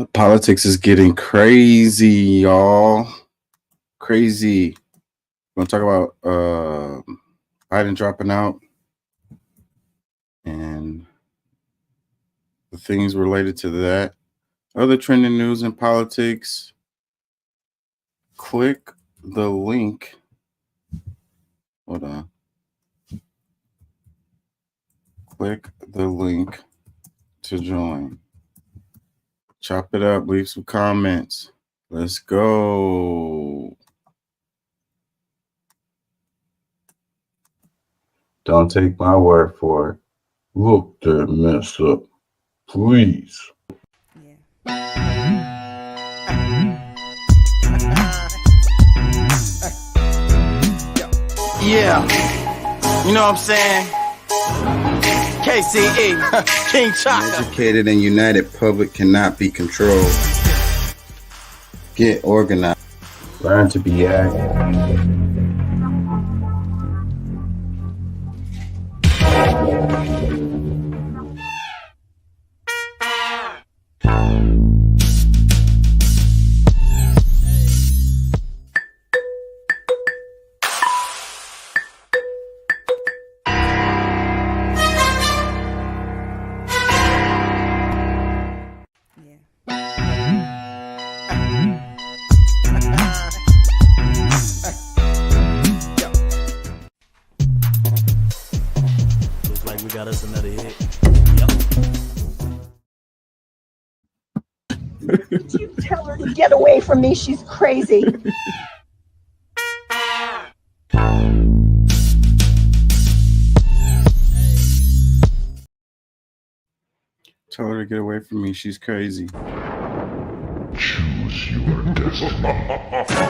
The politics is getting crazy, y'all. Crazy. We're gonna talk about Biden dropping out and the things related to that. Other trending news in politics. Click the link. Hold on. Click the link to join. Chop it up. Leave some comments. Let's go. Don't take my word for it. Look that mess up, please. Yeah, you know what I'm saying? KCE, King Chaka. An educated and united public cannot be controlled. Get organized. Learn to be active. Looks like we got us another hit. You tell her to get away from me. She's crazy. Tell her to get away from me. She's crazy. Choose your destiny.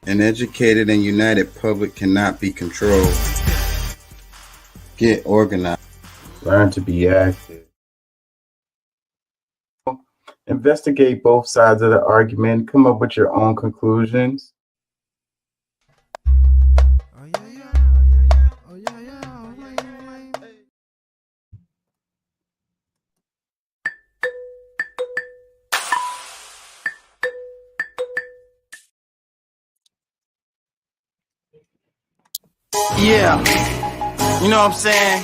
An educated and united public cannot be controlled. Get organized. Learn to be active. Investigate both sides of the argument. Come up with your own conclusions. Yeah, you know what I'm saying?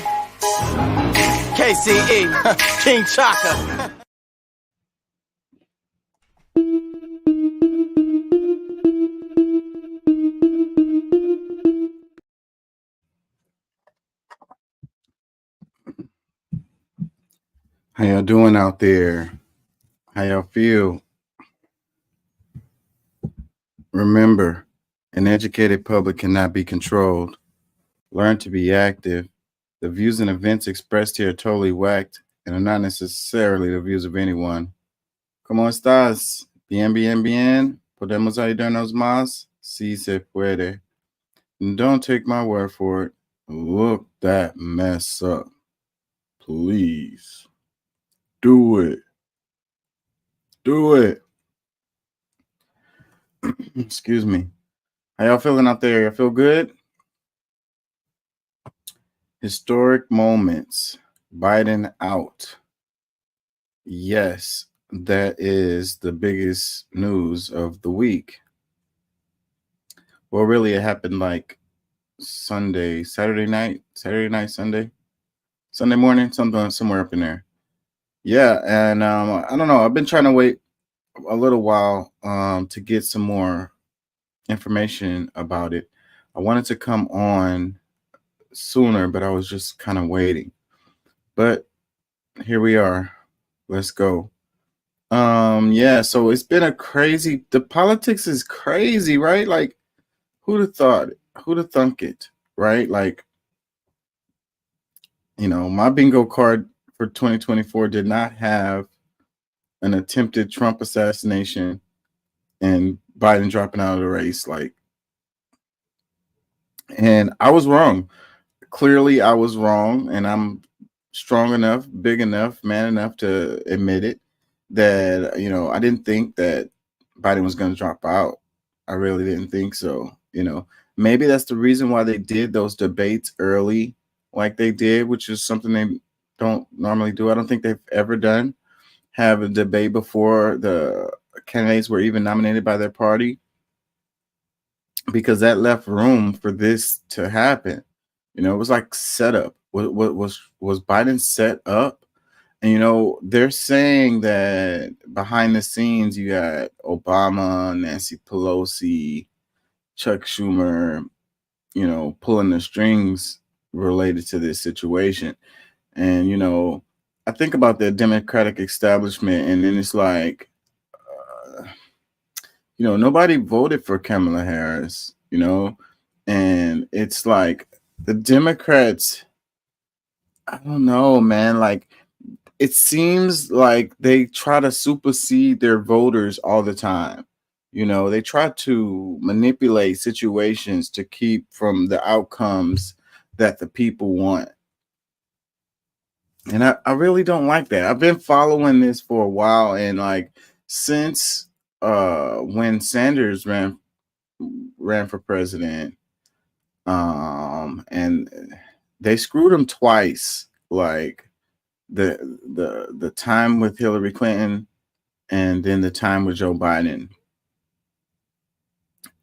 KCE, King Chaka. How y'all doing out there? How y'all feel? Remember, an educated public cannot be controlled. Learn to be active. The views and events expressed here are totally whacked and are not necessarily the views of anyone. ¿Cómo estás? Bien, bien, bien. Podemos ayudarnos más? Sí se puede. Don't take my word for it. Look that mess up, please. Do it. Do it. Excuse me. How y'all feeling out there? Y'all feel good? Historic moments. Biden out. Yes, that is the biggest news of the week. Well, really, it happened like Sunday morning, somewhere up in there. Yeah, and I don't know. I've been trying to wait a little while to get some more information about it. I wanted to come on sooner, but I was just kind of waiting. But here we are. Let's go. Yeah, so it's been the politics is crazy, right? Like, who'd have thought it? Who'd have thunk it, right? Like, my bingo card for 2024 did not have an attempted Trump assassination and Biden dropping out of the race. And I was wrong. Clearly, I was wrong, and I'm strong enough, big enough, man enough to admit it, that, I didn't think that Biden was going to drop out. I really didn't think so. Maybe that's the reason why they did those debates early, like they did, which is something they don't normally do. I don't think they've ever done have a debate before the candidates were even nominated by their party, because that left room for this to happen. It was like set up. Was Biden set up? And they're saying that behind the scenes you got Obama, Nancy Pelosi, Chuck Schumer, pulling the strings related to this situation. And I think about the Democratic establishment, and then it's like, nobody voted for Kamala Harris, and it's like the Democrats, I don't know, man, like it seems like they try to supersede their voters all the time. They try to manipulate situations to keep from the outcomes that the people want. And I really don't like that. I've been following this for a while, and like since when Sanders ran for president, and they screwed him twice, like the time with Hillary Clinton and then the time with Joe Biden.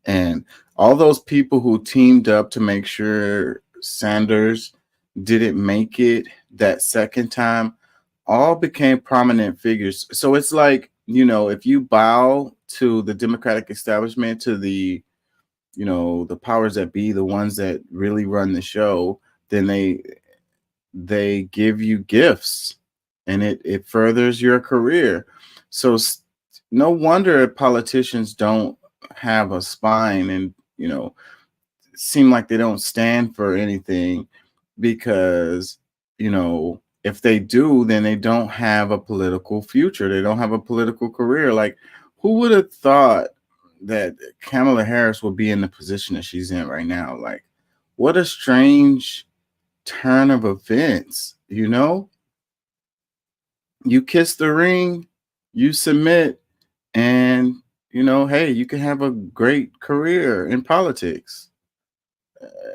And all those people who teamed up to make sure Sanders didn't make it that second time all became prominent figures. So it's like, if you bow to the Democratic establishment, to the the powers that be, the ones that really run the show, then they give you gifts, and it furthers your career. So no wonder politicians don't have a spine, and seem like they don't stand for anything, because if they do, then they don't have a political future, they don't have a political career. Like, who would have thought that Kamala Harris will be in the position that she's in right now? Like, what a strange turn of events. You kiss the ring, you submit, and hey, you can have a great career in politics.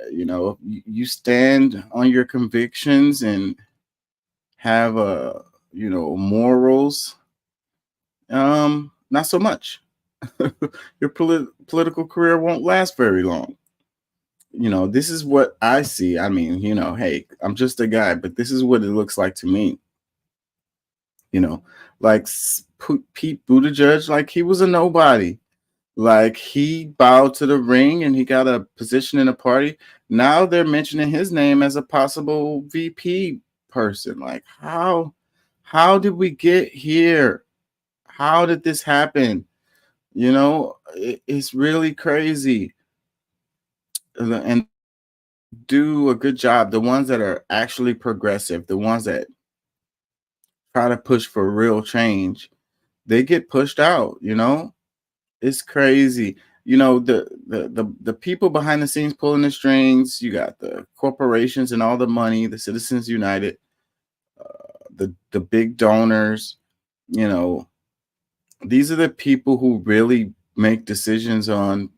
You stand on your convictions and have morals. Not so much. Your political career won't last very long. This is what I see. I mean, hey, I'm just a guy, but this is what it looks like to me. Like Pete Buttigieg, like he was a nobody. Like, he bowed to the ring and he got a position in a party. Now they're mentioning his name as a possible VP person. Like, how did we get here? How did this happen? It's really crazy. And do a good job. The ones that are actually progressive, the ones that try to push for real change, they get pushed out. It's crazy. The people behind the scenes pulling the strings. You got the corporations and all the money, the Citizens United, the big donors. These are the people who really make decisions on,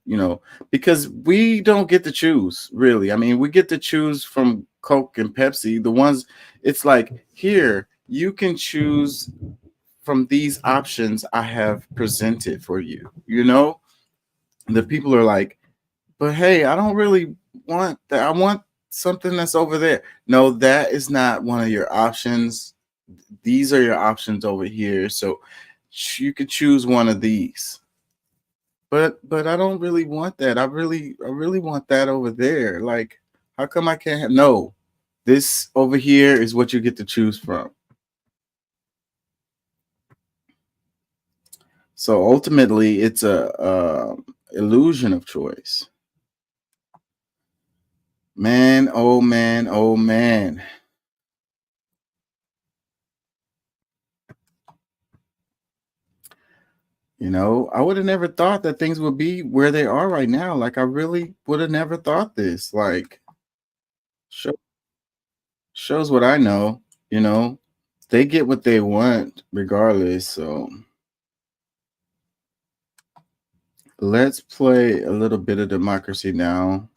because we don't get to choose, really. I mean, we get to choose from Coke and Pepsi. The ones, it's like, here, you can choose from these options I have presented for you. The people are like, but hey, I don't really want that. I want something that's over there. No, that is not one of your options. These are your options over here. So you could choose one of these. But I don't really want that. I really want that over there. Like, how come I can't have? No, this over here is what you get to choose from. So ultimately, it's a illusion of choice. Man, oh man, oh man. I would have never thought that things would be where they are right now. Like, I really would have never thought this. Like, shows what I know. They get what they want regardless. So Let's play a little bit of Democracy Now!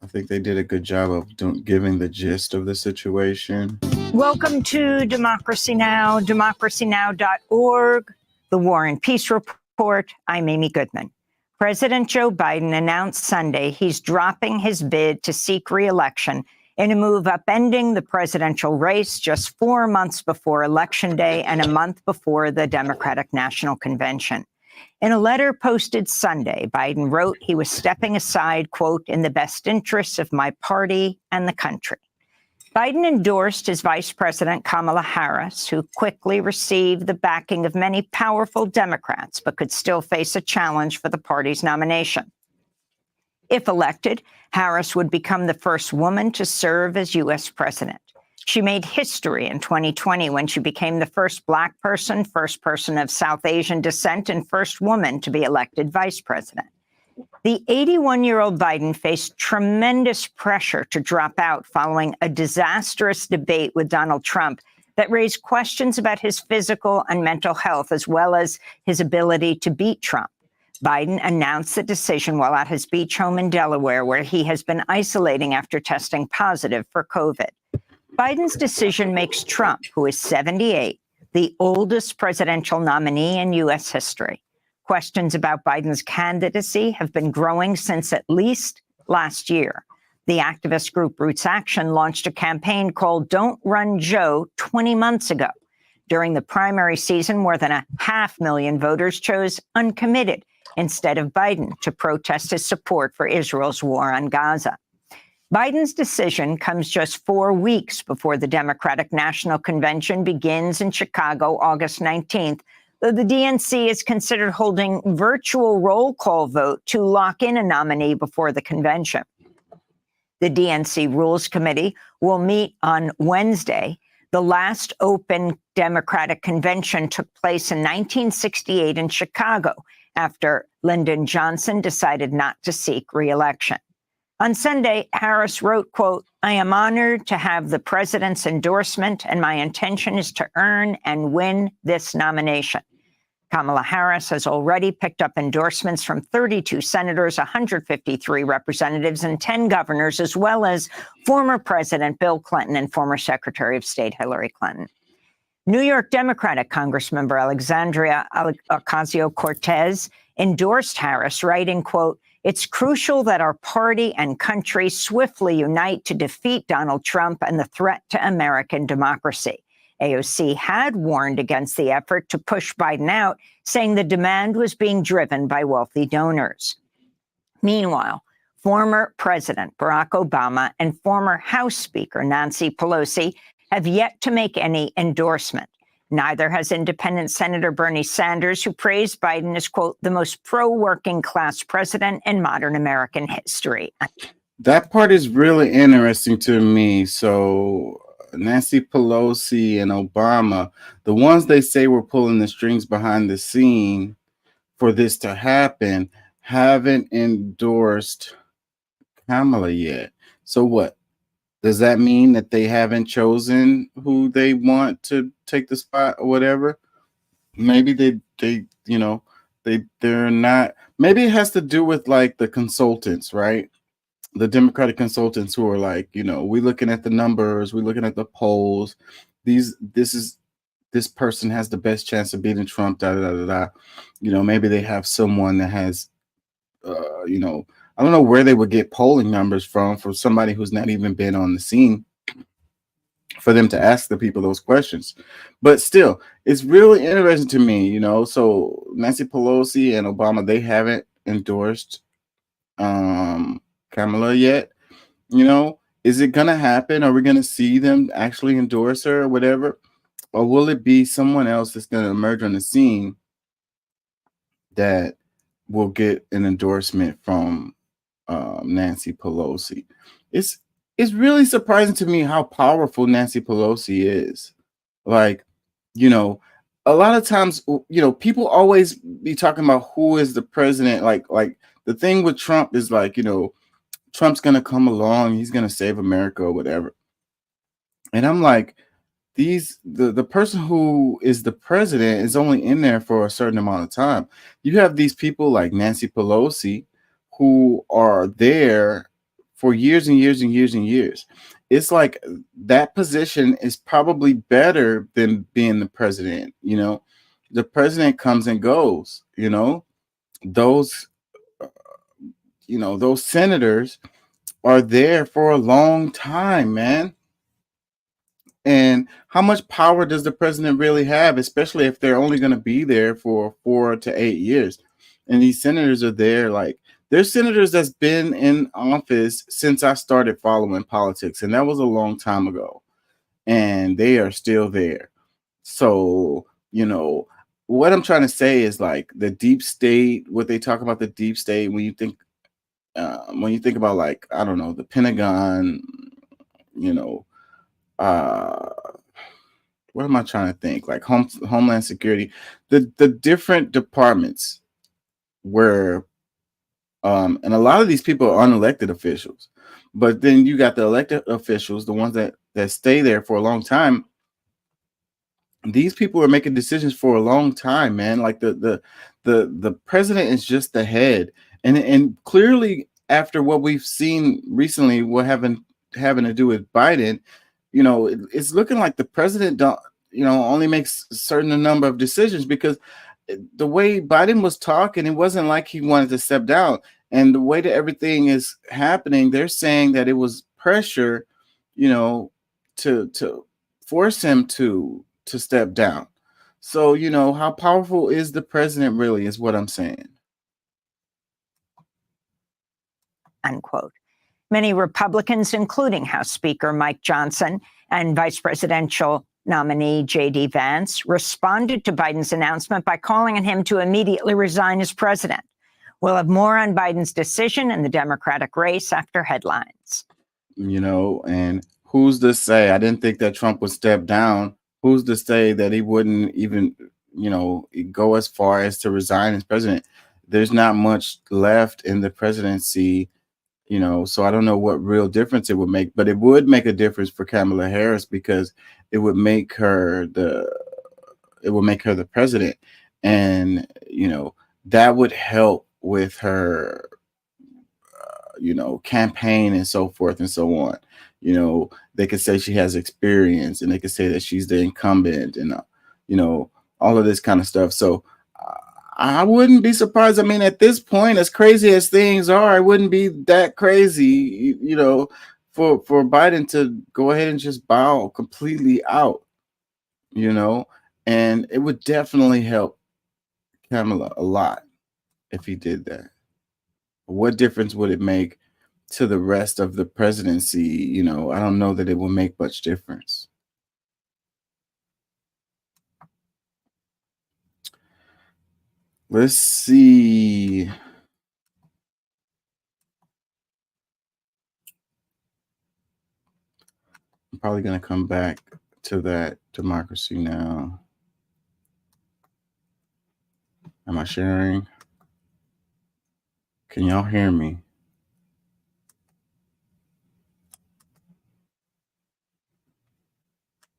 I think they did a good job of giving the gist of the situation. Welcome to Democracy Now!, democracynow.org, the War and Peace Report. I'm Amy Goodman. President Joe Biden announced Sunday he's dropping his bid to seek re-election in a move upending the presidential race just 4 months before Election Day and a month before the Democratic National Convention. In a letter posted Sunday, Biden wrote he was stepping aside, quote, in the best interests of my party and the country. Biden endorsed his Vice President Kamala Harris, who quickly received the backing of many powerful Democrats, but could still face a challenge for the party's nomination. If elected, Harris would become the first woman to serve as U.S. president. She made history in 2020 when she became the first Black person, first person of South Asian descent, and first woman to be elected vice president. The 81-year-old Biden faced tremendous pressure to drop out following a disastrous debate with Donald Trump that raised questions about his physical and mental health, as well as his ability to beat Trump. Biden announced the decision while at his beach home in Delaware, where he has been isolating after testing positive for COVID. Biden's decision makes Trump, who is 78, the oldest presidential nominee in U.S. history. Questions about Biden's candidacy have been growing since at least last year. The activist group Roots Action launched a campaign called Don't Run Joe 20 months ago. During the primary season, more than 500,000 voters chose uncommitted instead of Biden to protest his support for Israel's war on Gaza. Biden's decision comes just 4 weeks before the Democratic National Convention begins in Chicago, August 19th, though the DNC is considered holding virtual roll call vote to lock in a nominee before the convention. The DNC Rules Committee will meet on Wednesday. The last open Democratic convention took place in 1968 in Chicago after Lyndon Johnson decided not to seek re-election. On Sunday, Harris wrote, quote, I am honored to have the president's endorsement, and my intention is to earn and win this nomination. Kamala Harris has already picked up endorsements from 32 senators, 153 representatives, and 10 governors, as well as former President Bill Clinton and former Secretary of State Hillary Clinton. New York Democratic Congressmember Alexandria Ocasio-Cortez endorsed Harris, writing, quote, it's crucial that our party and country swiftly unite to defeat Donald Trump and the threat to American democracy. AOC had warned against the effort to push Biden out, saying the demand was being driven by wealthy donors. Meanwhile, former President Barack Obama and former House Speaker Nancy Pelosi have yet to make any endorsement. Neither has independent Senator Bernie Sanders, who praised Biden as, quote, the most pro-working class president in modern American history. That part is really interesting to me. So Nancy Pelosi and Obama, the ones they say were pulling the strings behind the scene for this to happen, haven't endorsed Kamala yet. So what? Does that mean that they haven't chosen who they want to take the spot or whatever? Maybe they're not. Maybe it has to do with like the consultants, right? The Democratic consultants who are like, we're looking at the numbers, we're looking at the polls. This person has the best chance of beating Trump. Maybe they have someone that has, I don't know where they would get polling numbers from for somebody who's not even been on the scene for them to ask the people those questions. But still, it's really interesting to me, So Nancy Pelosi and Obama, they haven't endorsed Kamala yet. Is it going to happen? Are we going to see them actually endorse her or whatever? Or will it be someone else that's going to emerge on the scene that will get an endorsement from Nancy Pelosi? It's really surprising to me how powerful Nancy Pelosi is. Like, a lot of times, people always be talking about who is the president. Like the thing with Trump is like, Trump's going to come along. He's going to save America or whatever. And I'm like, the person who is the president is only in there for a certain amount of time. You have these people like Nancy Pelosi who are there for years and years and years and years. It's like that position is probably better than being the president. The president comes and goes. Those those senators are there for a long time, man. And how much power does the president really have, especially if they're only going to be there for 4 to 8 years? And these senators are there, like, there's senators that's been in office since I started following politics, and that was a long time ago. And they are still there. So, what I'm trying to say is, like, the deep state, what they talk about the deep state, when you think about, like, I don't know, the Pentagon, what am I trying to think? Like Homeland Security, the different departments where, and a lot of these people are unelected officials, but then you got the elected officials, the ones that stay there for a long time. These people are making decisions for a long time, man. Like the president is just the head, and clearly after what we've seen recently, what having to do with Biden. It's looking like the president only makes a certain number of decisions, because the way Biden was talking, it wasn't like he wanted to step down. And the way that everything is happening, they're saying that it was pressure, to force him to step down. So, how powerful is the president really, is what I'm saying. Unquote. Many Republicans, including House Speaker Mike Johnson and Vice Presidential nominee J.D. Vance, responded to Biden's announcement by calling on him to immediately resign as president. We'll have more on Biden's decision in the Democratic race after headlines. And who's to say? I didn't think that Trump would step down. Who's to say that he wouldn't even, go as far as to resign as president? There's not much left in the presidency. So I don't know what real difference it would make, but it would make a difference for Kamala Harris, because it would make her the president, and that would help with her campaign and so forth and so on. They could say she has experience, and they could say that she's the incumbent, and all of this kind of stuff. So I wouldn't be surprised. I mean, at this point, as crazy as things are, it wouldn't be that crazy, for Biden to go ahead and just bow completely out, and it would definitely help Kamala a lot if he did that. What difference would it make to the rest of the presidency? I don't know that it will make much difference. Let's see. I'm probably going to come back to that Democracy Now. Am I sharing? Can y'all hear me?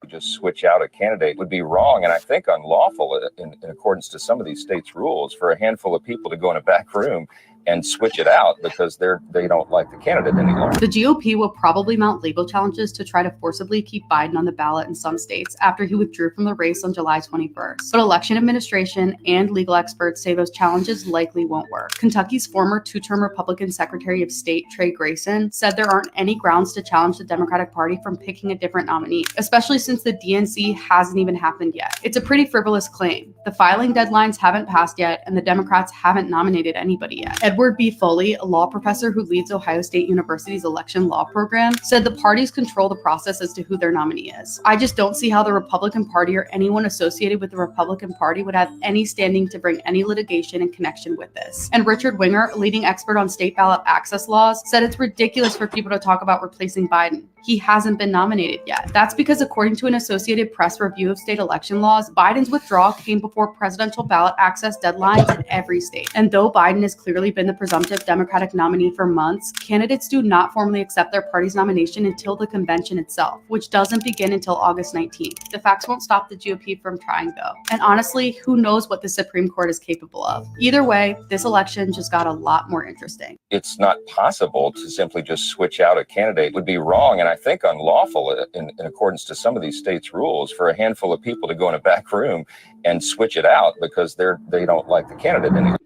Just switch out a candidate would be wrong, and I think unlawful in accordance to some of these states' rules, for a handful of people to go in a back room and switch it out because they don't like the candidate any longer. The GOP will probably mount legal challenges to try to forcibly keep Biden on the ballot in some states after he withdrew from the race on July 21st. But election administration and legal experts say those challenges likely won't work. Kentucky's former two-term Republican Secretary of State Trey Grayson said there aren't any grounds to challenge the Democratic Party from picking a different nominee, especially since the DNC hasn't even happened yet. It's a pretty frivolous claim. The filing deadlines haven't passed yet, and the Democrats haven't nominated anybody yet. Edward B. Foley, a law professor who leads Ohio State University's election law program, said the parties control the process as to who their nominee is. I just don't see how the Republican Party or anyone associated with the Republican Party would have any standing to bring any litigation in connection with this. And Richard Winger, a leading expert on state ballot access laws, said it's ridiculous for people to talk about replacing Biden. he hasn't been nominated yet. That's because, according to an Associated Press review of state election laws, Biden's withdrawal came before presidential ballot access deadlines in every state. And though Biden has clearly been the presumptive Democratic nominee for months, candidates do not formally accept their party's nomination until the convention itself, which doesn't begin until August 19th. The facts won't stop the GOP from trying, though. And honestly, who knows what the Supreme Court is capable of. Either way, this election just got a lot more interesting. It's not possible to simply just switch out a candidate. It would be wrong and I think unlawful in accordance to some of these states' rules for a handful of people to go in a back room and switch it out because they don't like the candidate anymore.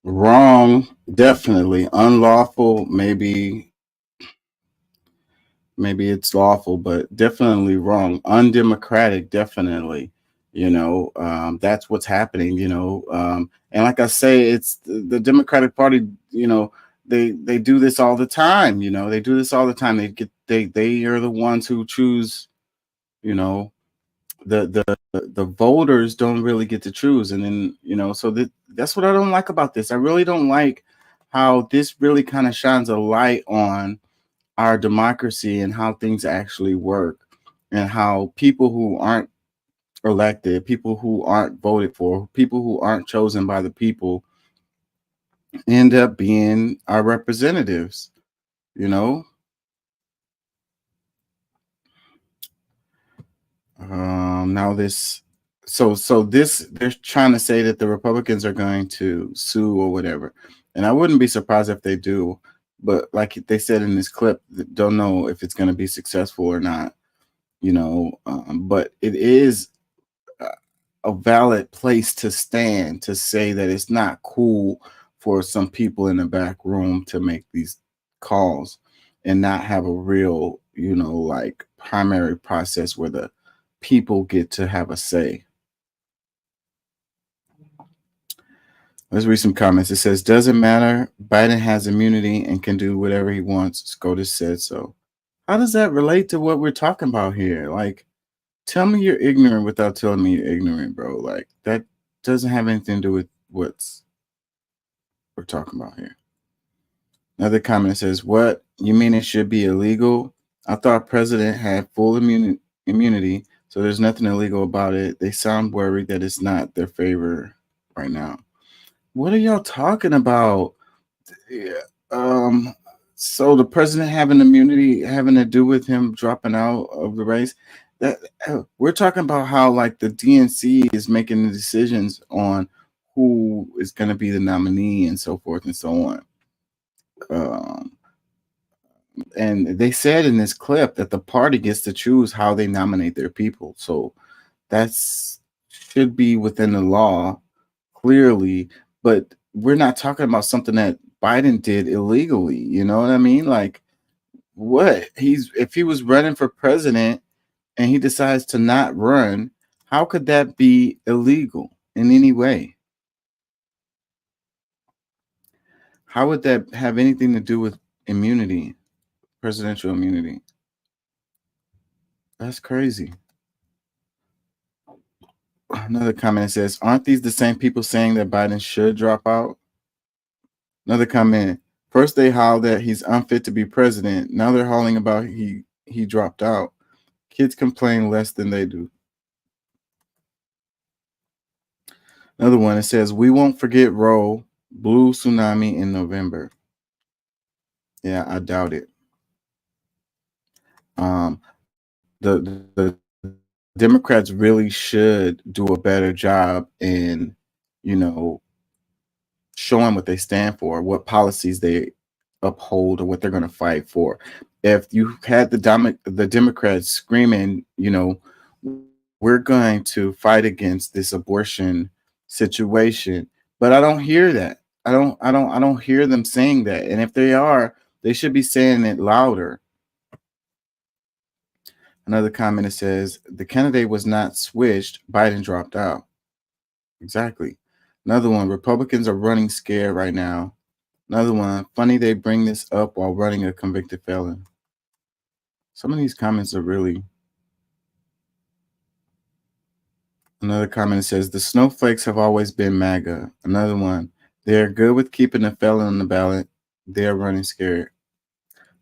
Wrong, definitely. Unlawful, maybe it's lawful, but definitely wrong. Undemocratic, definitely. That's what's happening. And like I say, it's the Democratic Party. They do this all the time. They do this all the time. They are the ones who choose. The voters don't really get to choose, and then so that's what I don't like about this. I really don't like how this really kind of shines a light on our democracy and how things actually work, and how people who aren't elected, people who aren't voted for, people who aren't chosen by the people end up being our representatives. Now this they're trying to say that the Republicans are going to sue or whatever, and I wouldn't be surprised if they do, but like they said in this clip, don't know if it's going to be successful or not. But it is a valid place to stand to say that it's not cool for some people in the back room to make these calls and not have a real, like primary process where the people get to have a say. Let's read some comments. It says, doesn't matter. Biden has immunity and can do whatever he wants. SCOTUS said so. How does that relate to what we're talking about here? Like, tell me you're ignorant without telling me you're ignorant, bro. Like, that doesn't have anything to do with what's we're talking about here. Another comment says, what? You mean it should be illegal? I thought president had full immunity, so there's nothing illegal about it. They sound worried that it's not their favor right now. What are y'all talking about? So the president having immunity having to do with him dropping out of the race? That we're talking about how like the DNC is making the decisions on who is going to be the nominee and so forth and so on. And they said in this clip that the party gets to choose how they nominate their people. So that's should be within the law clearly, but we're not talking about something that Biden did illegally. You know what I mean? Like what if he was running for president and he decides to not run, how could that be illegal in any way? How would that have anything to do with immunity, presidential immunity? That's crazy. Another comment says, aren't these the same people saying that Biden should drop out? Another comment, first they howl that he's unfit to be president. Now they're howling about he dropped out. Kids complain less than they do. Another one, it says, we won't forget Roe, blue tsunami in November. Yeah, I doubt it. The Democrats really should do a better job in, showing what they stand for, what policies they uphold, or what they're going to fight for. If you had the Democrats screaming, we're going to fight against this abortion situation, but I don't hear that. I don't hear them saying that. And if they are, they should be saying it louder. Another comment, it says, the candidate was not switched. Biden dropped out. Exactly. Another one, Republicans are running scared right now. Another one, funny they bring this up while running a convicted felon. Some of these comments are really... Another comment says, the snowflakes have always been MAGA. Another one, they're good with keeping a felon on the ballot. They're running scared.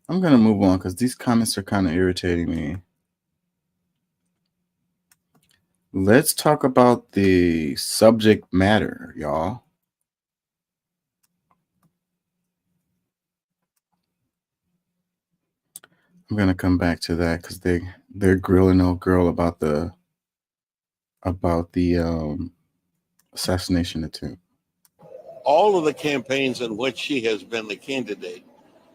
I'm gonna move on because these comments are kind of irritating me. Let's talk about the subject matter, y'all. I'm gonna come back to that because they're grilling old girl about the assassination attempt. All of the campaigns in which she has been the candidate,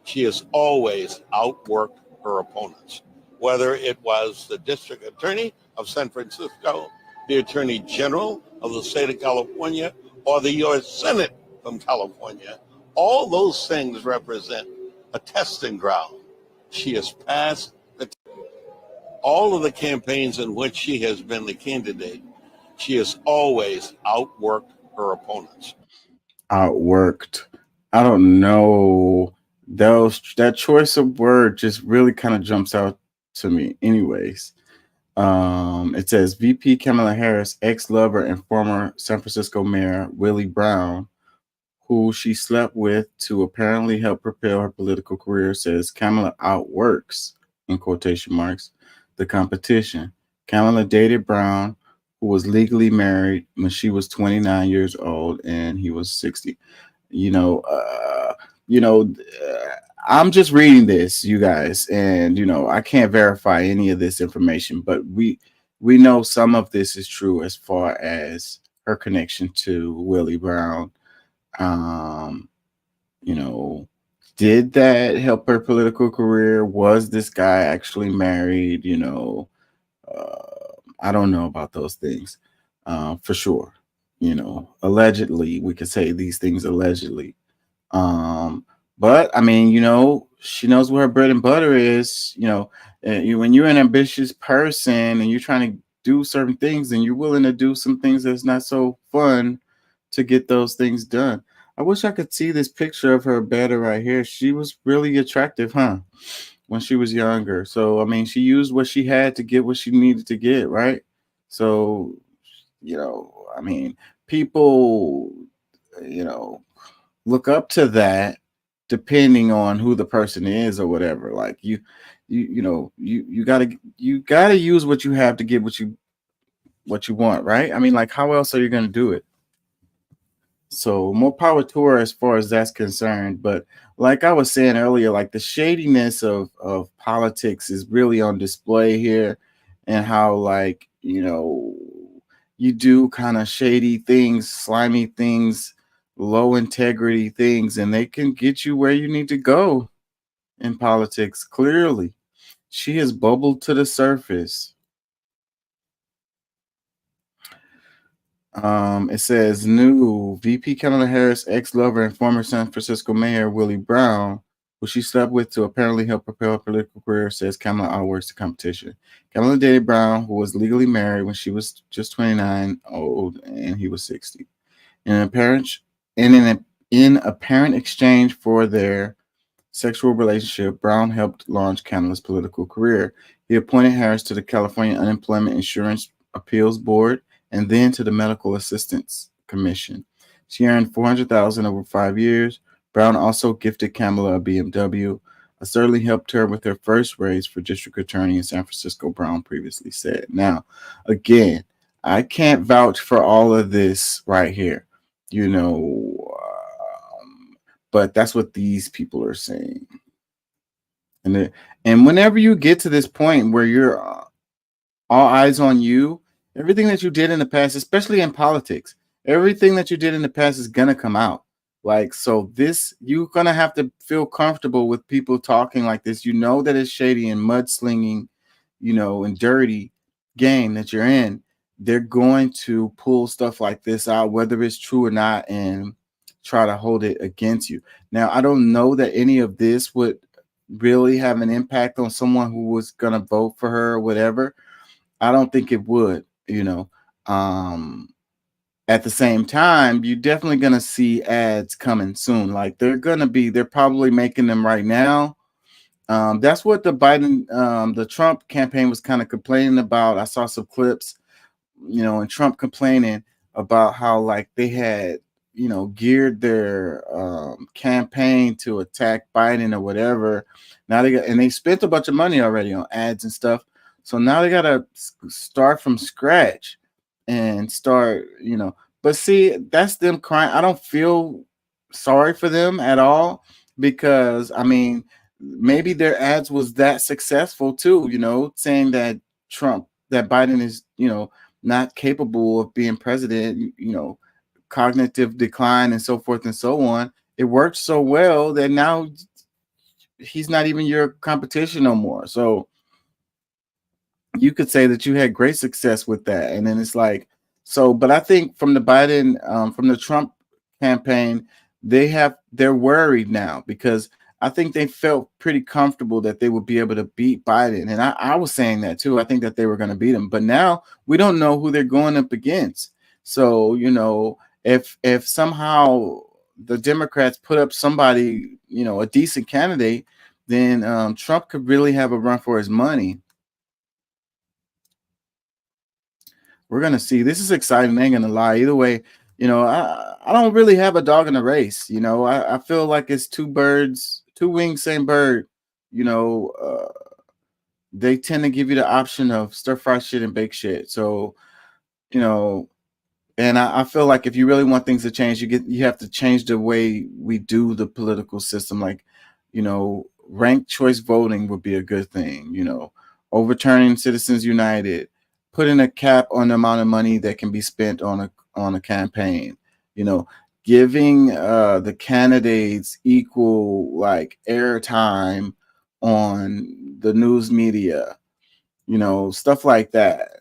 she has always outworked her opponents, whether it was the district attorney of San Francisco, the attorney general of the state of California, or the U.S. Senate from California. All those things represent a testing ground. She has passed all of the campaigns in which she has been the candidate. She has always outworked her opponents. Outworked. I don't know. That choice of word just really kind of jumps out to me. Anyways, it says VP Kamala Harris, ex-lover and former San Francisco Mayor Willie Brown, who she slept with to apparently help propel her political career, says Kamala outworks, in quotation marks, the competition. Kamala dated Brown, who was legally married when she was 29 years old and he was 60. I'm just reading this, you guys, and I can't verify any of this information, but we know some of this is true as far as her connection to Willie Brown. Did that help her political career? Was this guy actually married? I don't know about those things for sure. Allegedly, we could say these things allegedly. But I mean, she knows where her bread and butter is. When you're an ambitious person and you're trying to do certain things, and you're willing to do some things that's not so fun to get those things done. I wish I could see this picture of her better right here. She was really attractive, huh? When she was younger. So, I mean, she used what she had to get what she needed to get, right? So, I mean, people, look up to that depending on who the person is or whatever. Like you gotta use what you have to get what you want, right? I mean, like, how else are you gonna do it? So more power to her as far as that's concerned. But like I was saying earlier, like the shadiness of politics is really on display here, and how like, you do kind of shady things, slimy things, low integrity things, and they can get you where you need to go in politics. Clearly, she has bubbled to the surface. It says new VP Kamala Harris, ex-lover and former San Francisco Mayor Willie Brown, who she slept with to apparently help propel her political career, says Kamala outworks the competition. Kamala dated Brown, who was legally married when she was just 29 old and he was 60. In apparent exchange for their sexual relationship, Brown helped launch Kamala's political career. He appointed Harris to the California Unemployment Insurance Appeals Board and then to the Medical Assistance Commission. She earned $400,000 over 5 years. Brown also gifted Kamala a BMW. I certainly helped her with her first race for district attorney in San Francisco, Brown previously said. Now, again, I can't vouch for all of this right here, but that's what these people are saying. And whenever you get to this point where you're all eyes on you, everything that you did in the past, especially in politics, everything that you did in the past is going to come out. Like, so this, you're going to have to feel comfortable with people talking like this. That it's shady and mudslinging, and dirty game that you're in. They're going to pull stuff like this out, whether it's true or not, and try to hold it against you. Now, I don't know that any of this would really have an impact on someone who was going to vote for her or whatever. I don't think it would. At the same time, you're definitely going to see ads coming soon. Like they're probably making them right now. That's what the Trump campaign was kind of complaining about. I saw some clips, and Trump complaining about how like they had, geared their campaign to attack Biden or whatever. Now they spent a bunch of money already on ads and stuff. So now they got to start from scratch and start, but see, that's them crying. I don't feel sorry for them at all, because I mean, maybe their ads was that successful too, saying that Biden is, not capable of being president, cognitive decline and so forth and so on. It worked so well that now he's not even your competition no more. So you could say that you had great success with that. And then it's like, but I think from the Trump campaign, they're worried now, because I think they felt pretty comfortable that they would be able to beat Biden. And I was saying that too. I think that they were going to beat him, but now we don't know who they're going up against. So, if somehow the Democrats put up somebody, a decent candidate, then Trump could really have a run for his money. We're going to see. This is exciting. I ain't going to lie. Either way, I don't really have a dog in the race. I feel like it's two wings, same bird. They tend to give you the option of stir fry shit and bake shit. So, and I feel like if you really want things to change, you have to change the way we do the political system. Like, ranked choice voting would be a good thing. Overturning Citizens United, putting a cap on the amount of money that can be spent on a campaign, giving the candidates equal like airtime on the news media, stuff like that.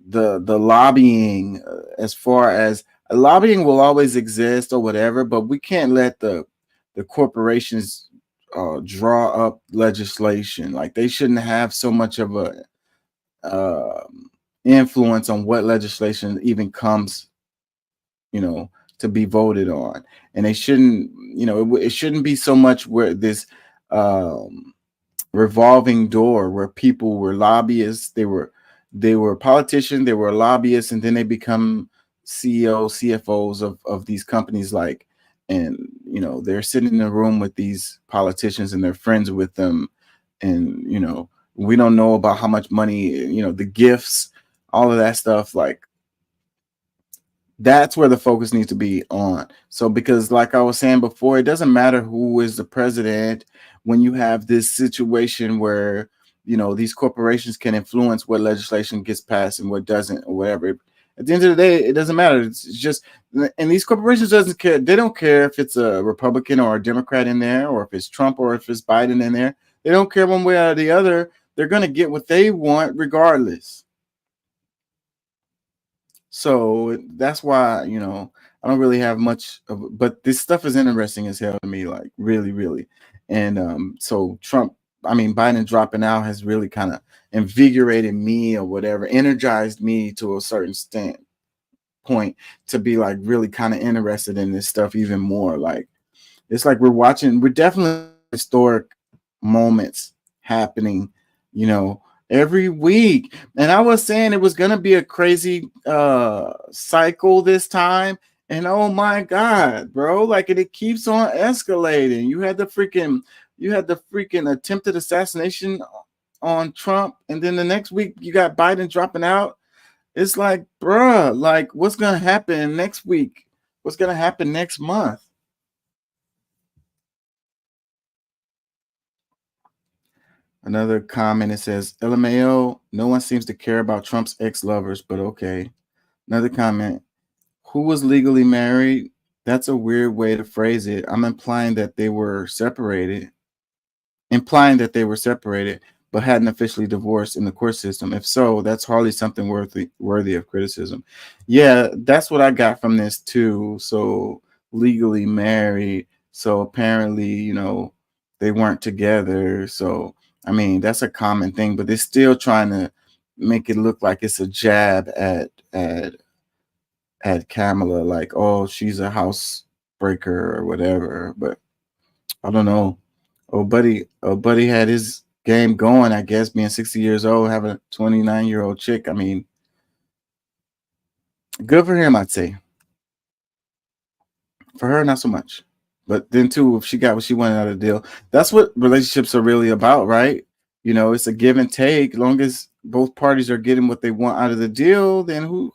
The lobbying, as far as lobbying will always exist or whatever, but we can't let the corporations draw up legislation. Like, they shouldn't have so much of a influence on what legislation even comes, to be voted on. And they shouldn't, it shouldn't be so much where this revolving door where people were lobbyists, they were politicians, they were lobbyists, and then they become CEOs, CFOs of these companies, and they're sitting in a room with these politicians and they're friends with them, and we don't know about how much money, the gifts, all of that stuff. Like, that's where the focus needs to be on. So, because like I was saying before, it doesn't matter who is the president when you have this situation where, these corporations can influence what legislation gets passed and what doesn't, or whatever. At the end of the day, it doesn't matter. It's just, and these corporations doesn't care. They don't care if it's a Republican or a Democrat in there, or if it's Trump or if it's Biden in there. They don't care one way or the other. They're going to get what they want regardless. So that's why, I don't really have much of, but this stuff is interesting as hell to me, like really, really. And so Biden dropping out has really kind of invigorated me or whatever, energized me to a certain point to be like really kind of interested in this stuff even more. Like, it's like we're definitely historic moments happening, every week. And I was saying it was going to be a crazy cycle this time. And oh my God, bro, like it keeps on escalating. You had the freaking attempted assassination on Trump. And then the next week you got Biden dropping out. It's like, bruh, like what's going to happen next week? What's going to happen next month? Another comment, it says, LMAO, no one seems to care about Trump's ex-lovers, but okay. Another comment, who was legally married? That's a weird way to phrase it. I'm implying that they were separated, but hadn't officially divorced in the court system. If so, that's hardly something worthy of criticism. Yeah, that's what I got from this too. So legally married. So apparently, they weren't together. So I mean, that's a common thing, but they're still trying to make it look like it's a jab at Kamala, like, oh, she's a housebreaker or whatever. But I don't know. Oh, buddy had his game going, I guess, being 60 years old, having a 29-year-old chick. I mean, good for him, I'd say. For her, not so much. But then too, if she got what she wanted out of the deal, that's what relationships are really about, right? You know, it's a give and take. As long as both parties are getting what they want out of the deal, then who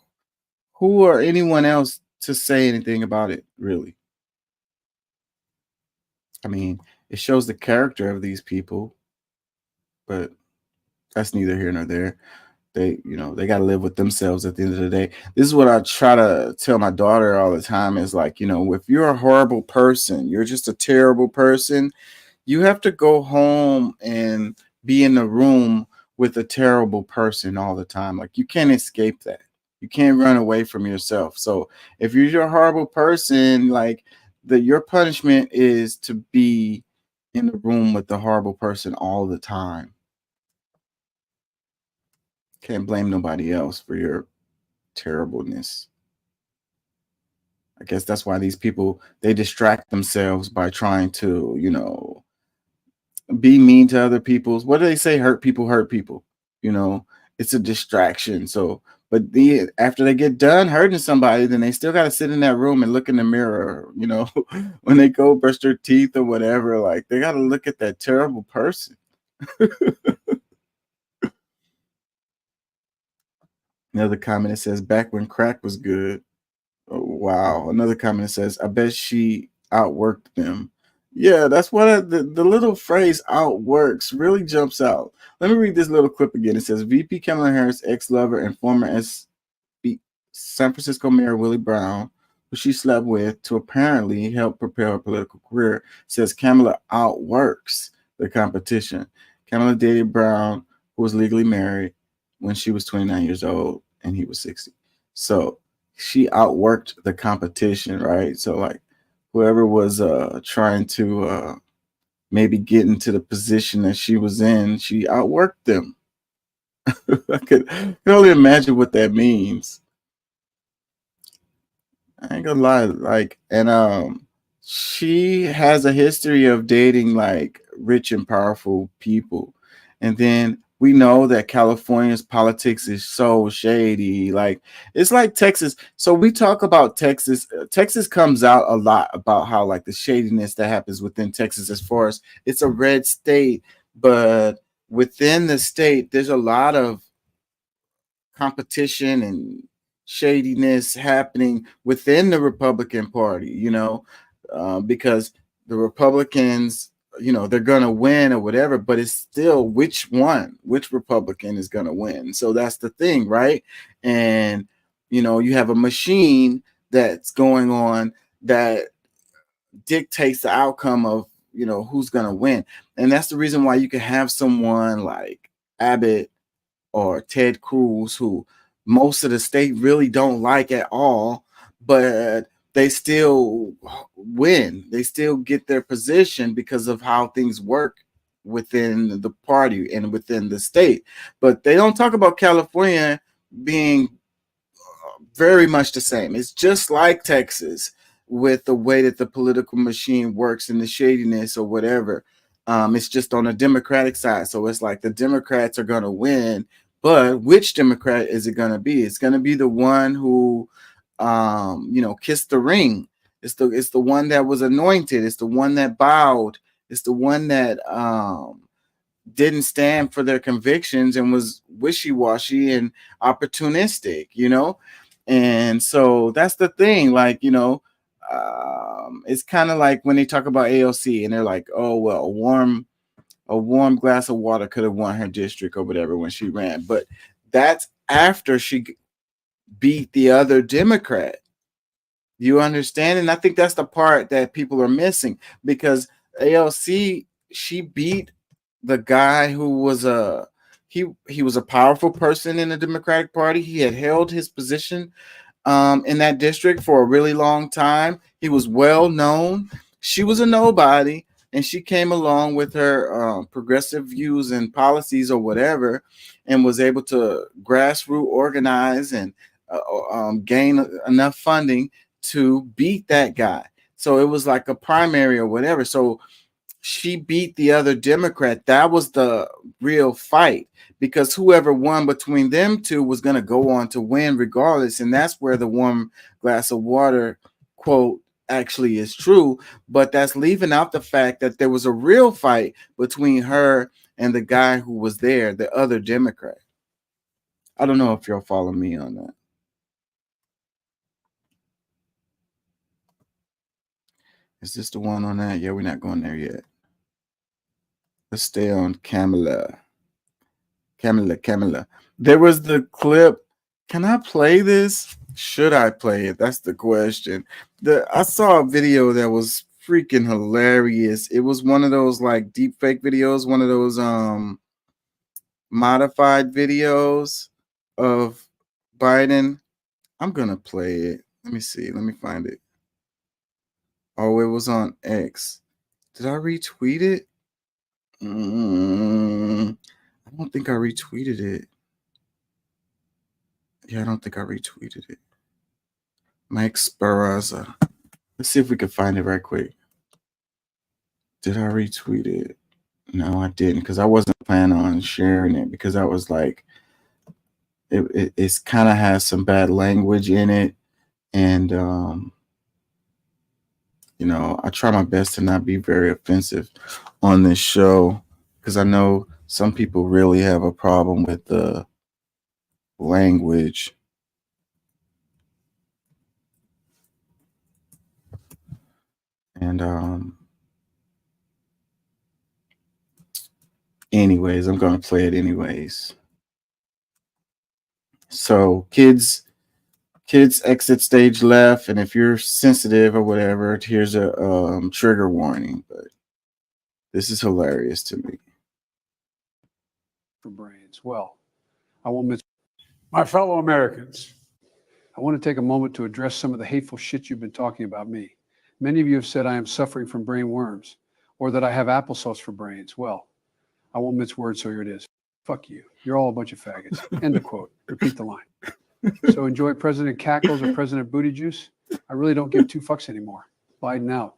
or anyone else to say anything about it, really? I mean, it shows the character of these people, but that's neither here nor there. They, you know, they got to live with themselves at the end of the day. This is what I try to tell my daughter all the time is like, you know, if you're a horrible person, you're just a terrible person, you have to go home and be in the room with a terrible person all the time. Like, you can't escape that. You can't run away from yourself. So if you're a horrible person, like your punishment is to be in the room with the horrible person all the time. Can't blame nobody else for your terribleness. I guess that's why these people, they distract themselves by trying to, you know, be mean to other people. What do they say? Hurt people hurt people. You know, it's a distraction. So, but after they get done hurting somebody, then they still got to sit in that room and look in the mirror, you know, when they go brush their teeth or whatever, like they got to look at that terrible person. Another comment that says, back when crack was good. Oh, wow. Another comment that says, I bet she outworked them. Yeah, that's what the little phrase outworks really jumps out. Let me read this little clip again. It says, VP Kamala Harris' ex-lover and former San Francisco Mayor Willie Brown, who she slept with to apparently help prepare her political career, says Kamala outworks the competition. Kamala dated Brown, who was legally married when she was 29 years old and he was 60. So she outworked the competition, right? So like whoever was trying to maybe get into the position that she was in, she outworked them. I can only imagine what that means. I ain't gonna lie, like, and she has a history of dating like rich and powerful people, and then we know that California's politics is so shady. Like, it's like Texas. So we talk about Texas. Texas comes out a lot about how like the shadiness that happens within Texas, as far as it's a red state, but within the state, there's a lot of competition and shadiness happening within the Republican Party, you know, because the Republicans, you know, they're going to win or whatever, but it's still which Republican is going to win. So that's the thing, right? And, you know, you have a machine that's going on that dictates the outcome of, you know, who's going to win. And that's the reason why you can have someone like Abbott or Ted Cruz, who most of the state really don't like at all, but they still win. They still get their position because of how things work within the party and within the state. But they don't talk about California being very much the same. It's just like Texas with the way that the political machine works and the shadiness or whatever. It's just on the Democratic side. So it's like the Democrats are going to win, but which Democrat is it going to be? It's going to be the one who, you know, kissed the ring. It's the one that was anointed. It's the one that bowed. It's the one that didn't stand for their convictions and was wishy-washy and opportunistic, you know? And so that's the thing. Like, you know, it's kind of like when they talk about AOC and they're like, oh, well, a warm glass of water could have won her district or whatever when she ran. But that's after she beat the other Democrat. You understand? And I think that's the part that people are missing, because AOC, she beat the guy who was he was a powerful person in the Democratic Party. He had held his position in that district for a really long time. He was well known. She was a nobody, and she came along with her progressive views and policies or whatever, and was able to grassroots organize and gain enough funding to beat that guy. So it was like a primary or whatever. So she beat the other Democrat. That was the real fight, because whoever won between them two was going to go on to win regardless. And that's where the warm glass of water quote actually is true, but that's leaving out the fact that there was a real fight between her and the guy who was there, the other Democrat. I don't know if y'all follow me on that. Is this the one on that? Yeah, we're not going there yet. Let's stay on Kamala. Kamala. There was the clip. Can I play this? Should I play it? That's the question. I saw a video that was freaking hilarious. It was one of those like deep fake videos, one of those modified videos of Biden. I'm gonna play it. Let me see. Let me find it. Oh, it was on X. Did I retweet it? I don't think I retweeted it. Yeah, I don't think I retweeted it. Mike Sparaza. Let's see if we can find it right quick. Did I retweet it? No, I didn't, because I wasn't planning on sharing it, because I was like, it's kind of has some bad language in it. And, you know, I try my best to not be very offensive on this show, because I know some people really have a problem with the language. And anyways, I'm gonna play it anyways. So kids exit stage left, and if you're sensitive or whatever, here's a trigger warning. But this is hilarious to me. For brains. Well, I won't miss my fellow Americans. I want to take a moment to address some of the hateful shit you've been talking about me. Many of you have said I am suffering from brain worms, or that I have applesauce for brains. Well, I won't mince words, so here it is. Fuck you. You're all a bunch of faggots. End of quote. Repeat the line. So enjoy President Cackles or President Booty Juice. I really don't give two fucks anymore. Biden out.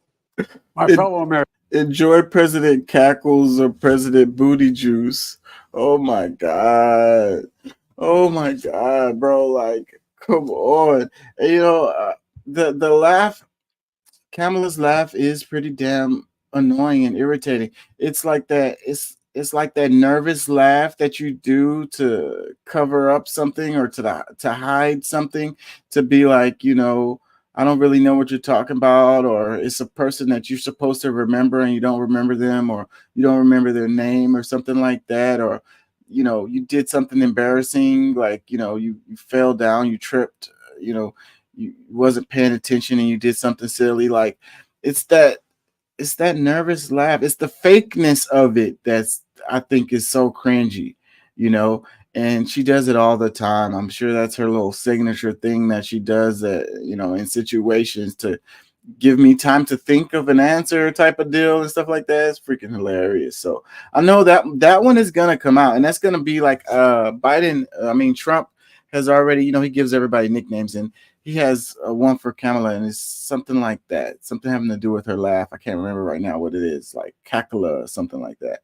My fellow Americans. Enjoy President Cackles or President Booty Juice. Oh my God. Oh my God, bro. Like, come on. And, you know, the laugh, Kamala's laugh is pretty damn annoying and irritating. It's like that. It's like that nervous laugh that you do to cover up something or to hide something, to be like, you know, I don't really know what you're talking about, or it's a person that you're supposed to remember and you don't remember them, or you don't remember their name or something like that, or, you know, you did something embarrassing, like, you know, you fell down, you tripped, you know, you wasn't paying attention and you did something silly. Like, it's that nervous laugh. It's the fakeness of it that's, I think, is so cringy, you know. And she does it all the time. I'm sure that's her little signature thing that she does, you know, in situations to give me time to think of an answer type of deal and stuff like that. It's freaking hilarious. So I know that one is gonna come out, and that's gonna be like Trump has already, you know, he gives everybody nicknames, and he has one for Kamala, and it's something like that, something having to do with her laugh. I can't remember right now what it is, like cackle or something like that.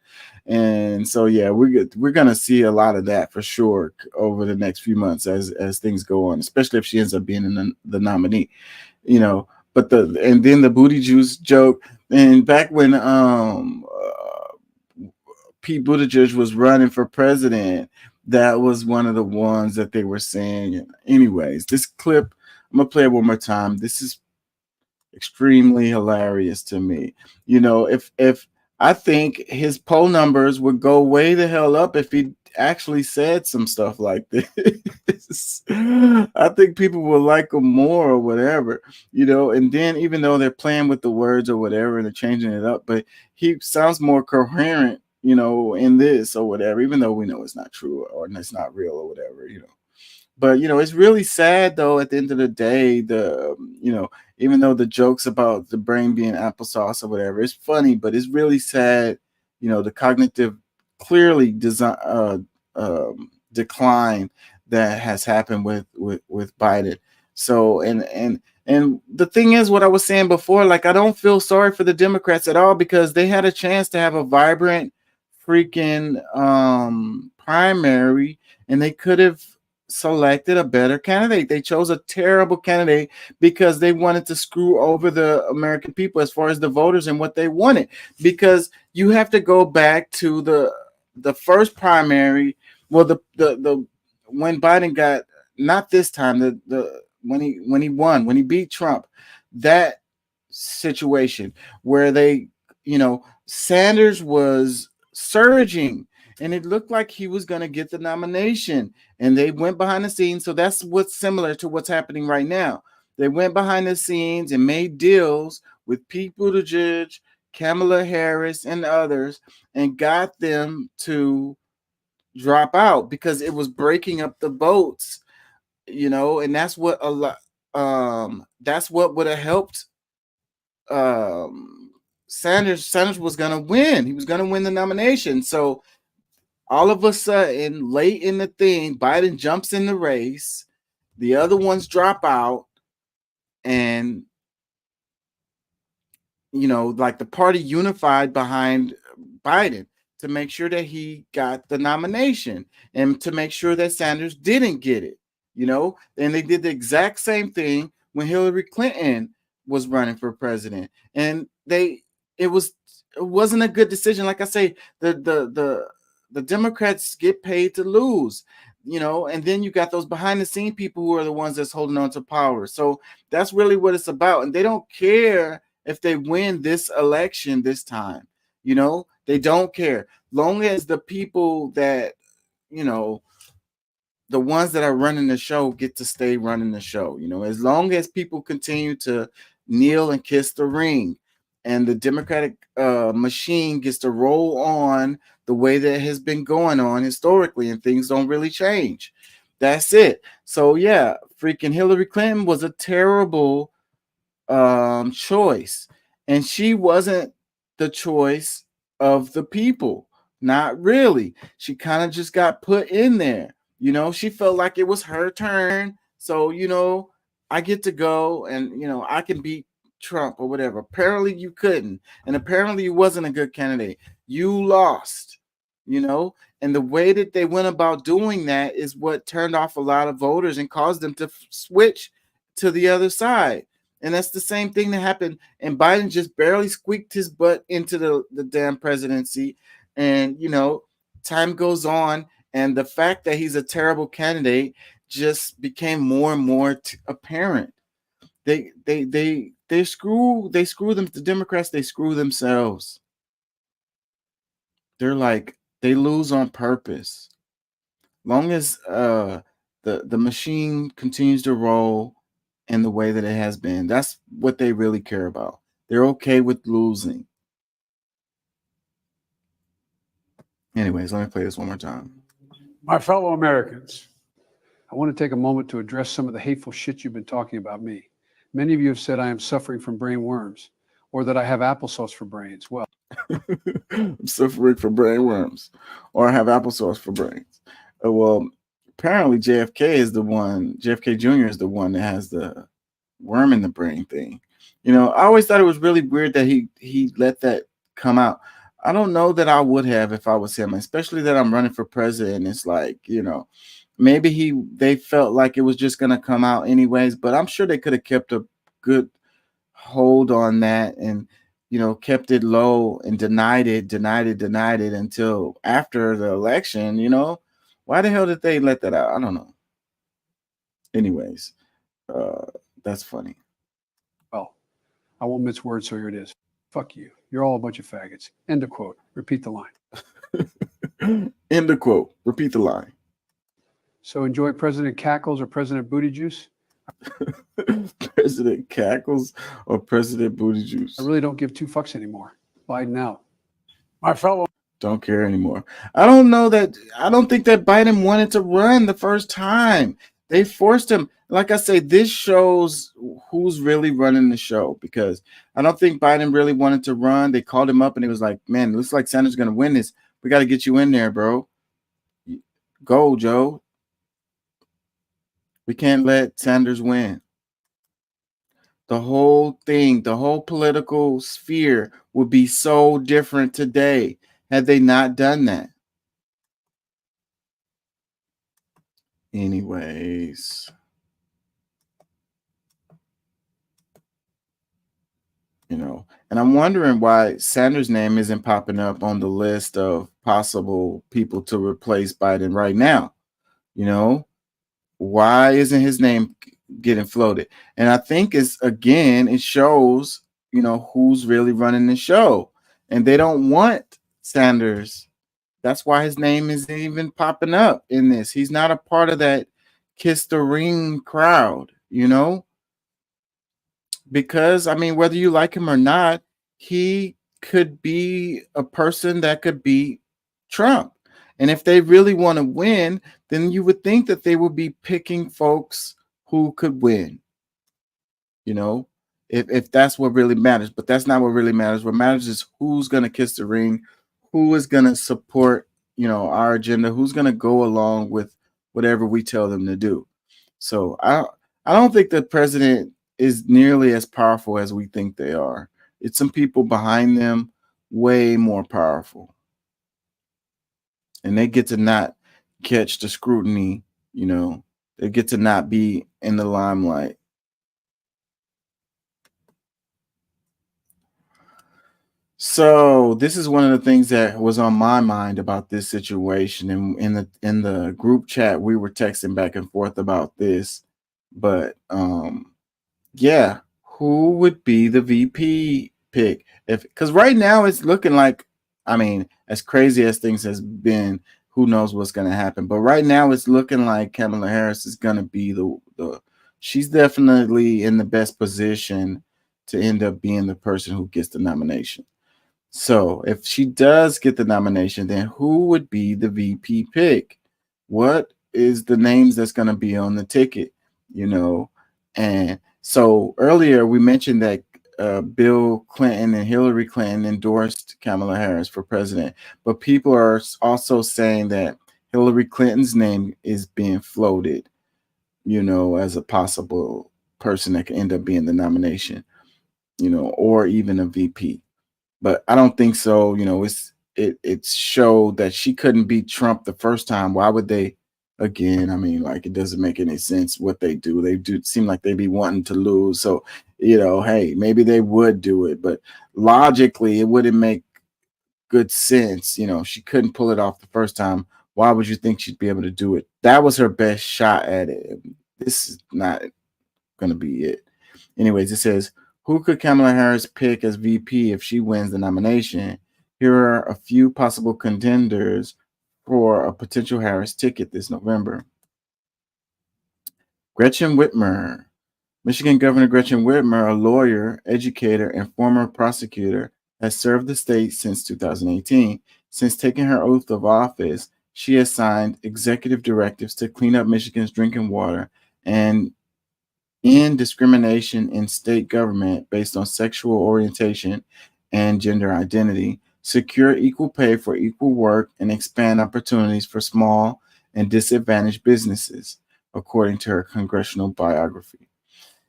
And so yeah, we're gonna see a lot of that for sure over the next few months as things go on, especially if she ends up being the nominee, you know. But and then the booty juice joke, and back when Pete Buttigieg was running for president, that was one of the ones that they were saying. Anyways, this clip, I'm gonna play it one more time. This is extremely hilarious to me. You know, if I think his poll numbers would go way the hell up if he actually said some stuff like this. I think people will like him more or whatever, you know. And then even though they're playing with the words or whatever and they're changing it up, but he sounds more coherent, you know, in this or whatever, even though we know it's not true or it's not real or whatever, you know. But, you know, it's really sad, though, at the end of the day, you know, even though the jokes about the brain being applesauce or whatever, it's funny, but it's really sad, you know, the cognitive, clearly decline that has happened with Biden. So, and the thing is, what I was saying before, like, I don't feel sorry for the Democrats at all, because they had a chance to have a vibrant freaking primary, and they could have selected a better candidate. They chose a terrible candidate because they wanted to screw over the American people as far as the voters and what they wanted. Because you have to go back to the first primary. Well, the when Biden got, not this time, the when he won, when he beat Trump, that situation where they, Sanders was surging and it looked like he was going to get the nomination, and they went behind the scenes. So that's what's similar to what's happening right now. They went behind the scenes and made deals with Pete Buttigieg, Kamala Harris, and others, and got them to drop out because it was breaking up the votes, and that's what a lot. That's what would have helped. Sanders was going to win. He was going to win the nomination. So all of a sudden, late in the thing, Biden jumps in the race. The other ones drop out, and like the party unified behind Biden to make sure that he got the nomination and to make sure that Sanders didn't get it. And they did the exact same thing when Hillary Clinton was running for president, and it wasn't a good decision. Like I say, the Democrats get paid to lose, and then you got those behind the scene people who are the ones that's holding on to power. So that's really what it's about. And they don't care if they win this election this time. They don't care. Long as the people that, the ones that are running the show get to stay running the show, as long as people continue to kneel and kiss the ring, and the Democratic machine gets to roll on the way that has been going on historically, and things don't really change. That's it. So yeah, freaking Hillary Clinton was a terrible choice, and she wasn't the choice of the people. Not really. She kind of just got put in there. She felt like it was her turn. So, I get to go and, I can beat Trump or whatever. Apparently you couldn't. And apparently you wasn't a good candidate. You lost, and the way that they went about doing that is what turned off a lot of voters and caused them to switch to the other side. And that's the same thing that happened. And Biden just barely squeaked his butt into the damn presidency. And, time goes on. And the fact that he's a terrible candidate just became more and more apparent. They screw them. The Democrats, they screw themselves. They're like, they lose on purpose. Long as the machine continues to roll in the way that it has been, that's what they really care about. They're okay with losing. Anyways, let me play this one more time. My fellow Americans, I want to take a moment to address some of the hateful shit you've been talking about me. Many of you have said I am suffering from brain worms, or that I have applesauce for brains. Well, I'm suffering from brain worms, or I have applesauce for brains. Well, apparently JFK Jr. is the one that has the worm in the brain thing. I always thought it was really weird that he let that come out. I don't know that I would have if I was him, especially that I'm running for president. It's like, maybe they felt like it was just going to come out anyways, but I'm sure they could have kept a good hold on that and, kept it low and denied it until after the election. Why the hell did they let that out? I don't know. Anyways, that's funny. Well, I won't mince words, so here it is. Fuck you. You're all a bunch of faggots. End of quote. Repeat the line. End of quote. Repeat the line. So enjoy President Cackles or President Booty Juice? President Cackles or President Booty Juice? I really don't give two fucks anymore. Biden out. My fellow. Don't care anymore. I don't think that Biden wanted to run the first time. They forced him. Like I say, this shows who's really running the show, because I don't think Biden really wanted to run. They called him up and he was like, man, it looks like Sanders is going to win this. We got to get you in there, bro. Go, Joe. We can't let Sanders win. The whole thing, the whole political sphere would be so different today had they not done that. Anyways, and I'm wondering why Sanders' name isn't popping up on the list of possible people to replace Biden right now. Why isn't his name getting floated? And I think it shows, who's really running the show. And they don't want Sanders. That's why his name isn't even popping up in this. He's not a part of that kiss the ring crowd, because whether you like him or not, he could be a person that could beat Trump. And if they really want to win, then you would think that they would be picking folks who could win, if that's what really matters. But that's not what really matters. What matters is who's going to kiss the ring, who is going to support, our agenda, who's going to go along with whatever we tell them to do. So I don't think the president is nearly as powerful as we think they are. It's some people behind them way more powerful. And they get to not catch the scrutiny, they get to not be in the limelight. So this is one of the things that was on my mind about this situation. And in the group chat, we were texting back and forth about this. But yeah, who would be the VP pick? Because right now it's looking like, as crazy as things has been, who knows what's going to happen. But right now it's looking like Kamala Harris is going to be she's definitely in the best position to end up being the person who gets the nomination. So if she does get the nomination, then who would be the VP pick? What is the names that's going to be on the ticket? And so earlier we mentioned that Bill Clinton and Hillary Clinton endorsed Kamala Harris for president, but people are also saying that Hillary Clinton's name is being floated, as a possible person that could end up being the nomination, or even a VP. But I don't think so. It showed that she couldn't beat Trump the first time. Why would they? Again, it doesn't make any sense what they do. They do seem like they be wanting to lose. So, hey, maybe they would do it, but logically it wouldn't make good sense. She couldn't pull it off the first time. Why would you think she'd be able to do it? That was her best shot at it. This is not going to be it. Anyways, it says, who could Kamala Harris pick as VP if she wins the nomination? Here are a few possible contenders for a potential Harris ticket this November. Gretchen Whitmer. Michigan Governor Gretchen Whitmer, a lawyer, educator, and former prosecutor, has served the state since 2018. Since taking her oath of office, she has signed executive directives to clean up Michigan's drinking water and end discrimination in state government based on sexual orientation and gender identity, secure equal pay for equal work, and expand opportunities for small and disadvantaged businesses, according to her congressional biography.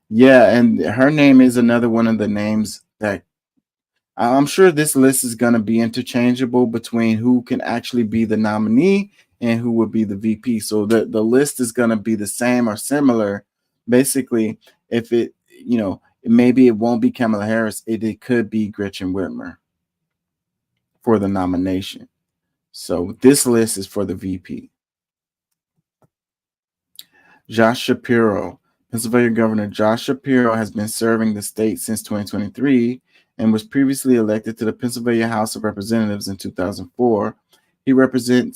Yeah, and her name is another one of the names that I'm sure this list is going to be interchangeable between who can actually be the nominee and who would be the VP. So the list is going to be the same or similar. Basically, if maybe it won't be Kamala Harris, it could be Gretchen Whitmer for the nomination. So this list is for the VP. Josh Shapiro. Pennsylvania Governor Josh Shapiro has been serving the state since 2023 and was previously elected to the Pennsylvania House of Representatives in 2004. He represented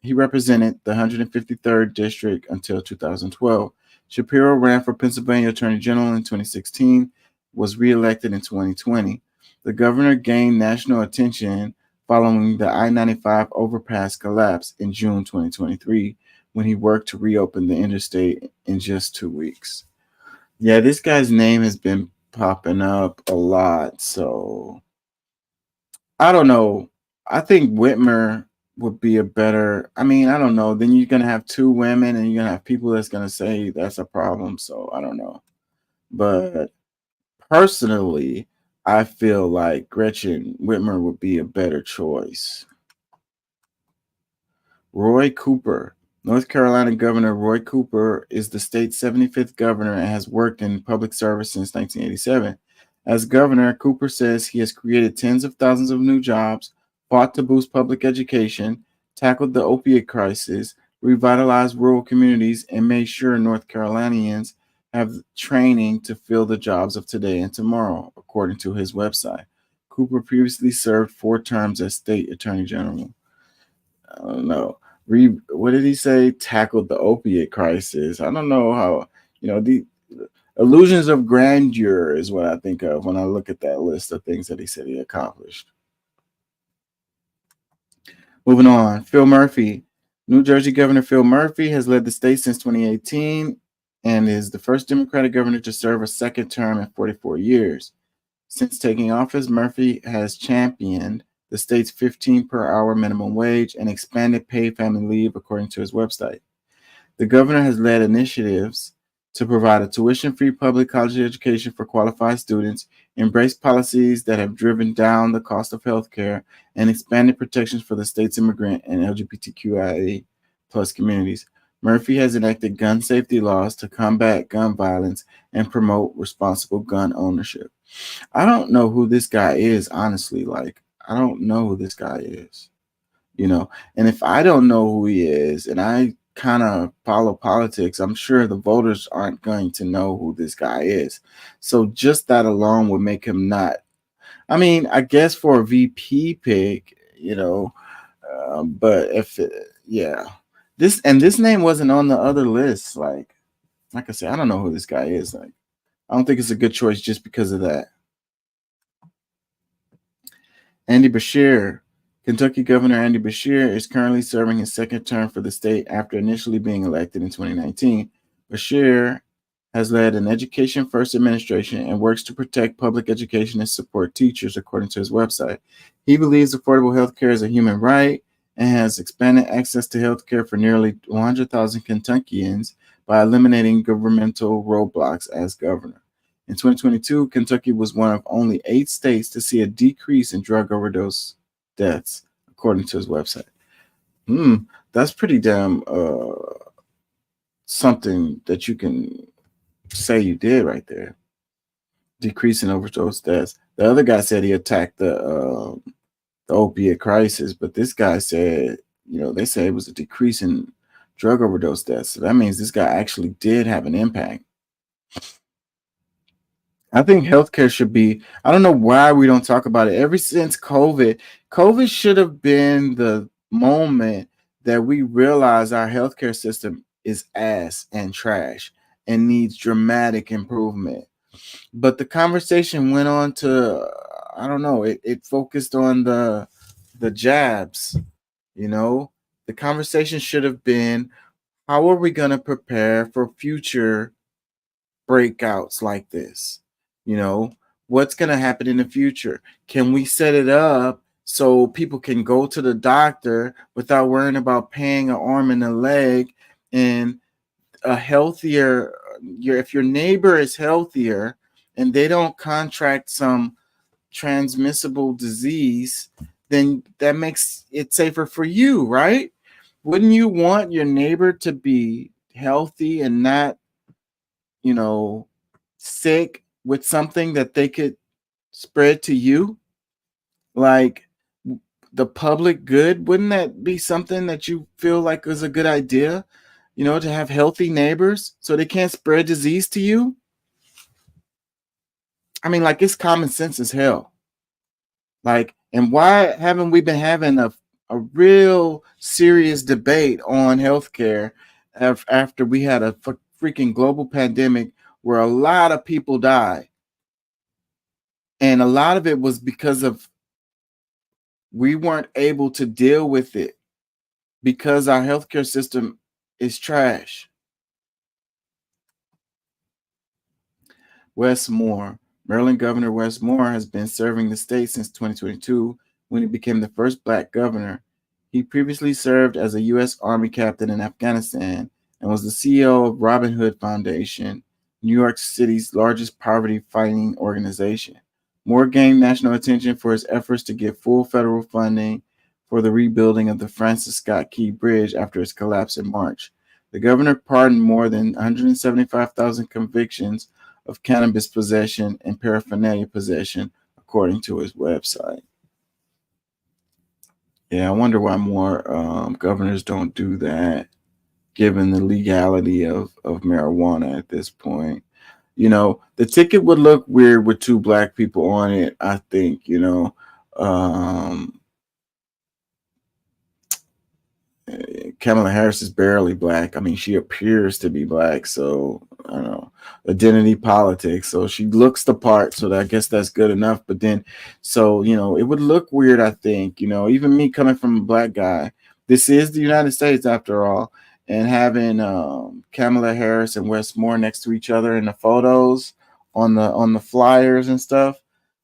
the 153rd District until 2012. Shapiro ran for Pennsylvania Attorney General in 2016, was reelected in 2020. The governor gained national attention following the I-95 overpass collapse in June 2023, when he worked to reopen the interstate in just 2 weeks. Yeah, this guy's name has been popping up a lot, so I don't know. I think Whitmer would be a better, I don't know. Then you're going to have two women and you're going to have people that's going to say that's a problem, so I don't know. But personally, I feel like Gretchen Whitmer would be a better choice. Roy Cooper. North Carolina Governor Roy Cooper is the state's 75th governor and has worked in public service since 1987. As governor, Cooper says he has created tens of thousands of new jobs, fought to boost public education, tackled the opiate crisis, revitalized rural communities, and made sure North Carolinians have training to fill the jobs of today and tomorrow, according to his website. Cooper previously served 4 terms as state attorney general. I don't know. What did he say? Tackled the opiate crisis. I don't know how, the illusions of grandeur is what I think of when I look at that list of things that he said he accomplished. Moving on, Phil Murphy. New Jersey Governor Phil Murphy has led the state since 2018 and is the first Democratic governor to serve a second term in 44 years. Since taking office, Murphy has championed the state's 15 per hour minimum wage and expanded paid family leave, according to his website. The governor has led initiatives to provide a tuition-free public college education for qualified students, embraced policies that have driven down the cost of health care, and expanded protections for the state's immigrant and LGBTQIA plus communities. Murphy has enacted gun safety laws to combat gun violence and promote responsible gun ownership. I don't know who this guy is, honestly. I don't know who this guy is, and if I don't know who he is and I kind of follow politics, I'm sure the voters aren't going to know who this guy is. So just that alone would make him not. I mean, I guess for a VP pick, but this name wasn't on the other list. Like I said, I don't know who this guy is. I don't think it's a good choice just because of that. Andy Beshear. Kentucky Governor Andy Beshear is currently serving his second term for the state after initially being elected in 2019. Beshear has led an education-first administration and works to protect public education and support teachers, according to his website. He believes affordable health care is a human right and has expanded access to health care for nearly 100,000 Kentuckians by eliminating governmental roadblocks as governor. In 2022, Kentucky was one of only 8 states to see a decrease in drug overdose deaths, according to his website. That's pretty damn something that you can say you did right there. Decreasing overdose deaths. The other guy said he attacked the opiate crisis, but this guy said, they say it was a decrease in drug overdose deaths. So that means this guy actually did have an impact. I think healthcare should be, I don't know why we don't talk about it. Ever since COVID should have been the moment that we realize our healthcare system is ass and trash and needs dramatic improvement. But the conversation went on to, I don't know, it focused on the jabs, The conversation should have been, how are we going to prepare for future breakouts like this? What's going to happen in the future? Can we set it up so people can go to the doctor without worrying about paying an arm and a leg, and a healthier, if your neighbor is healthier and they don't contract some transmissible disease, then that makes it safer for you, right? Wouldn't you want your neighbor to be healthy and not, sick with something that they could spread to you? Like the public good, wouldn't that be something that you feel like is a good idea? To have healthy neighbors so they can't spread disease to you? I mean, it's common sense as hell. And why haven't we been having a real serious debate on healthcare after we had a freaking global pandemic where a lot of people died? And a lot of it was because of we weren't able to deal with it because our healthcare system is trash. Wes Moore. Maryland Governor Wes Moore has been serving the state since 2022 when he became the first Black governor. He previously served as a U.S. Army captain in Afghanistan and was the CEO of Robin Hood Foundation, New York City's largest poverty-fighting organization. Moore gained national attention for his efforts to get full federal funding for the rebuilding of the Francis Scott Key Bridge after its collapse in March. The governor pardoned more than 175,000 convictions of cannabis possession and paraphernalia possession, according to his website. Yeah, I wonder why more governors don't do that, given the legality of marijuana at this point. You know, the ticket would look weird with 2 black people on it, I think, you know. Kamala Harris is barely black. I mean, she appears to be black, so I don't know. Identity politics. So she looks the part, so I guess that's good enough. But then, so, you know, it would look weird, I think, you know, even me coming from a black guy. This is the United States after all. And having Kamala Harris and Wes Moore next to each other in the photos on the flyers and stuff,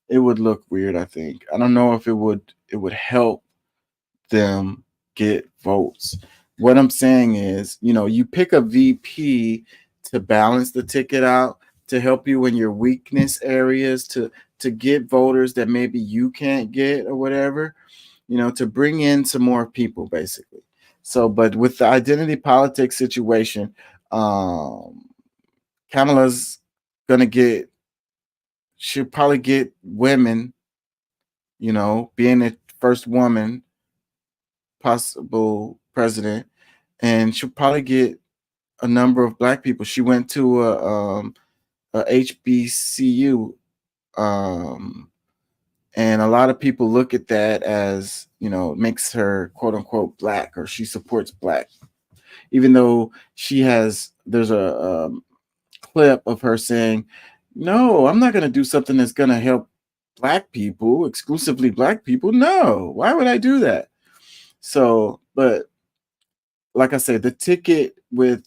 it would look weird, I think. I don't know if it would help them get votes. What I'm saying is, you know, you pick a VP to balance the ticket out, to help you in your weakness areas, to get voters that maybe you can't get or whatever, you know, to bring in some more people, basically. So, but with the identity politics situation, Kamala's she'll probably get women, you know, being the first woman possible president, and she'll probably get a number of black people. She went to a HBCU, and a lot of people look at that as, you know, makes her quote unquote black, or she supports black, even though there's a clip of her saying, no, I'm not going to do something that's going to help black people, exclusively black people. No, why would I do that? So, but like I said, the ticket with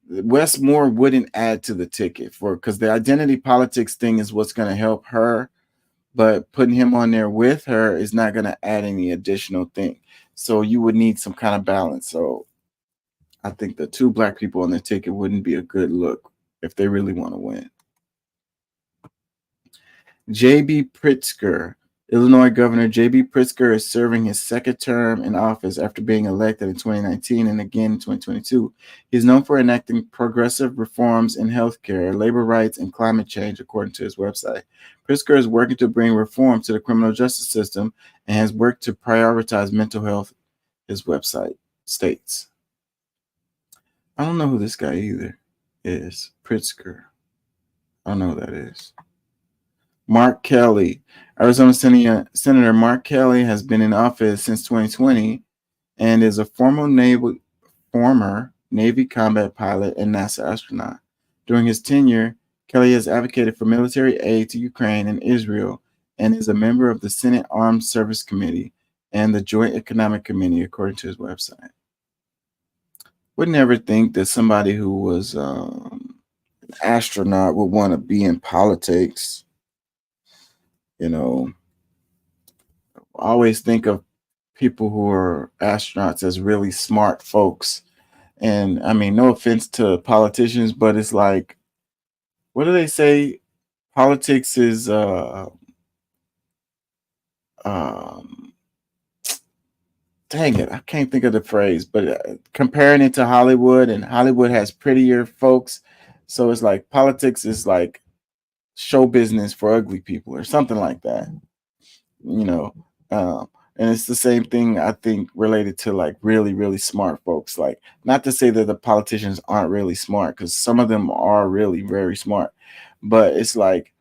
Wes Moore wouldn't add to the ticket because the identity politics thing is what's going to help her, but putting him on there with her is not going to add any additional thing. So you would need some kind of balance. So I think the 2 black people on the ticket wouldn't be a good look if they really want to win. J.B. Pritzker. Illinois Governor J.B. Pritzker is serving his 2nd term in office after being elected in 2019 and again in 2022. He is known for enacting progressive reforms in healthcare, labor rights, and climate change, according to his website. Pritzker is working to bring reform to the criminal justice system and has worked to prioritize mental health, his website states. I don't know who this guy either is. Pritzker. I don't know who that is. Mark Kelly. Arizona Senator Mark Kelly has been in office since 2020 and is a former Navy combat pilot and NASA astronaut. During his tenure, Kelly has advocated for military aid to Ukraine and Israel and is a member of the Senate Armed Service Committee and the Joint Economic Committee, according to his website. Would never think that somebody who was an astronaut would want to be in politics. You know, I always think of people who are astronauts as really smart folks. And I mean, no offense to politicians, but it's like, what do they say? Politics is dang it, I can't think of the phrase, but comparing it to Hollywood, and Hollywood has prettier folks. So it's like politics is like show business for ugly people or something like that, you know. And it's the same thing, I think, related to like really, really smart folks. Like, not to say that the politicians aren't really smart, because some of them are really very smart, but it's like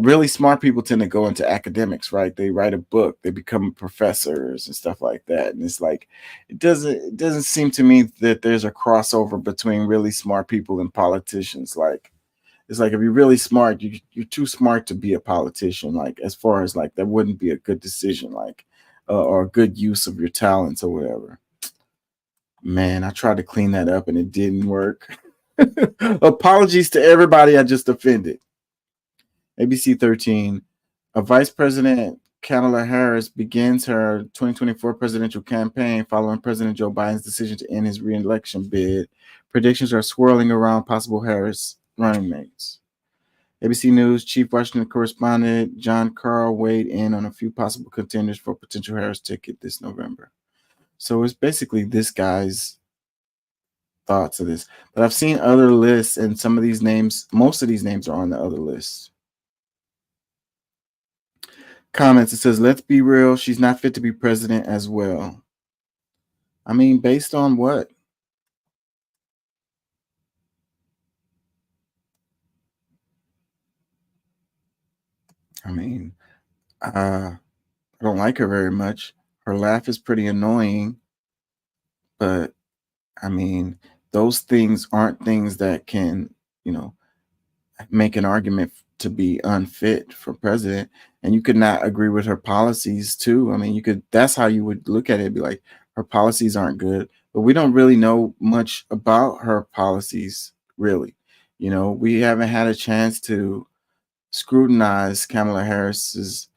really smart people tend to go into academics, right? They write a book, they become professors and stuff like that. And it's like, it doesn't seem to me that there's a crossover between really smart people and politicians. Like, it's like, if you're really smart, you're too smart to be a politician. Like, as far as like, that wouldn't be a good decision, like, or a good use of your talents or whatever. Man, I tried to clean that up and it didn't work. Apologies to everybody I just offended. ABC 13, a Vice President Kamala Harris begins her 2024 presidential campaign following President Joe Biden's decision to end his re-election bid. Predictions are swirling around possible Harris running mates. ABC News chief Washington correspondent John Carl weighed in on a few possible contenders for a potential Harris ticket this November. So it's basically this guy's thoughts of this. But I've seen other lists, and some of these names, most of these names are on the other lists. Comments, it says, let's be real, she's not fit to be president as well. I mean, based on what? I mean, I don't like her very much. Her laugh is pretty annoying, but I mean, those things aren't things that can, make an argument to be unfit for president. And you could not agree with her policies too. I mean, that's how you would look at it, be like, her policies aren't good, but we don't really know much about her policies, really. We haven't had a chance to scrutinize Kamala Harris's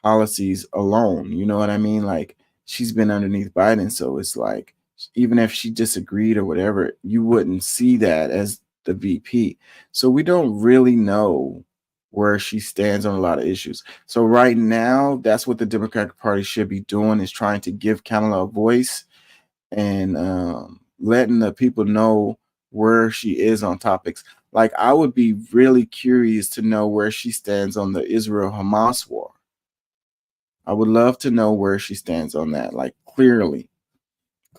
policies alone. You know what I mean? Like, she's been underneath Biden, so it's like, even if she disagreed or whatever, you wouldn't see that as the VP. So we don't really know where she stands on a lot of issues. So right now, that's what the Democratic Party should be doing, is trying to give Kamala a voice and letting the people know where she is on topics. Like, I would be really curious to know where she stands on the Israel-Hamas war. I would love to know where she stands on that, like clearly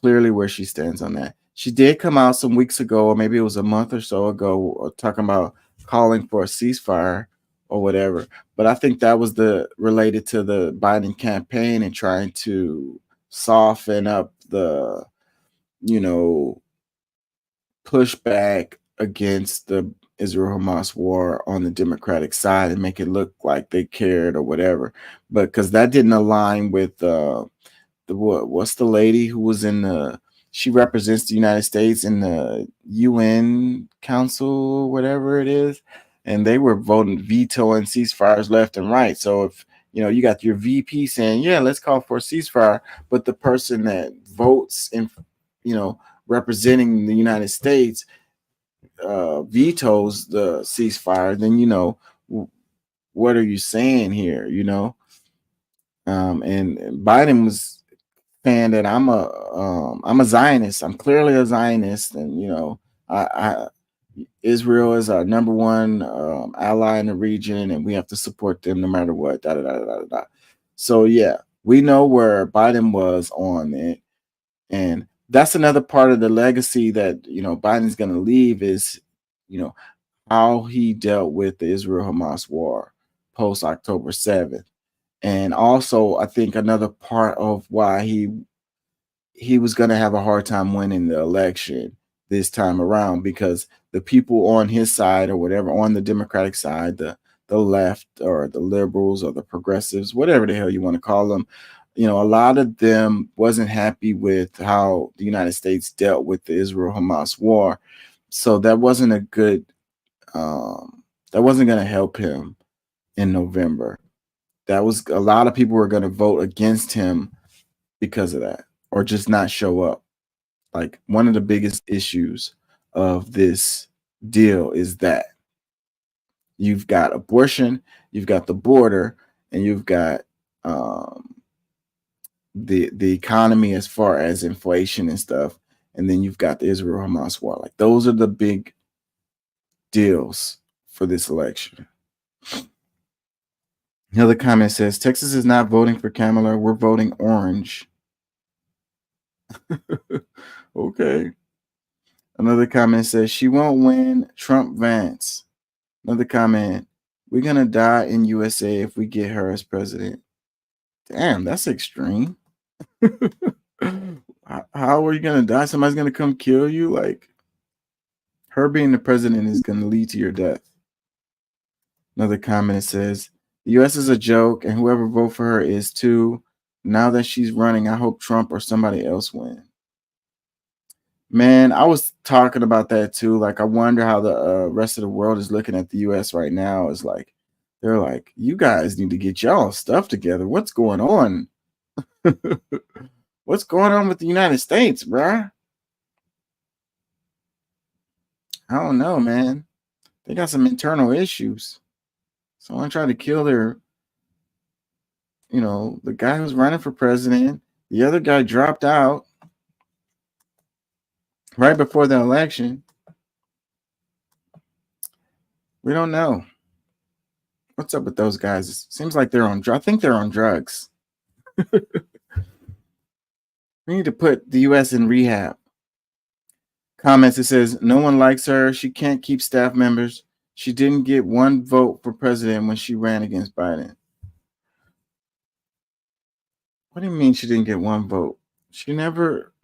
where she stands on that. She did come out some weeks ago, or maybe it was a month or so ago, talking about calling for a ceasefire or whatever. But I think that was related to the Biden campaign and trying to soften up the, pushback against the Israel-Hamas war on the Democratic side and make it look like they cared or whatever. But because that didn't align with what's the lady who was she represents the United States in the UN Council, whatever it is, and they were vetoing ceasefires left and right. So if you got your VP saying, yeah, let's call for a ceasefire, but the person that votes in, representing the United States vetoes the ceasefire, then what are you saying here? And Biden was saying that I'm a Zionist. I'm clearly a Zionist, and Israel is our number one ally in the region, and we have to support them no matter what. So yeah, we know where Biden was on it, and that's another part of the legacy that Biden's going to leave is how he dealt with the Israel-Hamas war post October 7th. And also, I think another part of why he was going to have a hard time winning the election this time around, because the people on his side or whatever, on the Democratic side, the left or the liberals or the progressives, whatever the hell you want to call them, a lot of them wasn't happy with how the United States dealt with the Israel-Hamas war. So that wasn't a good, that wasn't going to help him in November. That was, a lot of people were going to vote against him because of that, or just not show up. Like, one of the biggest issues of this deal is that you've got abortion, you've got the border, and you've got the economy as far as inflation and stuff, and then you've got the Israel-Hamas war. Like, those are the big deals for this election. Another comment says, Texas is not voting for Kamala. We're voting orange. Okay. Another comment says, she won't win. Trump Vance. Another comment, we're going to die in USA if we get her as president. Damn, that's extreme. How are you going to die? Somebody's going to come kill you? Like, her being the president is going to lead to your death. Another comment says, the U.S. is a joke, and whoever vote for her is too. Now that she's running, I hope Trump or somebody else win. Man, I was talking about that too. Like, I wonder how the rest of the world is looking at the U.S. right now. It's like, they're like, you guys need to get y'all stuff together. What's going on? What's going on with the United States, bruh? I don't know, man. They got some internal issues. Someone tried to kill their, the guy who's running for president. The other guy dropped out right before the election. We don't know. What's up with those guys? It seems like they're on. I think they're on drugs. We need to put the U.S. in rehab. Comments, it says, no one likes her. She can't keep staff members. She didn't get one vote for president when she ran against Biden. What do you mean she didn't get one vote? She never,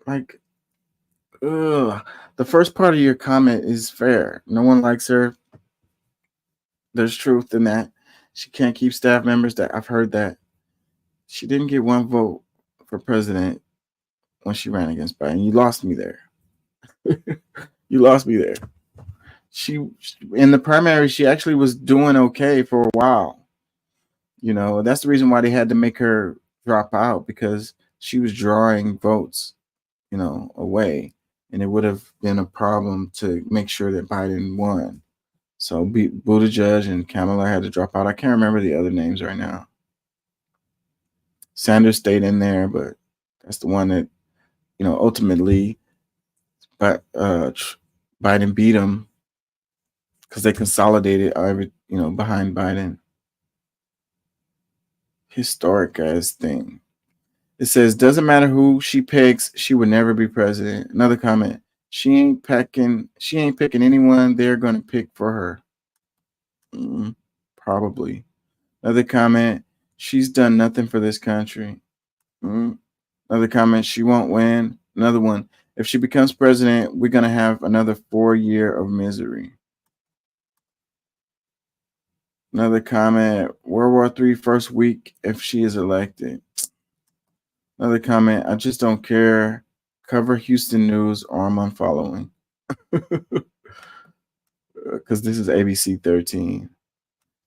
the first part of your comment is fair. No one likes her. There's truth in that. She can't keep staff members. That I've heard that. She didn't get one vote for president when she ran against Biden. You lost me there. You lost me there. She, in the primary, she actually was doing okay for a while. That's the reason why they had to make her drop out, because she was drawing votes, away, and it would have been a problem to make sure that Biden won. So Buttigieg and Kamala had to drop out. I can't remember the other names right now. Sanders stayed in there, but that's the one that, ultimately, but Biden beat him because they consolidated behind Biden. Historic ass thing. It says, doesn't matter who she picks, she would never be president. Another comment. She ain't picking anyone they're gonna pick for her. Probably. Another comment. She's done nothing for this country. Another comment. She won't win. Another one. If she becomes president, we're gonna have another 4 year of misery. Another comment. World War III first week if she is elected. Another comment. I just don't care. Cover Houston News or I'm unfollowing. Because this is ABC 13.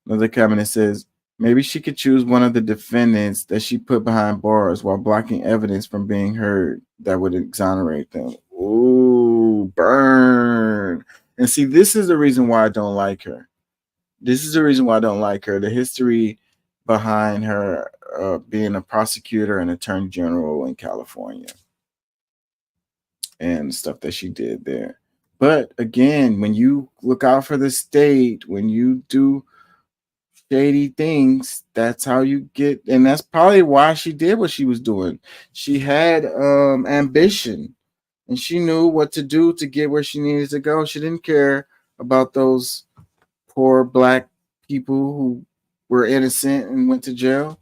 Another comment that says, maybe she could choose one of the defendants that she put behind bars while blocking evidence from being heard that would exonerate them. Ooh, burn. And see, this is the reason why I don't like her. This is the reason why I don't like her. The history behind her being a prosecutor and attorney general in California. And stuff that she did there. But again, when you look out for the state, when you do shady things, that's how you get, and that's probably why she did what she was doing. She had ambition, and she knew what to do to get where she needed to go. She didn't care about those poor black people who were innocent and went to jail.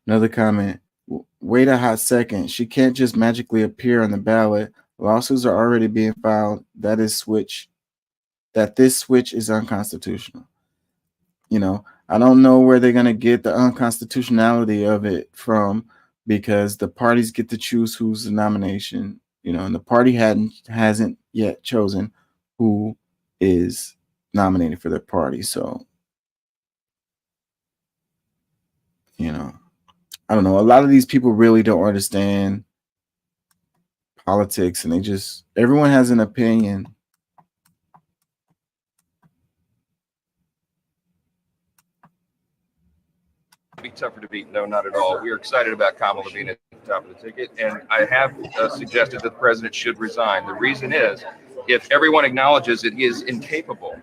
Another comment. Wait a hot second. She can't just magically appear on the ballot. Lawsuits are already being filed. This switch is unconstitutional. I don't know where they're going to get the unconstitutionality of it from, because the parties get to choose who's the nomination, and the party hasn't yet chosen who is nominated for their party. So, I don't know. A lot of these people really don't understand politics, and everyone has an opinion. Be tougher to beat. No, not at all. We are excited about Kamala being at the top of the ticket, and I have suggested that the president should resign. The reason is, if everyone acknowledges that he is incapable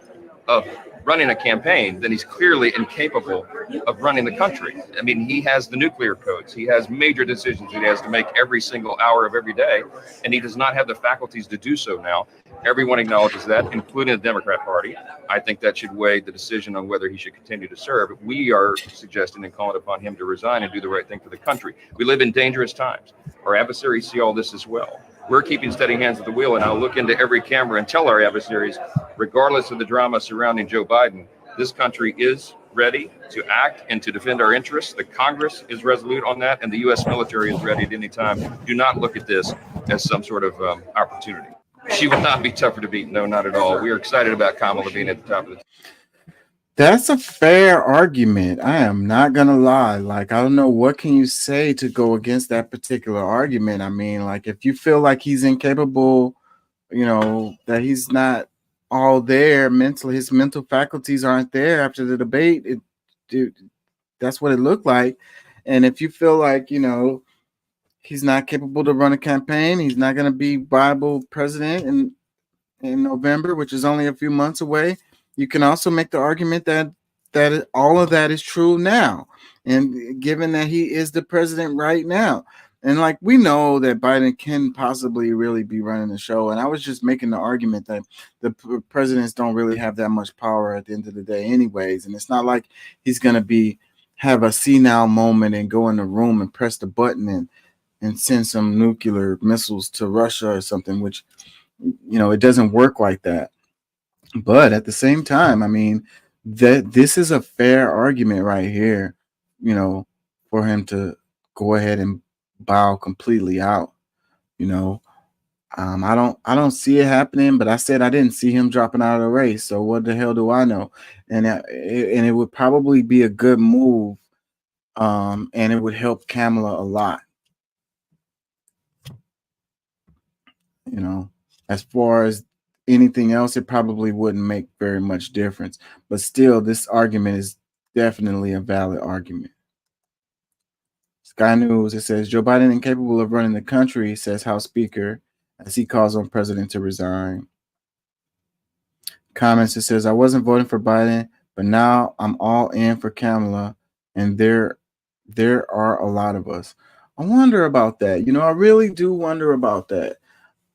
of running a campaign, then he's clearly incapable of running the country. I mean, he has the nuclear codes. He has major decisions he has to make every single hour of every day, and he does not have the faculties to do so now. Everyone acknowledges that, including the Democrat Party. I think that should weigh the decision on whether he should continue to serve. We are suggesting and calling upon him to resign and do the right thing for the country. We live in dangerous times. Our adversaries see all this as well. We're keeping steady hands at the wheel, and I'll look into every camera and tell our adversaries, regardless of the drama surrounding Joe Biden, this country is ready to act and to defend our interests. The Congress is resolute on that, and the U.S. military is ready at any time. Do not look at this as some sort of opportunity. She will not be tougher to beat. No, not at all. We are excited about Kamala being at the top of the. That's a fair argument. I am not gonna lie. I don't know what can you say to go against that particular argument. I mean, if you feel like he's incapable, that he's not all there mentally. His mental faculties aren't there after the debate. That's what it looked like. And if you feel like, he's not capable to run a campaign, he's not going to be viable president in November, which is only a few months away, you can also make the argument that all of that is true now. And given that he is the president right now, and like we know that Biden can possibly really be running the show. And I was just making the argument that the presidents don't really have that much power at the end of the day anyways. And it's not like he's going to have a senile moment and go in the room and press the button and send some nuclear missiles to Russia or something, which, it doesn't work like that. But at the same time, I mean, that this is a fair argument right here, for him to go ahead and bow completely out. I don't see it happening, but I said I didn't see him dropping out of the race. So what the hell do I know? And it would probably be a good move, and it would help Kamala a lot. As far as anything else, it probably wouldn't make very much difference. But still, this argument is definitely a valid argument. Sky News, it says, Joe Biden incapable of running the country, says House Speaker, as he calls on President to resign. Comments, it says, I wasn't voting for Biden, but now I'm all in for Kamala, and there are a lot of us. I wonder about that. I really do wonder about that.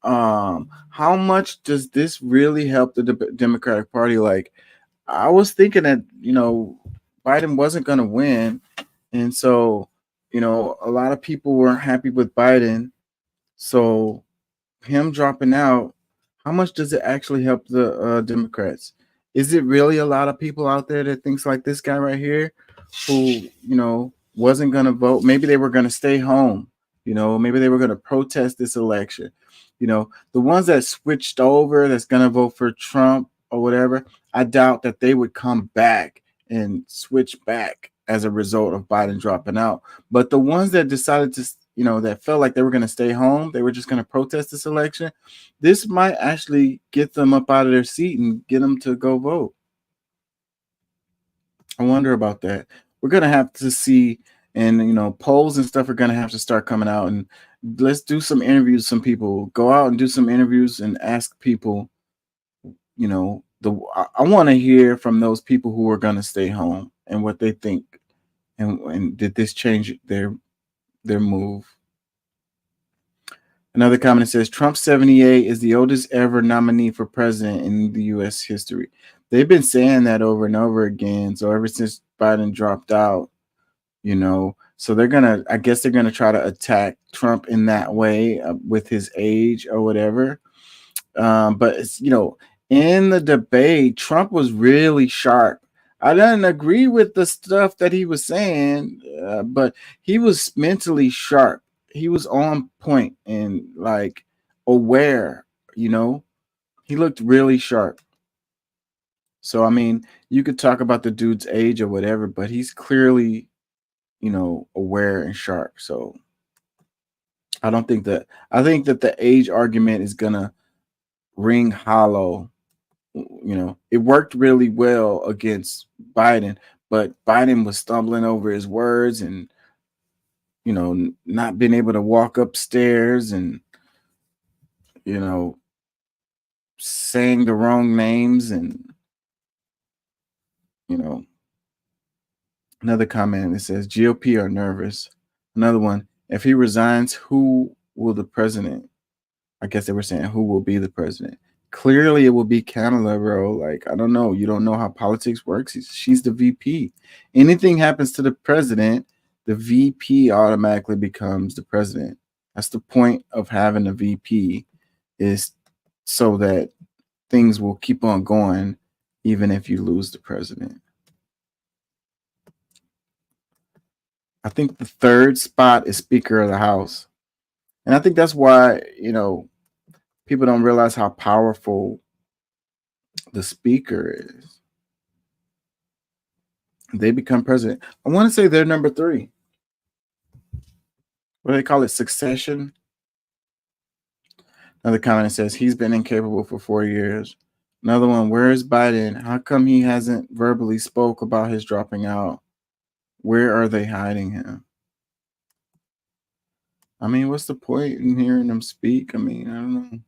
How much does this really help the Democratic Party? Like, I was thinking that, Biden wasn't going to win. And so, a lot of people weren't happy with Biden. So him dropping out, how much does it actually help the Democrats? Is it really a lot of people out there that thinks like this guy right here who, wasn't going to vote? Maybe they were going to stay home. Maybe they were going to protest this election. The ones that switched over, that's going to vote for Trump or whatever, I doubt that they would come back and switch back as a result of Biden dropping out. But the ones that decided to, that felt like they were going to stay home, they were just going to protest this election, this might actually get them up out of their seat and get them to go vote. I wonder about that. We're going to have to see, and, polls and stuff are going to have to start coming out, and let's do some interviews. Some people go out and do some interviews and ask people, I want to hear from those people who are going to stay home and what they think. And did this change their move? Another comment says, Trump 78 is the oldest ever nominee for president in the U.S. history. They've been saying that over and over again. So ever since Biden dropped out, so I guess they're going to try to attack Trump in that way with his age or whatever. But it's, in the debate, Trump was really sharp. I didn't agree with the stuff that he was saying, but he was mentally sharp. He was on point and like aware, he looked really sharp. So, I mean, you could talk about the dude's age or whatever, but he's clearly, aware and sharp. So I think that the age argument is going to ring hollow. It worked really well against Biden, but Biden was stumbling over his words and, not being able to walk upstairs and, saying the wrong names and, Another comment, it says GOP are nervous. Another one, if he resigns, who will the president? I guess they were saying who will be the president. Clearly, it will be Kamala, bro. Like, I don't know. You don't know how politics works. She's the VP. Anything happens to the president, the VP automatically becomes the president. That's the point of having a VP, is so that things will keep on going even if you lose the president. I think the third spot is Speaker of the House. And I think that's why, people don't realize how powerful the Speaker is. They become president. I want to say they're number 3. What do they call it? Succession. Another comment says he's been incapable for 4 years. Another one, where is Biden? How come he hasn't verbally spoke about his dropping out? Where are they hiding him? I mean, what's the point in hearing him speak? I mean, I don't know.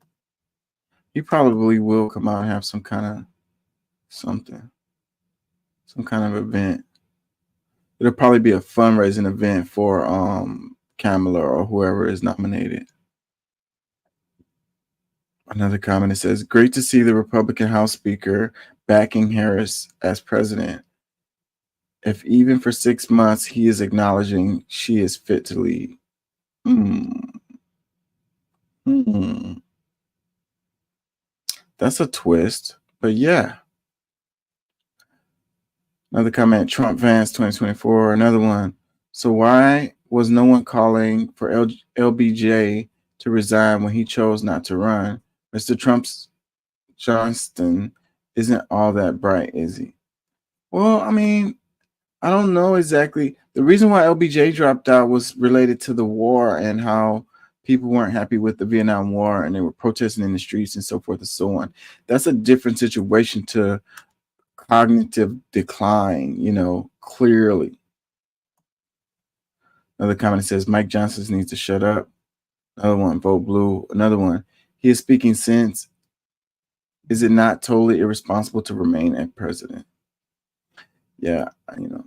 He probably will come out and have some kind of something, some kind of event. It'll probably be a fundraising event for Kamala or whoever is nominated. Another comment, it says, great to see the Republican House Speaker backing Harris as president. If even for 6 months he is acknowledging she is fit to lead. That's a twist, but yeah. Another comment, Trump Vance 2024. Another one. So why was no one calling for LBJ to resign when he chose not to run? Mr. Trump's Johnston isn't all that bright, is he? Well, I mean, I don't know exactly. The reason why LBJ dropped out was related to the war and how people weren't happy with the Vietnam War and they were protesting in the streets and so forth and so on. That's a different situation to cognitive decline, you know, clearly. Another comment says Mike Johnson needs to shut up. Another one, vote blue. Another one, he is speaking sense. Is it not totally irresponsible to remain as president? Yeah, you know,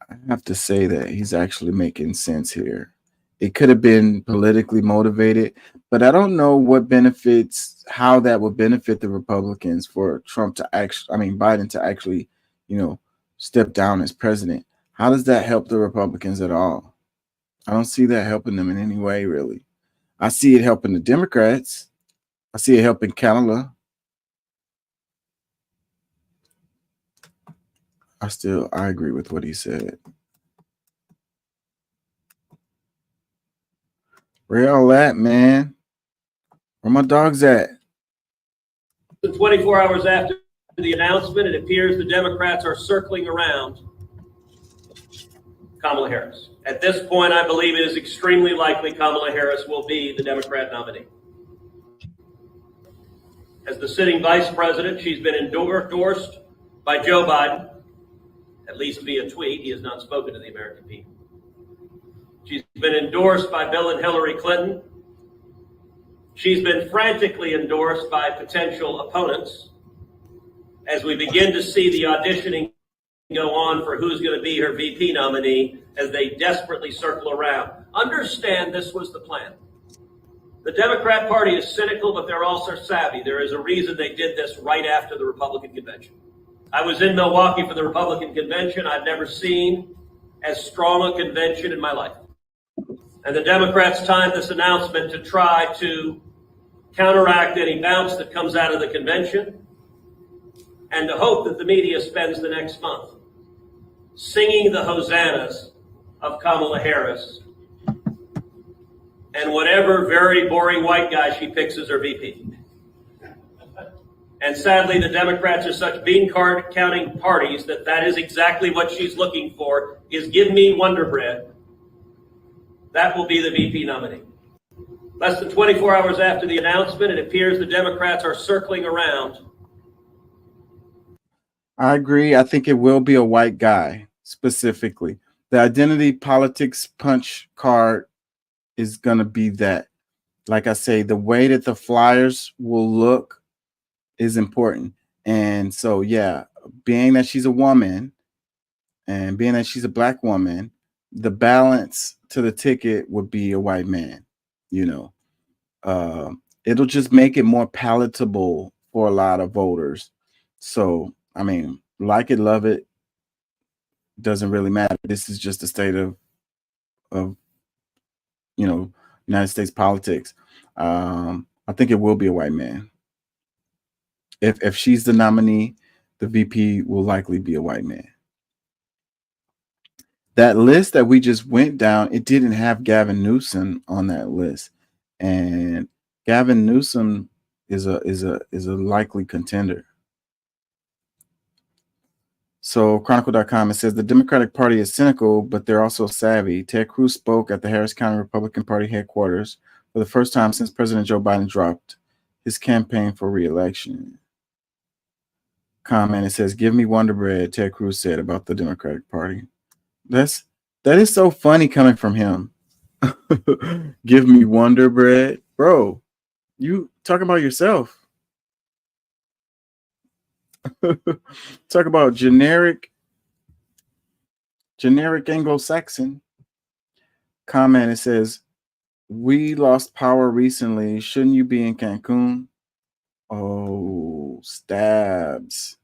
I have to say that he's actually making sense here. It could have been politically motivated, but I don't know what benefits, how that would benefit the Republicans for Trump to actually, I mean, Biden to actually, you know, step down as president. How does that help the Republicans at all? I don't see that helping them in any way, really. I see it helping the Democrats. I see it helping Kamala. I agree with what he said. Where y'all at, man? Where my dogs at? 24 hours after the announcement, it appears the Democrats are circling around Kamala Harris. At this point, I believe it is extremely likely Kamala Harris will be the Democrat nominee. As the sitting vice president, she's been endorsed by Joe Biden, at least via tweet. He has not spoken to the American people. She's been endorsed by Bill and Hillary Clinton. She's been frantically endorsed by potential opponents as we begin to see the auditioning go on for who's going to be her VP nominee as they desperately circle around. Understand this was the plan. The Democrat Party is cynical, but they're also savvy. There is a reason they did this right after the Republican convention. I was in Milwaukee for the Republican convention. I've never seen as strong a convention in my life. And the Democrats timed this announcement to try to counteract any bounce that comes out of the convention and to hope that the media spends the next month singing the hosannas of Kamala Harris and whatever very boring white guy she picks as her VP. And sadly, the Democrats are such bean card counting parties that is exactly what she's looking for, is give me Wonder Bread. That will be the VP nominee. Less than 24 hours after the announcement, it appears the Democrats are circling around. I agree. I think it will be a white guy specifically. The identity politics punch card is going to be that. Like I say, the way that the flyers will look is important. And so, yeah, being that she's a woman and being that she's a black woman, the balance to the ticket would be a white man, you know. It'll just make it more palatable for a lot of voters. So, I mean, like it, love it, doesn't really matter. This is just the state of you know, United States politics. I think it will be a white man. If she's the nominee, the VP will likely be a white man. That list that we just went down, it didn't have Gavin Newsom on that list, and Gavin Newsom is a likely contender. So Chronicle.com, it says the Democratic Party is cynical, but they're also savvy. Ted Cruz spoke at the Harris County Republican Party headquarters for the first time since President Joe Biden dropped his campaign for re-election. comment. It says, "Give me Wonder Bread," Ted Cruz said about the Democratic Party. That is so funny coming from him. Give me Wonder Bread, bro. You talk about yourself. Talk about generic Anglo-Saxon. Comment. It says, "We lost power recently. Shouldn't you be in Cancun?" Oh, stabs.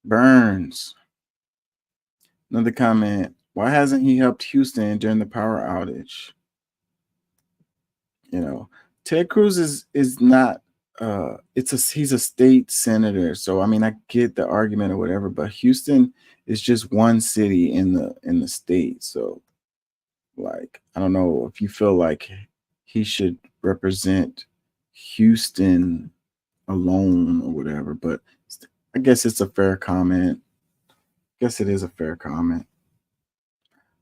Burns. Another comment. Why hasn't he helped Houston during the power outage? You know, Ted Cruz is not he's a state senator. So I mean, I get the argument or whatever, but Houston is just one city in the state. So like, I don't know if you feel like he should represent Houston alone or whatever, but I guess it's a fair comment. Guess it is a fair comment.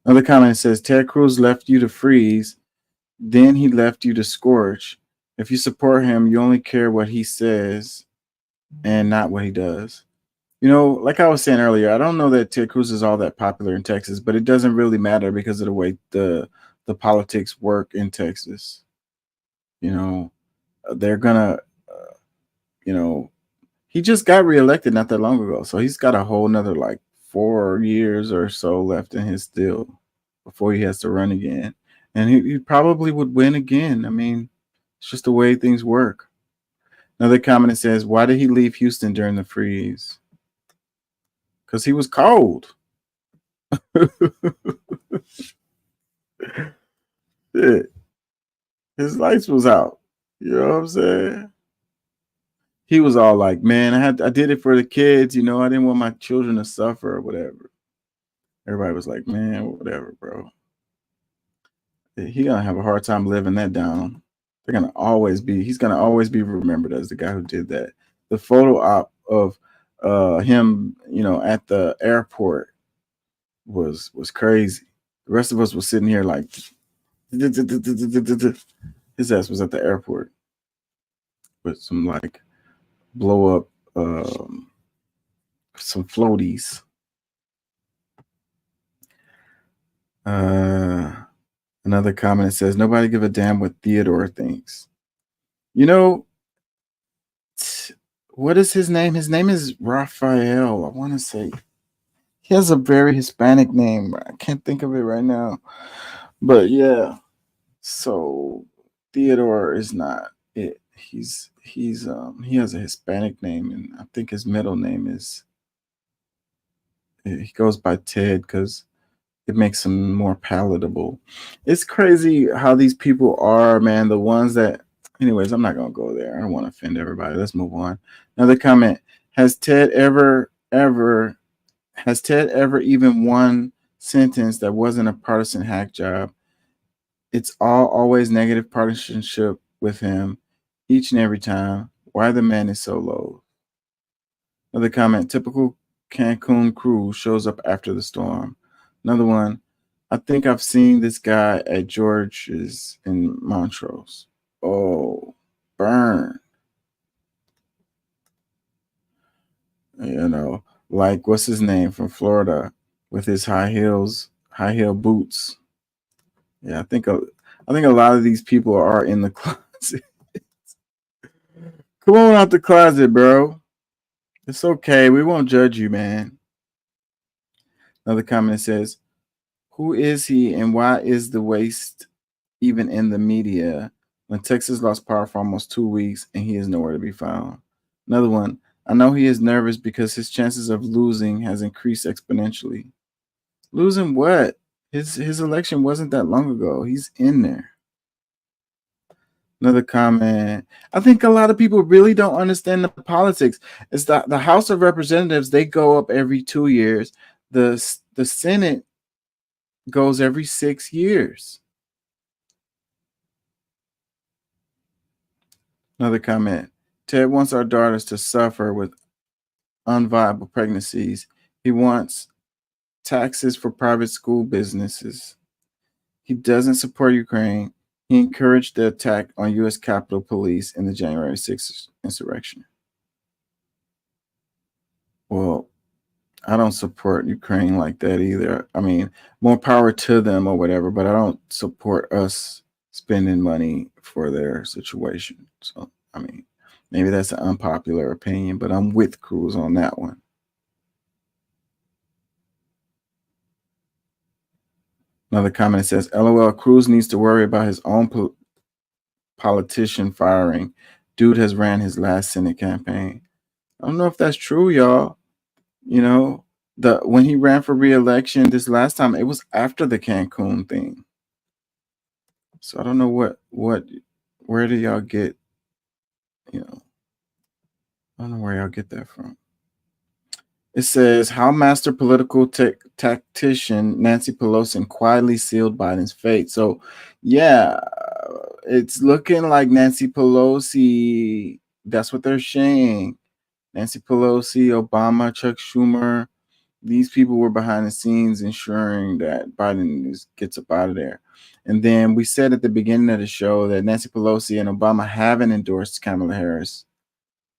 Another comment says, "Ted Cruz left you to freeze, then he left you to scorch. If you support him, you only care what he says and not what he does." You know, like I was saying earlier, I don't know that Ted Cruz is all that popular in Texas, but it doesn't really matter because of the way the politics work in Texas. You know, they're gonna, you know, he just got reelected not that long ago, so he's got a whole nother like 4 years or so left in his deal before he has to run again. And he probably would win again. I mean, it's just the way things work. Another comment says, "Why did he leave Houston during the freeze?" Because he was cold. Yeah. His lights was out. You know what I'm saying? He was all like, "Man, I did it for the kids. You know, I didn't want my children to suffer or whatever." Everybody was like, "Man, whatever, bro." He's gonna have a hard time living that down. He's gonna always be remembered as the guy who did that. The photo op of him, you know, at the airport was crazy. The rest of us was sitting here like his ass was at the airport with some like blow up some floaties. Another comment says, "Nobody give a damn what Theodore thinks." You know, what is his name? His name is Raphael. I want to say he has a very Hispanic name. I can't think of it right now. But yeah, so Theodore is not it. He has a Hispanic name, and I think his middle name is, he goes by Ted because it makes him more palatable. It's crazy how these people are, man. The ones that, anyways, I'm not gonna go there. I don't want to offend everybody. Let's move on. Another comment: Has Ted ever even one sentence that wasn't a partisan hack job? It's always negative partisanship with him, each and every time. Why the man is so low? Another comment: Typical Cancun crew shows up after the storm. Another one: I think I've seen this guy at George's in Montrose. Oh, burn. You know, like what's his name from Florida with his high heel boots. Yeah, I think a lot of these people are in the closet. Come on out the closet, bro. It's okay. We won't judge you, man. Another comment says, "Who is he and why is the waste even in the media when Texas lost power for almost 2 weeks and he is nowhere to be found?" Another one: "I know he is nervous because his chances of losing has increased exponentially." Losing what? His election wasn't that long ago. He's in there. Another comment: I think a lot of people really don't understand the politics. It's the House of Representatives, they go up every 2 years. The Senate goes every 6 years. Another comment: Ted wants our daughters to suffer with unviable pregnancies. He wants taxes for private school businesses. He doesn't support Ukraine. He encouraged the attack on U.S. Capitol Police in the January 6th insurrection. Well, I don't support Ukraine like that either. I mean, more power to them or whatever, but I don't support us spending money for their situation. So, I mean, maybe that's an unpopular opinion, but I'm with Cruz on that one. Another comment says, LOL, Cruz needs to worry about his own politician firing. Dude has ran his last Senate campaign. I don't know if that's true, y'all. You know, when he ran for re-election this last time, it was after the Cancun thing. So I don't know where do y'all get, I don't know where y'all get that from. It says, how master political tactician Nancy Pelosi quietly sealed Biden's fate. So, yeah, it's looking like Nancy Pelosi, that's what they're saying. Nancy Pelosi, Obama, Chuck Schumer, these people were behind the scenes ensuring that Biden gets up out of there. And then we said at the beginning of the show that Nancy Pelosi and Obama haven't endorsed Kamala Harris.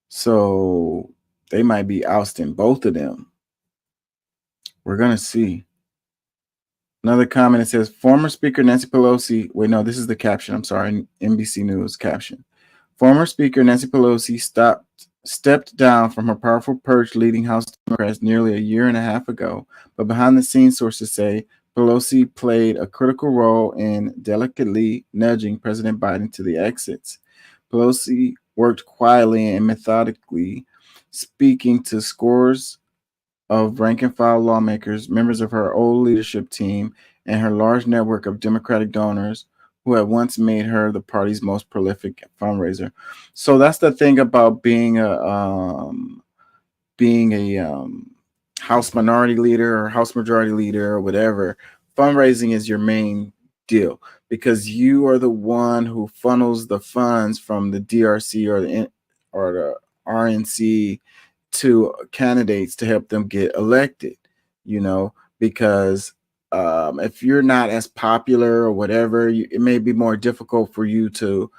So they might be ousting both of them. We're going to see. Another comment, it says, former Speaker Nancy Pelosi, wait, no, this is the caption. I'm sorry, NBC News caption. Former Speaker Nancy Pelosi stepped down from her powerful perch leading House Democrats nearly a year and a half ago, but behind the scenes sources say Pelosi played a critical role in delicately nudging President Biden to the exits. Pelosi worked quietly and methodically, speaking to scores of rank-and-file lawmakers, members of her old leadership team, and her large network of Democratic donors who had once made her the party's most prolific fundraiser. So that's the thing about being a House minority leader or House majority leader or whatever. Fundraising is your main deal because you are the one who funnels the funds from the DRC or the RNC to candidates to help them get elected, because if you're not as popular or whatever, it may be more difficult for you to,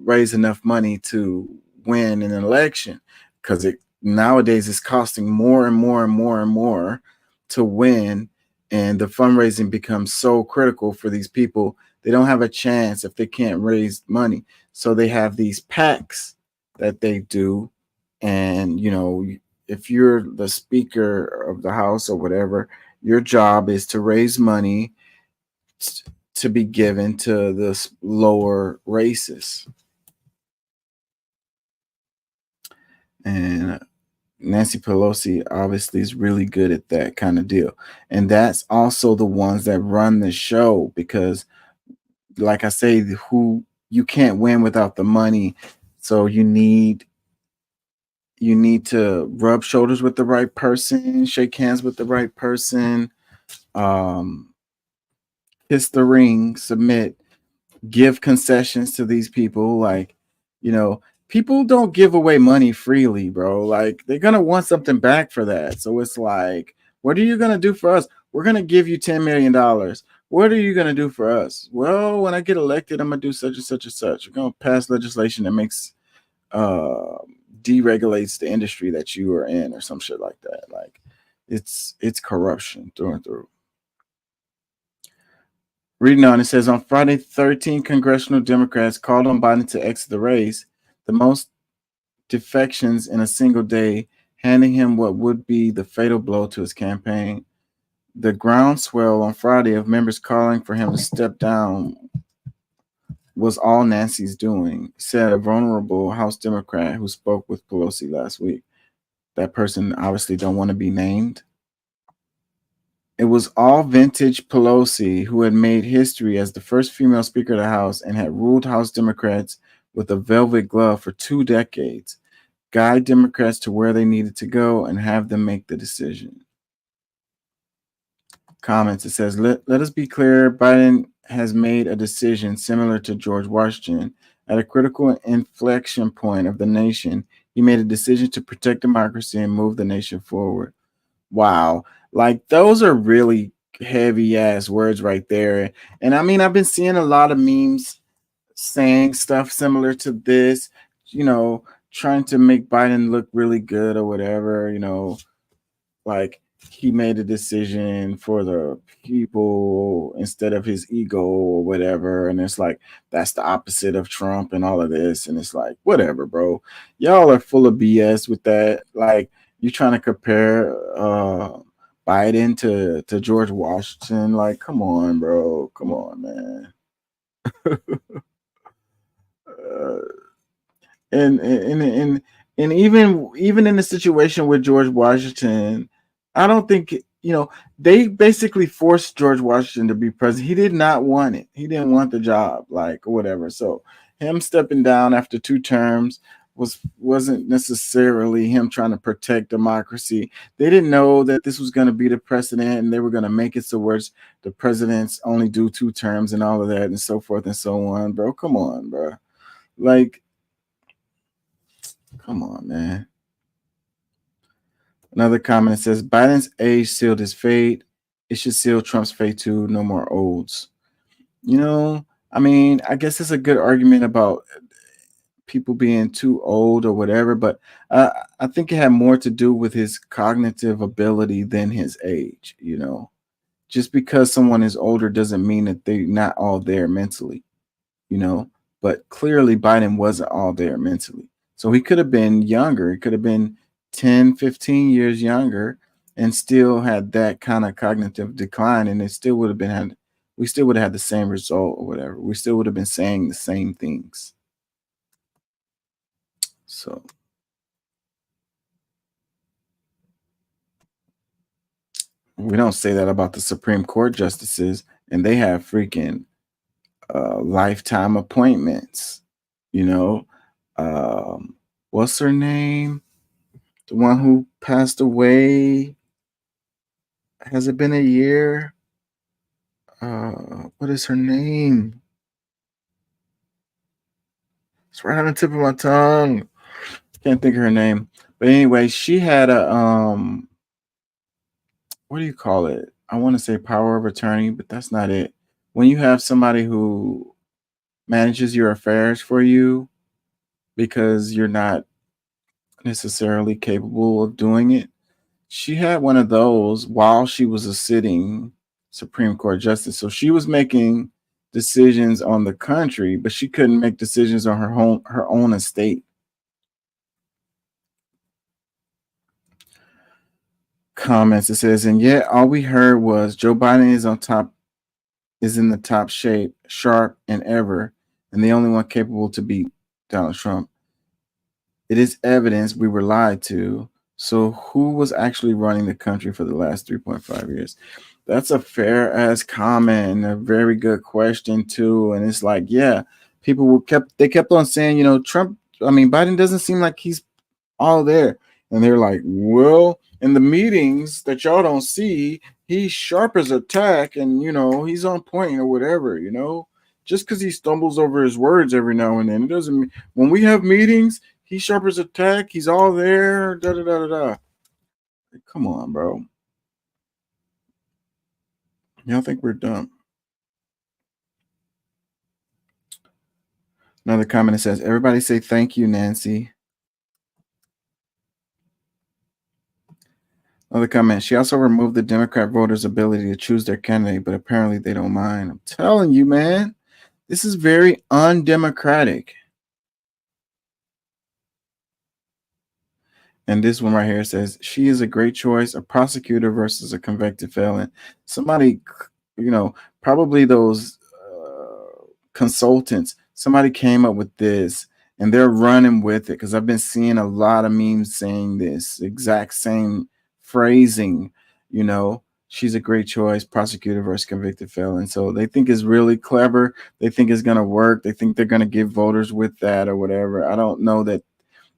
raise enough money to win an election because nowadays it's costing more and more and more and more to win. And the fundraising becomes so critical for these people. They don't have a chance if they can't raise money. So they have these PACs that they do. And, if you're the Speaker of the House or whatever, your job is to raise money to be given to the lower races. And Nancy Pelosi obviously is really good at that kind of deal. And that's also the ones that run the show because, like I say, you can't win without the money. So you need to rub shoulders with the right person, shake hands with the right person, kiss the ring, submit, give concessions to these people. Like, people don't give away money freely, bro. Like, they're going to want something back for that. So it's like, what are you going to do for us? We're going to give you $10 million. What are you going to do for us? Well, when I get elected, I'm going to do such and such and such. We're going to pass legislation that makes deregulates the industry that you are in or some shit like that. Like, it's corruption through and through. Reading on, it says, on Friday, 13 congressional Democrats called on Biden to exit the race, the most defections in a single day, handing him what would be the fatal blow to his campaign. The groundswell on Friday of members calling for him to step down was all Nancy's doing, said a vulnerable House Democrat who spoke with Pelosi last week. That person obviously don't want to be named. It was all vintage Pelosi, who had made history as the first female Speaker of the House and had ruled House Democrats with a velvet glove for 2 decades, guide Democrats to where they needed to go and have them make the decision. Comments, it says, let us be clear, Biden has made a decision similar to George Washington. At a critical inflection point of the nation, he made a decision to protect democracy and move the nation forward. Wow. Like, those are really heavy ass words right there. And I mean, I've been seeing a lot of memes saying stuff similar to this. trying to make Biden look really good or whatever, like he made a decision for the people instead of his ego or whatever. And it's like, that's the opposite of Trump and all of this. And it's like, whatever, bro. Y'all are full of BS with that. Like, you trying to compare Biden to George Washington. Like, come on, bro. Come on, man. And even in the situation with George Washington, I don't think they basically forced George Washington to be president. He did not want it. He didn't want the job, like, or whatever. So him stepping down after 2 terms wasn't necessarily him trying to protect democracy. They didn't know that this was going to be the precedent, and they were going to make it so where the presidents only do 2 terms and all of that and so forth and so on. Bro, come on, bro. Like, come on, man. Another comment says Biden's age sealed his fate. It should seal Trump's fate too. No more olds. I mean, I guess it's a good argument about people being too old or whatever, but I think it had more to do with his cognitive ability than his age. Just because someone is older doesn't mean that they're not all there mentally. But clearly Biden wasn't all there mentally. So he could have been younger. He could have been 10, 15 years younger and still had that kind of cognitive decline. And it still would have we still would have had the same result or whatever. We still would have been saying the same things. So we don't say that about the Supreme Court justices, and they have freaking lifetime appointments. What's her name? The one who passed away. Has it been a year? What is her name? It's right on the tip of my tongue. Can't think of her name. But anyway, she had a what do you call it? I want to say power of attorney, but that's not it. When you have somebody who manages your affairs for you because you're not necessarily capable of doing it. She had one of those while she was a sitting Supreme Court justice. So she was making decisions on the country, but she couldn't make decisions on her own estate. Comments, it says, and yet all we heard was Joe Biden is in the top shape, sharp and ever, and the only one capable to beat Donald Trump. It is evidence we were lied to. So who was actually running the country for the last 3.5 years? That's a fair ass comment and a very good question too. And it's like, yeah, people kept on saying, Biden doesn't seem like he's all there. And they're like, well, in the meetings that y'all don't see, he's sharp as a tack and, he's on point or whatever, just because he stumbles over his words every now and then. It doesn't mean when we have meetings, he's sharp as a tack. He's all there. Da da da da da. Come on, bro. Y'all think we're dumb? Another comment that says, everybody say thank you, Nancy. Another comment, she also removed the Democrat voters' ability to choose their candidate, but apparently they don't mind. I'm telling you, man, this is very undemocratic. And this one right here says, she is a great choice, a prosecutor versus a convicted felon. Somebody, probably those consultants, somebody came up with this and they're running with it because I've been seeing a lot of memes saying this exact same phrasing, she's a great choice, prosecutor versus convicted felon. So they think it's really clever. They think it's going to work. They think they're going to get voters with that or whatever. I don't know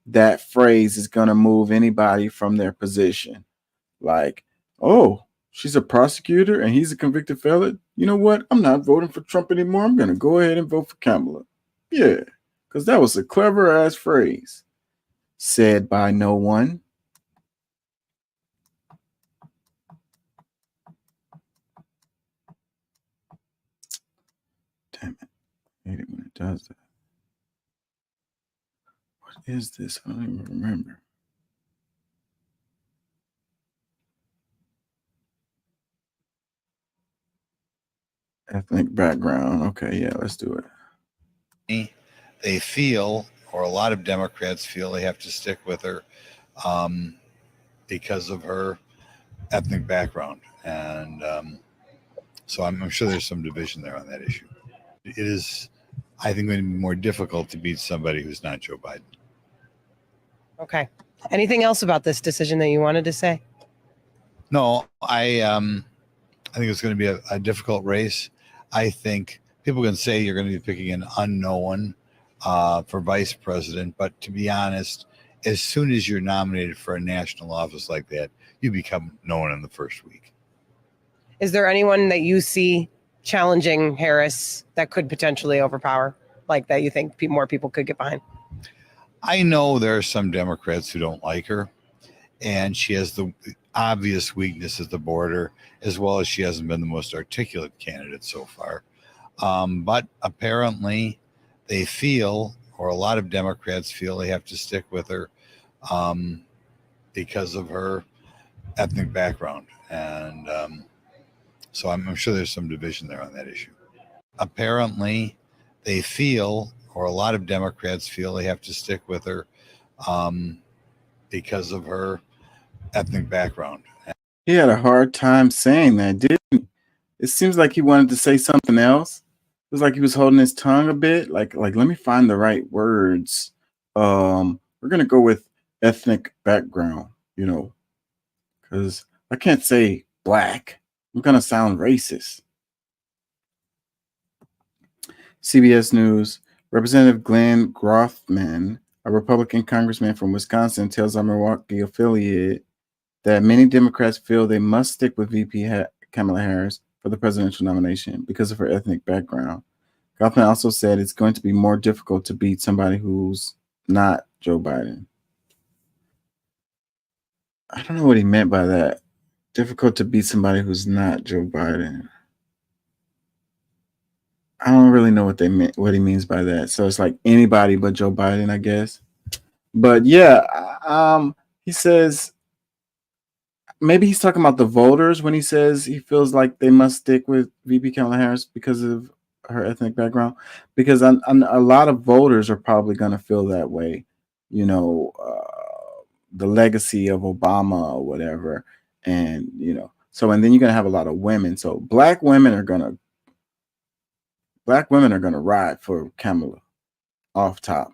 that phrase is going to move anybody from their position. Like, oh, she's a prosecutor and he's a convicted felon. You know what? I'm not voting for Trump anymore. I'm going to go ahead and vote for Kamala. Yeah, because that was a clever ass phrase said by no one. Damn it. I hate it when it does that. What is this? I don't even remember. Ethnic background. Okay, yeah, let's do it. They feel, or a lot of Democrats feel, they have to stick with her because of her ethnic background. And so I'm sure there's some division there on that issue. It is, I think, going to be more difficult to beat somebody who's not Joe Biden. Okay. Anything else about this decision that you wanted to say? No, I think it's going to be a difficult race. I think people can say you're going to be picking an unknown for vice president, but to be honest, as soon as you're nominated for a national office like that, you become known in the first week. Is there anyone that you see challenging Harris that could potentially overpower, like that you think more people could get behind? I know there are some Democrats who don't like her, and she has the obvious weakness at the border, as well as she hasn't been the most articulate candidate so far. But apparently they feel, or a lot of Democrats feel, they have to stick with her because of her ethnic background. And so I'm sure there's some division there on that issue. Apparently they feel, or a lot of Democrats feel, they have to stick with her because of her ethnic background. He had a hard time saying that, didn't he? It seems like he wanted to say something else. It was like he was holding his tongue a bit. Like let me find the right words. We're gonna go with ethnic background, because I can't say black. I'm gonna sound racist. CBS News. Representative Glenn Grothman, a Republican congressman from Wisconsin, tells our Milwaukee affiliate that many Democrats feel they must stick with VP Kamala Harris for the presidential nomination because of her ethnic background. Grothman also said it's going to be more difficult to beat somebody who's not Joe Biden. I don't know what he meant by that. Difficult to beat somebody who's not Joe Biden. I don't really know what he means by that. So it's like anybody but Joe Biden, I guess. But yeah, he says maybe he's talking about the voters when he says he feels like they must stick with VP Kamala Harris because of her ethnic background. Because a lot of voters are probably going to feel that way. The legacy of Obama or whatever, and so and then you're going to have a lot of women. So black women are going to ride for Kamala off top.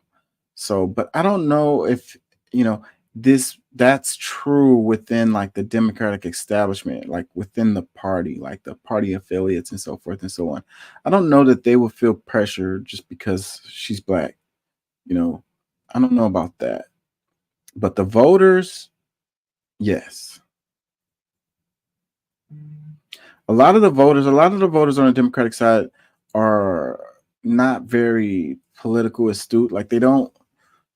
So, but I don't know if, that's true within like the Democratic establishment, like within the party, like the party affiliates and so forth and so on. I don't know that they will feel pressure just because she's black. I don't know about that. But the voters, yes. A lot of the voters on the Democratic side are not very political astute. Like they don't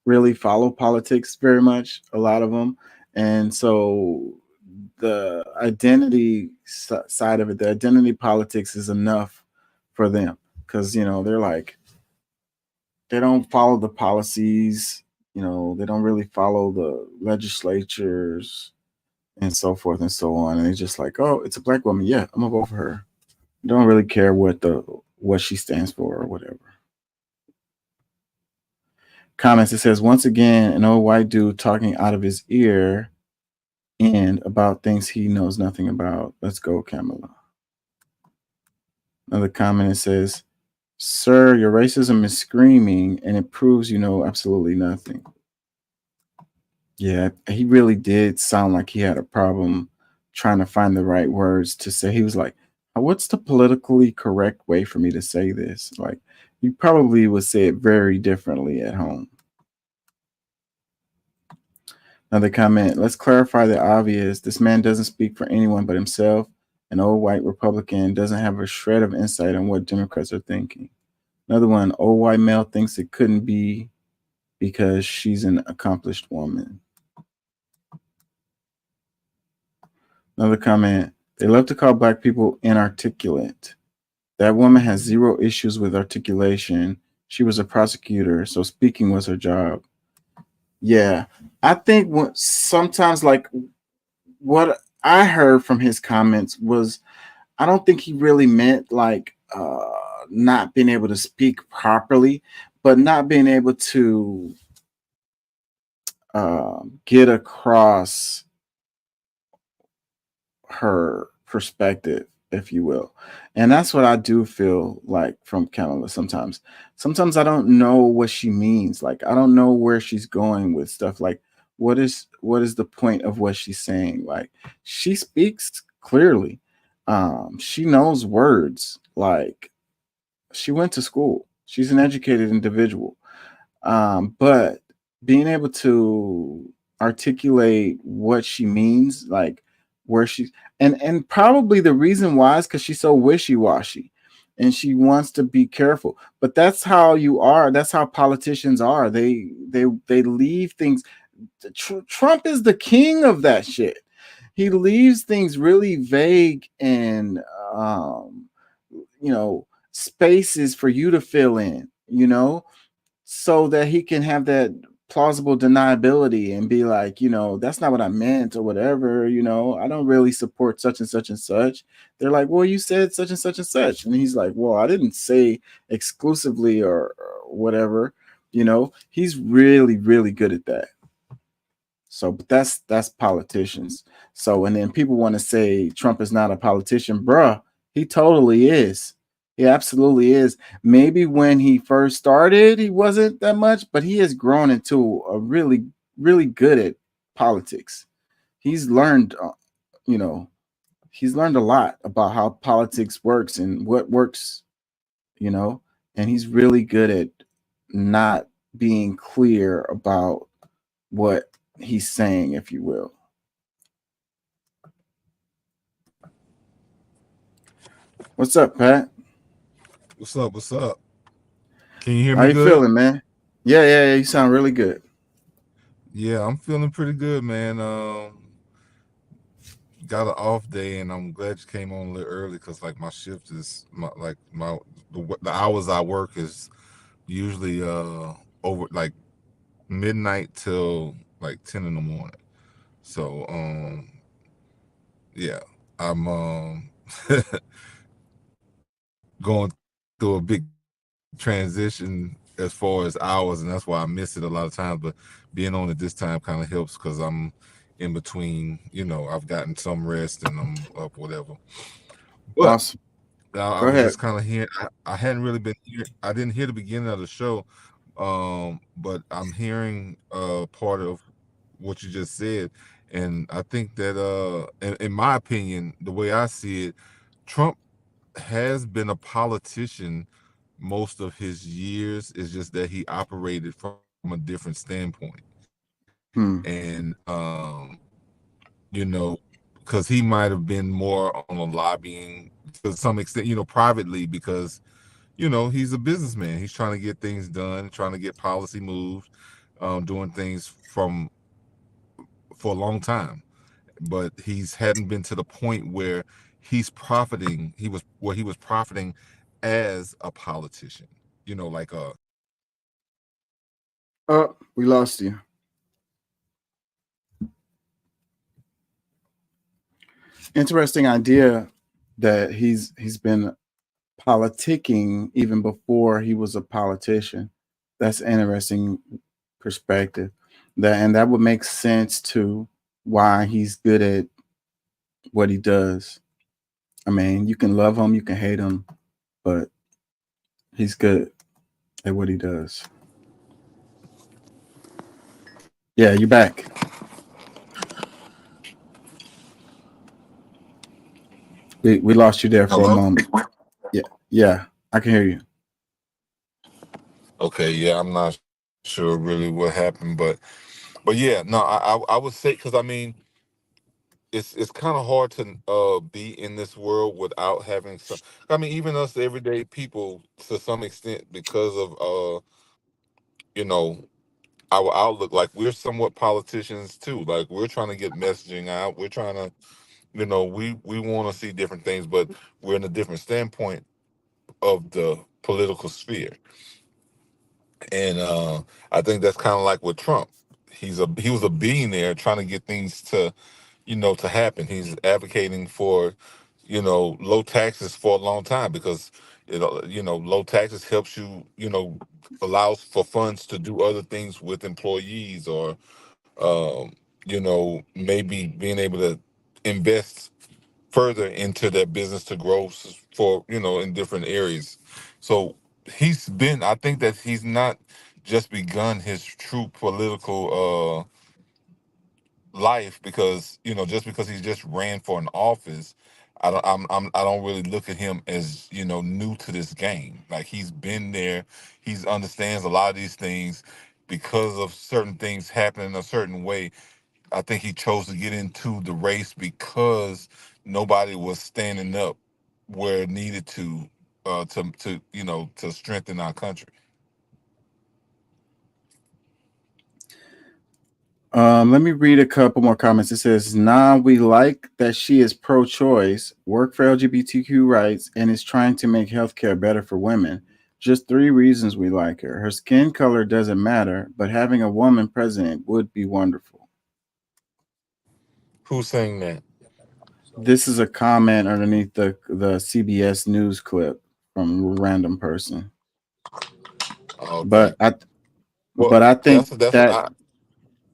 really follow politics very much, a lot of them. And so the identity side of it, the identity politics is enough for them because, they're like, they don't follow the policies, they don't really follow the legislatures and so forth and so on. And they're just like, oh, it's a black woman. Yeah, I'm gonna vote for her. Don't really care what she stands for or whatever. Comments, it says, once again, an old white dude talking out of his ear and about things he knows nothing about. Let's go, Kamala. Another comment, it says, sir, your racism is screaming and it proves you know absolutely nothing. Yeah, he really did sound like he had a problem trying to find the right words to say. He was like, what's the politically correct way for me to say this? Like, you probably would say it very differently at home. Another comment, let's clarify the obvious. This man doesn't speak for anyone but himself. An old white Republican doesn't have a shred of insight on what Democrats are thinking. Another one, old white male thinks it couldn't be because she's an accomplished woman. Another comment, they love to call black people inarticulate. That woman has zero issues with articulation. She was a prosecutor, so speaking was her job. Yeah, I think sometimes like what I heard from his comments was I don't think he really meant like not being able to speak properly, but not being able to get across her perspective, if you will. And that's what I do feel like from Canada sometimes. Sometimes I don't know what she means. Like I don't know where she's going with stuff. Like what is the point of what she's saying? Like she speaks clearly. She knows words. Like she went to school. She's an educated individual. But being able to articulate what she means, like where she's and probably the reason why is because she's so wishy-washy and she wants to be careful. But that's how you are. That's how politicians are. They leave things. Trump is the king of that shit. He leaves things really vague and spaces for you to fill in, so that he can have that plausible deniability and be like, that's not what I meant or whatever, I don't really support such and such and such. They're like, well, you said such and such and such. And he's like, well, I didn't say exclusively or whatever, he's really, really good at that. So, but that's politicians. So, and then people want to say Trump is not a politician, bruh. He totally is. He absolutely is. Maybe when he first started, he wasn't that much, but he has grown into a really, really good at politics. He's learned, he's learned a lot about how politics works and what works, and he's really good at not being clear about what he's saying, if you will. What's up, Pat? What's up? What's up? Can you hear How me you good? feeling, man? Yeah. You sound really good. Yeah, I'm feeling pretty good, man. Got an off day, and I'm glad you came on a little early because, like, my shift is the hours I work is usually over like midnight till like 10 in the morning. So yeah, I'm going through a big transition as far as hours, and that's why I miss it a lot of times. But being on it this time kind of helps because I'm in between. I've gotten some rest and I'm up, whatever. But Awesome. I Go was ahead. just kind of hearing. I hadn't really been here. I didn't hear the beginning of the show, but I'm hearing part of what you just said, and I think that in my opinion, the way I see it, Trump has been a politician most of his years. It's just that he operated from a different standpoint. And because he might have been more on a lobbying to some extent, privately, because he's a businessman. He's trying to get things done, trying to get policy moved, doing things for a long time. But hadn't been to the point where he's profiting. He was profiting as a politician. Like Oh, we lost you. Interesting idea that he's been politicking even before he was a politician. That's an interesting perspective. That would make sense to why he's good at what he does. I mean, you can love him, you can hate him, but he's good at what he does. Yeah, you're back. We lost you there for a moment. Yeah, I can hear you. Okay, yeah, I'm not sure really what happened, but yeah, no, I would say, because I mean, it's kind of hard to be in this world without having some. I mean, even us everyday people, to some extent, because of our outlook, like we're somewhat politicians too. Like we're trying to get messaging out. We're trying to, we want to see different things, but we're in a different standpoint of the political sphere. And I think that's kind of like with Trump. he was a billionaire trying to get things to, to happen. He's advocating for, low taxes for a long time because low taxes helps you, allows for funds to do other things with employees or maybe being able to invest further into their business to grow for, in different areas. So I think that he's not just begun his true political life because, just because he just ran for an office. I don't really look at him as, new to this game. Like he's been there, he's understands a lot of these things because of certain things happening a certain way. I think he chose to get into the race because nobody was standing up where it needed to strengthen our country. Let me read a couple more comments. It says, "Nah, we like that she is pro-choice, work for LGBTQ rights, and is trying to make healthcare better for women. Just 3 reasons we like her. Her skin color doesn't matter, but having a woman president would be wonderful." Who's saying that? This is a comment underneath the CBS News clip from a random person. Okay. But I think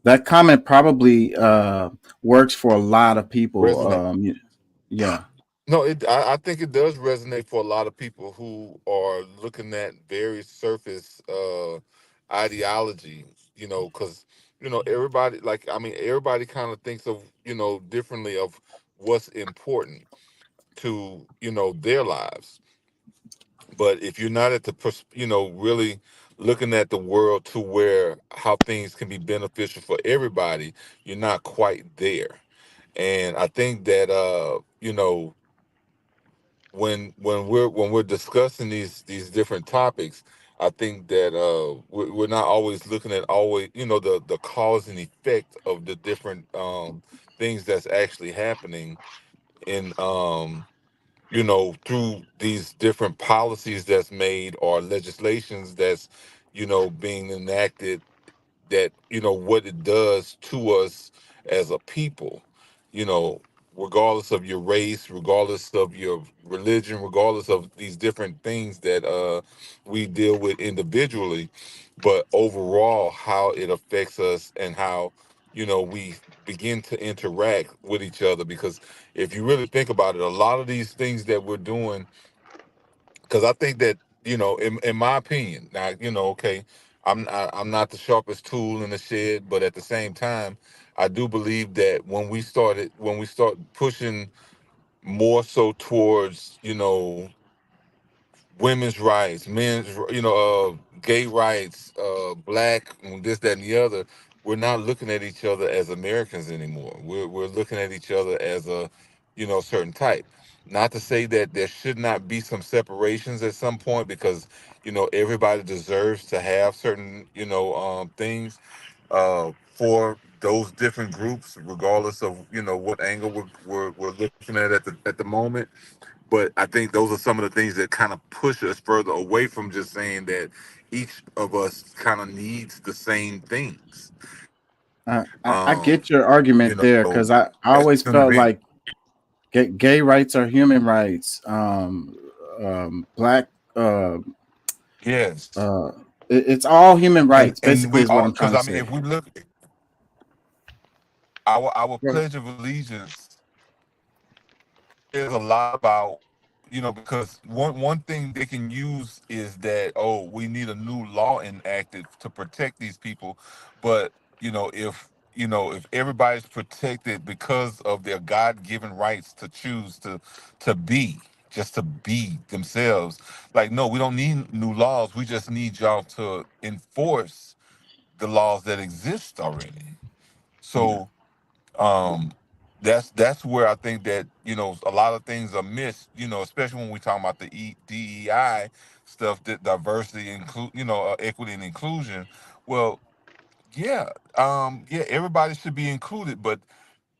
that comment probably works for a lot of people. Resonate. Yeah. No, I think it does resonate for a lot of people who are looking at very surface ideology, because everybody everybody kind of thinks of differently of what's important to their lives. But if you're not at the really looking at the world to where how things can be beneficial for everybody, you're not quite there. And I think that when we're discussing these different topics, I think that we're not always looking at the cause and effect of the different things that's actually happening in through these different policies that's made or legislations that's being enacted, that what it does to us as a people, you know regardless of your race, regardless of your religion, regardless of these different things that we deal with individually, but overall how it affects us and how we begin to interact with each other. Because if you really think about it, a lot of these things that we're doing, because I think that in my opinion, now okay, I'm not the sharpest tool in the shed, but at the same time, I do believe that when we start pushing more so towards women's rights, men's gay rights, black, this, that, and the other, we're not looking at each other as Americans anymore. We're looking at each other as a certain type. Not to say that there should not be some separations at some point, because everybody deserves to have certain things for those different groups, regardless of what angle we're looking at the moment. But I think those are some of the things that kind of push us further away from just saying that each of us kind of needs the same things. I get your argument there, because I as always human felt beings. like gay rights are human rights. Black, Yes. it's all human rights. And Basically, we is what all, I'm trying because to I mean, say. if we look, our Go ahead. Pledge of Allegiance is a lot about, because one thing they can use is that, oh, we need a new law enacted to protect these people. But if everybody's protected because of their God-given rights to choose to be, just to be themselves, like, no, we don't need new laws. We just need y'all to enforce the laws that exist already. Yeah. So that's where I think that a lot of things are missed, especially when we talk about the DEI stuff, that diversity, equity and inclusion. Well, yeah, yeah, everybody should be included, but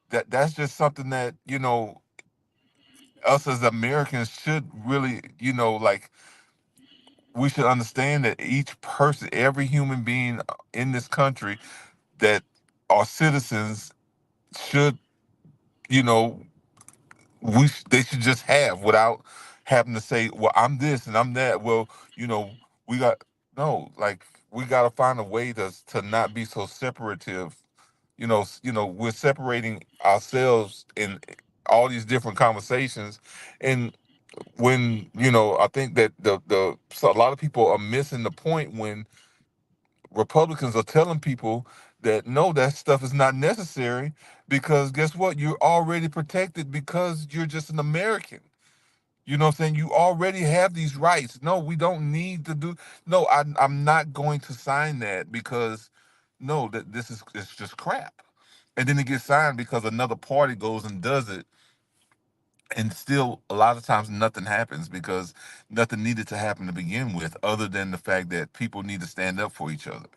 that's just something that us as Americans should really, like, we should understand that each person, every human being in this country, that our citizens should, you know, they should just have without having to say, well, I'm this and I'm that. Well, you know, we got no, like we got to find a way to not be so separative. We're separating ourselves in all these different conversations, and when I think that so a lot of people are missing the point when Republicans are telling people that no, that stuff is not necessary because guess what? You're already protected because you're just an American. You know what I'm saying? You already have these rights. No, we don't need to do. No, I'm not going to sign that because no, that this is it's just crap. And then it gets signed because another party goes and does it, and still a lot of times nothing happens because nothing needed to happen to begin with, other than the fact that people need to stand up for each other.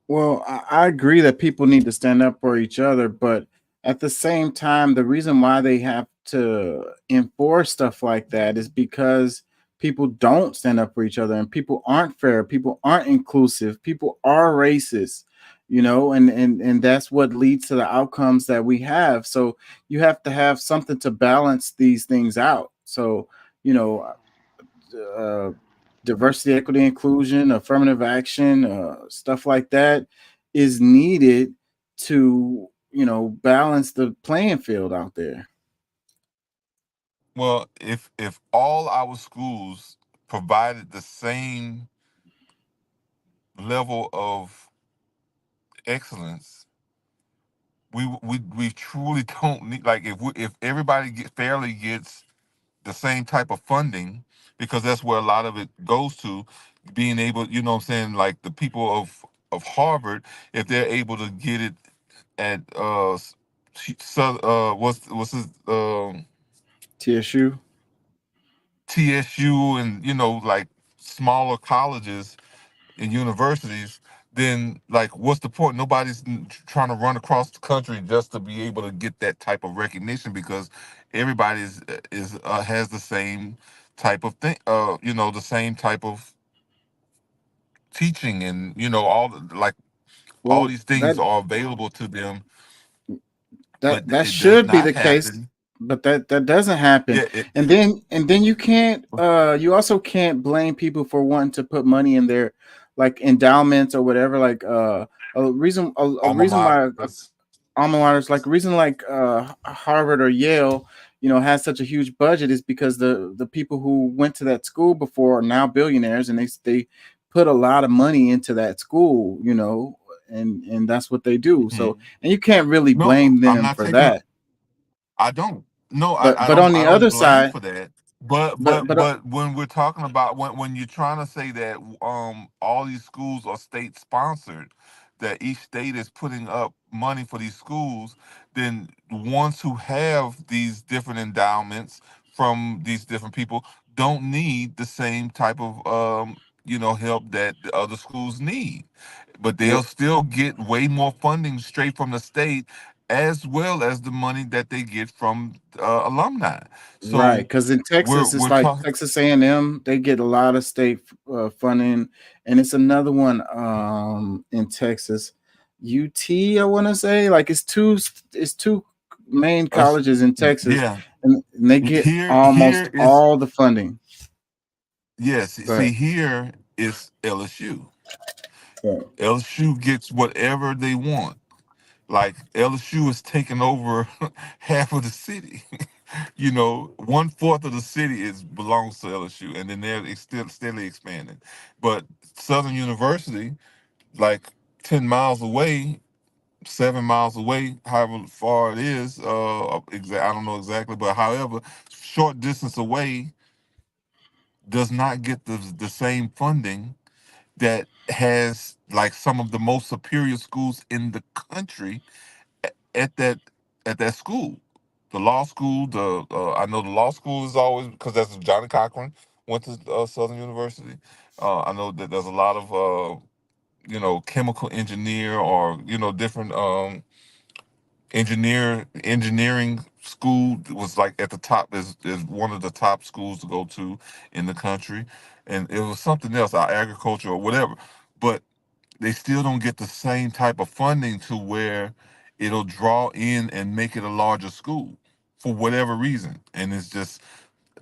Well, I agree that people need to stand up for each other, but at the same time, the reason why they have to enforce stuff like that is because people don't stand up for each other and people aren't fair, people aren't inclusive, people are racist, and that's what leads to the outcomes that we have. So you have to have something to balance these things out. So, you know, uh, diversity, equity, inclusion, affirmative action, stuff like that is needed to, balance the playing field out there. Well, if all our schools provided the same level of excellence, we truly don't need, like, if everybody fairly gets the same type of funding, because that's where a lot of it goes to, being able, you know what I'm saying, like the people of Harvard, if they're able to get it at what's his TSU. TSU, and like smaller colleges and universities, then like what's the point? Nobody's trying to run across the country just to be able to get that type of recognition, because everybody is has the same type of thing, the same type of teaching, and all Well, these things are available to them, but that it does should be not the case, happen. but that doesn't happen. Yeah. And then you can't you also can't blame people for wanting to put money in their like endowments or whatever, like a reason Alma why maters. alma maters, like a reason like Harvard or Yale, has such a huge budget is because the people who went to that school before are now billionaires, and they put a lot of money into that school, and that's what they do. So, and you can't really No, blame I'm them not for taking. that. I don't. No, But I but don't. on I the don't other blame side, for that. But but but but but when we're talking about when you're trying to say that all these schools are state sponsored, that each state is putting up money for these schools, then the ones who have these different endowments from these different people don't need the same type of help that the other schools need, but they'll well, still get way more funding straight from the state, as well as the money that they get from alumni. right, So because in Texas, it's we're like talking. Texas A&M, they get a lot of state funding, and it's another one in Texas, UT, I want to say, like it's two main colleges in Texas, Yeah, and they get here almost is, all the funding. yes. But See, here is LSU. yeah. LSU gets whatever they want. Like LSU is taking over half of the city. 1/4 of the city belongs to LSU, and then they're still steadily expanding. But Southern University, like 10 miles away, 7 miles away, however far it is, I don't know exactly, but however short distance away, does not get the same funding that has like some of the most superior schools in the country at that school. The law school, I know the law school is always, because that's Johnny Cochran went to Southern University. I know that there's a lot of chemical engineer, or different engineering school was like at the top, is one of the top schools to go to in the country, and it was something else, our agriculture or whatever. But they still don't get the same type of funding to where it'll draw in and make it a larger school for whatever reason. And it's just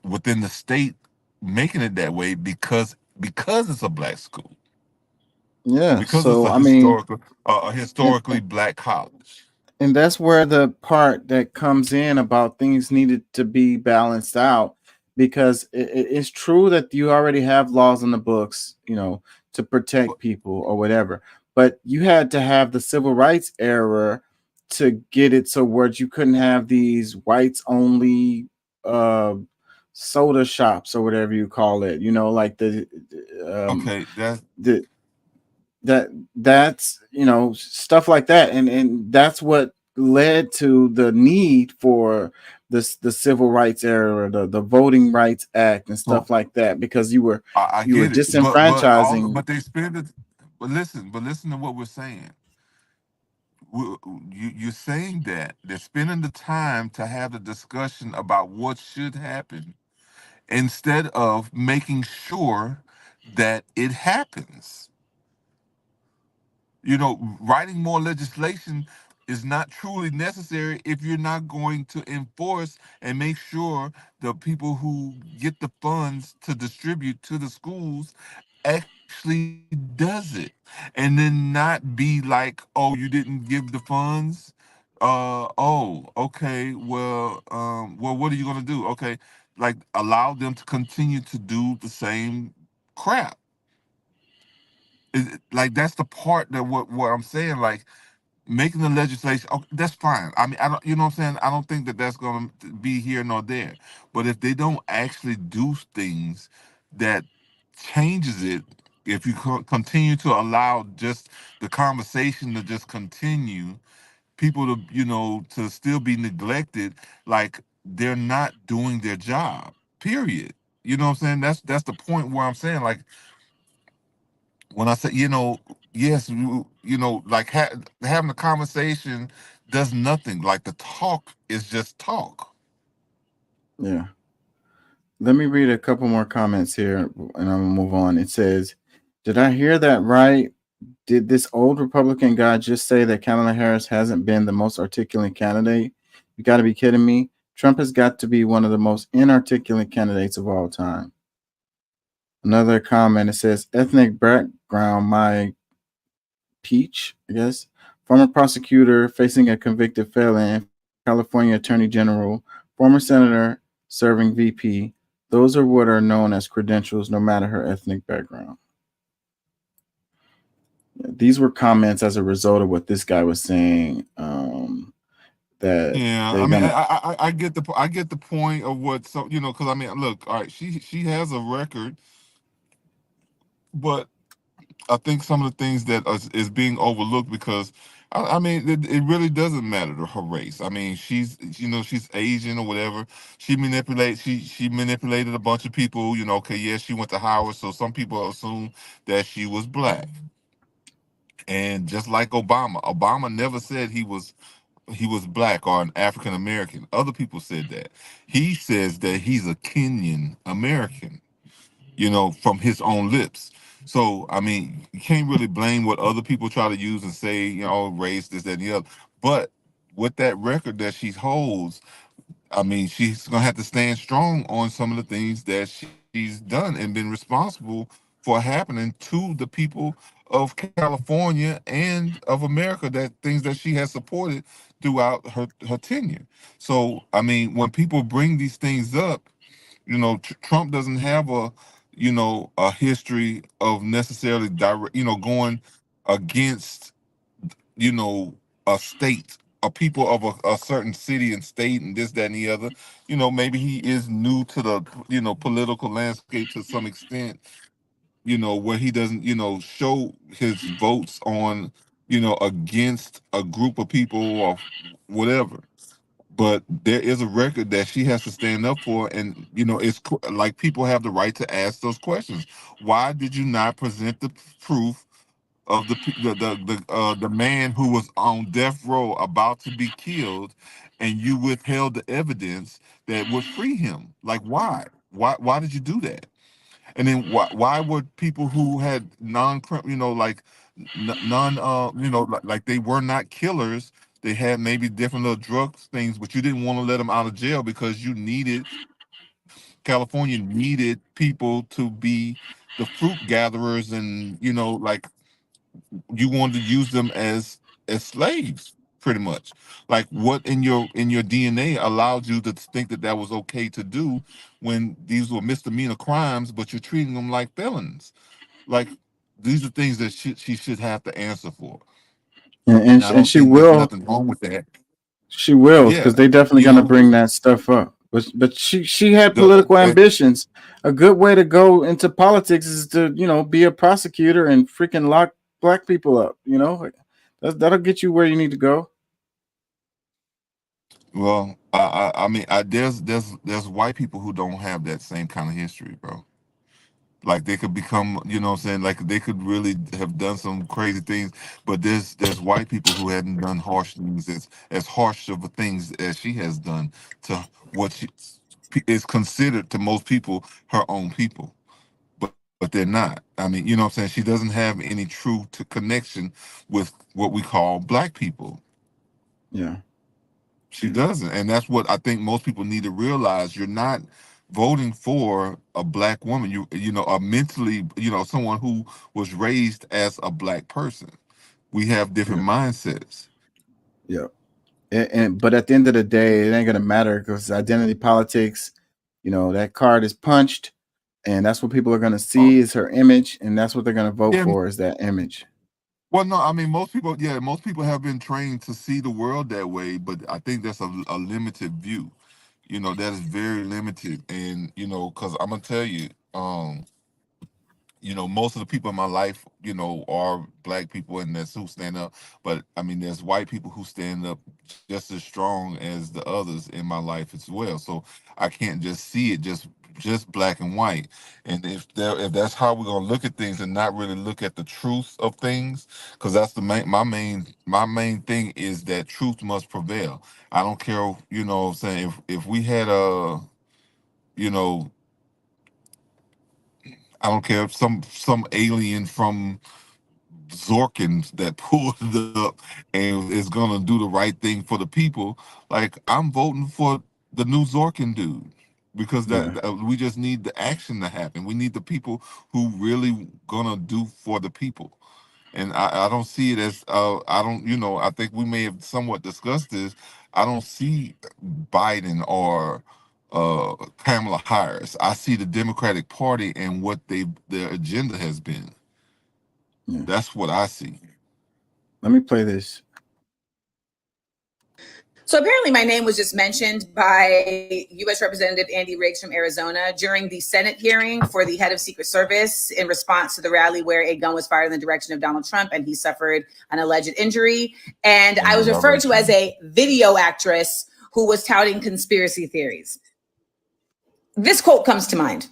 within the state making it that way because it's a black school, Yeah. because it's So I mean, a historically black college. and that's where the part that comes in about things needed to be balanced out, because it's true that you already have laws in the books, to protect people or whatever, but you had to have the civil rights era to get it so where you couldn't have these whites only uh soda shops or whatever you call it, like Okay, that's the that's stuff like that, and that's what led to the need for the civil rights era, the Voting Rights Act and so stuff like that, because you were I get it, disenfranchising. but they spend it. But listen to what we're saying. You're saying that they're spending the time to have the discussion about what should happen instead of making sure that it happens. Writing more legislation is not truly necessary if you're not going to enforce and make sure the people who get the funds to distribute to the schools actually does it, and then not be like, oh, you didn't give the funds. Oh, okay. Well, what are you gonna do? Okay, like allow them to continue to do the same crap. Like that's the part that what I'm saying. Like making the legislation, oh, that's fine. I mean, I don't, you know what I'm saying? I don't think that that's going to be here nor there. But if they don't actually do things that changes it, if you continue to allow just the conversation to just continue, people to, to still be neglected, like they're not doing their job, period. You know what I'm saying? That's the point where I'm saying, like, when I say, yes, like having a conversation does nothing. Like the talk is just talk. Yeah. Let me read a couple more comments here and I'm gonna move on. It says, did I hear that right? Did this old Republican guy just say that Kamala Harris hasn't been the most articulate candidate? You got to be kidding me. Trump has got to be one of the most inarticulate candidates of all time. Another comment, it says, ethnic background, my peach, I guess. Former prosecutor facing a convicted felon, California Attorney General, former senator serving VP. Those are what are known as credentials, no matter her ethnic background. These were comments as a result of what this guy was saying. That Yeah, I mean, I get the point of what, so because I mean, look, all right, she has a record, but I think some of the things that is being overlooked because I mean it really doesn't matter to her race. I mean she's she's Asian or whatever. She manipulated a bunch of people. Okay, yeah, she went to Howard, so some people assume that she was black. And just like Obama never said he was black or an African American. Other people said that. He says that he's a Kenyan American, from his own lips. So, I mean, you can't really blame what other people try to use and say, race, this, that, and the other. But with that record that she holds, I mean, she's going to have to stand strong on some of the things that she's done and been responsible for happening to the people of California and of America, that things that she has supported throughout her tenure. So, I mean, when people bring these things up, Trump doesn't have a history of necessarily direct, going against, a state, a people of a certain city and state and this, that, and the other. Maybe he is new to the, political landscape to some extent, where he doesn't, show his votes on, against a group of people or whatever. But there is a record that she has to stand up for, and it's like people have the right to ask those questions. Why did you not present the proof of the man who was on death row about to be killed, and you withheld the evidence that would free him? Like why? Why did you do that? And then why would people who had like non like they were not killers, they had maybe different little drug things, but you didn't want to let them out of jail because California needed people to be the fruit gatherers, and like you wanted to use them as slaves, pretty much. Like, what in your DNA allowed you to think that that was okay to do when these were misdemeanor crimes, but you're treating them like felons? Like, these are things that she should have to answer for. And, I don't she think there's will. nothing wrong with that. She will, Yeah, because they definitely gonna bring that stuff up. But she had political ambitions. A good way to go into politics is to be a prosecutor and freaking lock black people up. That'll get you where you need to go. Well, I mean, there's white people who don't have that same kind of history, bro. Like, they could become, what I'm saying, like they could really have done some crazy things, but there's white people who hadn't done harsh things as harsh of things as she has done to what she is considered to most people her own people, but they're not. I mean, what I'm saying, she doesn't have any true connection with what we call black people. Yeah. She doesn't, and that's what I think most people need to realize. You're not voting for a black woman. Are mentally, someone who was raised as a black person. We have different mindsets. Yeah. But at the end of the day, it ain't gonna matter because identity politics. That card is punched, and that's what people are gonna see is her image, and that's what they're gonna vote for is that image. Well, no, I mean, most people have been trained to see the world that way, but I think that's a limited view. That is very limited, and because I'm gonna tell you, most of the people in my life, are black people, and that's who stand up. But I mean, there's white people who stand up just as strong as the others in my life as well. So I can't just see it just black and white. And if that's how we're gonna look at things and not really look at the truth of things, because that's my main thing is that truth must prevail. I don't care, what I'm saying, if we had I don't care if some alien from Zorkins that pulled it up and is gonna do the right thing for the people. Like, I'm voting for the new Zorkin dude because we just need the action to happen. We need the people who really gonna do for the people. And I don't see it as I don't I think we may have somewhat discussed this. I don't see Biden or Kamala Harris. I see the Democratic Party and what their agenda has been. Yeah. That's what I see. Let me play this. So apparently my name was just mentioned by U.S. Representative Andy Riggs from Arizona during the Senate hearing for the head of Secret Service in response to the rally where a gun was fired in the direction of Donald Trump and he suffered an alleged injury. And I was referred to as a video actress who was touting conspiracy theories. This quote comes to mind.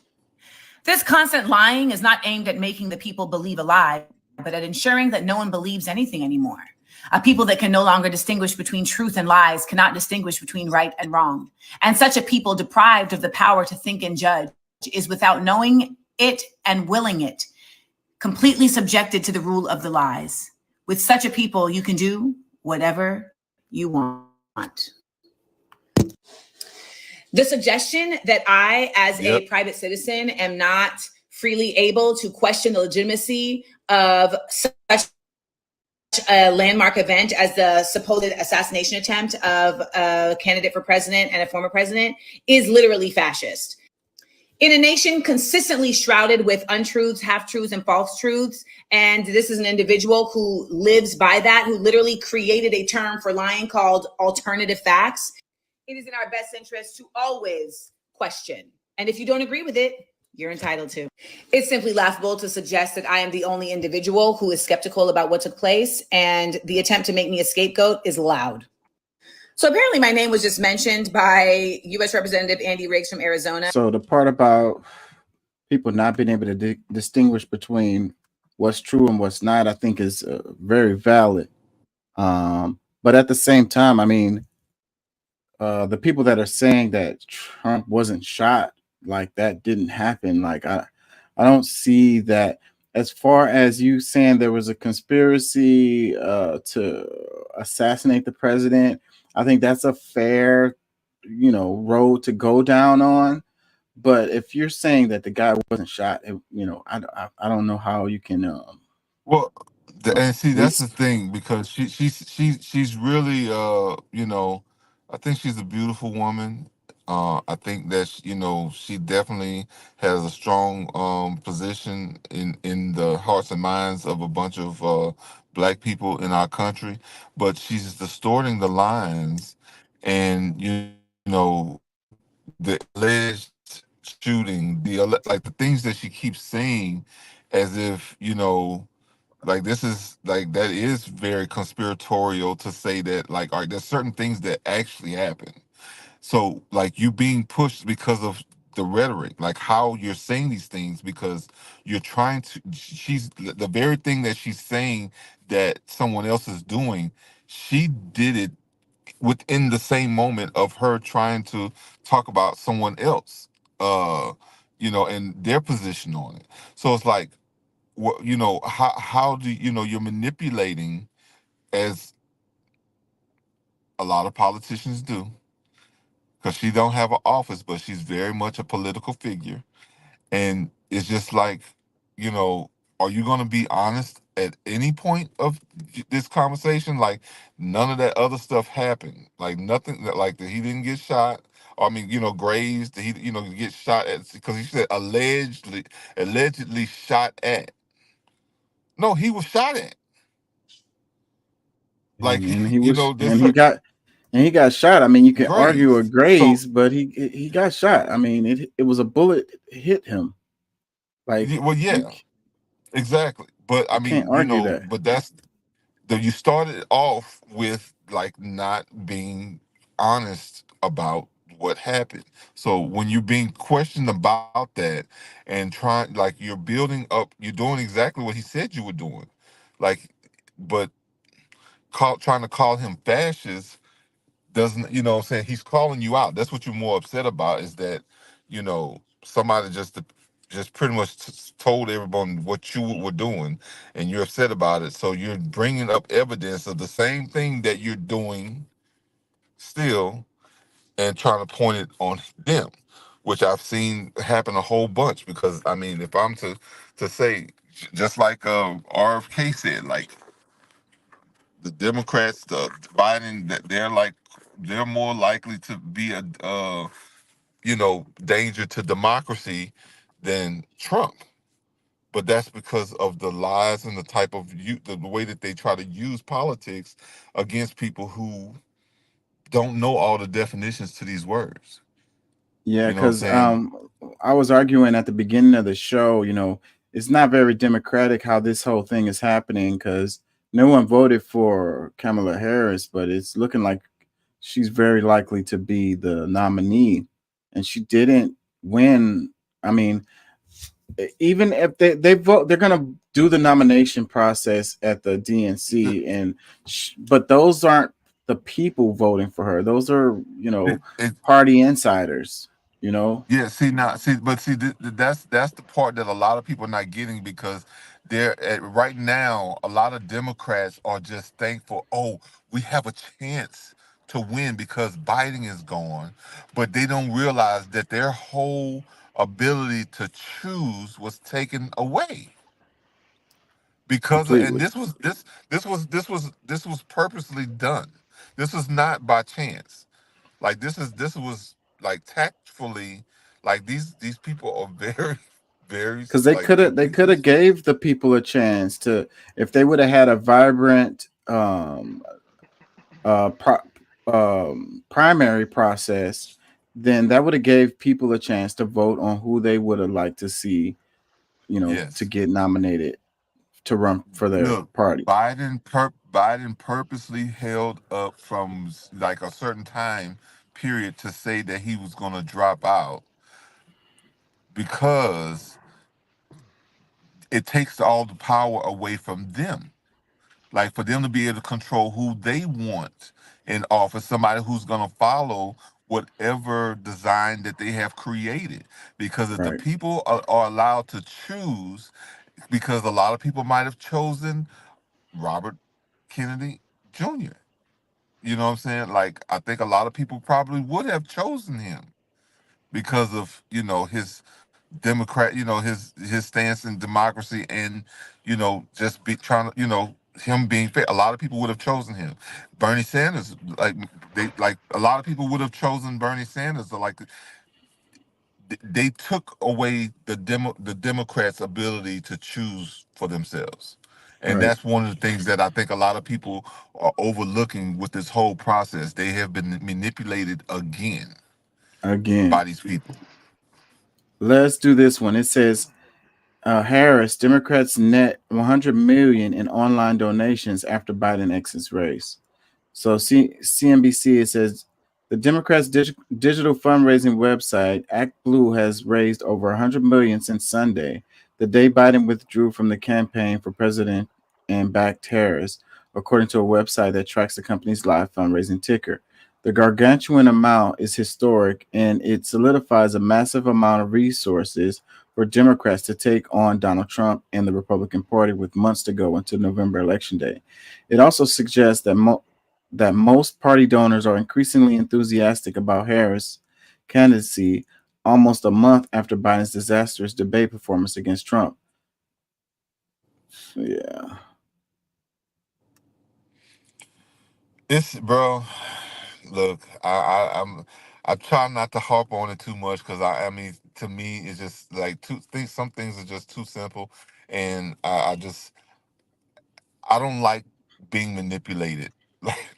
This constant lying is not aimed at making the people believe a lie, but at ensuring that no one believes anything anymore. A people that can no longer distinguish between truth and lies cannot distinguish between right and wrong. And such a people deprived of the power to think and judge is, without knowing it and willing it, completely subjected to the rule of the lies. With such a people, you can do whatever you want. The suggestion that I, as a private citizen, am not freely able to question the legitimacy of such a landmark event as the supposed assassination attempt of a candidate for president and a former president is literally fascist. In a nation consistently shrouded with untruths, half-truths, and false truths, and this is an individual who lives by that, who literally created a term for lying called alternative facts, it is in our best interest to always question. And if you don't agree with it, you're entitled to. It's simply laughable to suggest that I am the only individual who is skeptical about what took place, and the attempt to make me a scapegoat is loud. So apparently my name was just mentioned by U.S. Representative Andy Riggs from Arizona. So the part about people not being able to distinguish between what's true and what's not, I think is very valid. But at the same time, I mean, the people that are saying that Trump wasn't shot, like that didn't happen, like I I don't see that. As far as you saying there was a conspiracy to assassinate the president, I think that's a fair, road to go down on. But if you're saying that the guy wasn't shot, I don't know how you can Well, and see, we that's the thing, because she's really I think she's a beautiful woman. I think that she definitely has a strong position in the hearts and minds of a bunch of black people in our country, but she's distorting the lines, and know the alleged shooting, like the things that she keeps saying, as if like this is like that is very conspiratorial to say that, like, all right, there's certain things that actually happen. So like you being pushed because of the rhetoric, like how you're saying these things, because you're trying to, she's the very thing that she's saying that someone else is doing, she did it within the same moment of her trying to talk about someone else, uh and their position on it. So it's like, what, how do you're manipulating, as a lot of politicians do, because she don't have an office, but she's very much a political figure. And it's just like, you know are you going to be honest at any point of this conversation? Like, none of that other stuff happened, like nothing, like that he didn't get shot, or, I mean, grazed, that he get shot at, because he said allegedly shot at. No, he was shot at. Like, and he was there's and he certain got and he got shot. I mean, you can argue a graves. So graze, but he got shot. I mean, it was a bullet hit him. Like well, yeah, exactly. But I you can't mean, argue that. but that's you started off with, like, not being honest about what happened. So when you're being questioned about that, and trying, like, you're building up, you're doing exactly what he said you were doing, like, but trying to call him fascist doesn't, what I'm saying, he's calling you out. That's what you're more upset about, is that somebody just pretty much told everyone what you were doing, and you're upset about it. So you're bringing up evidence of the same thing that you're doing still, and trying to point it on them, which I've seen happen a whole bunch. Because I mean, if I'm to say, just like RFK said, like, the Democrats, the Biden, that they're more likely to be a danger to democracy than Trump. But that's because of the lies and the type of the way that they try to use politics against people who don't know all the definitions to these words. Yeah, You know what I'm because saying? I was arguing at the beginning of the show, it's not very democratic how this whole thing is happening, because no one voted for Kamala Harris, but it's looking like she's very likely to be the nominee, and she didn't win. I mean, even if they vote, they're gonna do the nomination process at the DNC, and but those aren't the people voting for her. Those are party insiders. Yeah, that's the part that a lot of people are not getting, because right now, a lot of Democrats are just thankful, oh, we have a chance to win because Biden is gone, but they don't realize that their whole ability to choose was taken away, and Completely. this was purposely done. This was not by chance. Like, this was, like, tactfully, like, these people are very, very, Because they like, could have gave the people a chance to, if they would have had a vibrant primary process, then that would have gave people a chance to vote on who they would have liked to see, to yes. get nominated to run for their Look, party. Biden purposely held up from, like, a certain time period to say that he was going to drop out, because it takes all the power away from them. Like, for them to be able to control who they want in office, somebody who's going to follow whatever design that they have created. Because if the Right. people are allowed to choose, because a lot of people might have chosen Robert Kennedy Jr. You know what I'm saying? Like, I think a lot of people probably would have chosen him because of, his Democrat, his stance in democracy, and just be trying to, him being fair. A lot of people would have chosen him. Bernie Sanders, like a lot of people would have chosen Bernie Sanders. Like, they took away the Democrats' ability to choose for themselves. And Right. that's one of the things that I think a lot of people are overlooking with this whole process. They have been manipulated again by Again, these people. let's do this one. It says Harris, Democrats net 100 million in online donations after Biden exits race. So CNBC, it says the Democrats' digital fundraising website ActBlue has raised over 100 million since Sunday, the day Biden withdrew from the campaign for president and backed Harris, according to a website that tracks the company's live fundraising ticker. The gargantuan amount is historic, and it solidifies a massive amount of resources for Democrats to take on Donald Trump and the Republican Party with months to go until November election day. It also suggests that most party donors are increasingly enthusiastic about Harris' candidacy almost a month after Biden's disastrous debate performance against Trump. So, yeah. Bro, look, I try not to harp on it too much because I mean, to me, it's just like some things are just too simple, and I don't like being manipulated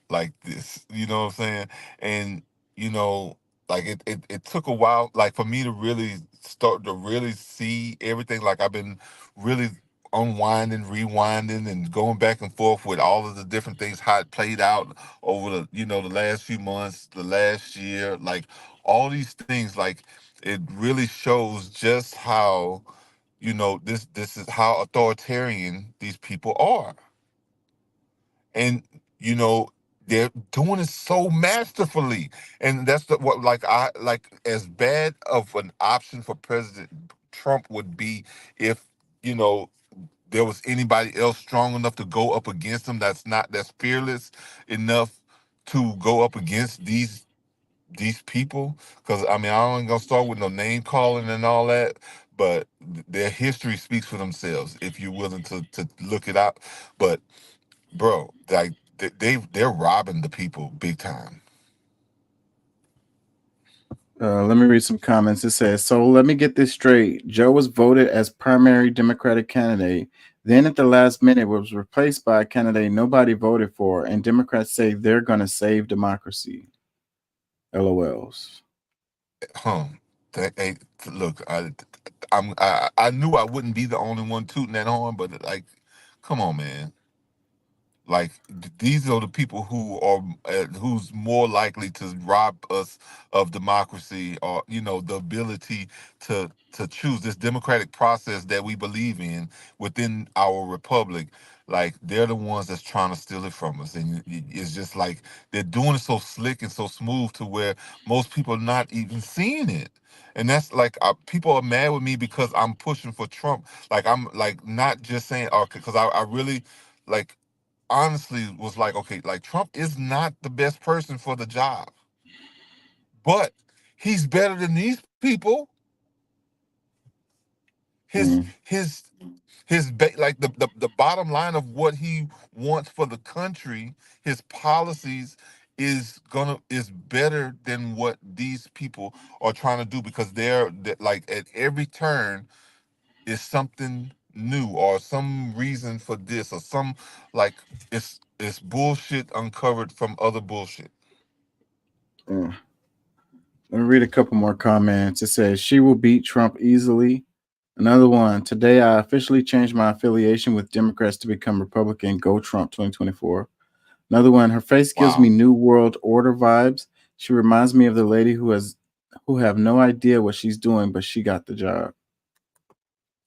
like this. You know what I'm saying? And you know, like it took a while, like for me to really start to really see everything. Like I've been really unwinding, rewinding, and going back and forth with all of the different things how it played out over the last few months, the last year, like all these things. Like it really shows just how this is how authoritarian these people are. And you know they're doing it so masterfully, and that's what like I like as bad of an option for President Trump would be if you know there was anybody else strong enough to go up against him that's fearless enough to go up against these people. Because I mean, I ain't gonna start with no name calling and all that, but their history speaks for themselves if you're willing to look it up. But bro, like they're robbing the people big time. Let me read some comments. It says, so let me get this straight. Joe was voted as primary Democratic candidate. Then at the last minute was replaced by a candidate nobody voted for, and Democrats say they're going to save democracy. LOLs. Hey, look, I knew I wouldn't be the only one tooting that horn, but like, come on, man. Like these are the people who are who's more likely to rob us of democracy, or the ability to choose this democratic process that we believe in within our republic. Like they're the ones that's trying to steal it from us, and it's just like they're doing it so slick and so smooth to where most people are not even seeing it. And that's like people are mad with me because I'm pushing for Trump. Like I'm like not just saying, because I really like honestly was like, okay, like Trump is not the best person for the job, but he's better than these people. His like the bottom line of what he wants for the country, his policies is better than what these people are trying to do, because they're like at every turn is something new or some reason for this or some like it's bullshit uncovered from other bullshit. Let me read a couple more comments. It says, she will beat Trump easily. Another one, today I officially changed my affiliation with Democrats to become Republican. Go Trump 2024. Another one, her face gives me New World Order vibes. She reminds me of the lady who have no idea what she's doing, but she got the job.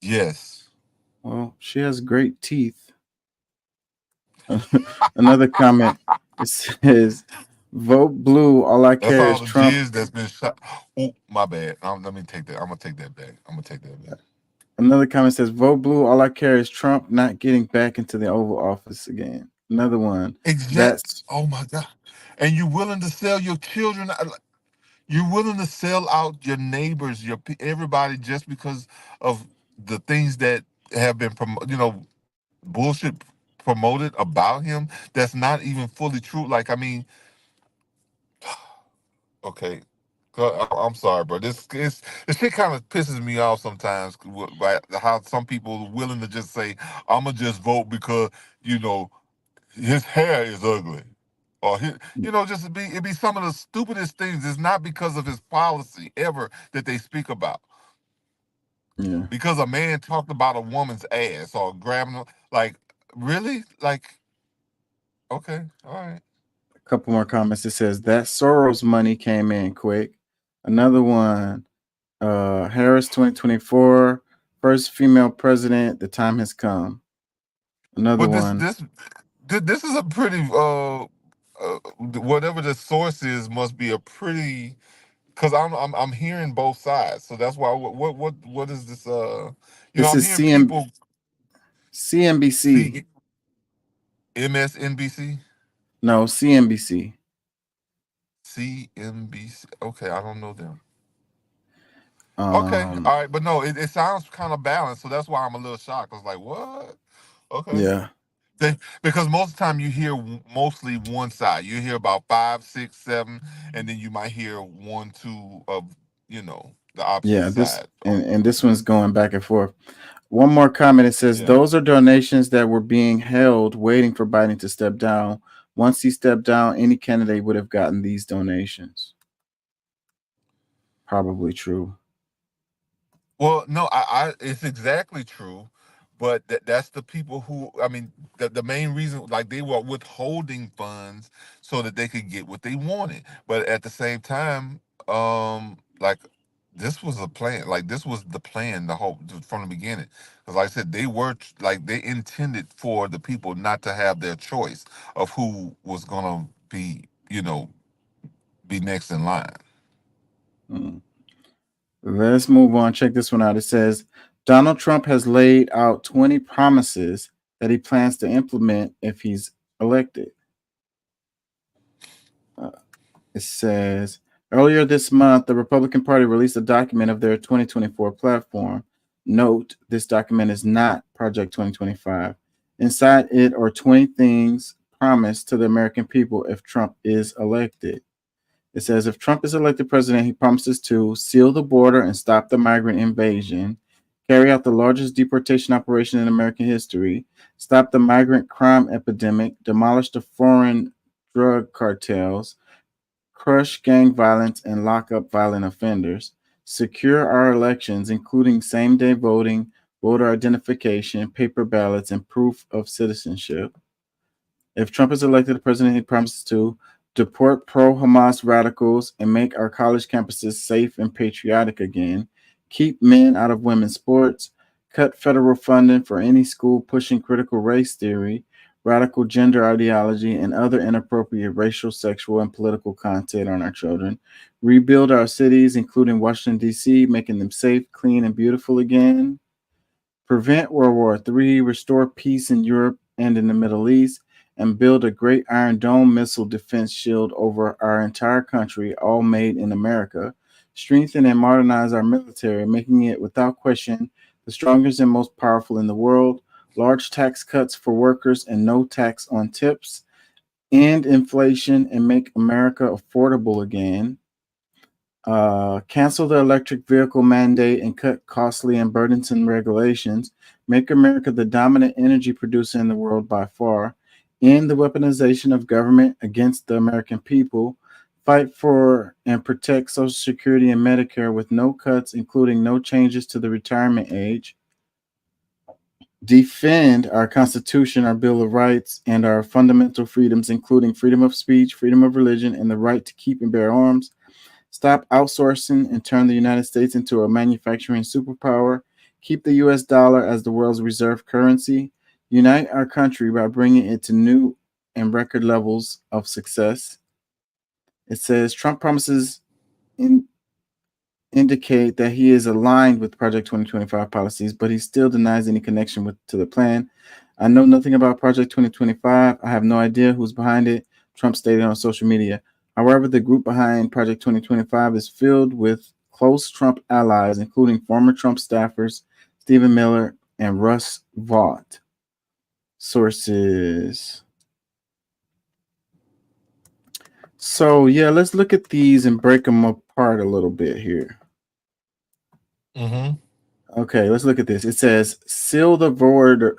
Yes. Well, she has great teeth. Another comment, it says, Vote blue. All I That's care all is the Trump. jizz that's been shot. Oh, my bad. Let me take that. I'm gonna take that back. Another comment says, vote blue. All I care is Trump not getting back into the Oval Office again. Another one. Exact. Oh my God. And you're willing to sell your children? You're willing to sell out your neighbors, everybody, just because of the things that have been bullshit promoted about him that's not even fully true. Like, I mean, okay. I'm sorry, bro. This shit kind of pisses me off sometimes. By how some people are willing to just say, "I'ma just vote because his hair is ugly," or just it'd be some of the stupidest things. It's not because of his policy ever that they speak about. Yeah. Because a man talked about a woman's ass or grabbing her, like, really, like, okay, all right. A couple more comments. It says that Soros money came in quick. Another one. Harris 2024, first female president. The time has come. Another But one. this is a pretty whatever the source is must be a pretty, because I'm hearing both sides, so that's why what is this This I'm is hearing people. CNBC. MSNBC. No, CNBC. CNBC. Okay, I don't know them. Um, Okay, all right, but no, it sounds kind of balanced, so that's why I'm a little shocked. I was like, what? Okay. Yeah. Because most of the time you hear mostly one side. You hear about 5, 6, 7, and then you might hear 1, 2 of the opposite Yeah. This side. and this one's going back and forth. One more comment. It says Yeah. those are donations that were being held, waiting for Biden to step down. Once he stepped down, any candidate would have gotten these donations. Probably true. Well, no, it's exactly true, but that's the people who, I mean, the main reason, like, they were withholding funds so that they could get what they wanted. But at the same time, like, this was a plan. Like, this was the plan from the beginning. Because, like I said, they intended for the people not to have their choice of who was gonna be next in line. Mm. Let's move on. Check this one out. It says Donald Trump has laid out 20 promises that he plans to implement if he's elected. It says earlier this month, the Republican Party released a document of their 2024 platform. Note, this document is not Project 2025. Inside it are 20 things promised to the American people if Trump is elected. It says if Trump is elected president, he promises to seal the border and stop the migrant invasion, carry out the largest deportation operation in American history, stop the migrant crime epidemic, demolish the foreign drug cartels, crush gang violence and lock up violent offenders, secure our elections, including same-day voting, voter identification, paper ballots, and proof of citizenship. If Trump is elected president, he promises to deport pro-Hamas radicals and make our college campuses safe and patriotic again, keep men out of women's sports, cut federal funding for any school pushing critical race theory, radical gender ideology, and other inappropriate racial, sexual, and political content on our children, rebuild our cities, including Washington, D.C., making them safe, clean, and beautiful again, prevent World War III, restore peace in Europe and in the Middle East, and build a great Iron Dome missile defense shield over our entire country, all made in America, strengthen and modernize our military, making it without question the strongest and most powerful in the world, large tax cuts for workers and no tax on tips, end inflation and make America affordable again, cancel the electric vehicle mandate and cut costly and burdensome regulations, make America the dominant energy producer in the world by far, end the weaponization of government against the American people, fight for and protect Social Security and Medicare with no cuts, including no changes to the retirement age, defend our Constitution, our Bill of Rights, and our fundamental freedoms, including freedom of speech, freedom of religion, and the right to keep and bear arms, stop outsourcing and turn the United States into a manufacturing superpower, keep the U.S. dollar as the world's reserve currency, unite our country by bringing it to new and record levels of success, It says Trump promises indicate that he is aligned with Project 2025 policies, but he still denies any connection to the plan. I know nothing about Project 2025. I have no idea who's behind it, Trump stated on social media. However, the group behind Project 2025 is filled with close Trump allies, including former Trump staffers Stephen Miller and Russ Vought. Sources. So, yeah, let's look at these and break them apart a little bit here. Okay, let's look at this. It says seal the border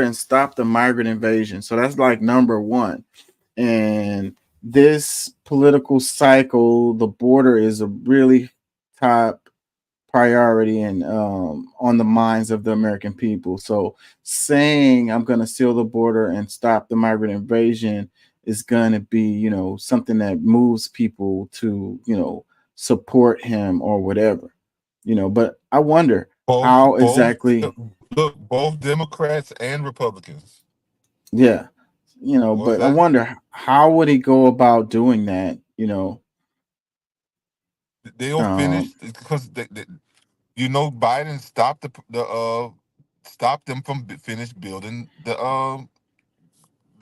and stop the migrant invasion. So that's like number one. And this political cycle, the border is a really top priority and on the minds of the American people. So saying I'm going to seal the border and stop the migrant invasion is going to be, you know, something that moves people to, you know, support him or whatever. You know, but I wonder how exactly. Look, both Democrats and Republicans. Yeah, you know, but I wonder how would he go about doing that? You know, they'll finish because you know, Biden stopped stopped them from finished building the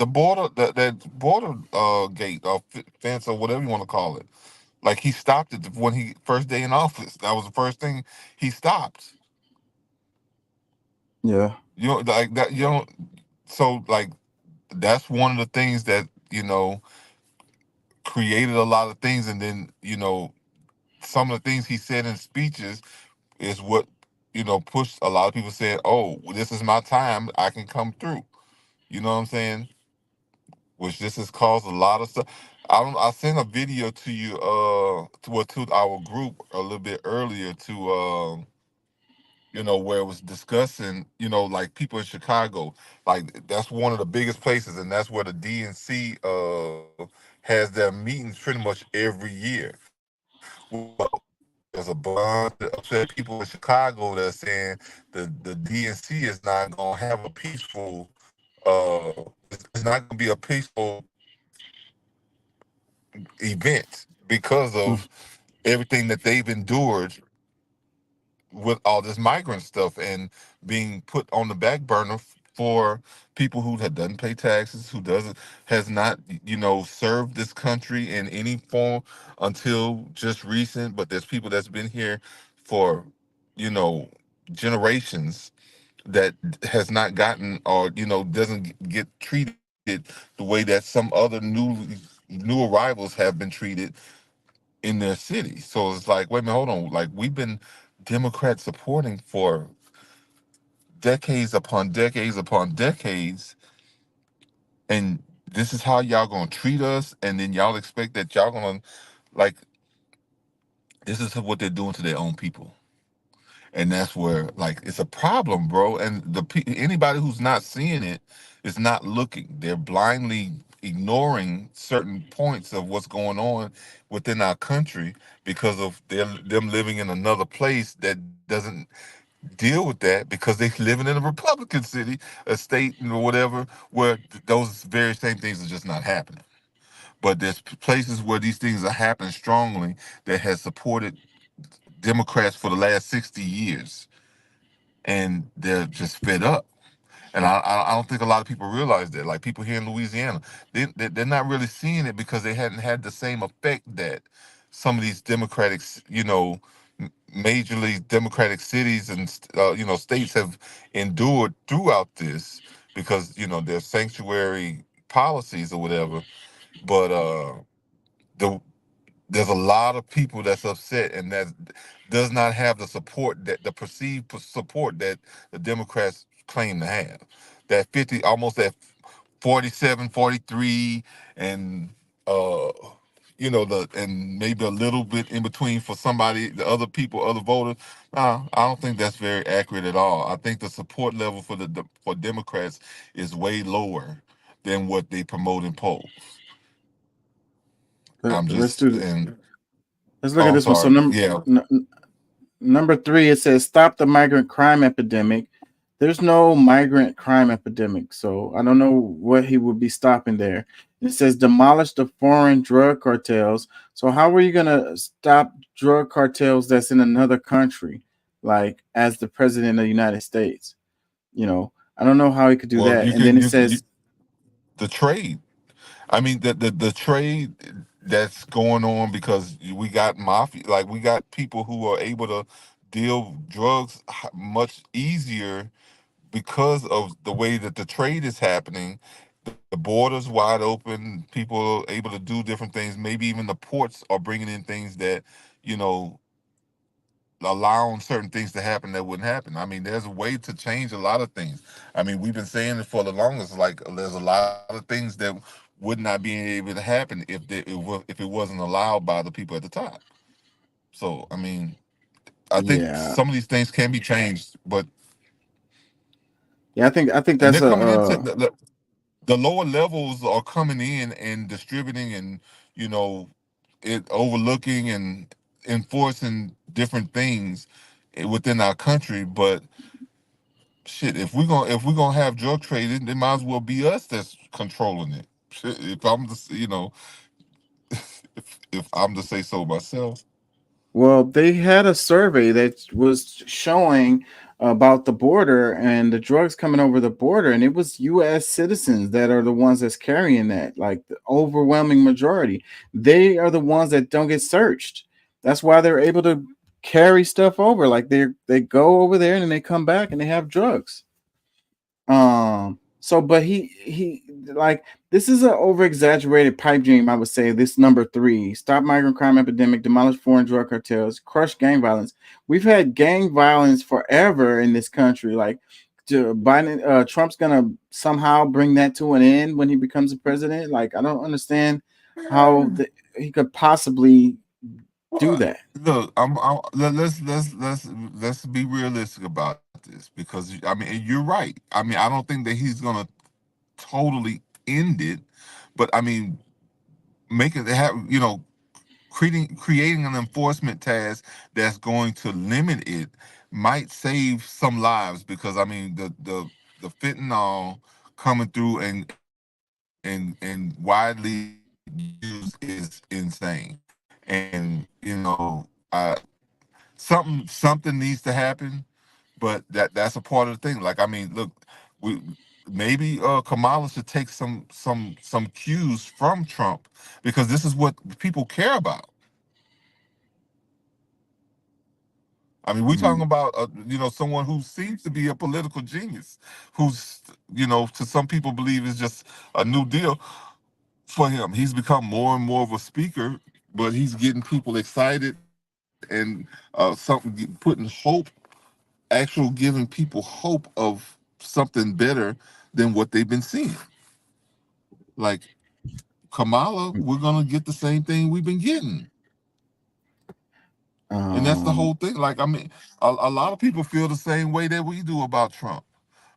border that border gate or fence or whatever you want to call it. Like he stopped it when he first day in office. That was the first thing he stopped. Yeah. You know, like that. You know, so like that's one of the things that, you know, created a lot of things, and then, you know, some of the things he said in speeches is what, you know, pushed a lot of people saying, "Oh, this is my time. I can come through." You know what I'm saying? Which this has caused a lot of stuff. I sent a video to you to our group a little bit earlier to you know, where it was discussing, you know, like people in Chicago, like that's one of the biggest places, and that's where the DNC has their meetings pretty much every year. Well, there's a bunch of upset people in Chicago that are saying the DNC is not gonna have a peaceful it's not gonna be a peaceful event because of everything that they've endured with all this migrant stuff and being put on the back burner for people who doesn't pay taxes, who has not, you know, served this country in any form until just recent. But there's people that's been here for, you know, generations that has not gotten, or, you know, doesn't get treated the way that some other new arrivals have been treated in their city. So it's like, wait a minute, hold on. Like, we've been Democrats supporting for decades upon decades upon decades, and this is how y'all gonna treat us, and then y'all expect that y'all gonna, like, this is what they're doing to their own people. And that's where, like, it's a problem, bro. And anybody who's not seeing it is not looking. They're blindly ignoring certain points of what's going on within our country because of them living in another place that doesn't deal with that, because they're living in a Republican city, a state, or whatever, where those very same things are just not happening. But there's places where these things are happening strongly that has supported Democrats for the last 60 years, and they're just fed up. And I don't think a lot of people realize that. Like people here in Louisiana, they're not really seeing it because they hadn't had the same effect that some of these Democratic, you know, majorly Democratic cities and you know, states have endured throughout this, because, you know, their sanctuary policies or whatever. But there's a lot of people that's upset, and that does not have the support, that the perceived support that the Democrats claim to have. That 50, almost that 47, 43, and you know, and maybe a little bit in between for somebody, the other people, other voters. I don't think that's very accurate at all. I think the support level for Democrats is way lower than what they promote in polls. Let's look at this one. So number 3, it says stop the migrant crime epidemic. There's no migrant crime epidemic, so I don't know what he would be stopping there. It says demolish the foreign drug cartels. So how are you gonna stop drug cartels that's in another country, like as the president of the United States? You know, I don't know how he could do Well, that. And then it says, the trade. I mean, the trade that's going on, because we got mafia, like we got people who are able to deal drugs much easier because of the way that the trade is happening. The borders wide open, people are able to do different things. Maybe even the ports are bringing in things that, you know, allowing certain things to happen that wouldn't happen. I mean, there's a way to change a lot of things. I mean, we've been saying it for the longest. Like, there's a lot of things that would not be able to happen if it wasn't allowed by the people at the top. So, I mean, I think yeah, some of these things can be changed, but yeah, I think and that's they're coming into a the lower levels are coming in and distributing, and you know, it overlooking and enforcing different things within our country. But shit, if we're gonna have drug trade, it might as well be us that's controlling it. Shit, if I'm the, you know, if I'm to say so myself. well, they had a survey that was showing about the border and the drugs coming over the border, and it was U.S. citizens that are the ones that's carrying that, like the overwhelming majority. They are the ones that don't get searched. That's why they're able to carry stuff over. Like they go over there and then they come back and they have drugs. So but he like this is an over exaggerated pipe dream, I would say. This number 3: stop migrant crime epidemic, demolish foreign drug cartels, crush gang violence. We've had gang violence forever in this country. Like Biden, Trump's gonna somehow bring that to an end when he becomes a president. Like, I don't understand how he could possibly do that. Look, let's be realistic about this, because I mean, you're right. I mean, I don't think that he's gonna totally end it, but I mean, making it have, you know, creating an enforcement task that's going to limit it might save some lives, because I mean, the fentanyl coming through and widely used is insane. And you know, something needs to happen, but that's a part of the thing. Like, I mean, look, we maybe Kamala should take some cues from Trump, because this is what people care about. I mean, we're talking about you know, someone who seems to be a political genius, who's, you know, to some people believe is just a new deal for him. He's become more and more of a speaker, but he's getting people excited and something, putting hope, actual giving people hope of something better than what they've been seeing. Like Kamala, we're gonna get the same thing we've been getting. And that's the whole thing. Like, I mean, a lot of people feel the same way that we do about Trump,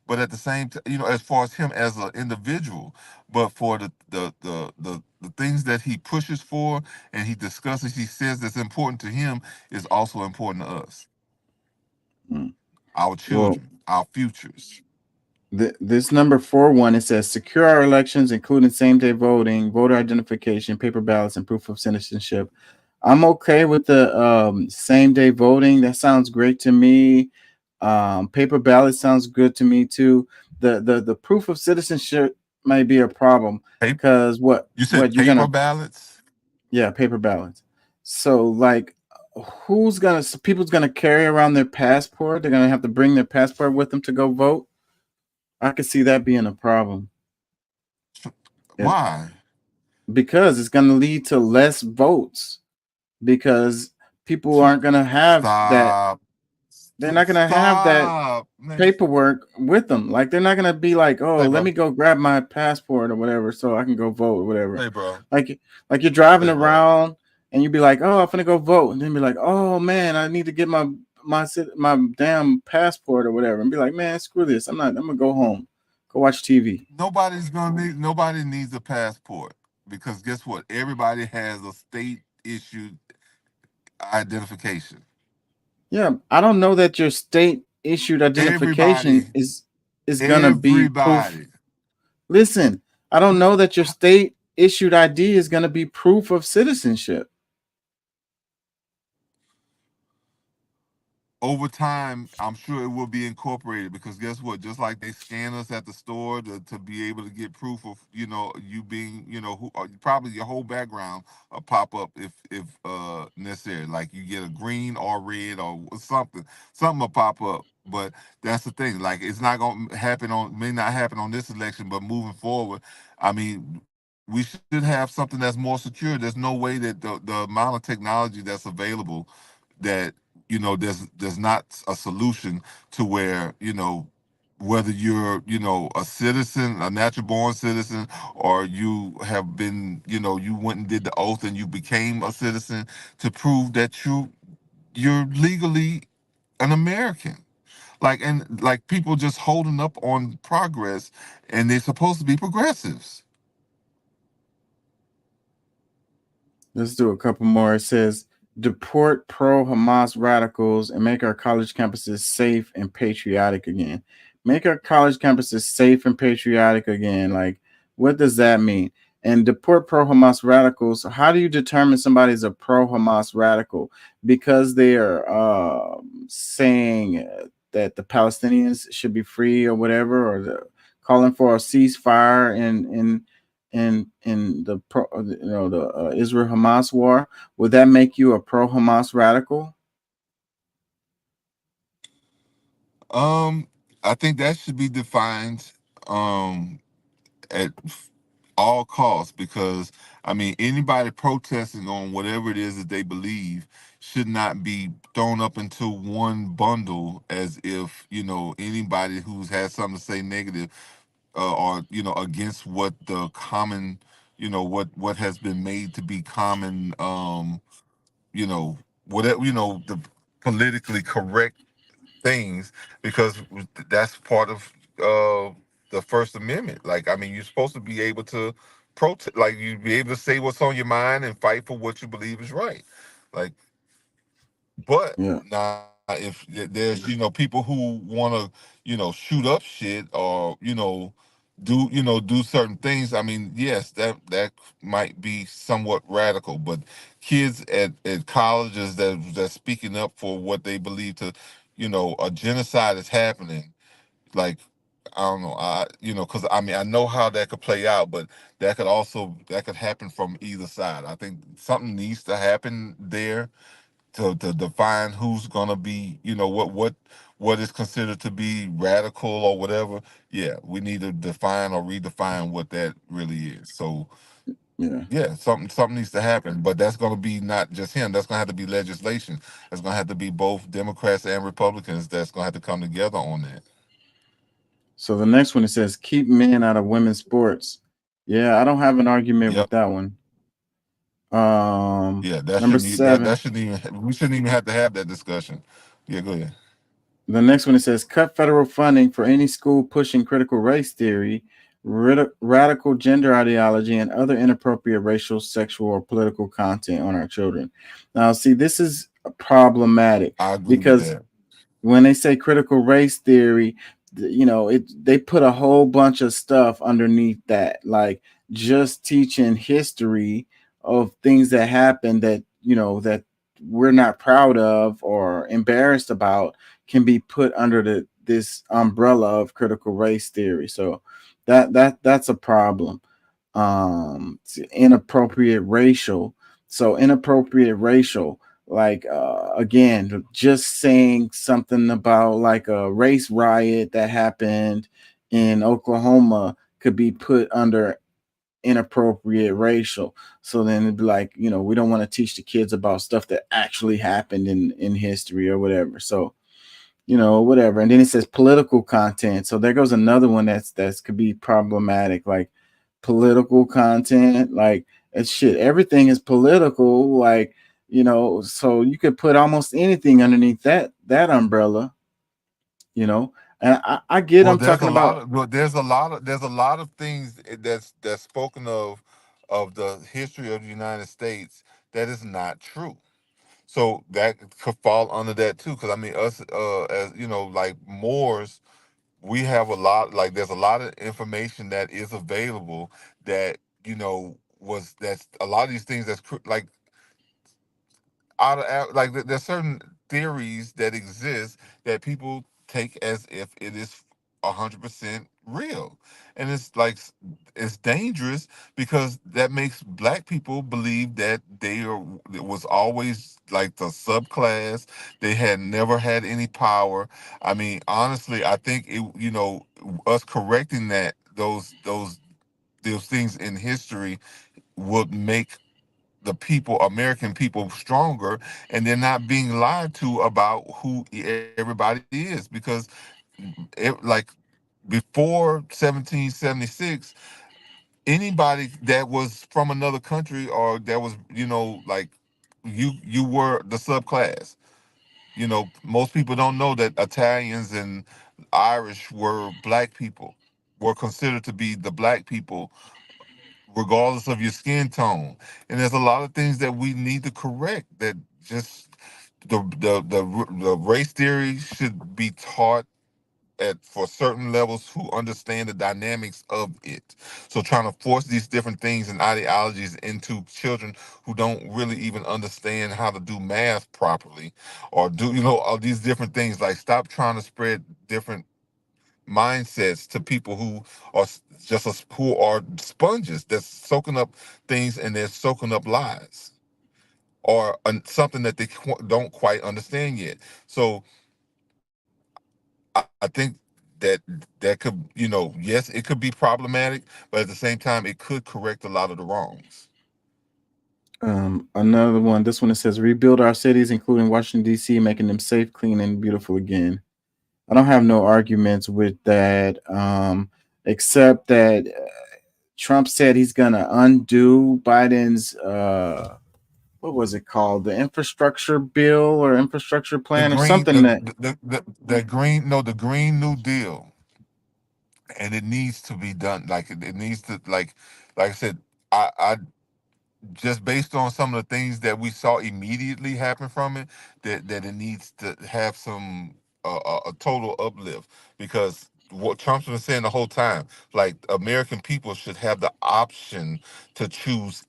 but at the same time, you know, as far as him as an individual, but for the things that he pushes for and he discusses, he says that's important to him is also important to us, our children, our futures. This number 4 one, it says secure our elections, including same-day voting, voter identification, paper ballots, and proof of citizenship. I'm okay with the same-day voting. That sounds great to me. Paper ballot sounds good to me too. The proof of citizenship may be a problem, because what you said, you're paper ballots? Yeah, paper ballots. So like, people's gonna carry around their passport? They're gonna have to bring their passport with them to go vote? I could see that being a problem. Why? Because it's going to lead to less votes, because people aren't going to have that. They're not going to have that paperwork with them. Like, they're not going to be like, oh, let me go grab my passport or whatever so I can go vote or whatever. Hey, bro. Like you're driving around and you'd be like, oh, I'm going to go vote. And then be like, oh, man, I need to get my damn passport or whatever, and be like, man, screw this. I'm gonna go home, go watch TV. Nobody needs a passport, because guess what? Everybody has a state issued identification. Yeah, I don't know that your state issued identification is gonna be proof. Listen, I don't know that your state issued ID is going to be proof of citizenship. Over time, I'm sure it will be incorporated, because guess what? Just like they scan us at the store to be able to get proof of, you being, who probably your whole background pop up if necessary. Like you get a green or red or something will pop up. But that's the thing. Like it's not gonna happen may not happen on this election, but moving forward, I mean, we should have something that's more secure. There's no way that the amount of technology that's available that there's not a solution to where whether you're a citizen, a natural born citizen, or you have been you went and did the oath and you became a citizen, to prove that you're legally an American. Like people just holding up on progress, and they're supposed to be progressives. Let's do a couple more. It says, deport pro-Hamas radicals and make our college campuses safe and patriotic again. Make our college campuses safe and patriotic again. Like, what does that mean? And deport pro-Hamas radicals. How do you determine somebody's a pro-Hamas radical? Because they are saying that the Palestinians should be free or whatever, or calling for a ceasefire in the Israel Hamas war. Would that make you a pro Hamas radical? I think that should be defined at all costs, because I mean anybody protesting on whatever it is that they believe should not be thrown up into one bundle as if anybody who's had something to say negative or against what the common what has been made to be common whatever the politically correct things, because that's part of the First Amendment. Like, I mean, you're supposed to be able to protest, like you be able to say what's on your mind and fight for what you believe is right. Like, but Yeah. now if there's people who want to shoot up shit or do certain things, I mean, yes, that might be somewhat radical, but kids at colleges that's speaking up for what they believe to a genocide is happening, like I don't know, because I mean I know how that could play out, but that could happen from either side. I think something needs to happen there to define who's gonna be, what is considered to be radical or whatever. Yeah, we need to define or redefine what that really is. So yeah, something needs to happen, but that's gonna be not just him. That's gonna have to be legislation. It's gonna have to be both Democrats and Republicans that's gonna have to come together on that. So the next one, it says, keep men out of women's sports. Yeah, I don't have an argument with that one. Yeah, that number shouldn't 7. that shouldn't even we shouldn't even have to have that discussion. Yeah, go ahead. The next one, it says, cut federal funding for any school pushing critical race theory, radical gender ideology, and other inappropriate racial, sexual, or political content on our children. Now, see, this is problematic because when they say critical race theory, they put a whole bunch of stuff underneath that, like just teaching history of things that happened that that we're not proud of or embarrassed about can be put under this umbrella of critical race theory. So that's a problem. Inappropriate racial. So inappropriate racial, like again, just saying something about like a race riot that happened in Oklahoma could be put under inappropriate racial. So then it'd be like, we don't want to teach the kids about stuff that actually happened in history or whatever. So whatever. And then it says political content. So there goes another one that's could be problematic, like political content, like it's shit. Everything is political, like, so you could put almost anything underneath that umbrella, and I get I'm talking about. There's a lot of things that's spoken of the history of the United States that is not true. So that could fall under that too, because I mean, us as like Moors, we have a lot. Like, there's a lot of information that is available that was that a lot of these things like like there's certain theories that exist that people take as if it is 100% real, and it's like it's dangerous because that makes black people believe that it was always like the subclass. They had never had any power. I mean, honestly, I think us correcting those things in history would make the people, American people, stronger, and they're not being lied to about who everybody is. Because like before 1776, anybody that was from another country or that was, like you were the subclass. Most people don't know that Italians and Irish were black people, were considered to be the black people regardless of your skin tone. And there's a lot of things that we need to correct. That just the race theory should be taught at for certain levels who understand the dynamics of it. So trying to force these different things and ideologies into children who don't really even understand how to do math properly, or do all these different things. Like, stop trying to spread different mindsets to people who are who are sponges that's soaking up things, and they're soaking up lies or something that they don't quite understand yet. So I think that that could, yes, it could be problematic, but at the same time, it could correct a lot of the wrongs. Another one. This one, it says rebuild our cities, including Washington D.C., making them safe, clean, and beautiful again. I don't have no arguments with that, except that Trump said he's gonna undo Biden's what was it called, the infrastructure bill or infrastructure plan or something that The Green New Deal, and it needs to be done. Like it needs to, like I said, I just based on some of the things that we saw immediately happen from it, that it needs to have some a total uplift. Because what Trump's been saying the whole time, like, American people should have the option to choose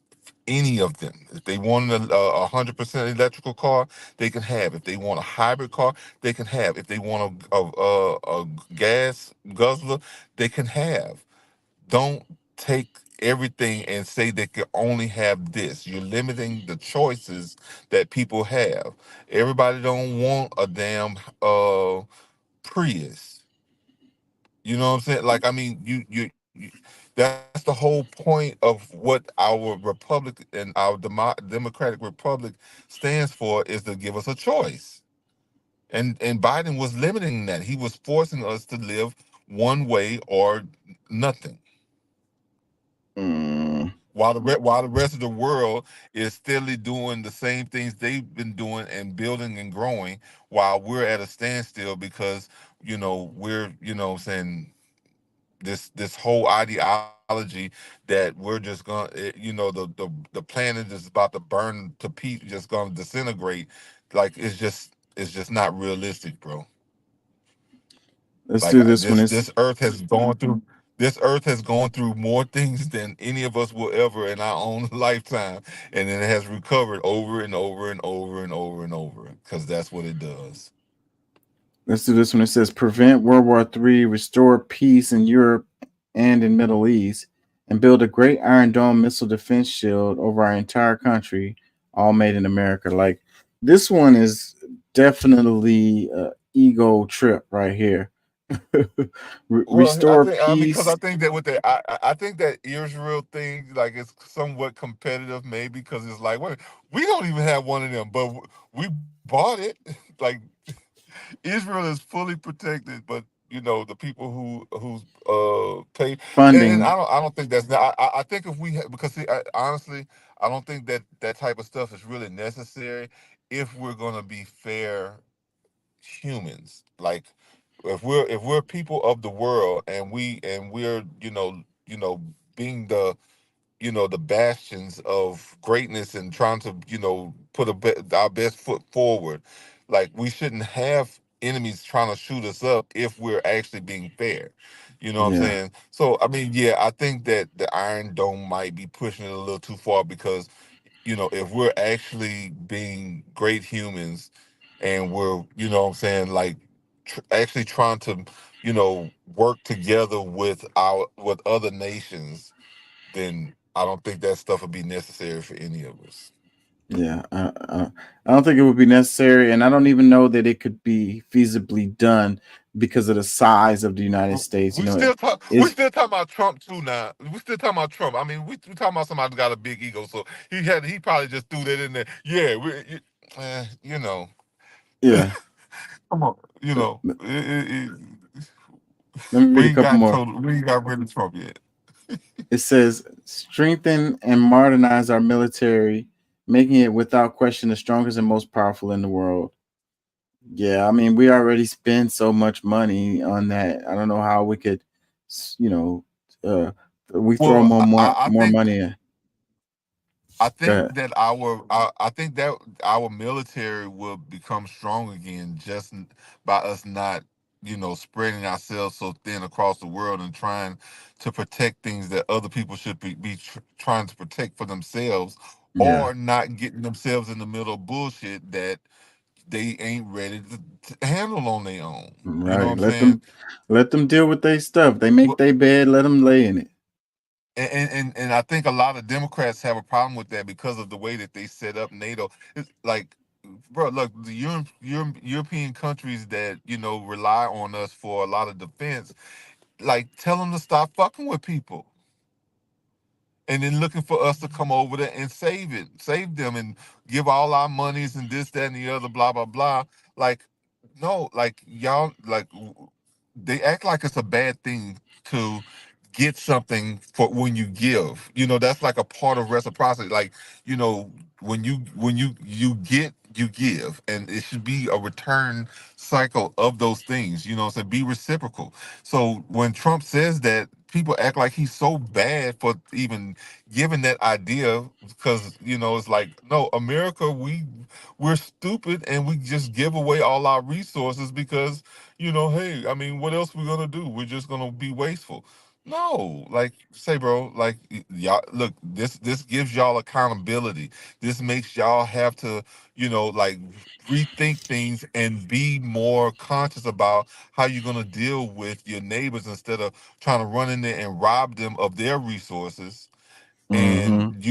any of them. If they want a 100% electrical car, they can have. If they want a hybrid car, they can have. If they want a gas guzzler, they can have. Don't take everything and say they can only have this. You're limiting the choices that people have. Everybody don't want a damn Prius. You know what I'm saying? Like, I mean, you that's the whole point of what our republic and our democratic republic stands for, is to give us a choice. And Biden was limiting that. He was forcing us to live one way or nothing. While the rest of the world is steadily doing the same things they've been doing and building and growing, while we're at a standstill because we're saying this whole ideology that we're just gonna the planet is about to burn to pieces, just gonna disintegrate. Like, it's just not realistic, bro. let's Like, do this one. this earth has gone through. This earth has gone through more things than any of us will ever in our own lifetime, and then it has recovered over and over and over and over and over, because that's what it does. Let's do this one. It says prevent World War III, restore peace in Europe and in Middle East, and build a great Iron Dome missile defense shield over our entire country, all made in America. Like, this one is definitely a ego trip right here. Restore peace. Because I think that with the I think that Israel thing, like, it's somewhat competitive, maybe, because it's like, we don't even have one of them, but we bought it. Like, Israel is fully protected, but the people who's pay Funding. And I don't think that's I think if we because see, honestly, I don't think that type of stuff is really necessary if we're gonna be fair humans. Like, if we're people of the world, and we're being the bastions of greatness and trying to put our best foot forward. Like, we shouldn't have enemies trying to shoot us up if we're actually being fair. You know what I'm Yeah. saying? So I mean, yeah, I think that the Iron Dome might be pushing it a little too far because, if we're actually being great humans and we're, what I'm saying, like actually trying to, work together with other nations, then I don't think that stuff would be necessary for any of us. Yeah, I don't think it would be necessary, and I don't even know that it could be feasibly done because of the size of the United States. We still talking about Trump too now. We still talking about Trump. I mean, we talking about somebody who got a big ego, so he probably just threw that in there. Yeah, Yeah. come on, Let me read we a couple more. ain't got rid of Trump yet. It says, strengthen and modernize our military, making it without question the strongest and most powerful in the world. Yeah, I mean, we already spend so much money on that. I don't know how we could, we throw Well, more I more think money in. I Go ahead. think that I think that our military will become strong again just by us not, spreading ourselves so thin across the world and trying to protect things that other people should be trying to protect for themselves, Yeah. or not getting themselves in the middle of bullshit that they ain't ready to handle on their own. You know what Right. I'm saying? Let them deal with their stuff. They make their bed, let them lay in it. And I think a lot of Democrats have a problem with that because of the way that they set up NATO. It's like, bro, look, the European countries that rely on us for a lot of defense, like, tell them to stop fucking with people, and then looking for us to come over there and save them, and give all our monies and this, that, and the other, blah blah blah. Like, no, like y'all, like they act like it's a bad thing to get something for when you give. That's like a part of reciprocity. Like, when you get, you give, and it should be a return cycle of those things. So be reciprocal. So when Trump says that, people act like he's so bad for even giving that idea, because it's like, no, America, we're stupid and we just give away all our resources because hey, I mean, what else we gonna do? We're just gonna be wasteful. No, like, say, bro, like, y'all, look, this gives y'all accountability. This makes y'all have to, like, rethink things and be more conscious about how you're gonna deal with your neighbors instead of trying to run in there and rob them of their resources. And Mm-hmm.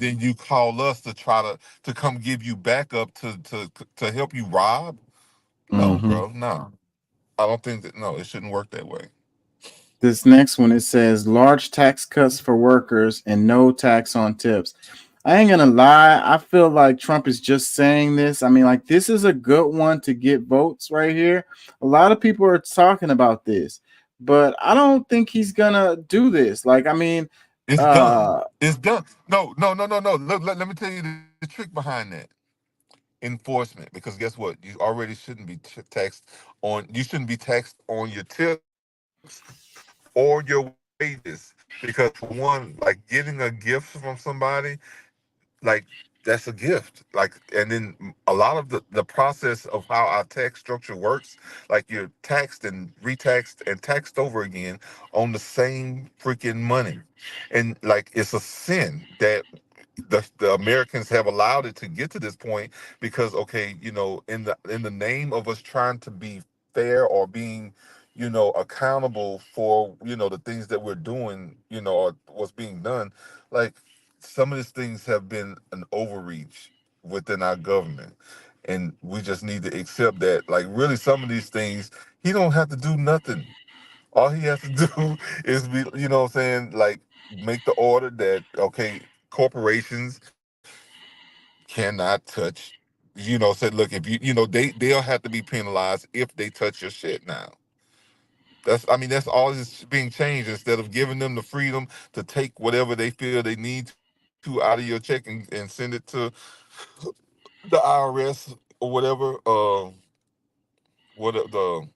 then you call us to try to come give you backup to help you rob. No, Mm-hmm. bro, no. I don't think that. No, it shouldn't work that way. This next one, it says large tax cuts for workers and no tax on tips. I ain't gonna lie. I feel like Trump is just saying this. I mean, like, this is a good one to get votes right here. A lot of people are talking about this, but I don't think he's gonna do this. Like, I mean, It's done. It's done. No, no, no, no, no. Look, let me tell you the trick behind that. Enforcement. Because guess what? You already shouldn't be taxed on. You shouldn't be taxed on your tips or your wages. Because for one, like, getting a gift from somebody, like, that's a gift. Like, and then a lot of the process of how our tax structure works, like, you're taxed and retaxed and taxed over again on the same freaking money. And, like, it's a sin that the Americans have allowed it to get to this point, because, okay, in the name of us trying to be fair, or being accountable for the things that we're doing, or what's being done, like, some of these things have been an overreach within our government, and we just need to accept that, like, really, some of these things, he don't have to do nothing. All he has to do is be, what I'm saying, like, make the order that, okay, corporations cannot touch, said, look, if they'll have to be penalized if they touch your shit now. That's all that's being changed, instead of giving them the freedom to take whatever they feel they need to out of your check, and send it to the IRS or whatever. What the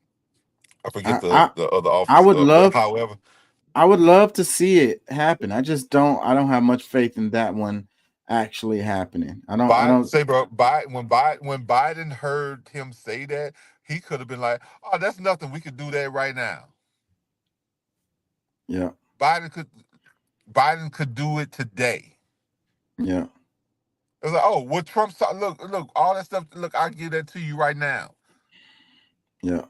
I forget I, the I, the other I office would of, but love, however. to see it happen. I don't have much faith in that one actually happening. I don't Biden say, bro, when Biden heard him say that, he could have been like, "Oh, that's nothing. We could do that right now." Yeah. Biden could do it today. Yeah. It was like, oh, what Trump saw, look, all that stuff. Look, I'll give that to you right now. Yeah.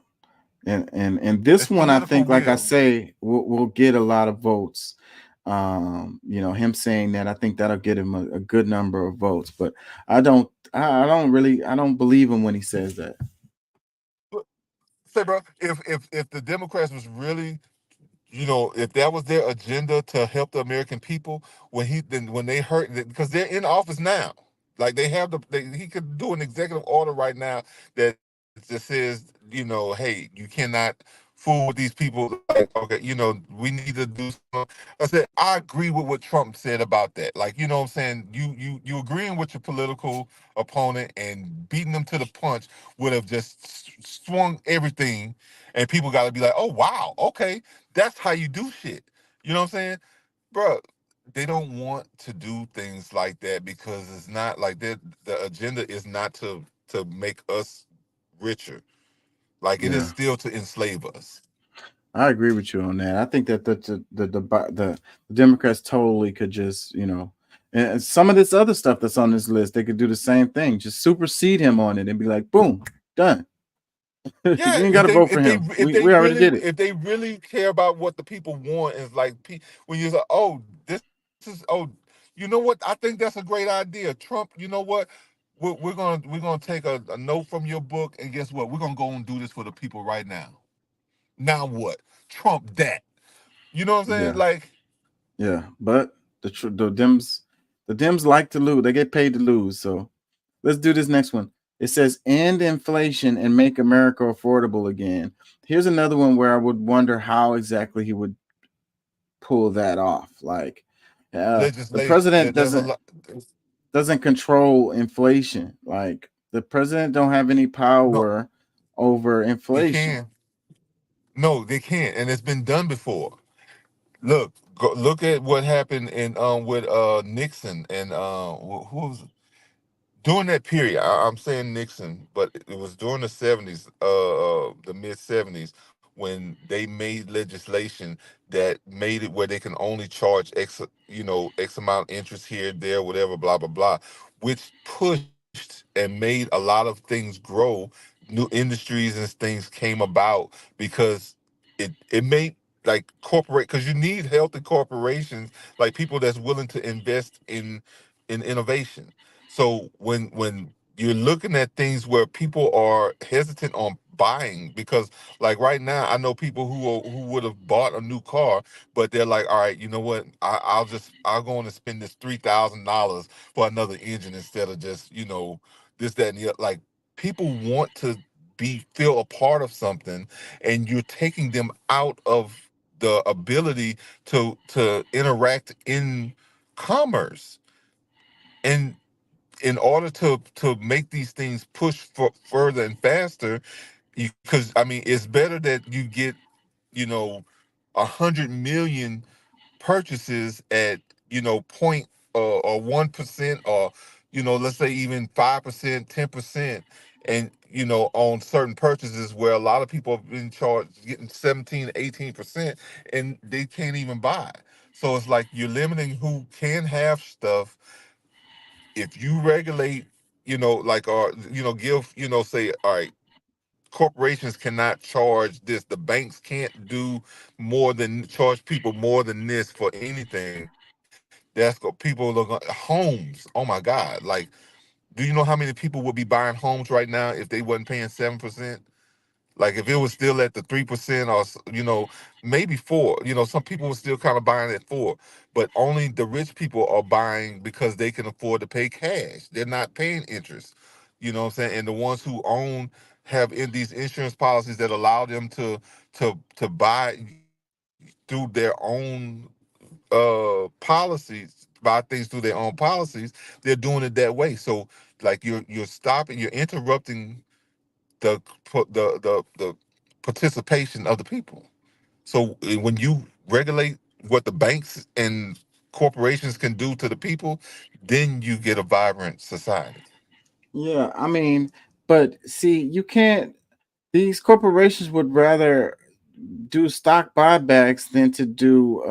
And this It's one, I political think, like I will. say, will get a lot of votes. Him saying that, I think that'll get him a good number of votes. But I don't believe him when he says that. Say, bro, if the Democrats was really, if that was their agenda to help the American people, when they heard that, because they're in office now, like they have he could do an executive order right now that just says, hey, you cannot fool with these people. Like, okay, we need to do something. I said, I agree with what Trump said about that. Like, you know what I'm saying? You agreeing with your political opponent and beating them to the punch would have just swung everything, and people got to be like, oh, wow, okay, that's how you do shit. You know what I'm saying? Bro, they don't want to do things like that because it's not like the agenda is not to make us richer. Like it is still to enslave us. I agree with you on that. I think that the Democrats totally could just, and some of this other stuff that's on this list, they could do the same thing, just supersede him on it and be like, boom, done. Yeah, you ain't got to vote for him. We already did it. If they really care about what the people want, is like when you're like, oh, this is, oh, you know what? I think that's a great idea, Trump. You know what? We're gonna take a note from your book, and guess what? We're gonna go and do this for the people right now. Now what? Trump that. You know what I'm saying? Yeah. Like, yeah, but the Dems like to lose. They get paid to lose. So let's do this next one. It says end inflation and make America affordable again. Here's another one where I would wonder how exactly he would pull that off. Like the president doesn't control inflation. Like the president don't have any power over inflation. They can. No, they can't, and it's been done before. Look at what happened in with Nixon and who was during that period. I'm saying Nixon, but it was during the 70s, the mid 70s, when they made legislation that made it where they can only charge X amount interest here, there, whatever, blah blah blah, which pushed and made a lot of things grow. New industries and things came about because it made like corporate, because you need healthy corporations, like people that's willing to invest in innovation. So when you're looking at things where people are hesitant on buying, because like right now I know people who would have bought a new car, but they're like, all right, you know what, I'll go on and spend this $3,000 for another engine instead of just this, that, and the other. Like, people want to feel a part of something, and you're taking them out of the ability to interact in commerce. And in order to make these things push further and faster, because I mean, it's better that you get 100 million purchases at point or 1%, or let's say even 5%, 10%, and on certain purchases where a lot of people have been charged getting 17, 18%, and they can't even buy. So it's like you're limiting who can have stuff. If you regulate, like, or give, say, all right, corporations cannot charge this, the banks can't do more than charge people more than this for anything. That's got people look homes. Oh my God. Like, do you know how many people would be buying homes right now if they wasn't paying 7%? Like, if it was still at the 3%, or maybe 4, some people were still kind of buying at 4, but only the rich people are buying because they can afford to pay cash. They're not paying interest. You know what I'm saying? And the ones who have in these insurance policies that allow them to buy through their own policies, buy things through their own policies, they're doing it that way. So like you're interrupting the participation of the people. So when you regulate what the banks and corporations can do to the people, then you get a vibrant society. Yeah, I mean, but see, you can't. These corporations would rather do stock buybacks than to do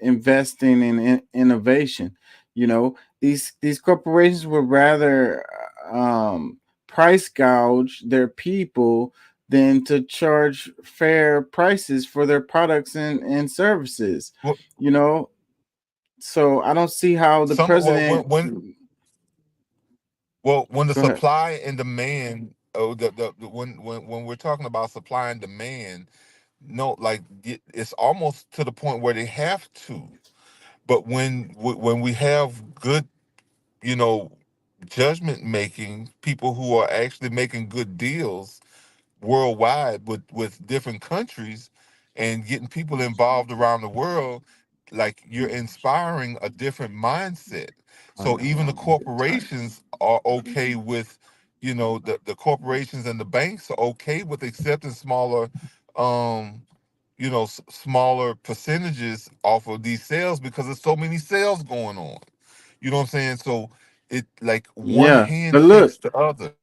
investing in innovation. You know, these corporations would rather price gouge their people than to charge fair prices for their products and services. Well, You know, so I don't see how the president. when the Go ahead. supply and demand, when we're talking about supply and demand, no, like it's almost to the point where they have to. But when we have good, you know, judgment making people who are actually making good deals worldwide with different countries and getting people involved around the world, like you're inspiring a different mindset. So even the corporations are okay with, you know, the corporations and the banks are okay with accepting smaller, um you know, smaller percentages off of these sales because there's so many sales going on. You know what I'm saying? So it like one Yeah, hand but look, feeds the other.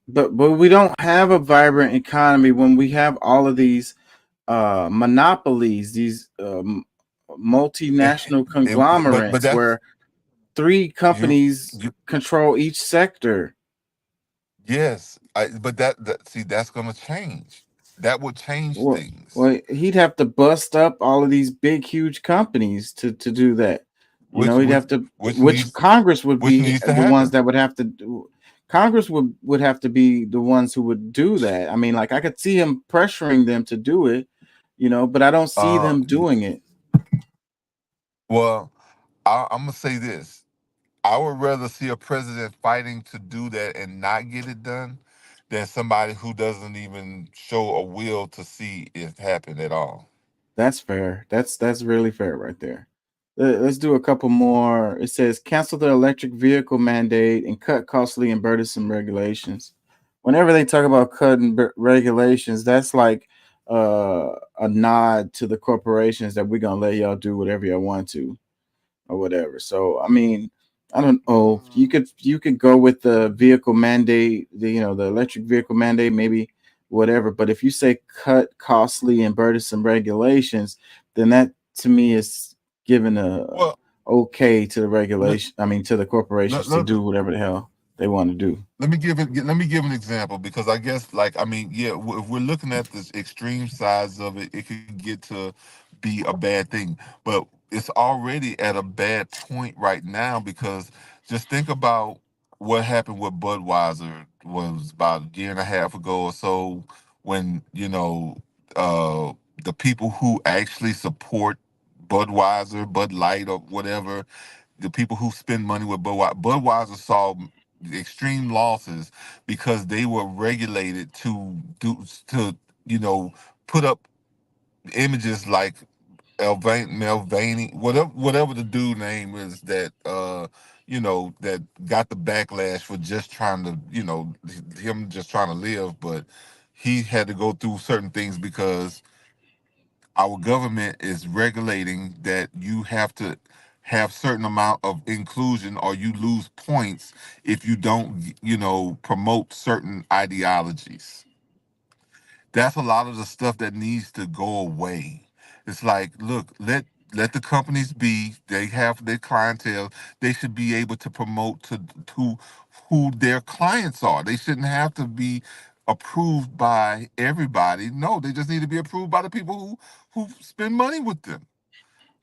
but we don't have a vibrant economy when we have all of these monopolies, these multinational But conglomerates that's where three you companies you control each sector. yes. But that see that's gonna change. That would change Well, things. well, he'd have to bust up all of these big, huge companies to do that. You know, Which he'd which have to, which which needs Congress would which be needs to the ones happen. that would have to do. Congress would have to be the ones who would do that. I mean, like I could see him pressuring them to do it, you know, but I don't see Uh them doing it. well, I'm gonna say this. I would rather see a president fighting to do that and not get it done than somebody who doesn't even show a will to see it happen at all. That's fair. That's really fair right there. Let's do a couple more. It says cancel the electric vehicle mandate and cut costly and burdensome regulations. Whenever they talk about cutting regulations, that's like a nod to the corporations that we're gonna let y'all do whatever y'all want to or whatever. So I mean, I don't know. You could go with the vehicle mandate, the electric vehicle mandate, maybe whatever. But if you say cut costly and burdensome regulations, then that to me is giving a Well, okay to the let, regulation. I mean, to the let, corporations to let, do whatever the hell they want to do. let me give an example because I guess like I mean yeah if we're looking at this extreme sides of it, it could get to be a bad thing, but it's already at a bad point right now because just think about what happened with Budweiser was about a year and a half ago or so when you know uh the people who actually support Budweiser, Bud Light or whatever, the people who spend money with Budweiser saw extreme losses because they were regulated to you know put up images like Melvani, whatever the dude name is that you know that got the backlash for just trying to you know him just trying to live, but he had to go through certain things because our government is regulating that you have to have certain amount of inclusion or you lose points if you don't you know promote certain ideologies. That's a lot of the stuff that needs to go away. It's like look, let the companies be, they have their clientele, they should be able to promote to who their clients are. They shouldn't have to be approved by everybody. No, they just need to be approved by the people who spend money with them.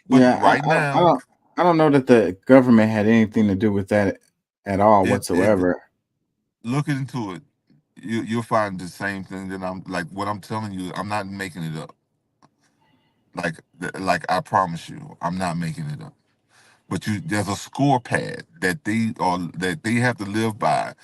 But Yeah, right I now, don't know that the government had anything to do with that at all it whatsoever. look into it. You'll find the same thing that I'm like what I'm telling you. I'm not making it up. Like I promise you, I'm not making it up. But there's a score pad that they have to live by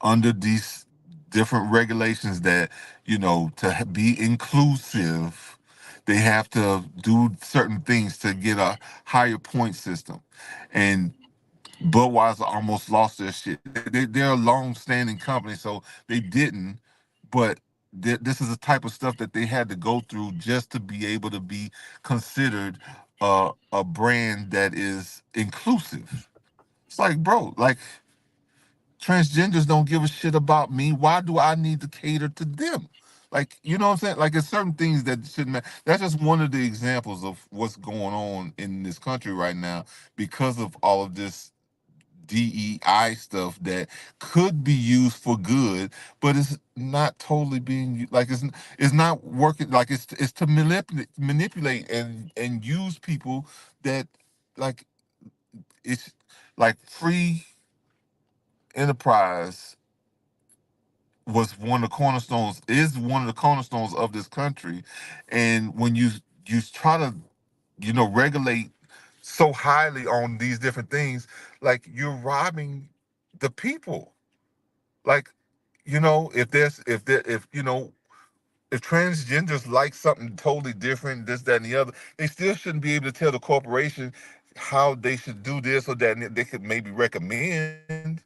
under these different regulations that you know to be inclusive they have to do certain things to get a higher point system. And Budweiser almost lost their shit. They're a long-standing company, so they didn't. But this is the type of stuff that they had to go through just to be able to be considered a brand that is inclusive. It's like, bro, like transgenders don't give a shit about me. Why do I need to cater to them? Like, you know what I'm saying? Like, it's certain things that shouldn't matter. That's just one of the examples of what's going on in this country right now because of all of this DEI stuff that could be used for good, but it's not totally being like it's not working. Like it's to manipulate and use people that like it's like free enterprise was one of the cornerstones is one of the cornerstones of this country, and when you try to regulate so highly on these different things, like you're robbing the people. Like, if transgenders like something totally different, this, that, and the other, they still shouldn't be able to tell the corporation how they should do this or that, and they could maybe recommend.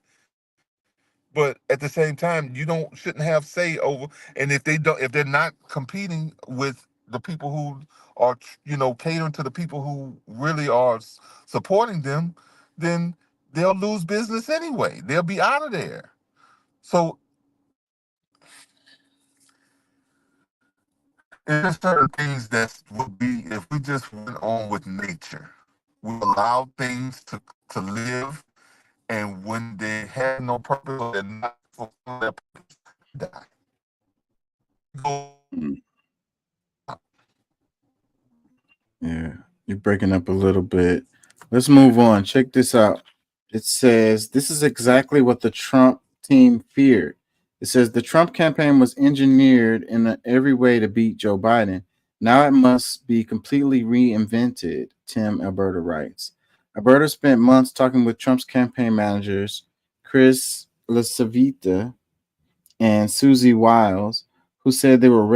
But at the same time, you don't shouldn't have say over. And if they're not competing with the people who are, catering to the people who really are supporting them, then they'll lose business anyway. They'll be out of there. So it's just certain things that would be if we just went on with nature. We allow things to live, and when they have no purpose or they're not fulfilling their purpose, they die. Yeah, you're breaking up a little bit. Let's move on. Check this out. It says this is exactly what the Trump team feared. It says the Trump campaign was engineered in every way to beat Joe Biden. Now it must be completely reinvented, Tim Alberta writes. Alberta spent months talking with Trump's campaign managers, Chris LaCivita and Susie Wiles, who said they were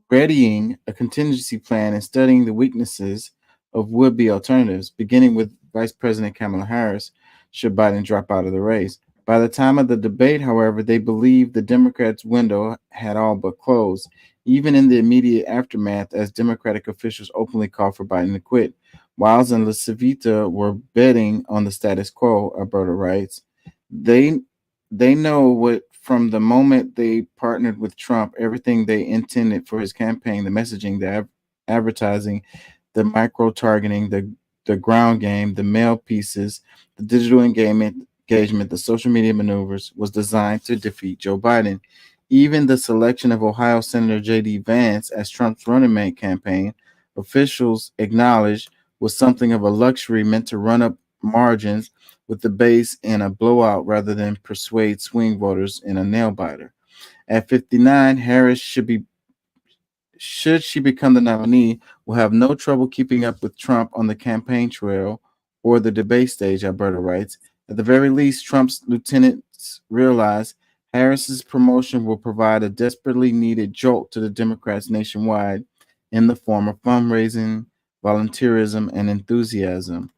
readying a contingency plan and studying the weaknesses of would-be alternatives, beginning with Vice President Kamala Harris, should Biden drop out of the race. By the time of the debate, however, they believed the Democrats' window had all but closed, even in the immediate aftermath, as Democratic officials openly called for Biden to quit. Wiles and LaCivita were betting on the status quo, Alberta writes. They know what from the moment they partnered with Trump, everything they intended for his campaign, the messaging, the advertising, the micro targeting, the ground game, the mail pieces, the digital engagement, the social media maneuvers was designed to defeat Joe Biden. Even the selection of Ohio Senator J.D. Vance as Trump's running mate campaign, officials acknowledged was something of a luxury meant to run up margins with the base in a blowout rather than persuade swing voters in a nail biter. At 59, Harris should she become the nominee, will have no trouble keeping up with Trump on the campaign trail or the debate stage, Alberta writes. At the very least, Trump's lieutenants realize Harris's promotion will provide a desperately needed jolt to the Democrats nationwide in the form of fundraising, volunteerism, and enthusiasm.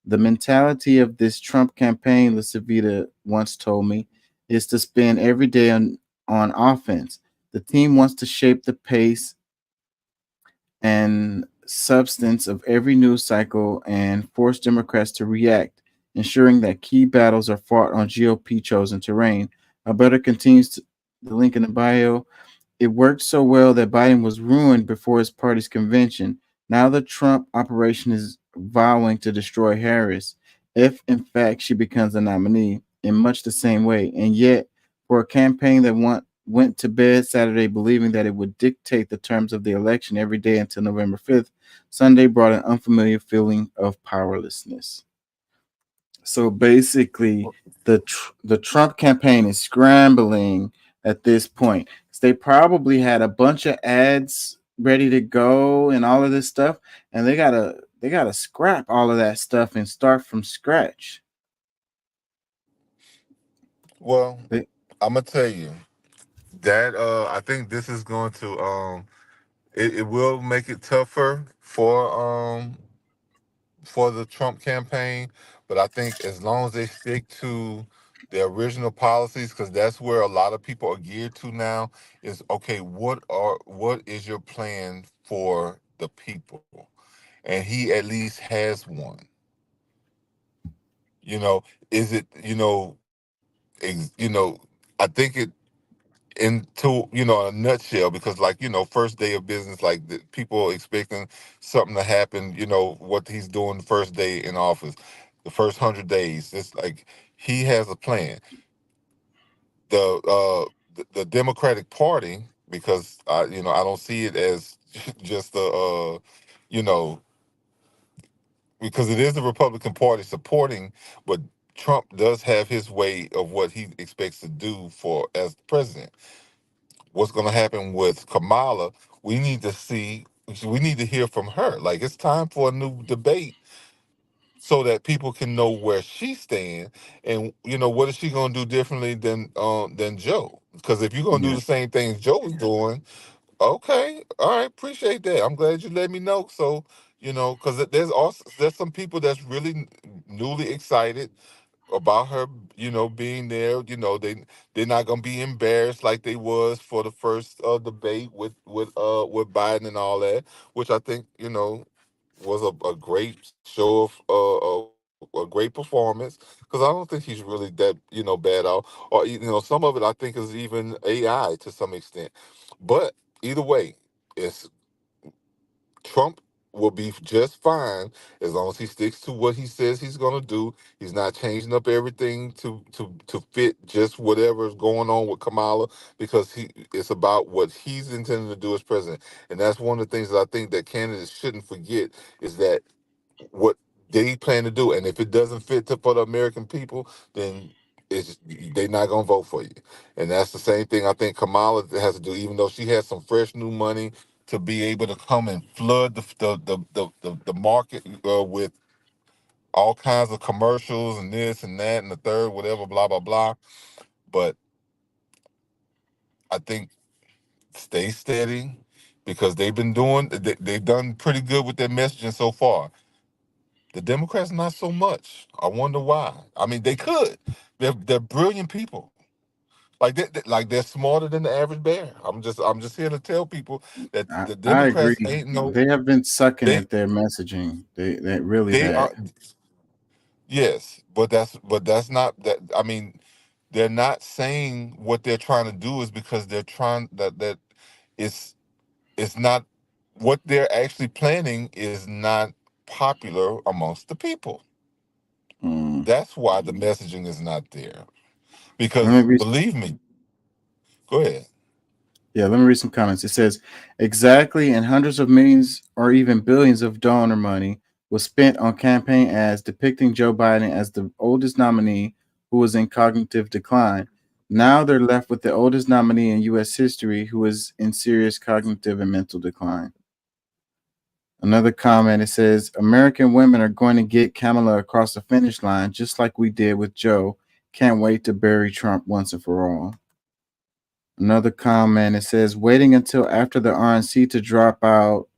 The mentality of this Trump campaign, LaCivita once told me, is to spend every day on offense. The team wants to shape the pace and substance of every news cycle and force Democrats to react, ensuring that key battles are fought on GOP chosen terrain. Alberta continues the link in the bio. It worked so well that Biden was ruined before his party's convention. Now the Trump operation is vowing to destroy Harris if, in fact, she becomes the nominee in much the same way. And yet, for a campaign that went to bed Saturday believing that it would dictate the terms of the election every day until November 5th, Sunday brought an unfamiliar feeling of powerlessness. So basically, the Trump campaign is scrambling at this point. They probably had a bunch of ads ready to go and all of this stuff, and they gotta scrap all of that stuff and start from scratch. Well, I'm gonna tell you that I think this is going to it will make it tougher for the Trump campaign, but I think as long as they stick to their original policies, because that's where a lot of people are geared to now, is okay, what is your plan for the people? and he at least has one. You know, is it, I think it into, a nutshell, because like, first day of business, like people expecting something to happen, what he's doing the first day in office, the first 100 days. It's like he has a plan. The Democratic Party, because I don't see it as just you know, because it is the Republican Party supporting, but Trump does have his way of what he expects to do for as president. What's going to happen with Kamala? We need to see. We need to hear from her. Like, it's time for a new debate so that people can know where she stands, and what is she going to do differently than Joe? Because if you're going to do Yeah. the same things Joe is doing, okay, all right, appreciate that. I'm glad you let me know. So, because there's some people that's really newly excited about her, being there. They're not gonna be embarrassed like they was for the first debate with Biden and all that, which I think was a great show of a great performance, because I don't think he's really that bad out, or some of it I think is even AI to some extent, but either way, it's Trump will be just fine as long as he sticks to what he says he's going to do. He's not changing up everything to fit just whatever's going on with Kamala, because it's about what he's intending to do as president. And that's one of the things that I think that candidates shouldn't forget, is that what they plan to do. And if it doesn't fit for the American people, then they're not going to vote for you. And that's the same thing I think Kamala has to do, even though she has some fresh new money to be able to come and flood the market with all kinds of commercials and this and that and the third, whatever, blah, blah, blah. But I think stay steady, because they've done pretty good with their messaging so far. The Democrats, not so much. I wonder why. I mean, they could. They're brilliant people. Like they're smarter than the average bear. I'm just here to tell people that the I agree. Democrats ain't no. They have been sucking They at their messaging. They really they bad. are. Yes, but that's not that. I mean, they're not saying what they're trying to do is because they're trying that it's it's not what they're actually planning is not popular amongst the people. Mm. That's why the messaging is not there. Let me Because read. believe me, go ahead. Yeah, let me read some comments. It says exactly, and hundreds of millions or even billions of donor money was spent on campaign ads depicting Joe Biden as the oldest nominee who was in cognitive decline. Now they're left with the oldest nominee in U.S. history who is in serious cognitive and mental decline. Another comment, it says American women are going to get Kamala across the finish line just like we did with Joe. Can't wait to bury Trump once and for all. Another comment, it says waiting until after the RNC to drop out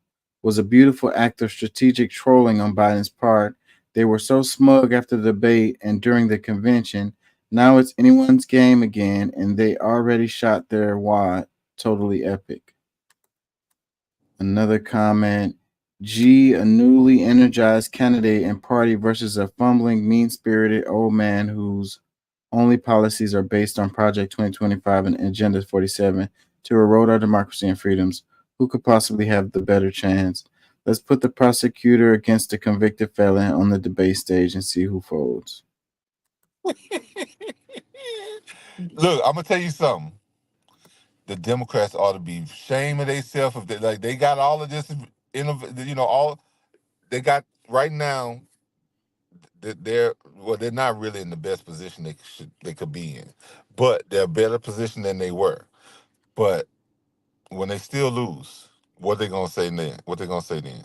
was a beautiful act of strategic trolling on Biden's part. They were so smug after the debate and during the convention. Now it's anyone's game again, and they already shot their wad. Totally epic. Another comment, a newly energized candidate and party versus a fumbling, mean-spirited old man whose only policies are based on Project 2025 and Agenda 47 to erode our democracy and freedoms. Who could possibly have the better chance? Let's put the prosecutor against the convicted felon on the debate stage and see who folds. Look, I'm gonna tell you something. The Democrats ought to be ashamed of themselves if they got all of this, all they got right now. They're not really in the best position they could be in, but they're a better position than they were. But when they still lose, what they gonna say then? What they gonna say then?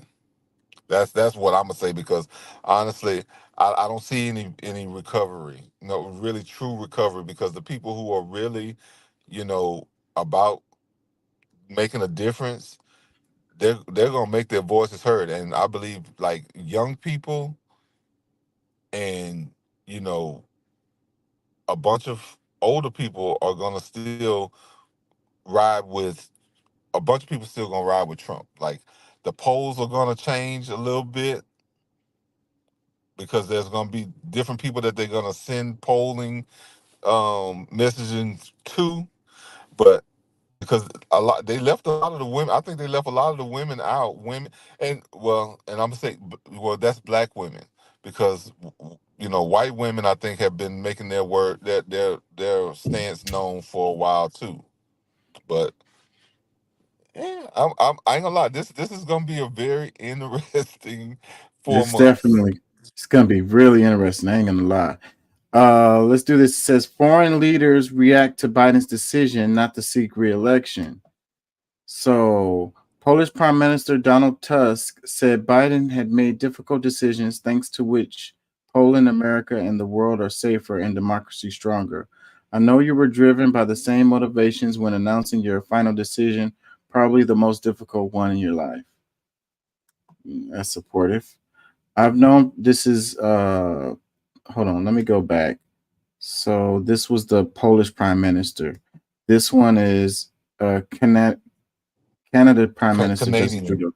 That's what I'm gonna say, because honestly, I don't see any recovery, really true recovery, because the people who are really, about making a difference, they're gonna make their voices heard, and I believe like young people and you know a bunch of older people are gonna still ride with a bunch of people still gonna ride with Trump. Like the polls are going to change a little bit because there's going to be different people that they're going to send polling messaging to, but because they left a lot of the women. I think they left a lot of the women out. Women, and I'm gonna say, that's black women, because white women, I think, have been making their stance known for a while too. But yeah, I ain't gonna lie. This is gonna be a very interesting 4 It's months. it's gonna be really interesting. I ain't gonna lie. Let's do this. It says foreign leaders react to Biden's decision not to seek re-election. So, Polish Prime Minister Donald Tusk said Biden had made difficult decisions, thanks to which Poland, America, and the world are safer and democracy stronger. I know you were driven by the same motivations when announcing your final decision, probably the most difficult one in your life. That's supportive. I've known this is hold on, let me go back. So this was the Polish Prime Minister. This one is Canada Prime Minister Justin Canadian. Trudeau.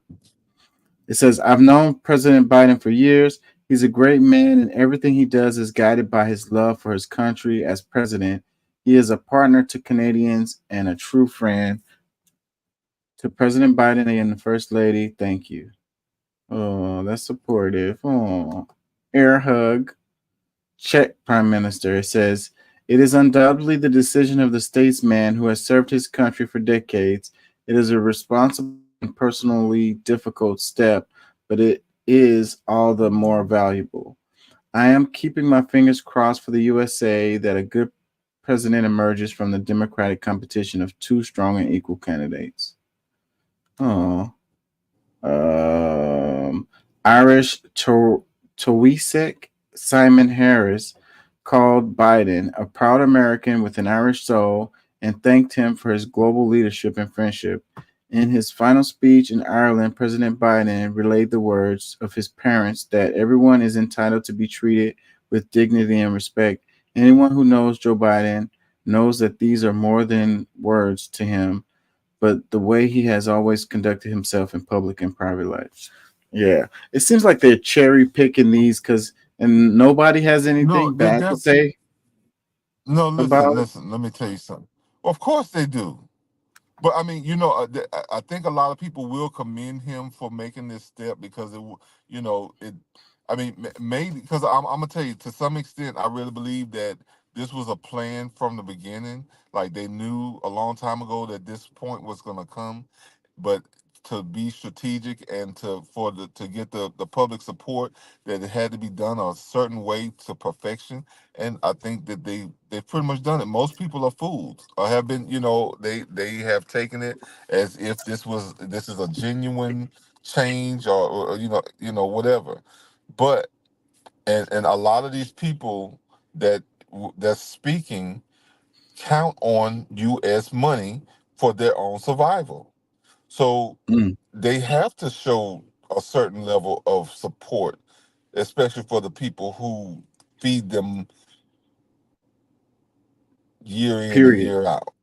It says, I've known President Biden for years. He's a great man, and everything he does is guided by his love for his country as president. He is a partner to Canadians and a true friend. To President Biden and the First Lady, thank you. Oh, that's supportive. Oh, air hug. Czech Prime Minister. It says, it is undoubtedly the decision of the statesman who has served his country for decades. It is a responsible and personally difficult step, but it is all the more valuable. I am keeping my fingers crossed for the USA that a good president emerges from the Democratic competition of two strong and equal candidates. Oh. Irish Taoiseach Simon Harris called Biden a proud American with an Irish soul and thanked him for his global leadership and friendship. In his final speech in Ireland, President Biden relayed the words of his parents that everyone is entitled to be treated with dignity and respect. Anyone who knows Joe Biden knows that these are more than words to him, but the way he has always conducted himself in public and private life. Yeah, it seems like they're cherry picking these and nobody has anything bad to say. No, listen. Let me tell you something. Well, of course they do. But I mean, I think a lot of people will commend him for making this step because maybe because I'm gonna tell you, to some extent, I really believe that this was a plan from the beginning. Like, they knew a long time ago that this point was gonna come, but to be strategic and to get the public support, that it had to be done a certain way to perfection. And I think that they've pretty much done it. Most people are fooled or have been, they have taken it as if this is a genuine change or whatever. But and a lot of these people that's speaking count on U.S. money for their own survival. So they have to show a certain level of support, especially for the people who feed them year in and year out.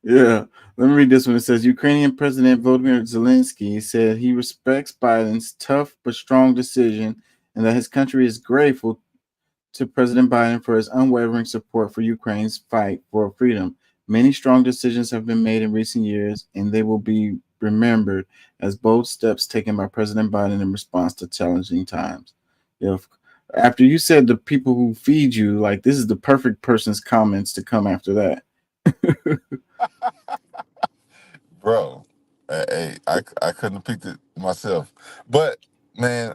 Yeah. Let me read this one. It says, Ukrainian President Volodymyr Zelensky said he respects Biden's tough but strong decision and that his country is grateful to President Biden for his unwavering support for Ukraine's fight for freedom. Many strong decisions have been made in recent years, and they will be remembered as bold steps taken by President Biden in response to challenging times. After you said the people who feed you, like, this is the perfect person's comments to come after that. Bro, I couldn't have picked it myself. But man,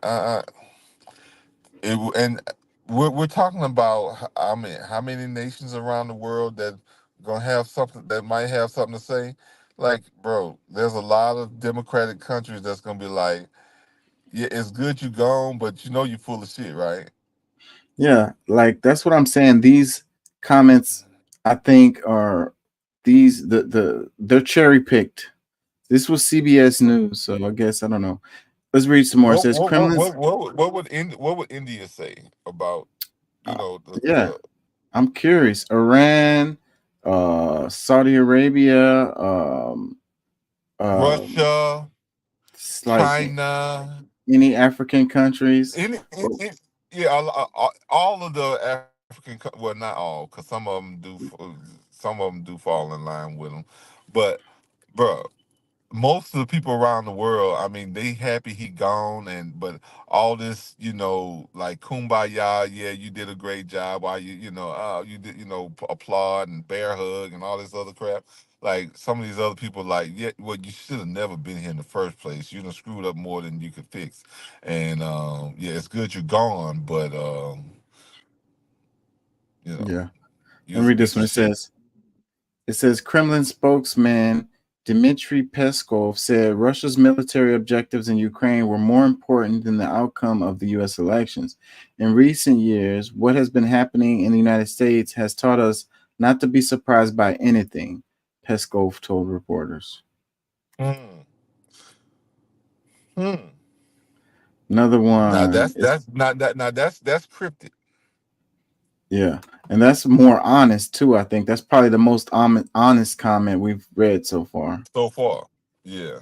we're talking about how many nations around the world that gonna have something, that might have something to say. Like, bro, there's a lot of democratic countries that's gonna be like, yeah, it's good you gone, but you're full of shit, right? Yeah, like, that's what I'm saying. These comments, I think, are they're cherry picked. This was CBS News, so I guess I don't know. Let's read some more. It says Kremlin's. What would India say about I'm curious. Iran, Saudi Arabia, Russia. It's like China, any African countries. yeah, all of the African, well, not all, because some of them do fall in line with them, but bro, most of the people around the world, I mean, they happy he gone, but all this, like kumbaya, yeah, you did a great job. While you did, applaud and bear hug and all this other crap. Like some of these other people, like, yeah, well, you should have never been here in the first place. You done screwed up more than you could fix, and yeah, it's good you're gone, but Yeah. you Let me was a read this piece one. of shit. It says Kremlin spokesman Dmitry Peskov said Russia's military objectives in Ukraine were more important than the outcome of the U.S. elections. In recent years, what has been happening in the United States has taught us not to be surprised by anything, Peskov told reporters. Another one. Now that's cryptic. Yeah, and that's more honest too. I think that's probably the most honest comment we've read so far. So far, yeah.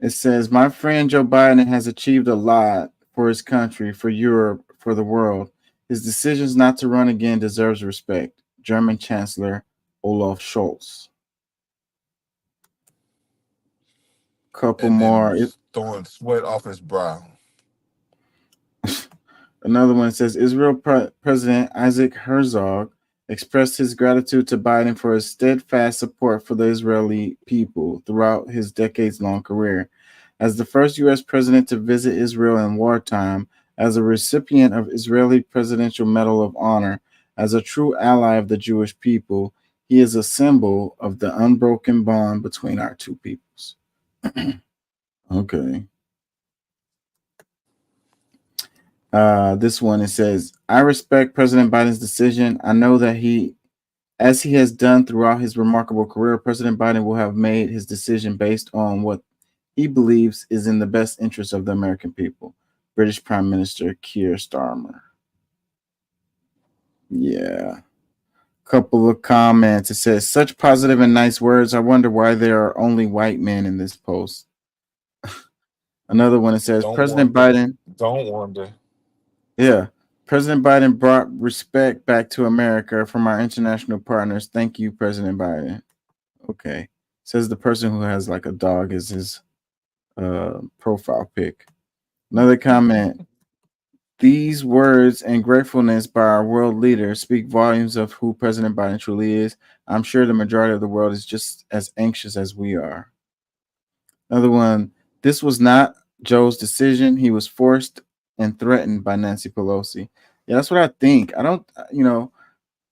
It says, "My friend Joe Biden has achieved a lot for his country, for Europe, for the world. His decisions not to run again deserves respect." German Chancellor Olaf Scholz. Couple And more. then throwing sweat off his brow. Another one says Israel President Isaac Herzog expressed his gratitude to Biden for his steadfast support for the Israeli people throughout his decades-long career. As the first U.S. president to visit Israel in wartime, as a recipient of Israeli Presidential Medal of Honor, as a true ally of the Jewish people, he is a symbol of the unbroken bond between our two peoples. Okay. This one, it says, I respect President Biden's decision. I know that as he has done throughout his remarkable career, President Biden will have made his decision based on what he believes is in the best interest of the American people. British Prime Minister Keir Starmer. Yeah. Couple of comments. It says, such positive and nice words. I wonder why there are only white men in this post. Another one, it says, President Biden. Don't wonder. Yeah. President Biden brought respect back to America from our international partners. Thank you, President Biden. Okay. Says the person who has like a dog as his profile pic. Another comment. These words and gratefulness by our world leaders speak volumes of who President Biden truly is. I'm sure the majority of the world is just as anxious as we are. Another one. This was not Joe's decision. He was forced and threatened by Nancy Pelosi. Yeah, that's what I think. I don't,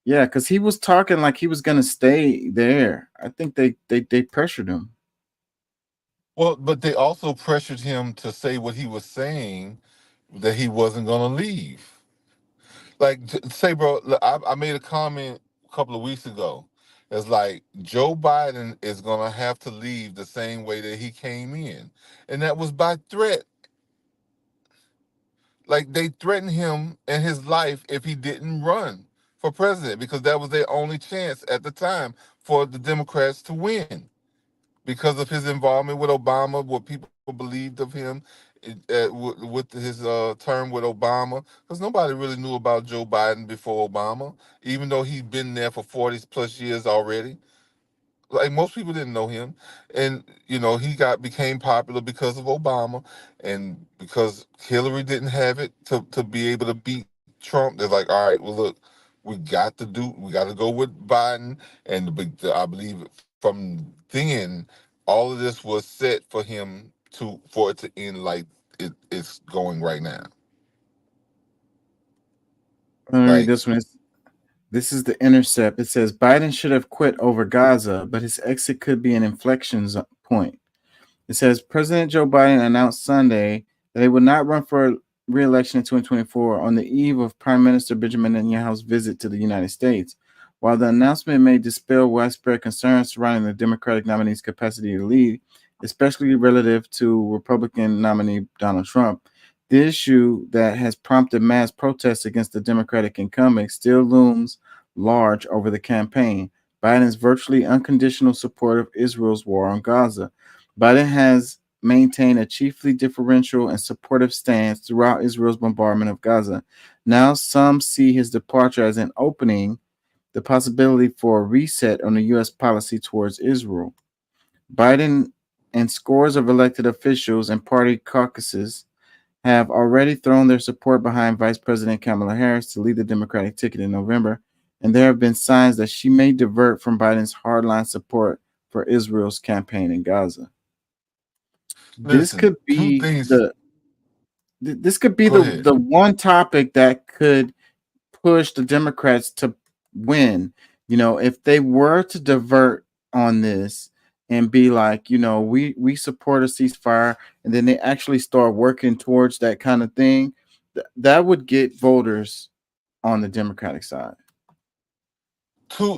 yeah, because he was talking like he was going to stay there. I think they pressured him. Well, but they also pressured him to say what he was saying, that he wasn't going to leave. Like, say, bro, look, I made a comment a couple of weeks ago. It's like Joe Biden is going to have to leave the same way that he came in. And that was by threat. Like, they threatened him and his life if he didn't run for president, because that was their only chance at the time for the Democrats to win, because of his involvement with Obama, what people believed of him with his term with Obama, because nobody really knew about Joe Biden before Obama, even though he'd been there for 40 plus years already. Like, most people didn't know him, and he became popular because of Obama, and because Hillary didn't have it to be able to beat Trump. They're like, all right, well, look, we got to go with Biden, and I believe from then all of this was set for him for it to end like it's going right now. Let me read this one. This is The Intercept. It says Biden should have quit over Gaza, but his exit could be an inflection point. It says President Joe Biden announced Sunday that he would not run for re-election in 2024 on the eve of Prime Minister Benjamin Netanyahu's visit to the United States. While the announcement may dispel widespread concerns surrounding the Democratic nominee's capacity to lead, especially relative to Republican nominee Donald Trump, the issue that has prompted mass protests against the Democratic incumbent still looms large over the campaign. Biden's virtually unconditional support of Israel's war on Gaza. Biden has maintained a chiefly differential and supportive stance throughout Israel's bombardment of Gaza. Now some see his departure as an opening, the possibility for a reset on the U.S. policy towards Israel. Biden and scores of elected officials and party caucuses have already thrown their support behind Vice President Kamala Harris to lead the Democratic ticket in November, and there have been signs that she may divert from Biden's hardline support for Israel's campaign in Gaza. This Listen, could two be things. Go ahead. the one topic that could push the Democrats to win. You know, if they were to divert on this and be like, you know, we support a ceasefire, and then they actually start working towards that kind of thing, that would get voters on the Democratic side.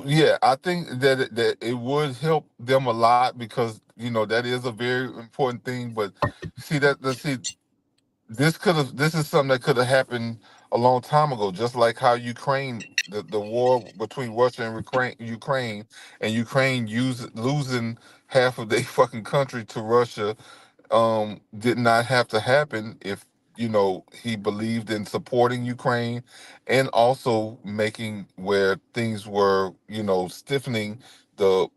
Yeah, I think that it would help them a lot because you know that is a very important thing. But see this is something that could have happened a long time ago, just like how Ukraine, the war between Russia and Ukraine, and Ukraine losing half of their fucking country to Russia, did not have to happen if you know he believed in supporting Ukraine and also making where things were you know stiffening the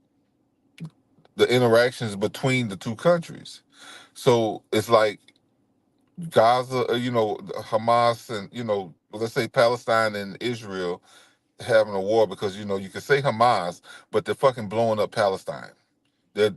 interactions between the two countries. So it's like Gaza, you know, Hamas and, you know, let's say Palestine and Israel having a war because, you know, you can say Hamas, but they're fucking blowing up Palestine. They're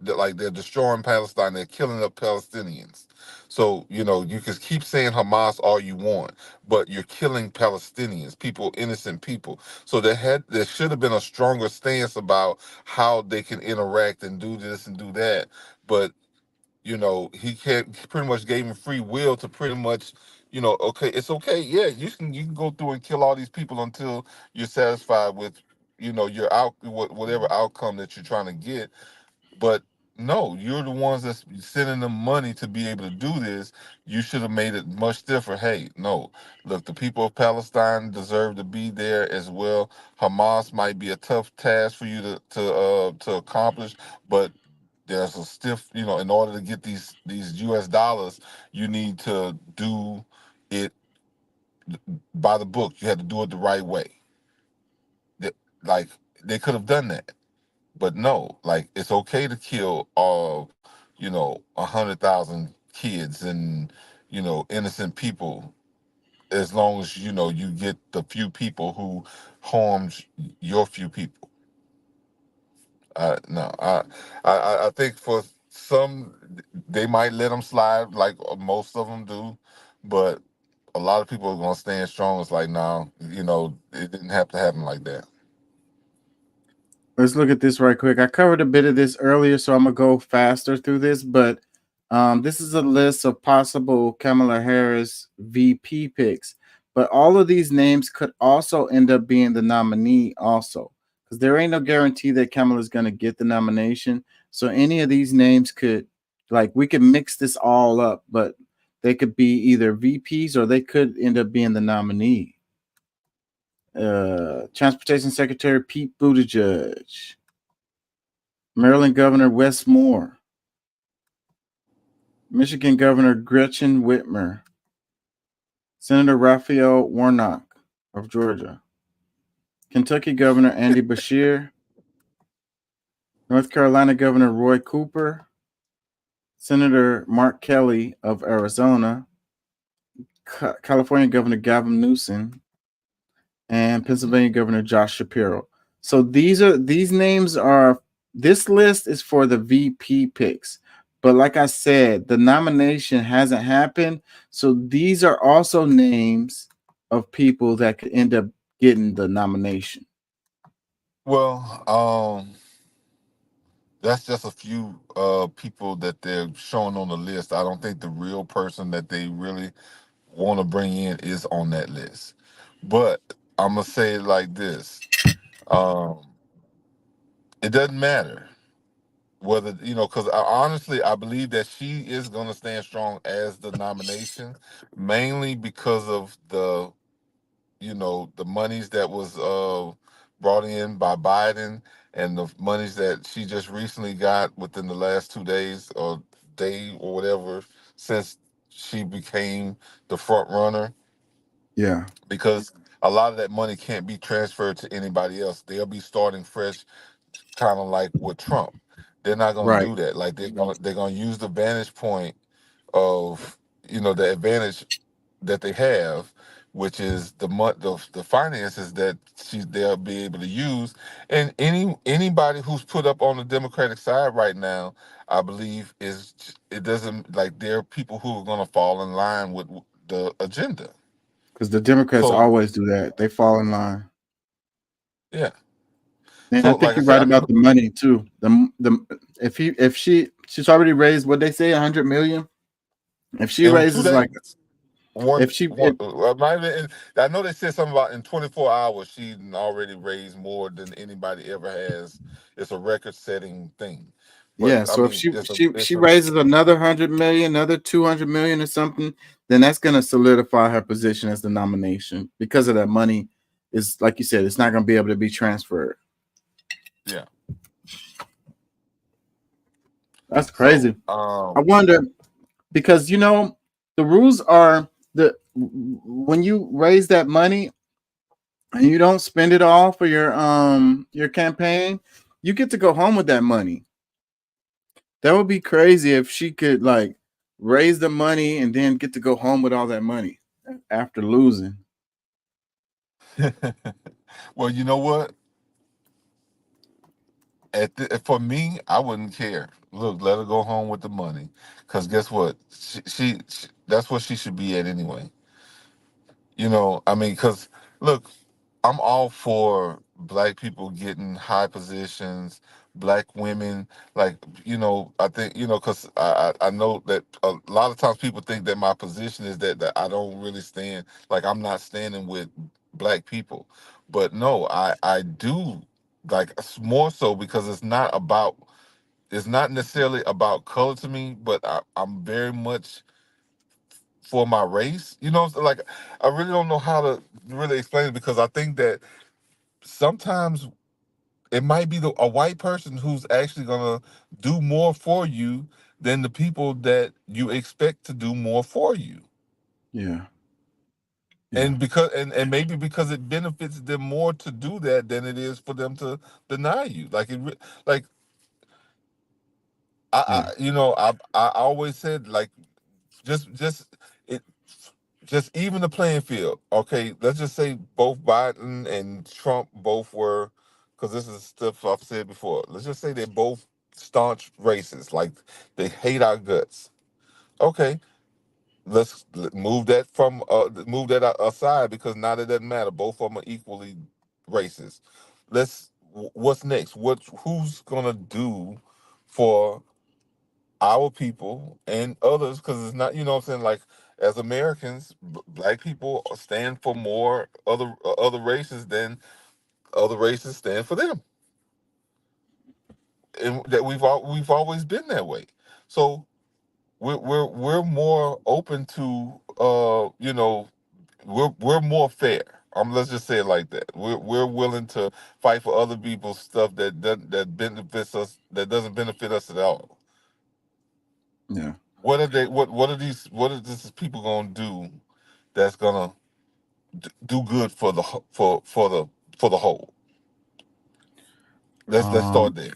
destroying Palestine. They're killing up Palestinians. So, you know, you can keep saying Hamas all you want, but you're killing Palestinians, people, innocent people. So there should have been a stronger stance about how they can interact and do this and do that. But you know, he pretty much gave him free will to pretty much, you know, okay, it's okay. Yeah, you can go through and kill all these people until you're satisfied with, you know, whatever outcome that you're trying to get. But no, you're the ones that's sending them money to be able to do this. You should have made it much different. Hey, no, look, the people of Palestine deserve to be there as well. Hamas might be a tough task for you to accomplish, but there's a stiff, you know, in order to get these US dollars, you need to do it by the book. You had to do it the right way. Like they could have done that. But no, like it's okay to kill you know, 100,000 kids and, you know, innocent people as long as, you know, you get the few people who harms your few people. No, I think for some they might let them slide, like most of them do, but a lot of people are gonna stand strong. It's like, no, you know, it didn't have to happen like that. Let's look at this right quick. I covered a bit of this earlier, so I'm gonna go faster through this, but this is a list of possible Kamala Harris VP picks. But all of these names could also end up being the nominee, also, because there ain't no guarantee that Kamala's gonna get the nomination. So any of these names could, like, we could mix this all up, but they could be either VPs or they could end up being the nominee. Transportation Secretary Pete Buttigieg, Maryland Governor Wes Moore, Michigan Governor Gretchen Whitmer, Senator Raphael Warnock of Georgia, Kentucky Governor Andy Beshear, North Carolina Governor Roy Cooper, Senator Mark Kelly of Arizona, California Governor Gavin Newsom, and Pennsylvania Governor Josh Shapiro. So these names are, this list is for the VP picks. But like I said, the nomination hasn't happened. So these are also names of people that could end up getting the nomination. Well, that's just a few people that they're showing on the list. I don't think the real person that they really want to bring in is on that list. But I'm gonna say it like this: it doesn't matter whether, you know, because honestly, I believe that she is going to stand strong as the nomination, mainly because of the, you know, the monies that was brought in by Biden and the monies that she just recently got within the last 2 days or day or whatever since she became the front runner, Yeah. because a lot of that money can't be transferred to anybody else. They'll be starting fresh, kind of like with Trump. They're not going to Right. do that. Like they're going to use the vantage point of, the advantage that they have, which is the finances that they'll be able to use. And anybody who's put up on the Democratic side right now, I believe it doesn't, like, there are people who are going to fall in line with the agenda. Because the Democrats So always do that. They fall in line. yeah. And So I think like I you're said, right about the money too. If she's already raised, what they say, 100 million. If she in 2 raises like, days, I know they said something about in 24 hours she already raised more than anybody ever has. It's a record-setting thing. But yeah. I So if mean, she raises another 100 million, another 200 million or something, then that's going to solidify her position as the nomination because of that money. Is like you said, it's not going to be able to be transferred. yeah. That's crazy. So, I wonder because the rules are when you raise that money and you don't spend it all for your campaign, you get to go home with that money. That would be crazy if she could like raise the money and then get to go home with all that money after losing. well, you know what? For me, I wouldn't care. Look, let her go home with the money, because guess what? She that's what she should be at anyway. I mean, because look, I'm all for black people getting high positions, black women, like, I think, because I know that a lot of times people think that my position is that I don't really stand, like, I'm not standing with black people. But no, I do, like, more so because it's not necessarily about color to me, but I'm very much for my race. So, like, I really don't know how to really explain it, because I think that sometimes it might be a white person who's actually gonna do more for you than the people that you expect to do more for you. Yeah. And maybe because it benefits them more to do that than it is for them to deny you. Like I always said, like, just it just even the playing field. Okay, let's just say both Biden and Trump both were, because this is stuff I've said before. Let's just say they're both staunch racists, like they hate our guts. Okay, let's move that aside, because now that doesn't matter. Both of them are equally racist. What's next? Who's gonna do for our people and others? Because it's not, what I'm saying, like, as Americans, black people stand for more other races than other races stand for them, and that we've always been that way. So we're more open to we're more fair. Let's just say it like that. We're willing to fight for other people's stuff that benefits us, that doesn't benefit us at all. Yeah. What are these people gonna do that's gonna do good for the whole? Let's start there.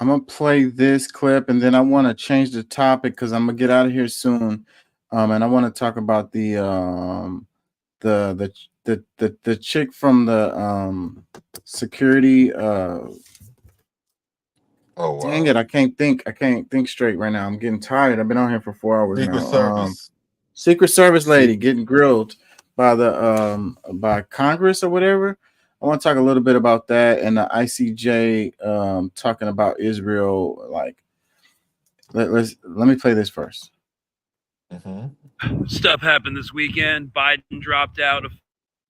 I'm gonna play this clip and then I want to change the topic because I'm gonna get out of here soon. And I want to talk about the chick from the security. Oh wow. Dang it! I can't think straight right now. I'm getting tired. I've been on here for 4 hours Secret now. Service. Secret Service lady getting grilled by the by Congress or whatever. I want to talk a little bit about that and the ICJ talking about Israel. Like, let me play this first. Stuff happened this weekend. Biden dropped out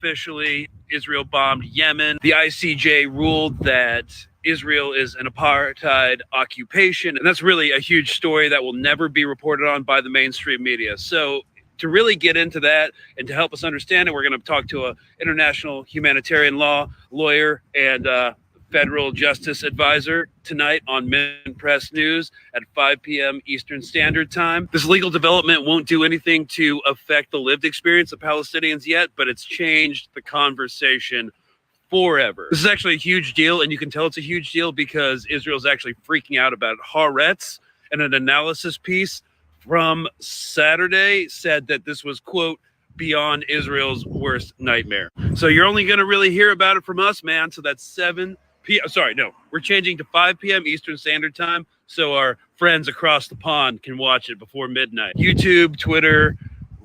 officially. Israel bombed Yemen. The ICJ ruled that Israel is an apartheid occupation. And that's really a huge story that will never be reported on by the mainstream media. So to really get into that and to help us understand it, we're going to talk to an international humanitarian law lawyer and federal justice advisor tonight on Mint Press News at 5 p.m. Eastern Standard Time. This legal development won't do anything to affect the lived experience of Palestinians yet, but it's changed the conversation forever. This is actually a huge deal, and you can tell it's a huge deal because Israel's actually freaking out about Haaretz, and an analysis piece from Saturday said that this was, quote, beyond Israel's worst nightmare. So you're only going to really hear about it from us, man. So that's 7 p.m. Sorry, no, we're changing to 5 p.m. Eastern Standard Time so our friends across the pond can watch it before midnight. YouTube, Twitter,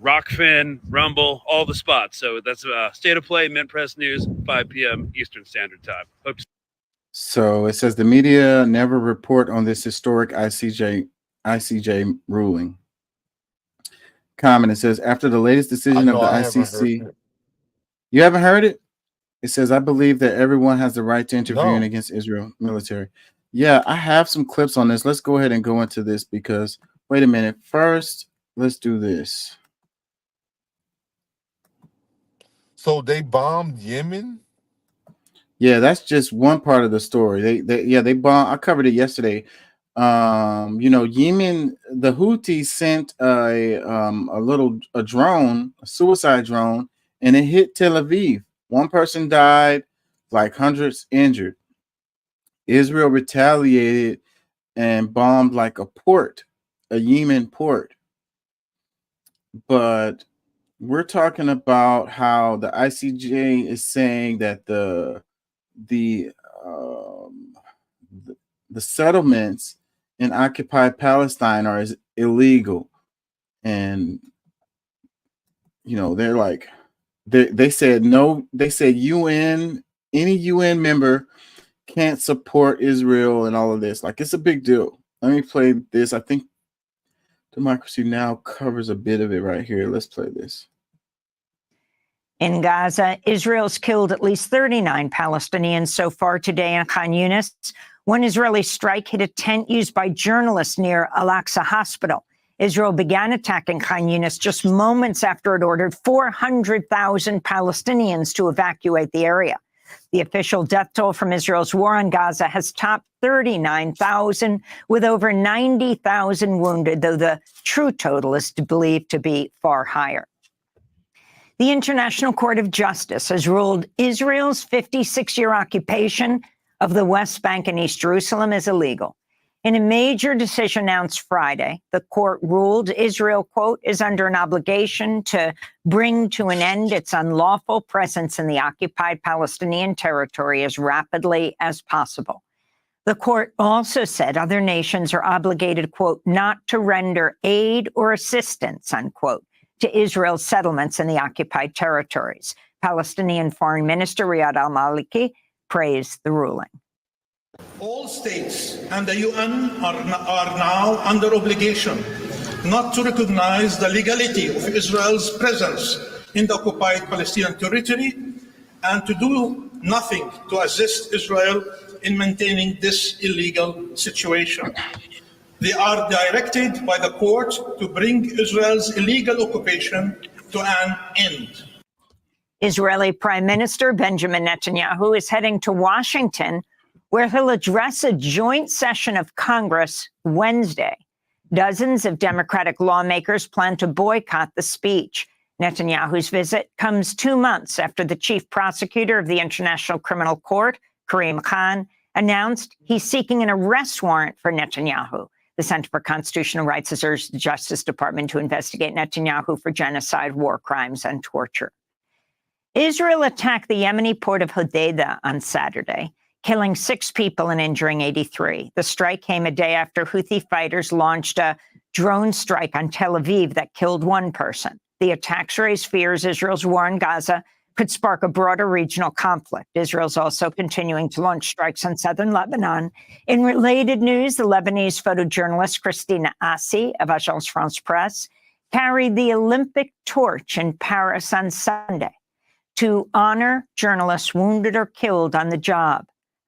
Rockfin, Rumble, all the spots. So that's State of Play, Mint Press News, 5 p.m. Eastern Standard Time. Hope to- So it says the media never report on this historic ICJ ruling. Comment, it says, after the latest decision of the ICC, you haven't heard it? It says, I believe that everyone has the right to intervene against Israel military. Yeah, I have some clips on this. Let's go ahead and go into this because, wait a minute. First, let's do this. So they bombed Yemen? Yeah, that's just one part of the story. They bombed. I covered it yesterday. Yemen, the Houthis sent a drone, a suicide drone, and it hit Tel Aviv. One person died, like hundreds injured. Israel retaliated and bombed like a port, a Yemen port. But we're talking about how the ICJ is saying that the settlements in occupied Palestine are illegal, and they're like they said no. They said any UN member can't support Israel and all of this. Like, it's a big deal. Let me play this. I think Democracy Now! Covers a bit of it right here. Let's play this. In Gaza, Israel's killed at least 39 Palestinians so far today in Khan Yunis. One Israeli strike hit a tent used by journalists near Al-Aqsa Hospital. Israel began attacking Khan Yunis just moments after it ordered 400,000 Palestinians to evacuate the area. The official death toll from Israel's war on Gaza has topped 39,000, with over 90,000 wounded, though the true total is believed to be far higher. The International Court of Justice has ruled Israel's 56-year occupation of the West Bank and East Jerusalem is illegal. In a major decision announced Friday, the court ruled Israel, quote, is under an obligation to bring to an end its unlawful presence in the occupied Palestinian territory as rapidly as possible. The court also said other nations are obligated, quote, not to render aid or assistance, unquote, to Israel's settlements in the occupied territories. Palestinian Foreign Minister Riyad al-Maliki praised the ruling. All states and the UN are now under obligation not to recognize the legality of Israel's presence in the occupied Palestinian territory and to do nothing to assist Israel in maintaining this illegal situation. They are directed by the court to bring Israel's illegal occupation to an end. Israeli Prime Minister Benjamin Netanyahu is heading to Washington, where he'll address a joint session of Congress Wednesday. Dozens of Democratic lawmakers plan to boycott the speech. Netanyahu's visit comes 2 months after the chief prosecutor of the International Criminal Court, Karim Khan, announced he's seeking an arrest warrant for Netanyahu. The Center for Constitutional Rights has urged the Justice Department to investigate Netanyahu for genocide, war crimes, and torture. Israel attacked the Yemeni port of Hodeidah on Saturday, killing 6 people and injuring 83. The strike came a day after Houthi fighters launched a drone strike on Tel Aviv that killed 1 person. The attacks raised fears Israel's war in Gaza could spark a broader regional conflict. Israel's also continuing to launch strikes on southern Lebanon. In related news, the Lebanese photojournalist Christina Assi of Agence France Presse carried the Olympic torch in Paris on Sunday to honor journalists wounded or killed on the job.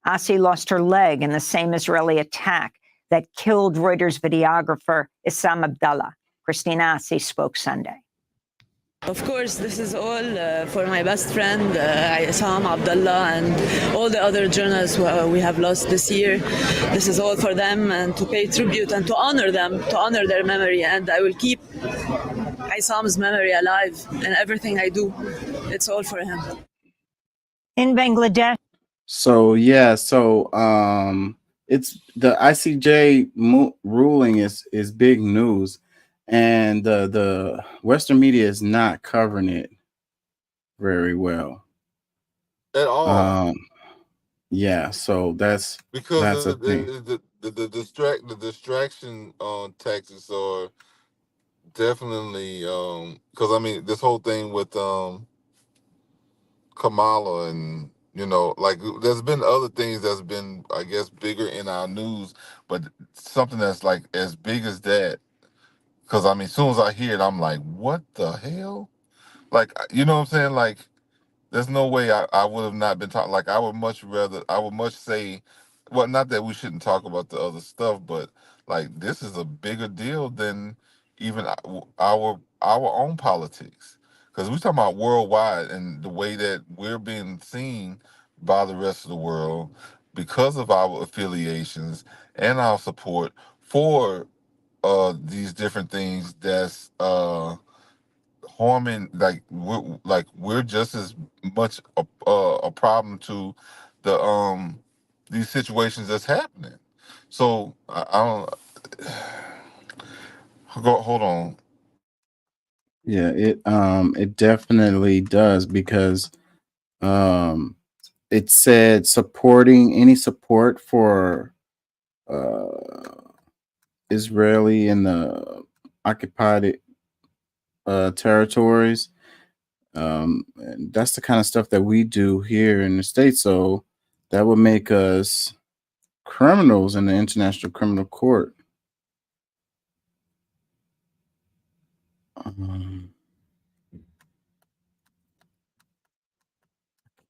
Assi lost her leg in the same Israeli attack that killed Reuters videographer Issam Abdallah. Christina Assi spoke Sunday. Of course, this is all for my best friend, Isam Abdullah, and all the other journalists who we have lost this year. This is all for them and to pay tribute and to honor them, to honor their memory. And I will keep Isam's memory alive in everything I do. It's all for him. In Bangladesh. So yeah, it's the ICJ ruling is big news, and the Western media is not covering it very well at all. Yeah, so that's Because a thing. the distraction tactics are definitely because I mean this whole thing with Kamala, and like there's been other things that's been, I guess, bigger in our news, but something that's like as big as that, because I mean as soon as I hear it I'm like, what the hell? Like, you know what I'm saying? Like, there's no way I would have not been talking. Like, I would much say, well, not that we shouldn't talk about the other stuff, but like this is a bigger deal than even our own politics, because we're talking about worldwide and the way that we're being seen by the rest of the world because of our affiliations and our support for these different things that's harming. Like we're just as much a problem to the these situations that's happening. So I don't hold on. Yeah, it definitely does, because it said supporting any support for Israeli and the occupied territories. And that's the kind of stuff that we do here in the States. So that would make us criminals in the International Criminal Court.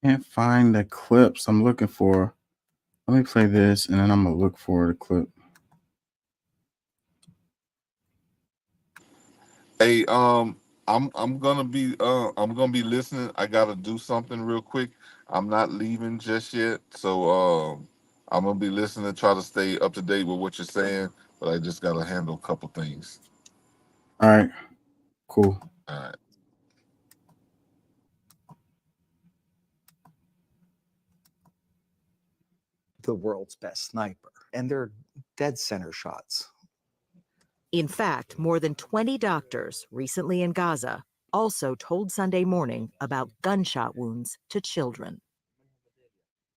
Can't find the clips I'm looking for. Let me play this, and then I'm gonna look for the clip. Hey, I'm gonna be listening. I gotta do something real quick. I'm not leaving just yet, so I'm gonna be listening, try to stay up to date with what you're saying, but I just gotta handle a couple things. All right, cool. All right. The world's best sniper, and they're dead center shots. In fact, more than 20 doctors recently in Gaza also told Sunday Morning about gunshot wounds to children.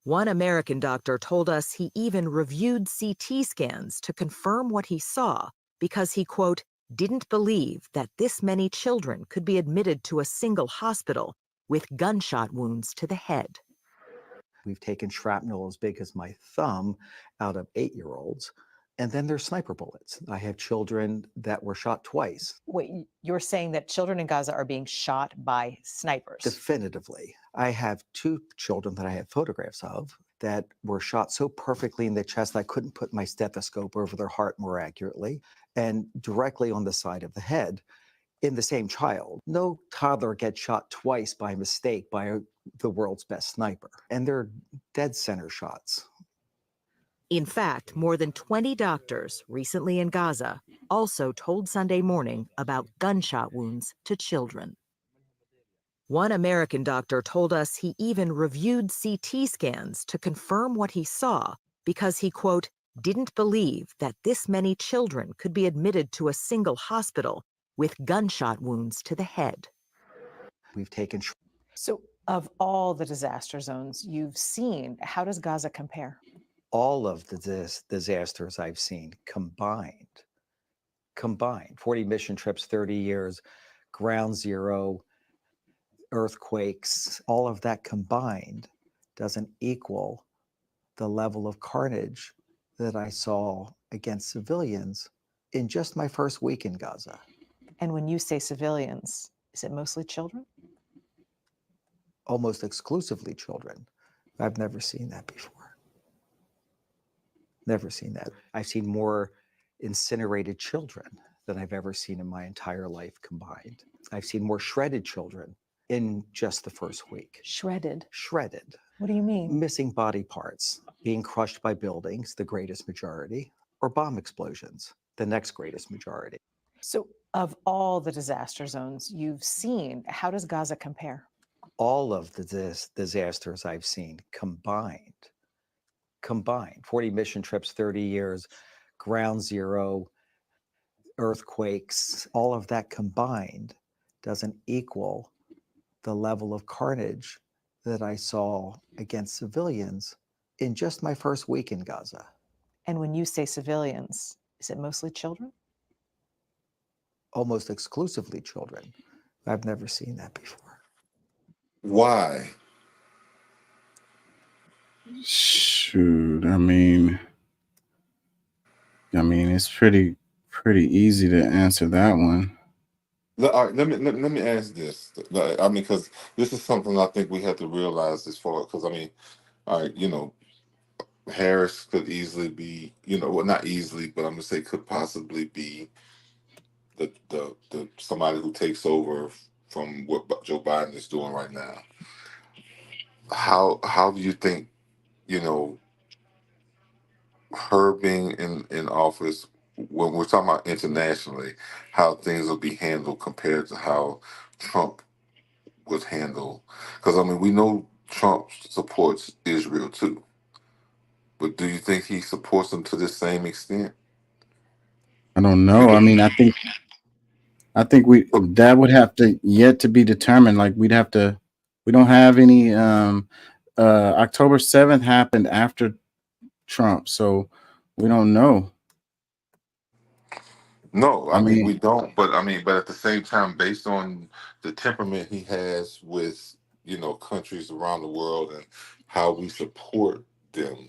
One American doctor told us he even reviewed CT scans to confirm what he saw because he, quote, didn't believe that this many children could be admitted to a single hospital with gunshot wounds to the head. We've taken shrapnel as big as my thumb out of 8-year-olds, and then there's sniper bullets. I have children that were shot twice. Wait, you're saying that children in Gaza are being shot by snipers? Definitively. I have 2 children that I have photographs of that were shot so perfectly in the chest I couldn't put my stethoscope over their heart more accurately, and directly on the side of the head in the same child. No toddler gets shot twice by mistake by the world's best sniper, and they're dead center shots. In fact, more than 20 doctors recently in Gaza also told Sunday Morning about gunshot wounds to children. One American doctor told us he even reviewed CT scans to confirm what he saw because he, quote, didn't believe that this many children could be admitted to a single hospital with gunshot wounds to the head. We've taken. So, of all the disaster zones you've seen, how does Gaza compare? All of the disasters I've seen combined, 40 mission trips, 30 years, ground zero, earthquakes, all of that combined doesn't equal the level of carnage that I saw against civilians in just my first week in Gaza. And when you say civilians, is it mostly children? Almost exclusively children. I've never seen that before. Never seen that. I've seen more incinerated children than I've ever seen in my entire life combined. I've seen more shredded children in just the first week. Shredded. Shredded. What do you mean? Missing body parts, being crushed by buildings, the greatest majority, or bomb explosions, the next greatest majority. So, of all the disaster zones you've seen, how does Gaza compare? All of the disasters I've seen combined, 40 mission trips, 30 years, ground zero, earthquakes, all of that combined doesn't equal the level of carnage that I saw against civilians in just my first week in Gaza. And when you say civilians, is it mostly children? Almost exclusively children. I've never seen that before. Why? Shoot, I mean, it's pretty easy to answer that one. All right, let me ask this. I mean, because this is something I think we have to realize as far, because I mean, all right, Harris could easily be, well, not easily, but I'm gonna say could possibly be the somebody who takes over from what Joe Biden is doing right now. How do you think, her being in office, when we're talking about internationally, how things will be handled compared to how Trump was handled? Because I mean, we know Trump supports Israel too, but do you think he supports them to the same extent? I don't know. I mean, I think that would have to yet to be determined. Like we don't have any. October 7th happened after Trump, so we don't know. No, I mean we don't. But at the same time, based on the temperament he has with countries around the world and how we support them,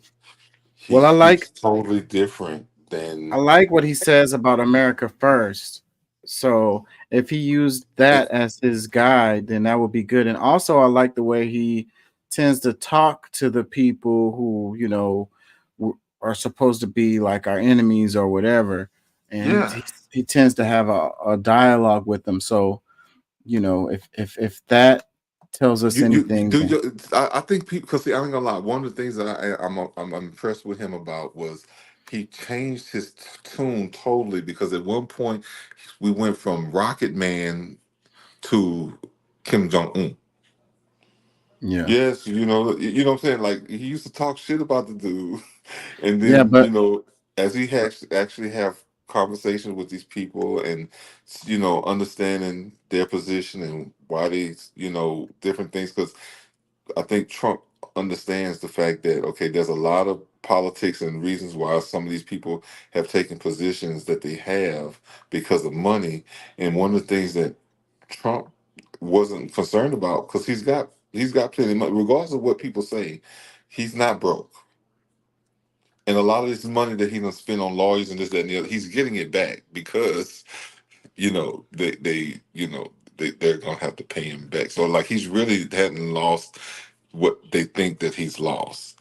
Well, I like totally different than. I like what he says about America first. So if he used that as his guide, then that would be good. And also, I like the way he tends to talk to the people who are supposed to be like our enemies or whatever. And Yeah. he tends to have a dialogue with them. So, if that tells us anything, I think people, because I ain't gonna lie, one of the things that I'm impressed with him about was he changed his tune totally, because at one point we went from Rocket Man to Kim Jong Un. yeah. Yes, you know what I'm saying. Like he used to talk shit about the dude, and Yeah, then but as he has actually have conversations with these people, and understanding their position and why they different things. Because I think Trump understands the fact that there's a lot of politics and reasons why some of these people have taken positions that they have because of money. And one of the things that Trump wasn't concerned about, because he's got plenty of money, regardless of what people say, he's not broke. And a lot of this money that he done spent on lawyers and this, that, and the other, he's getting it back because they're gonna have to pay him back. So like he's really hadn't lost what they think that he's lost.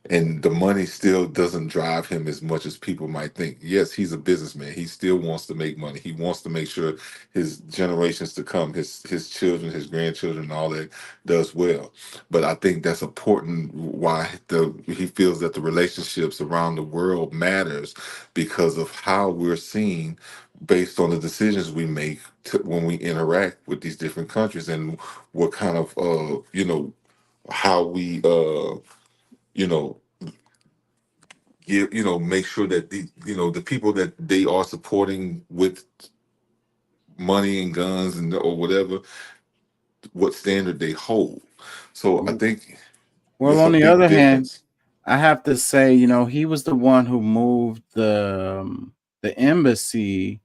And the money still doesn't drive him as much as people might think. Yes, he's a businessman. He still wants to make money. He wants to make sure his generations to come, his children, his grandchildren, and all that does well. But I think that's important why he feels that the relationships around the world matters, because of how we're seen based on the decisions we make when we interact with these different countries, and what kind of how we make sure that the people that they are supporting with money and guns and or whatever, what standard they hold. So I think well, it's on a the big other hand, difference. I have to say, he was the one who moved the embassy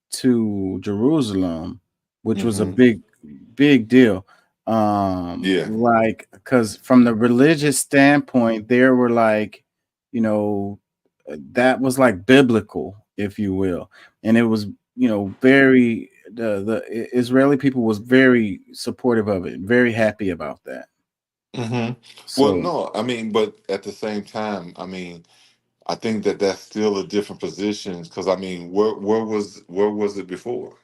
to Jerusalem, which was a Mhm. big deal. Yeah. Like, because from the religious standpoint, there were like, that was like biblical, if you will, and it was, very the Israeli people was very supportive of it, very happy about that. Hmm. Well, So no, I mean, but at the same time, I mean, I think that that's still a different position because I mean, where was it before?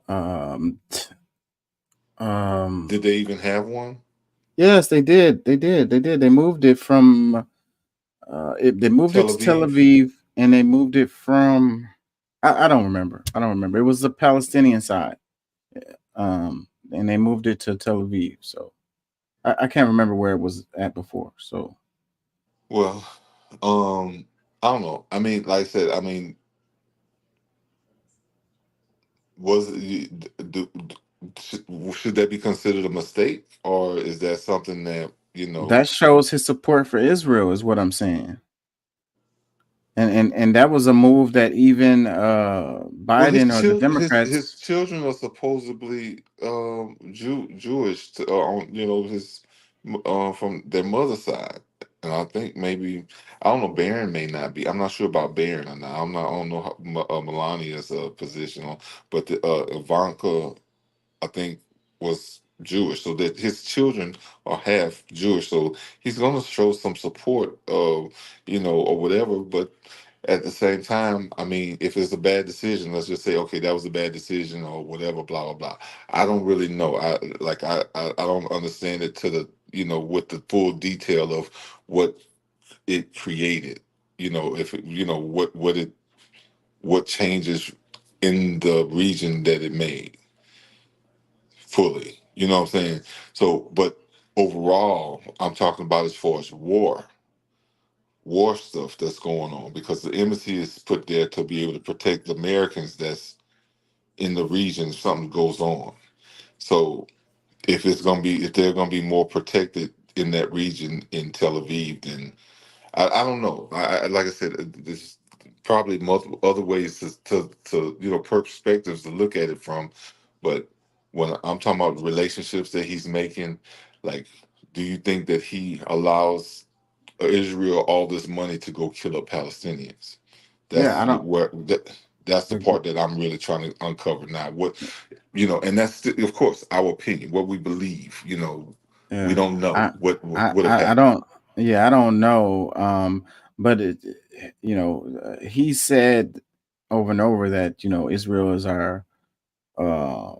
Um, Did they even have one? yes, they did. They did. They did. They moved it from. They moved Tel it to Tel Aviv. Aviv, and they moved it from. I don't remember. I don't remember. It was the Palestinian side. And they moved it to Tel Aviv. So I can't remember where it was at before. So Well, I don't know. I mean, like I said, I mean, was it, should that be considered a mistake, or is that something that that shows his support for Israel, is what I'm saying. And that was a move that even Well, Biden or the Democrats. his children are supposedly Jewish, his from their mother's side, and I think maybe I don't know. Barron may not be. I'm not sure about Barron or not. I don't know how, Melania's position on, but the, Ivanka, I think, was Jewish, so that his children are half Jewish. So he's going to show some support, or whatever. But at the same time, I mean, if it's a bad decision, let's just say, okay, that was a bad decision or whatever, blah blah blah. I don't really know. I don't understand it to the with the full detail of what it created. If it, what changes in the region that it made fully. You know what I'm saying? So, but overall, I'm talking about as far as war stuff that's going on, because the embassy is put there to be able to protect the Americans that's in the region if something goes on. So if they're gonna be more protected in that region in Tel Aviv, then I don't know. Like I said, there's probably multiple other ways to perspectives to look at it from, but when I'm talking about relationships that he's making, like, do you think that he allows Israel all this money to go kill up Palestinians? Yeah, I don't. That's the part that I'm really trying to uncover now. And that's of course our opinion, what we believe. We Yeah, don't know I what I would have I, I happened. don't. Yeah, I don't know. But he said over and over that Israel is our uh,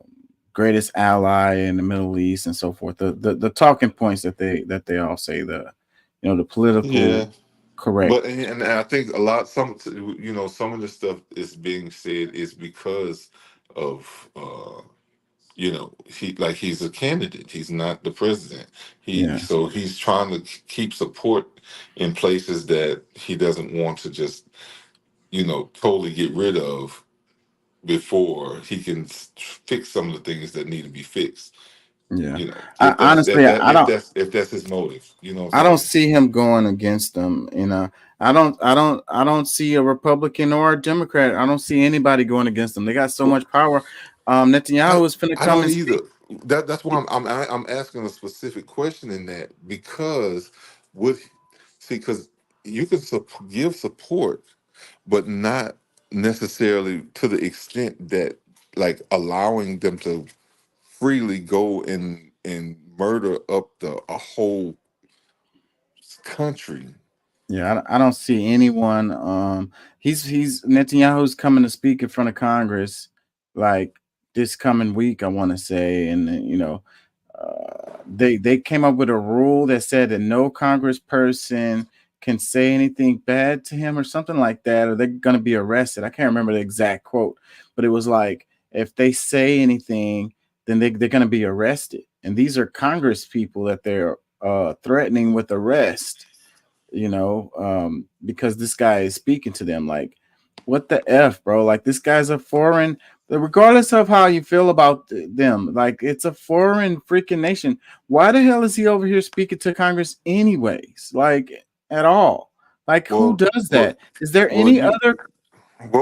greatest ally in the Middle East and so forth. The talking points that they all say, the political Yeah. correct. But and I think some of the stuff is being said is because of he's a candidate, he's not the president. Yeah. So he's trying to keep support in places that he doesn't want to just totally get rid of before he can fix some of the things that need to be fixed. Yeah. If that's Honestly, I don't. if that's his motive, you know what I I'm don't saying? see him going against them. I don't see a Republican or a Democrat. I don't see anybody going against them. They got so much power. Netanyahu is finna I come don't and either. speak. That's why I'm asking a specific question in that, because because you can give support, but not necessarily to the extent that, like, allowing them to freely go and murder up a whole country. Yeah, I don't see anyone. He's Netanyahu's coming to speak in front of Congress, like this coming week, I want to say, and they came up with a rule that said that no Congressperson can say anything bad to him or something like that, or they're going to be arrested. I can't remember the exact quote, but it was like if they say anything, then they're going to be arrested. And these are Congress people that they're threatening with arrest. Because this guy is speaking to them. Like, what the F, bro? Like, this guy's a foreign, regardless of how you feel about them, like, it's a foreign freaking nation. Why the hell is he over here speaking to Congress anyways? Like, at all? Like, who does that? Is there any other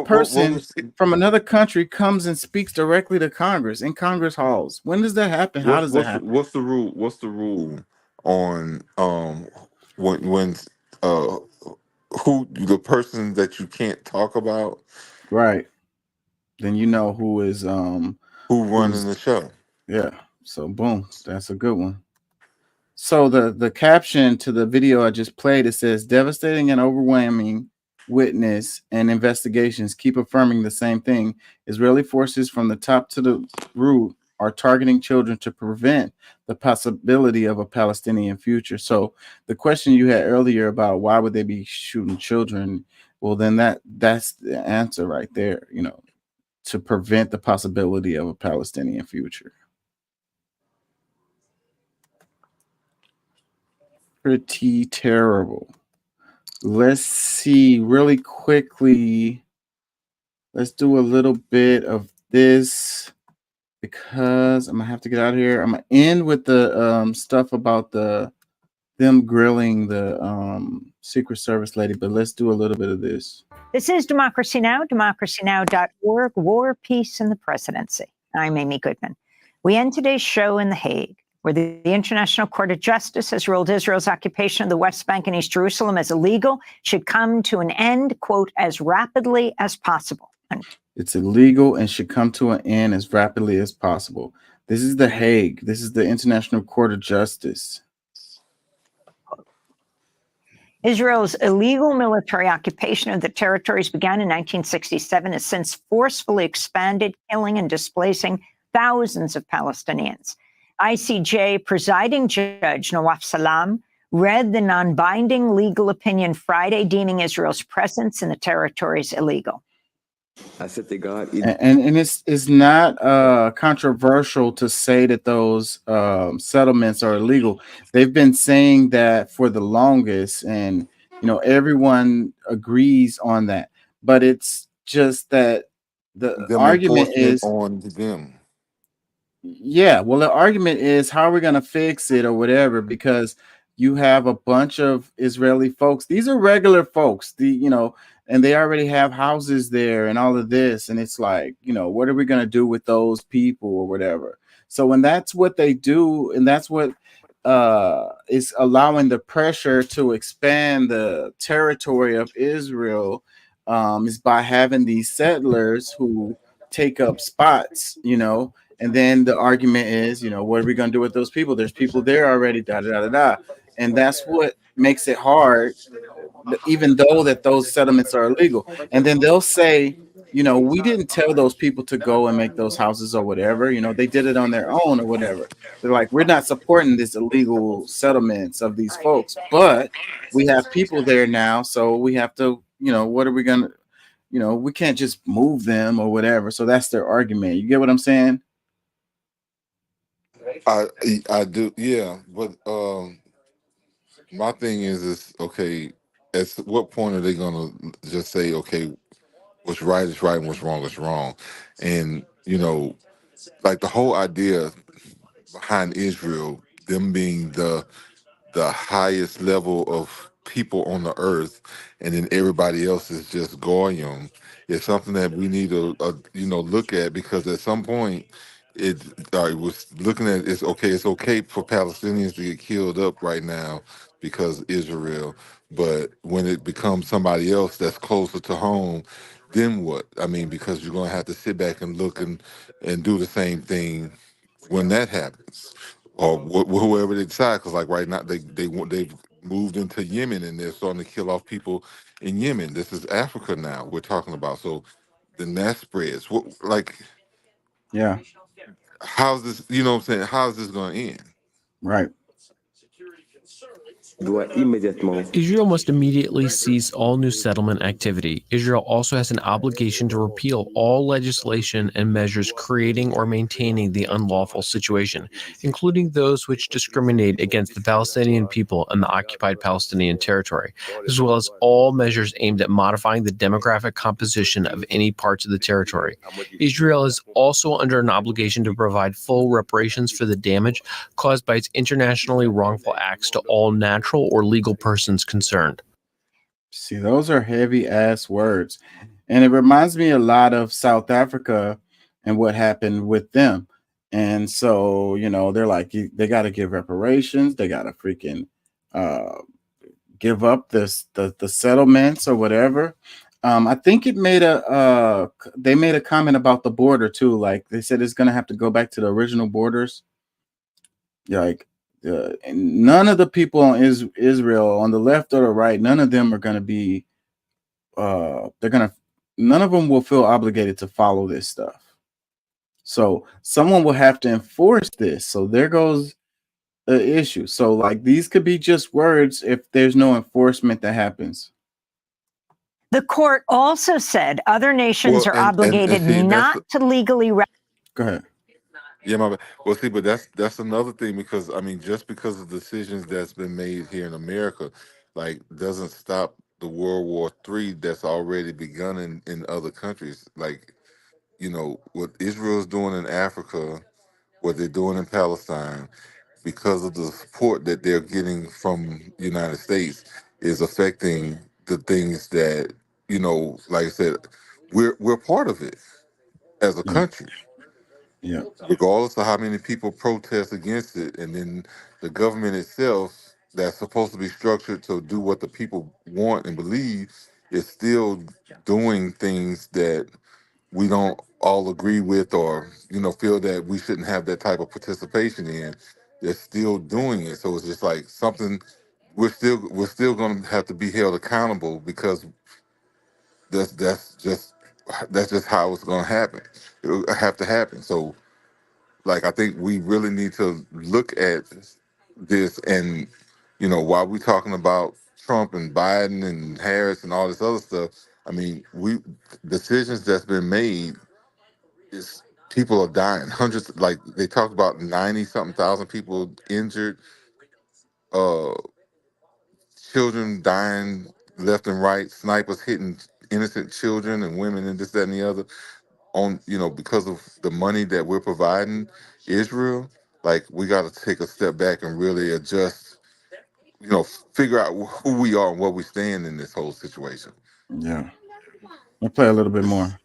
person from another country comes and speaks directly to Congress in Congress halls? When does that happen? How does that happen? What's the rule? What's the rule on when uh who the person that you can't talk about? Right. Then you know who is Who running who's the show? yeah. So boom, that's a good one. So the caption to the video I just played, it says devastating and overwhelming witness and investigations keep affirming the same thing. Israeli forces from the top to the root are targeting children to prevent the possibility of a Palestinian future. So the question you had earlier about why would they be shooting children, well, then that's the answer right there, you know, to prevent the possibility of a Palestinian future. Pretty terrible. Let's see really quickly. Let's do a little bit of this because I'm gonna have to get out of here. I'm gonna end with the stuff about them grilling the Secret Service lady, but let's do a little bit of this. This is Democracy Now!, democracynow.org, War, Peace, and the Presidency. I'm Amy Goodman. We end today's show in The Hague, where the International Court of Justice has ruled Israel's occupation of the West Bank and East Jerusalem as illegal, should come to an end, quote, as rapidly as possible. It's illegal and should come to an end as rapidly as possible. This is The Hague. This is the International Court of Justice. Israel's illegal military occupation of the territories began in 1967, has since forcefully expanded, killing and displacing thousands of Palestinians. ICJ presiding judge Nawaf Salam read the non-binding legal opinion Friday, deeming Israel's presence in the territories illegal. And it's not controversial to say that those settlements are illegal. They've been saying that for the longest, and you know everyone agrees on that. But it's just that the argument is on them. Yeah, well, the argument is how are we going to fix it or whatever, because you have a bunch of Israeli folks. These are regular folks, and they already have houses there and all of this. And it's like, what are we going to do with those people or whatever? So when that's what they do, and that's what is allowing the pressure to expand the territory of Israel, is by having these settlers who take up spots, and then the argument is, what are we going to do with those people? There's people there already, And that's what makes it hard, even though that those settlements are illegal. And then they'll say, we didn't tell those people to go and make those houses or whatever. They did it on their own or whatever. They're like, we're not supporting this illegal settlements of these folks, but we have people there now. So we have to, what are we going to, we can't just move them or whatever. So that's their argument. You get what I'm saying? I do, yeah, but my thing is okay. At what point are they gonna just say, okay, what's right is right and what's wrong is wrong, and like the whole idea behind Israel, them being the highest level of people on the earth, and then everybody else is just goyim, is something that we need to look at, because at some point it was looking at it's okay for Palestinians to get killed up right now because Israel, but when it becomes somebody else that's closer to home, then what? I mean, because you're gonna have to sit back and look and do the same thing when that happens, or whoever they decide. Because like right now they've moved into Yemen and they're starting to kill off people in Yemen. This is Africa now we're talking about. So then that spreads. Yeah. How's this? You know what I'm saying? How's this going to end? Right. Israel must immediately cease all new settlement activity. Israel also has an obligation to repeal all legislation and measures creating or maintaining the unlawful situation, including those which discriminate against the Palestinian people and the occupied Palestinian territory, as well as all measures aimed at modifying the demographic composition of any parts of the territory. Israel is also under an obligation to provide full reparations for the damage caused by its internationally wrongful acts to all natural or legal persons concerned. See, those are heavy ass words. And it reminds me a lot of South Africa and what happened with them. And so, they're like, they got to give reparations. They got to freaking give up the settlements or whatever. I think they made a comment about the border too. Like they said, it's going to have to go back to the original borders. Like, And none of the people on Israel, on the left or the right, none of them are going to be. None of them will feel obligated to follow this stuff. So someone will have to enforce this. So there goes the issue. So like these could be just words if there's no enforcement that happens. The court also said other nations Well, are obligated see, not to legally. Go ahead. Yeah, my bad. Well, see, but that's another thing, because I mean, just because of decisions that's been made here in America, like, doesn't stop the World War III that's already begun in other countries. Like, you know, what Israel's doing in Africa, what they're doing in Palestine, because of the support that they're getting from the United States, is affecting the things that, you know, like I said, we're part of it as a country. Yeah. Regardless of how many people protest against it, and then the government itself, that's supposed to be structured to do what the people want and believe, is still doing things that we don't all agree with, or, you know, feel that we shouldn't have that type of participation in. They're still doing it. So it's just like something we're still going to have to be held accountable, because that's just how it's going to happen. It'll have to happen. So, like, I think we really need to look at this, and, you know, while we're talking about Trump and Biden and Harris and all this other stuff, I mean, decisions that's been made is people are dying. Hundreds, like they talked about 90-something thousand people injured, children dying left and right, snipers hitting innocent children and women and this, that, and the other, on, you know, because of the money that we're providing Israel. Like, we got to take a step back and really adjust, you know, figure out who we are and where we stand in this whole situation. Yeah. I'll play a little bit more.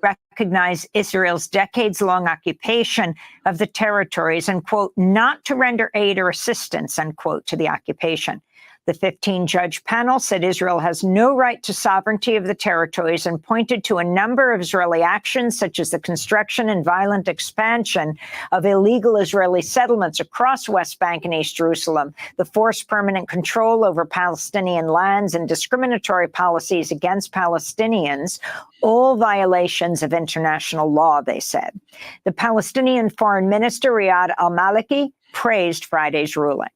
Recognize Israel's decades-long occupation of the territories and, quote, not to render aid or assistance, unquote, to the occupation. The 15-judge panel said Israel has no right to sovereignty of the territories and pointed to a number of Israeli actions, such as the construction and violent expansion of illegal Israeli settlements across West Bank and East Jerusalem, the forced permanent control over Palestinian lands, and discriminatory policies against Palestinians, all violations of international law, they said. The Palestinian Foreign Minister, Riyad al-Maliki, praised Friday's ruling.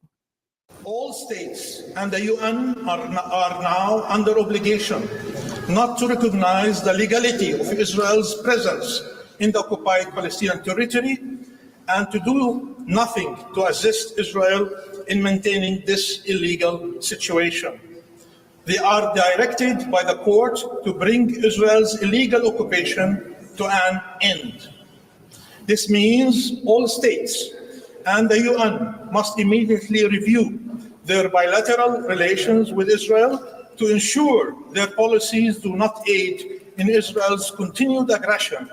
All states and the UN are now under obligation not to recognize the legality of Israel's presence in the occupied Palestinian territory and to do nothing to assist Israel in maintaining this illegal situation. They are directed by the court to bring Israel's illegal occupation to an end. This means all states and the UN must immediately review their bilateral relations with Israel to ensure their policies do not aid in Israel's continued aggression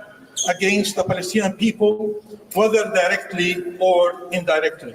against the Palestinian people, whether directly or indirectly.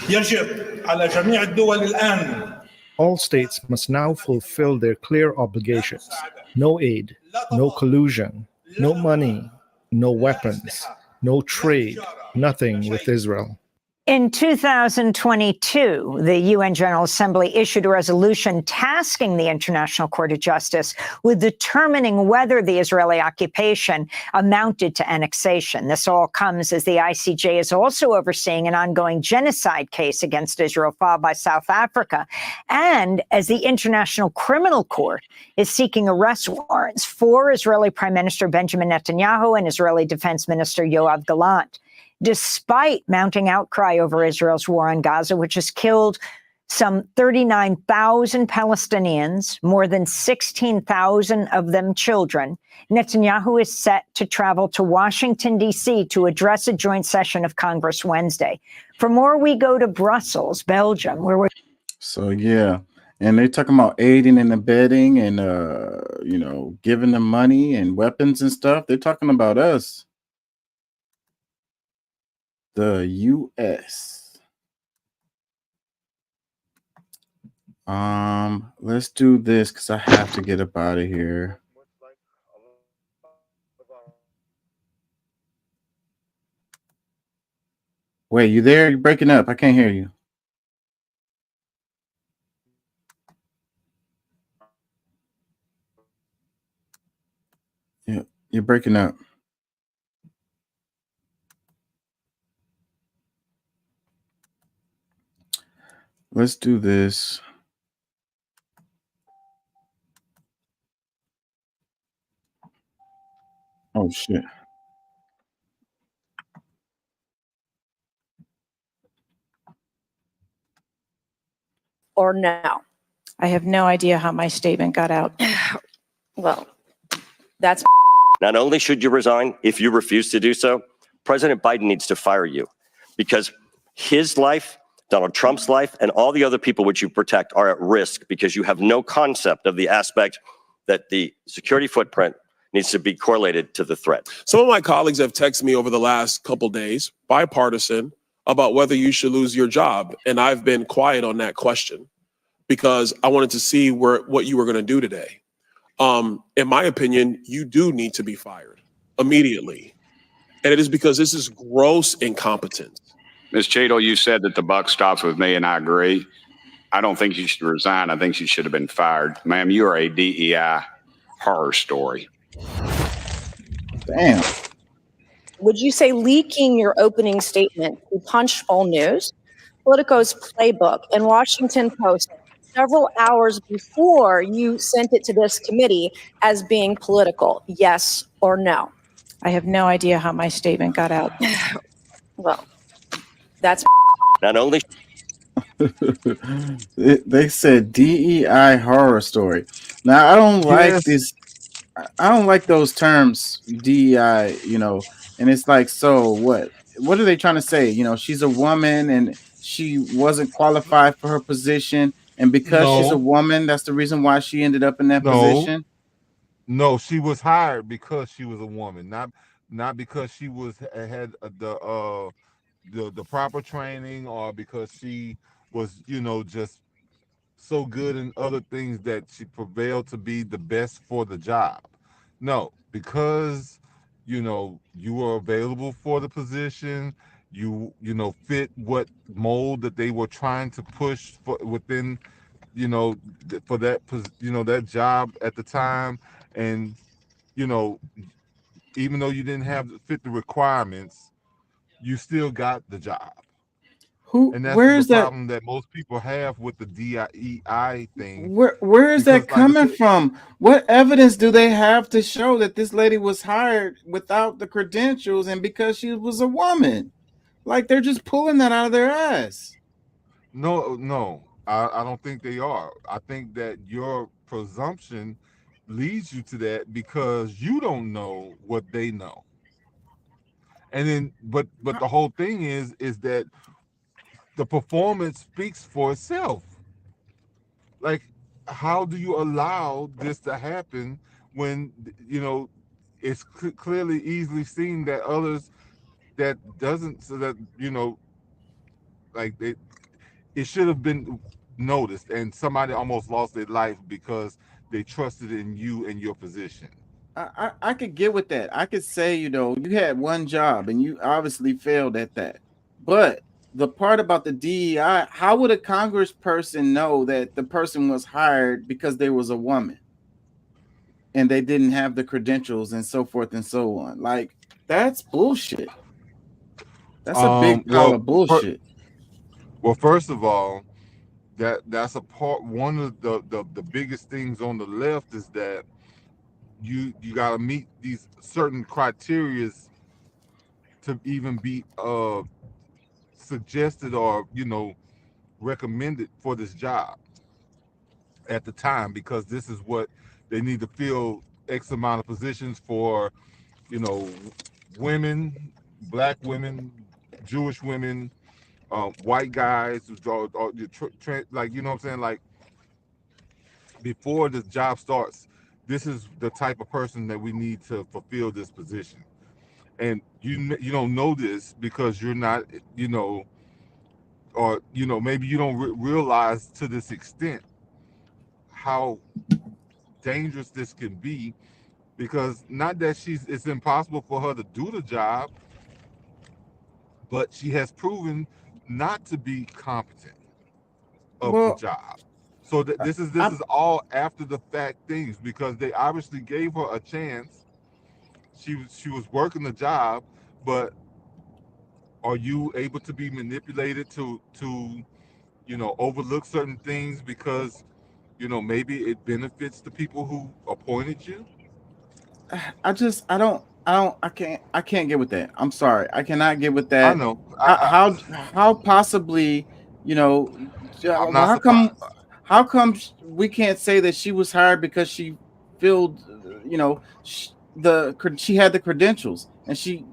يجب على جميع الدول الآن. All states must now fulfill their clear obligations. No aid, no collusion, no money, no weapons, no trade, nothing with Israel. In 2022, the UN General Assembly issued a resolution tasking the International Court of Justice with determining whether the Israeli occupation amounted to annexation. This all comes as the ICJ is also overseeing an ongoing genocide case against Israel filed by South Africa, and as the International Criminal Court is seeking arrest warrants for Israeli Prime Minister Benjamin Netanyahu and Israeli Defense Minister Yoav Gallant. Despite mounting outcry over Israel's war on Gaza, which has killed some 39,000 Palestinians, more than 16,000 of them children, Netanyahu is set to travel to Washington, D.C. to address a joint session of Congress Wednesday. For more, we go to Brussels, Belgium, where we're... So, yeah. And they're talking about aiding and abetting and, you know, giving them money and weapons and stuff. They're talking about us. The U.S. Let's do this because I have to get up out of here. Wait, you there? You're breaking up. I can't hear you. Yeah, you're breaking up. Let's do this. Oh shit. Or no? I have no idea how my statement got out. Well, that's Not only should you resign, if you refuse to do so, President Biden needs to fire you because his life, Donald Trump's life, and all the other people which you protect are at risk because you have no concept of the aspect that the security footprint needs to be correlated to the threat. Some of my colleagues have texted me over the last couple days, bipartisan, about whether you should lose your job. And I've been quiet on that question because I wanted to see what you were going to do today. In my opinion, you do need to be fired immediately. And it is because this is gross incompetence. Ms. Cheadle, you said that the buck stops with me, and I agree. I don't think you should resign. I think you should have been fired. Ma'am, you are a DEI horror story. Damn. Would you say leaking your opening statement to Punchbowl News, Politico's Playbook, and Washington Post several hours before you sent it to this committee as being political? Yes or no? I have no idea how my statement got out. Well, that's Not only They said DEI horror story. Now I don't like Yes. this. I don't like those terms DEI. And it's like, so what? What are they trying to say? She's a woman and she wasn't qualified for her position, and because she's a No. woman, that's the reason why she ended up in that No. position. No, she was hired because she was a woman, not because she had the proper training, or because she was just so good in other things that she prevailed to be the best for the job. No, because you were available for the position, you fit what mold that they were trying to push for within for that job at the time. And even though you didn't have to fit the requirements, you still got the job. And that's Where the is that? problem that most people have with the DEI thing. Where is that Because, like I coming said, from? What evidence do they have to show that this lady was hired without the credentials and because she was a woman? Like, they're just pulling that out of their ass. No, I don't think they are. I think that your presumption leads you to that because you don't know what they know. And then, but the whole thing is that the performance speaks for itself. Like, how do you allow this to happen when it's clearly easily seen that others that doesn't, so that like it should have been noticed, and somebody almost lost their life because they trusted in you and your position. I could get with that. I could say, you had one job and you obviously failed at that. But the part about the DEI, how would a congressperson know that the person was hired because they was a woman and they didn't have the credentials and so forth and so on? Like, that's bullshit. That's a big pile of bullshit. Well, first of all, that's a part. One of the biggest things on the left is that you got to meet these certain criterias to even be suggested or recommended for this job at the time, because this is what they need to fill X amount of positions for, women, black women, Jewish women, white guys, like, what I'm saying? Like, before the job starts, this is the type of person that we need to fulfill this position. And you don't know this because you're not, or maybe you don't realize to this extent how dangerous this can be, because not that it's impossible for her to do the job, but she has proven not to be competent of the Well, job. So this is all after the fact things, because they obviously gave her a chance. She was working the job, but are you able to be manipulated to overlook certain things because maybe it benefits the people who appointed you? I can't get with that. I'm sorry. I cannot get with I that. know. How possibly, I'm not well, how come we can't say that she was hired because she filled, she had the credentials and she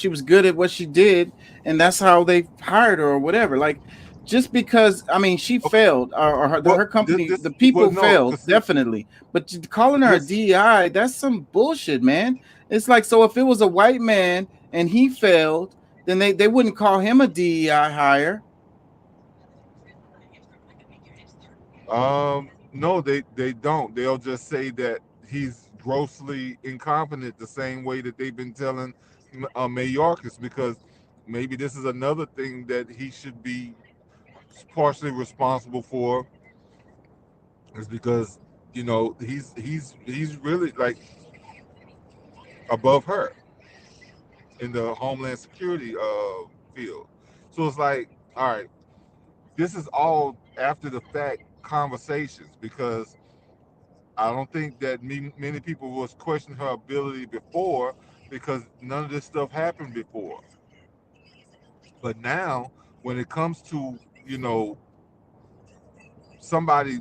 was good at what she did, and that's how they hired her or whatever. Like, just because, I mean, she failed, or her company, the people failed, definitely. But calling her a DEI, that's some bullshit, man. It's like, so if it was a white man and he failed, then they wouldn't call him a DEI hire. No, they don't. They'll just say that he's grossly incompetent, the same way that they've been telling Mayorkas, because maybe this is another thing that he should be partially responsible for, is because he's really like above her in the Homeland Security field. So it's like, all right, this is all after the fact conversations, because I don't think that many people was questioning her ability before, because none of this stuff happened before. But now, when it comes to somebody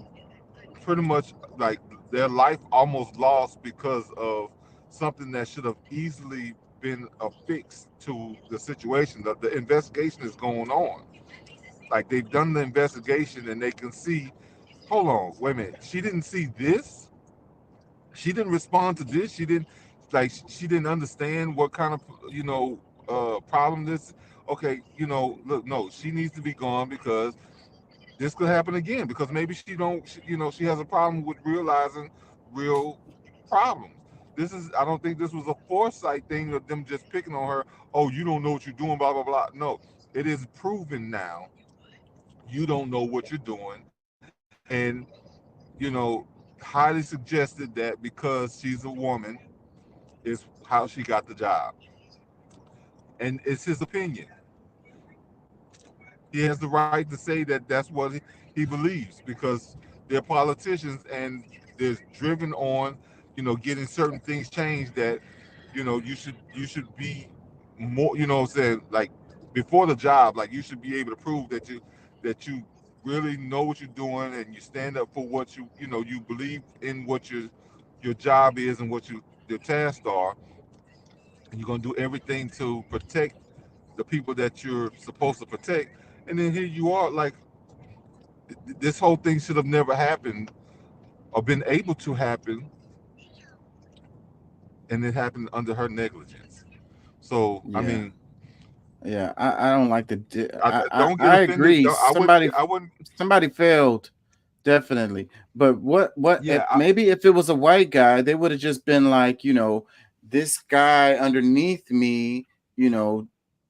pretty much like their life almost lost because of something that should have easily been a fix to the situation, the investigation is going on. Like, they've done the investigation and they can see, hold on, wait a minute, she didn't see this, she didn't respond to this, she didn't understand what kind of problem this. Okay, look, no, she needs to be gone, because this could happen again, because maybe she has a problem with realizing real problems. I don't think this was a foresight thing of them just picking on her. Oh, you don't know what you're doing, blah blah blah. No, it is proven now you don't know what you're doing. And highly suggested that because she's a woman is how she got the job, and it's his opinion. He has the right to say that that's what he believes, because they're politicians and they're driven on getting certain things changed, that you should be more, what I'm saying, like, before the job, like, you should be able to prove that you really know what you're doing, and you stand up for what you believe in, what your job is and what your tasks are, and you're going to do everything to protect the people that you're supposed to protect. And then here you are, like, this whole thing should have never happened or been able to happen, and it happened under her negligence. So I mean, I don't like the. don't get I offended. agree. I wouldn't. Somebody failed, definitely. But what? Yeah, Maybe if it was a white guy, they would have just been like, this guy underneath me,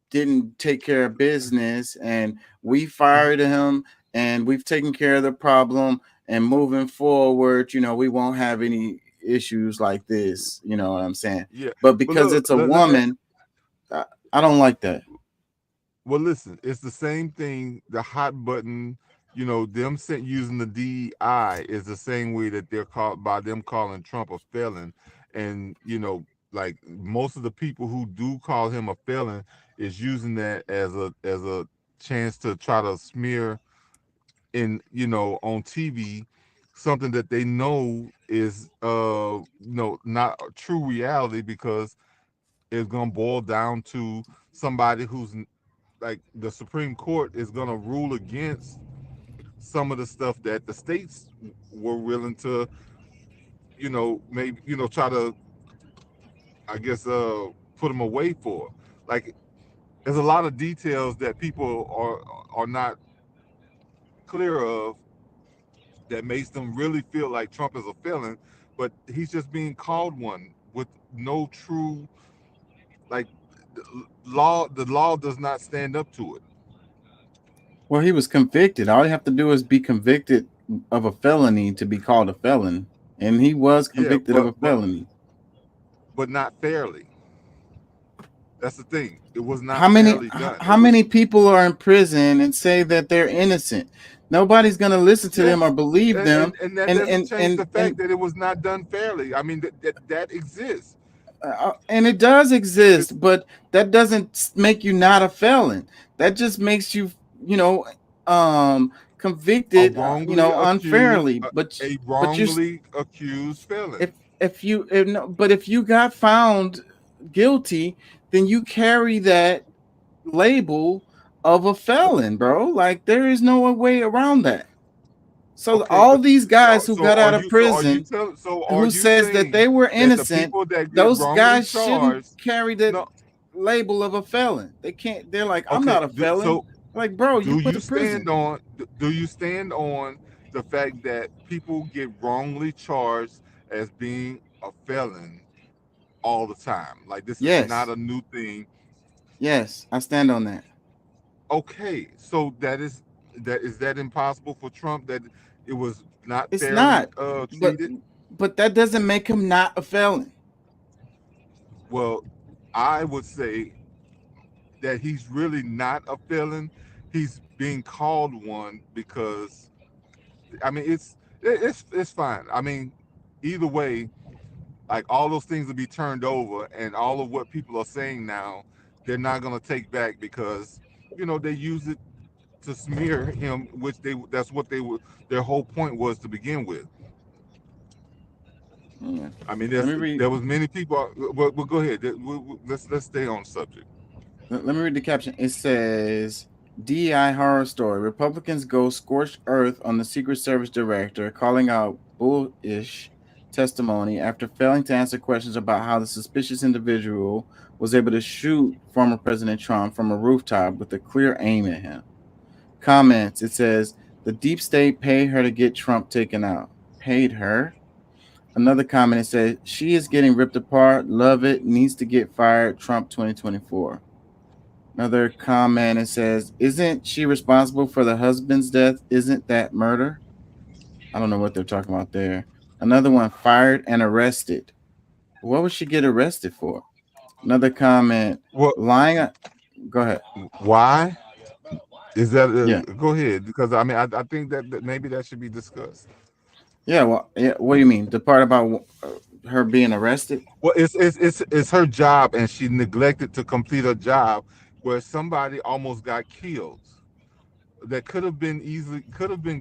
didn't take care of business, and we fired him, and we've taken care of the problem, and moving forward, we won't have any issues like this. You know what I'm saying? Yeah. But because look, it's a let me- woman, I don't like that. Well, listen, it's the same thing. The hot button, them using the DEI is the same way that they're called by them calling Trump a felon. And, like, most of the people who do call him a felon is using that as a chance to try to smear in, on TV, something that they know is not a true reality, because it's gonna boil down to somebody who's like, the Supreme Court is going to rule against some of the stuff that the states were willing to, maybe, try to, I guess, put them away for. Like, there's a lot of details that people are not clear of that makes them really feel like Trump is a felon, but he's just being called one with no true, like, the law does not stand up to it. Well, he was convicted. All you have to do is be convicted of a felony to be called a felon, and he was convicted of a felony. But not fairly. That's the thing. It was not How many fairly done. how many people are in prison and say that they're innocent? Nobody's going to listen to them or believe them. And that doesn't change the fact that it was not done fairly. I mean, that exists. And it does exist, but that doesn't make you not a felon. That just makes you, convicted, unfairly. A wrongly accused felon. If you got found guilty, then you carry that label of a felon, bro. Like, there is no way around that. So all these guys who got out of prison, who says that they were innocent, those guys shouldn't carry the label of a felon. They can't. They're like, I'm not a felon. So like, bro, do you stand on the fact that people get wrongly charged as being a felon all the time? Like, this is not a new thing. Yes, I stand on that. Okay, so is that impossible for Trump, that it was not It's fairly not. treated? But that doesn't make him not a felon. Well, I would say that he's really not a felon. He's being called one because, I mean, it's fine. I mean, either way, like, all those things will be turned over, and all of what people are saying now, they're not going to take back because, they use it to smear him, which that's what their whole point was to begin with. Yeah. I mean, there was many people. Well, go ahead. Let's stay on subject. Let me read the caption. It says, DEI horror story. Republicans go scorched earth on the Secret Service director, calling out bullish testimony after failing to answer questions about how the suspicious individual was able to shoot former President Trump from a rooftop with a clear aim at him. Comments. It says, the deep state paid her to get Trump taken out. Paid her? Another comment, it says, she is getting ripped apart. Love it. Needs to get fired. Trump 2024. Another comment, it says, isn't she responsible for the husband's death? Isn't that murder? I don't know what they're talking about there. Another one, fired and arrested. What would she get arrested for? Another comment, lying. Go ahead. Why? Is that Yeah. Go ahead, because I mean, I think that maybe that should be discussed. Yeah, well, yeah. What do you mean? The part about her being arrested? Well, it's her job, and she neglected to complete her job, where somebody almost got killed. That could have been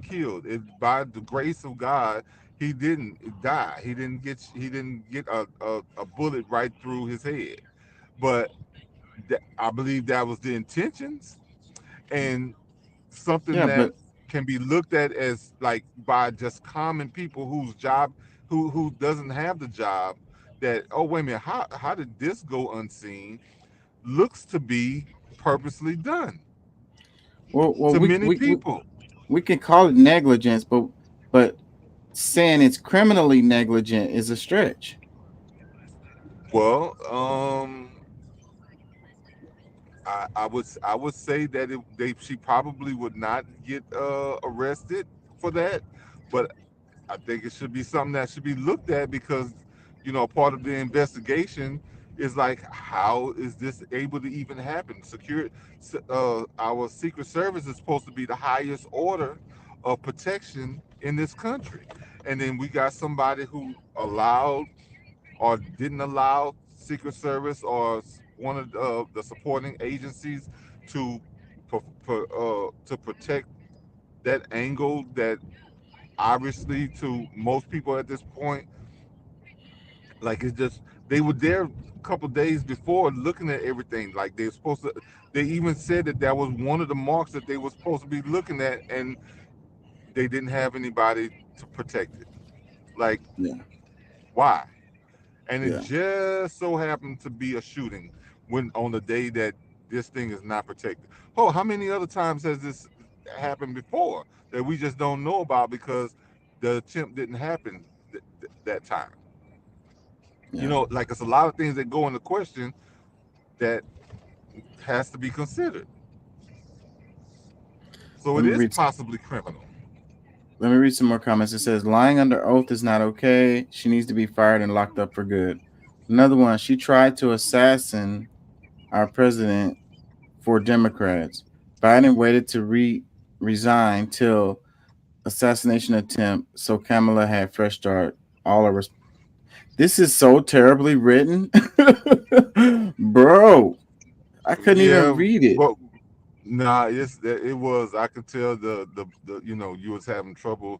killed. If by the grace of God, he didn't die. He didn't get a bullet right through his head. But I believe that was the intentions, and something that can be looked at as, like, by just common people whose job, who doesn't have the job, that, oh, wait a minute, how did this go unseen? Looks to be purposely done. Well, to many people. We can call it negligence, but saying it's criminally negligent is a stretch. Well, I would say that she probably would not get arrested for that, but I think it should be something that should be looked at, because part of the investigation is, like, how is this able to even happen? Our Secret Service is supposed to be the highest order of protection in this country, and then we got somebody who allowed or didn't allow Secret Service or one of the supporting agencies to protect that angle that obviously to most people at this point, like, it's just, they were there a couple days before looking at everything. Like, they're supposed to, they even said that was one of the marks that they were supposed to be looking at, and they didn't have anybody to protect it. Like, why? And it just so happened to be a shooting when on the day that this thing is not protected. Oh, how many other times has this happened before that we just don't know about because the attempt didn't happen that time? Like, it's a lot of things that go into question that has to be considered. So Let it me is read possibly criminal. Let me read some more comments. It says, lying under oath is not okay. She needs to be fired and locked up for good. Another one, she tried to assassinate our president for Democrats. Biden waited to resign till assassination attempt, so Kamala had fresh start. All of this is so terribly written. Bro, I couldn't even read it. But nah, it was. I could tell the you was having trouble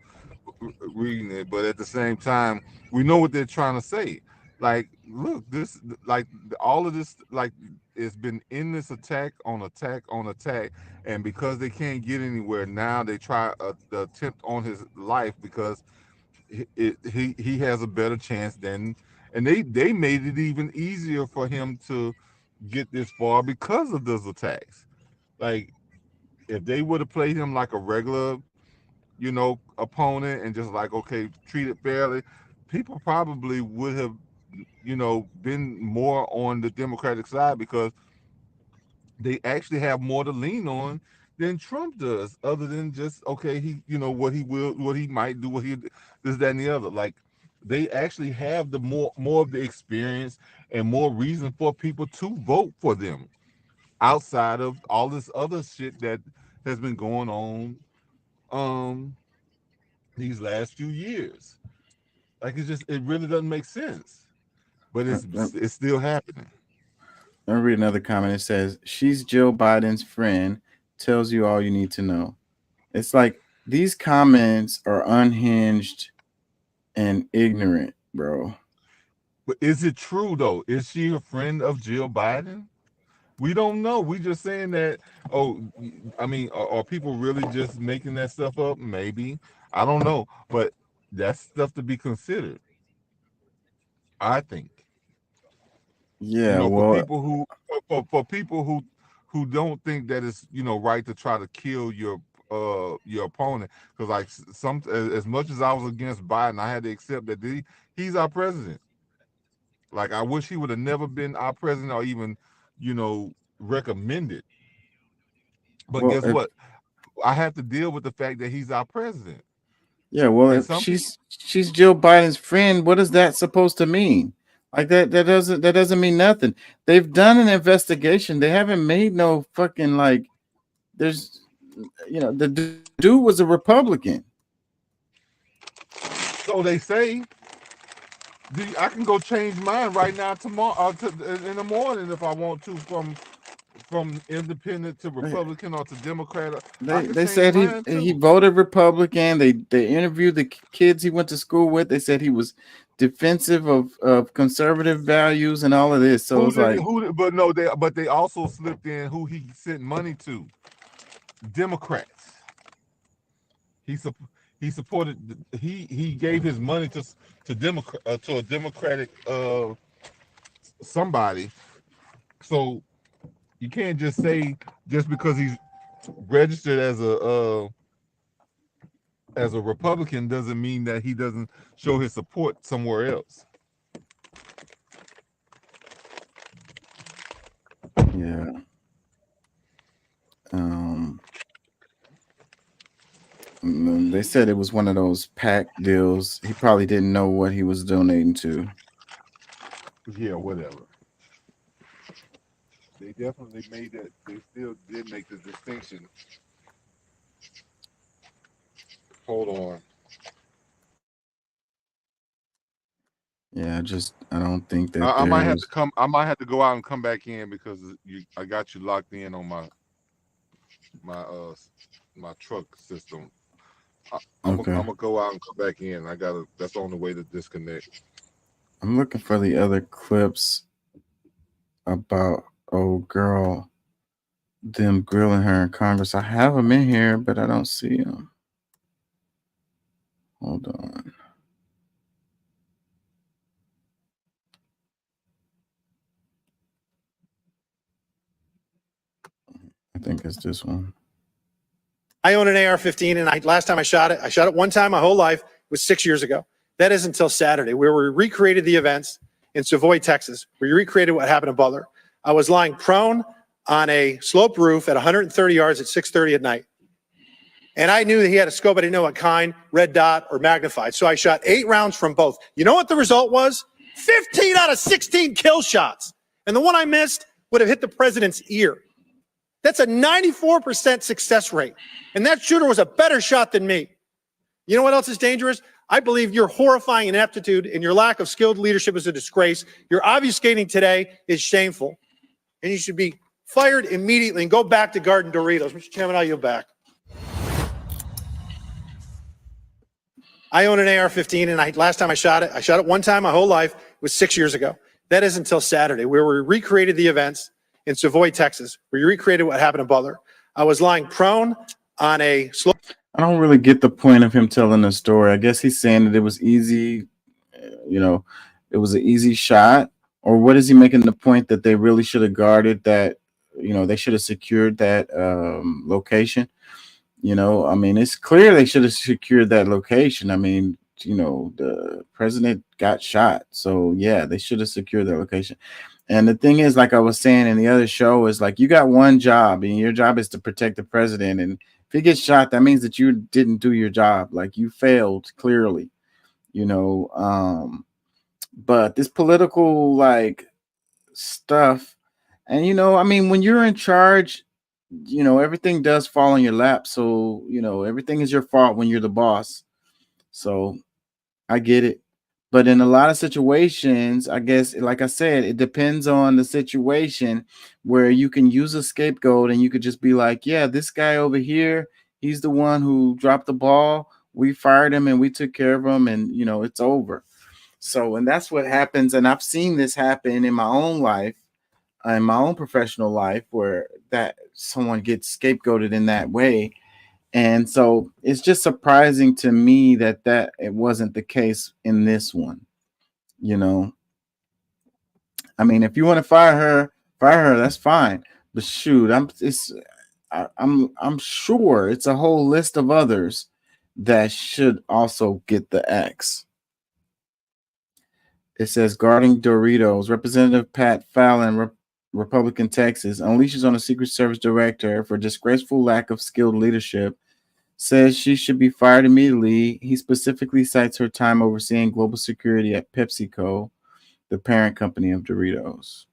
reading it, but at the same time, we know what they're trying to say. Like, look, this, like, all of this, like, it's been endless attack on attack on attack, and because they can't get anywhere now, they try the attempt on his life because he has a better chance than, and they made it even easier for him to get this far because of those attacks. Like, if they would have played him like a regular, opponent and just like, okay, treat it fairly, people probably would have, been more on the Democratic side because they actually have more to lean on than Trump does, other than just, okay, he, what he will, what he might do, what he, this, that, and the other. Like, they actually have the more of the experience and more reason for people to vote for them outside of all this other shit that has been going on these last few years. Like, it really doesn't make sense, but it's still happening. Let me read another comment. It says, she's Jill Biden's friend, tells you all you need to know. It's like these comments are unhinged and ignorant, bro. But is it true though? Is she a friend of Jill Biden? We don't know. We just saying that. Oh, I mean, are people really just making that stuff up? Maybe. I don't know. But that's stuff to be considered, I think. Yeah, for people who don't think that it's right to try to kill your opponent, because like as much as I was against Biden, I had to accept that he's our president. Like, I wish he would have never been our president or even recommended. But guess what? I have to deal with the fact that he's our president. Yeah, well, if she's Jill Biden's friend, what is that supposed to mean? Like, that doesn't mean nothing. They've done an investigation. They haven't made no fucking, like, there's the dude was a Republican. So they say. I can go change mine right now tomorrow in the morning if I want to, from independent to Republican or to Democrat. They said he voted Republican. They interviewed the kids he went to school with. They said he was defensive of conservative values and all of this. So but they also slipped in who he sent money to. Democrats. He supported. He gave his money to a Democratic somebody. So you can't just say just because he's registered as a Republican doesn't mean that he doesn't show his support somewhere else. Yeah. They said it was one of those PAC deals. He probably didn't know what he was donating to. Yeah, whatever. They definitely made that. They still did make the distinction. Hold on. Yeah, I don't think that I might have to come. I might have to go out and come back in because I got you locked in on my truck system. I'm gonna go out and come back in. That's the only way to disconnect. I'm looking for the other clips about old girl, them grilling her in Congress. I have them in here, but I don't see them. Hold on. I think it's this one. I own an AR-15, and last time I shot it one time my whole life. It was 6 years ago. That is until Saturday, where we recreated the events in Savoy, Texas. We recreated what happened in Butler. I was lying prone on a sloped roof at 130 yards at 6:30 at night. And I knew that he had a scope. I didn't know what kind, red dot or magnified. So I shot 8 rounds from both. You know what the result was? 15 out of 16 kill shots. And the one I missed would have hit the president's ear. That's a 94% success rate. And that shooter was a better shot than me. You know what else is dangerous? I believe your horrifying ineptitude and your lack of skilled leadership is a disgrace. Your obfuscating today is shameful. And you should be fired immediately and go back to Garden Doritos. Mr. Chairman, I'll yield back. I own an AR-15, and last time I shot it one time my whole life. It was 6 years ago. That is until Saturday, where we recreated the events in Savoy, Texas. We recreated what happened in Butler. I was lying prone on a slope. I don't really get the point of him telling the story. I guess he's saying that it was easy, it was an easy shot. Or what is he making the point that they really should have guarded that, they should have secured that location? I mean, it's clear they should have secured that location. I mean, the president got shot. So, yeah, they should have secured that location. And the thing is, like I was saying in the other show, is like you got one job and your job is to protect the president. And if he gets shot, that means that you didn't do your job. Like you failed clearly, but this political stuff. And, I mean, when you're in charge, everything does fall on your lap. So, everything is your fault when you're the boss. So I get it. But in a lot of situations, I guess, like I said, it depends on the situation where you can use a scapegoat and you could just be like, yeah, this guy over here, he's the one who dropped the ball. We fired him and we took care of him and, it's over. So, and that's what happens. And I've seen this happen in my own life, in my own professional life, where that someone gets scapegoated in that way. And so it's just surprising to me that it wasn't the case in this one. I mean, if you want to fire her, that's fine. But shoot, I'm sure it's a whole list of others that should also get the X. It says guarding Doritos. Representative Pat Fallon, Republican Texas, unleashes on a Secret Service director for disgraceful lack of skilled leadership, says she should be fired immediately. He specifically cites her time overseeing global security at PepsiCo, the parent company of Doritos.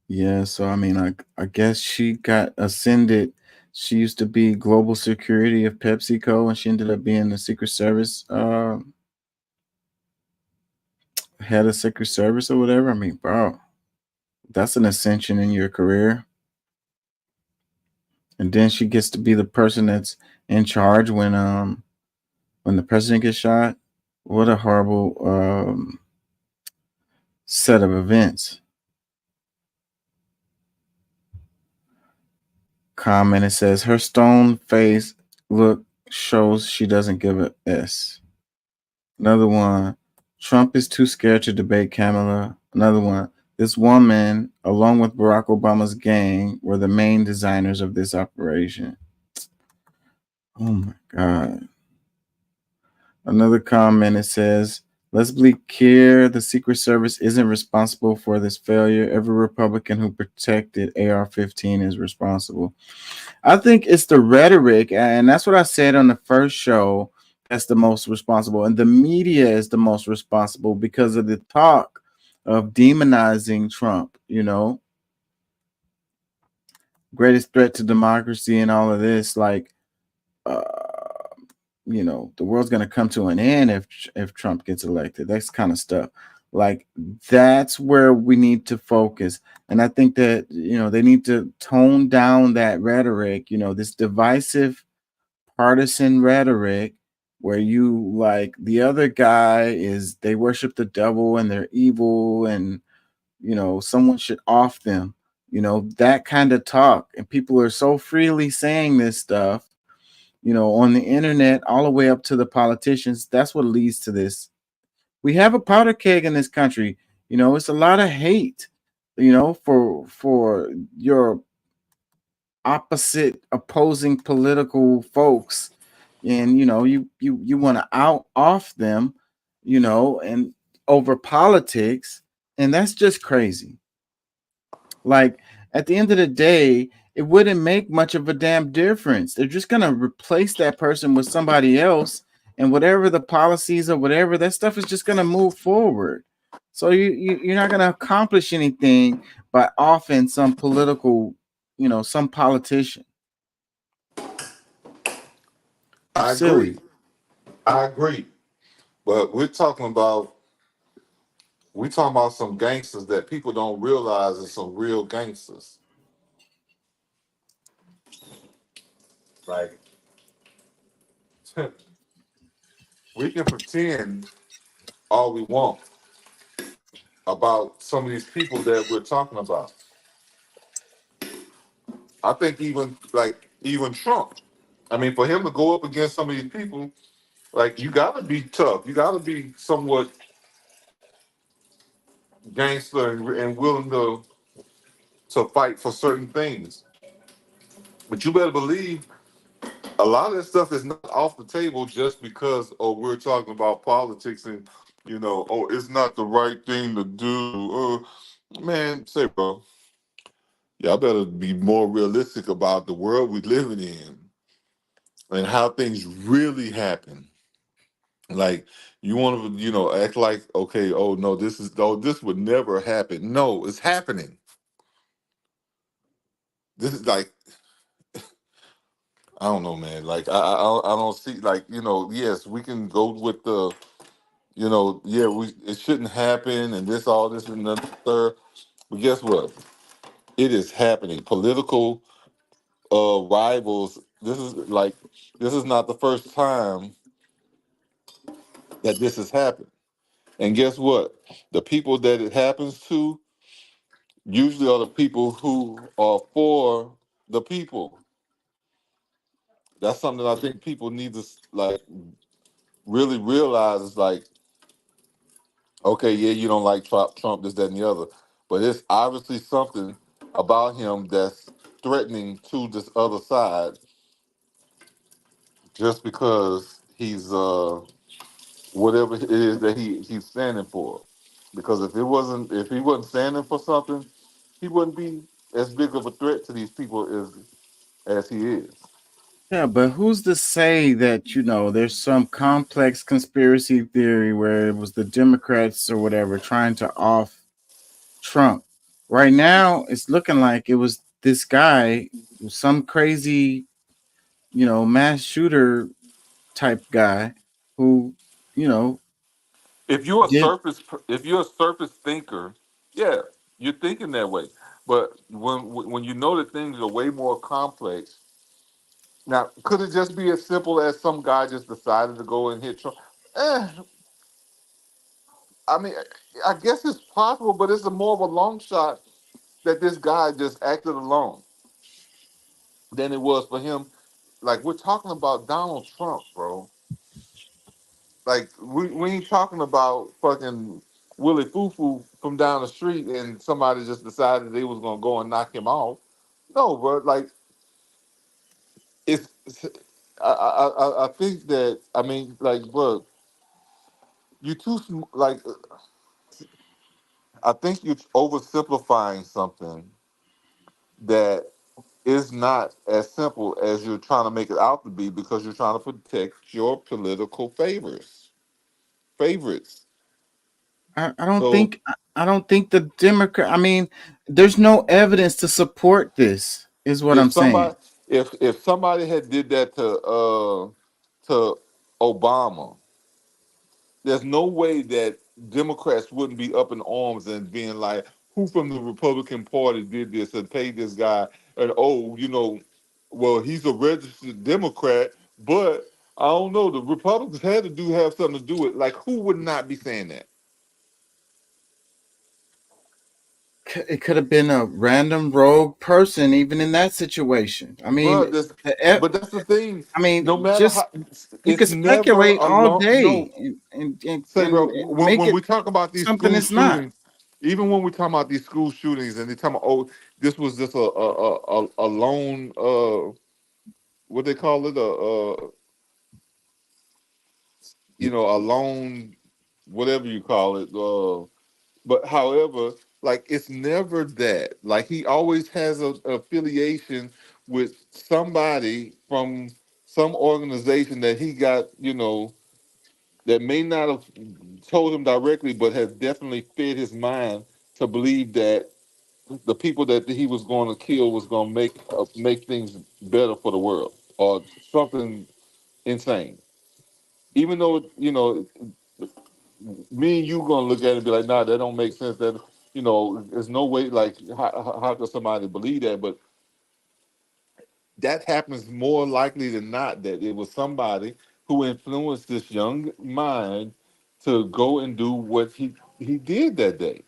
Yeah, so I mean, I guess she got ascended. She used to be global security of PepsiCo, and she ended up being the Secret Service head of Secret Service or whatever. I mean, bro, that's an ascension in your career. And then she gets to be the person that's in charge when the president gets shot. What a horrible set of events. Comment, it says her stone face look shows she doesn't give a S. Another one, Trump is too scared to debate Kamala. Another one, this woman, along with Barack Obama's gang, were the main designers of this operation. Oh my God. Another comment, it says, let's be clear, the Secret Service isn't responsible for this failure. Every Republican who protected AR-15 is responsible. I think it's the rhetoric, and that's what I said on the first show, that's the most responsible. And the media is the most responsible because of the talk of demonizing Trump, greatest threat to democracy and all of this, the world's going to come to an end if Trump gets elected. That's kind of stuff. That's where we need to focus. And I think that, they need to tone down that rhetoric, this divisive partisan rhetoric where the other guy they worship the devil and they're evil and, someone should off them, that kind of talk. And people are so freely saying this stuff, on the internet, all the way up to the politicians. That's what leads to this. We have a powder keg in this country. It's a lot of hate, for your opposing political folks. And, you want to off them, and over politics, and that's just crazy. Like, at the end of the day, it wouldn't make much of a damn difference. They're just gonna replace that person with somebody else, and whatever the policies or whatever, that stuff is just gonna move forward. So you're not gonna accomplish anything by offing some political, some politician. I Silly. agree. I agree. But we're talking about some gangsters that people don't realize are some real gangsters. Like we can pretend all we want about some of these people that we're talking about. I think even Trump. I mean, for him to go up against some of these people, like you gotta be tough. You gotta be somewhat gangster and willing to fight for certain things. But you better believe a lot of that stuff is not off the table just because we're talking about politics and it's not the right thing to do. Man, say bro, y'all better be more realistic about the world we're living in and how things really happen. Like you want to, act like okay, no, this would never happen. No, it's happening. This is like I don't know, man. Like I don't see yes, we can go with the it shouldn't happen and all this and the third. But guess what? It is happening. Political rivals. This is not the first time that this has happened. And guess what? The people that it happens to usually are the people who are for the people. That's something I think people need to really realize. Is like, okay, yeah, you don't like Trump, this, that, and the other, but it's obviously something about him that's threatening to this other side, just because he's whatever it is that he's standing for. Because if he wasn't standing for something, he wouldn't be as big of a threat to these people as he is. Yeah, but who's to say that, there's some complex conspiracy theory where it was the Democrats or whatever trying to off Trump? Right now, it's looking like it was this guy, some crazy, mass shooter type guy who, If you're a did. surface thinker, yeah, you're thinking that way. But when you know that things are way more complex, now could it just be as simple as some guy just decided to go and hit Trump? I mean, I guess it's possible, but it's more of a long shot that this guy just acted alone than it was for him. Like we're talking about Donald Trump, bro. Like we ain't talking about fucking Willie Foo from down the street and somebody just decided they was gonna go and knock him off. No, bro. Like it's I think that I mean like bro, you like I think you're oversimplifying something that is not as simple as you're trying to make it out to be because you're trying to protect your political favorites. So I don't think the Democrat. I mean, there's no evidence to support this. Is what I'm saying. If somebody had did that to Obama, there's no way that Democrats wouldn't be up in arms and being like, who from the Republican Party did this and paid this guy? And well, he's a registered Democrat, but I don't know. The Republicans had to have something to do with. Like, who would not be saying that? It could have been a random rogue person, even in that situation. I mean, But that's the thing. I mean, No matter just how, you could it's never speculate all alone. day No, and say, bro, make when it we talk about these something school it's not. shootings, even when we talk about these school shootings, and they talk about, this was just a lone what they call it, a lone whatever you call it. But however, like it's never that. Like he always has a affiliation with somebody from some organization that he got, that may not have told him directly, but has definitely fed his mind to believe that the people that he was going to kill was going to make things better for the world or something insane. Even though me and you gonna look at it and be like, nah, that don't make sense. That there's no way. Like, how could somebody believe that? But that happens more likely than not that it was somebody who influenced this young mind to go and do what he did that day.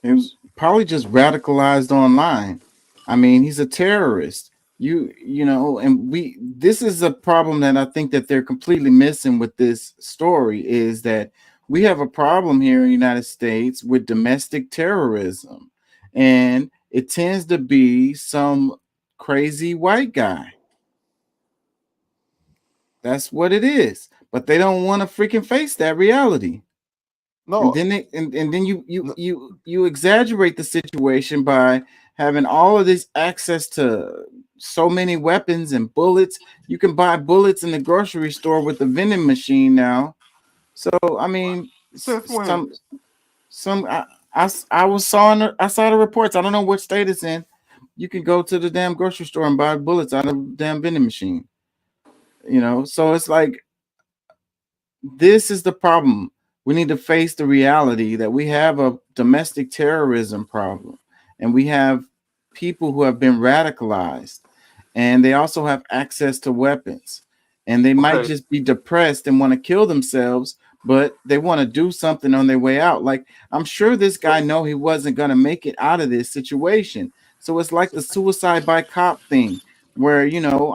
He was probably just radicalized online. I mean, he's a terrorist. And this is a problem that I think that they're completely missing with this story is that we have a problem here in the United States with domestic terrorism. And it tends to be some crazy white guy. That's what it is. But they don't want to freaking face that reality. No. And then you exaggerate the situation by having all of this access to so many weapons and bullets. You can buy bullets in the grocery store with the vending machine now. So I mean, I saw the reports. I don't know what state it's in. You can go to the damn grocery store and buy bullets out of the damn vending machine. So it's like this is the problem. We need to face the reality that we have a domestic terrorism problem, and we have people who have been radicalized, and they also have access to weapons, and they might just be depressed and want to kill themselves, but they want to do something on their way out. Like, I'm sure this guy know he wasn't going to make it out of this situation. So it's like the suicide by cop thing where, I don't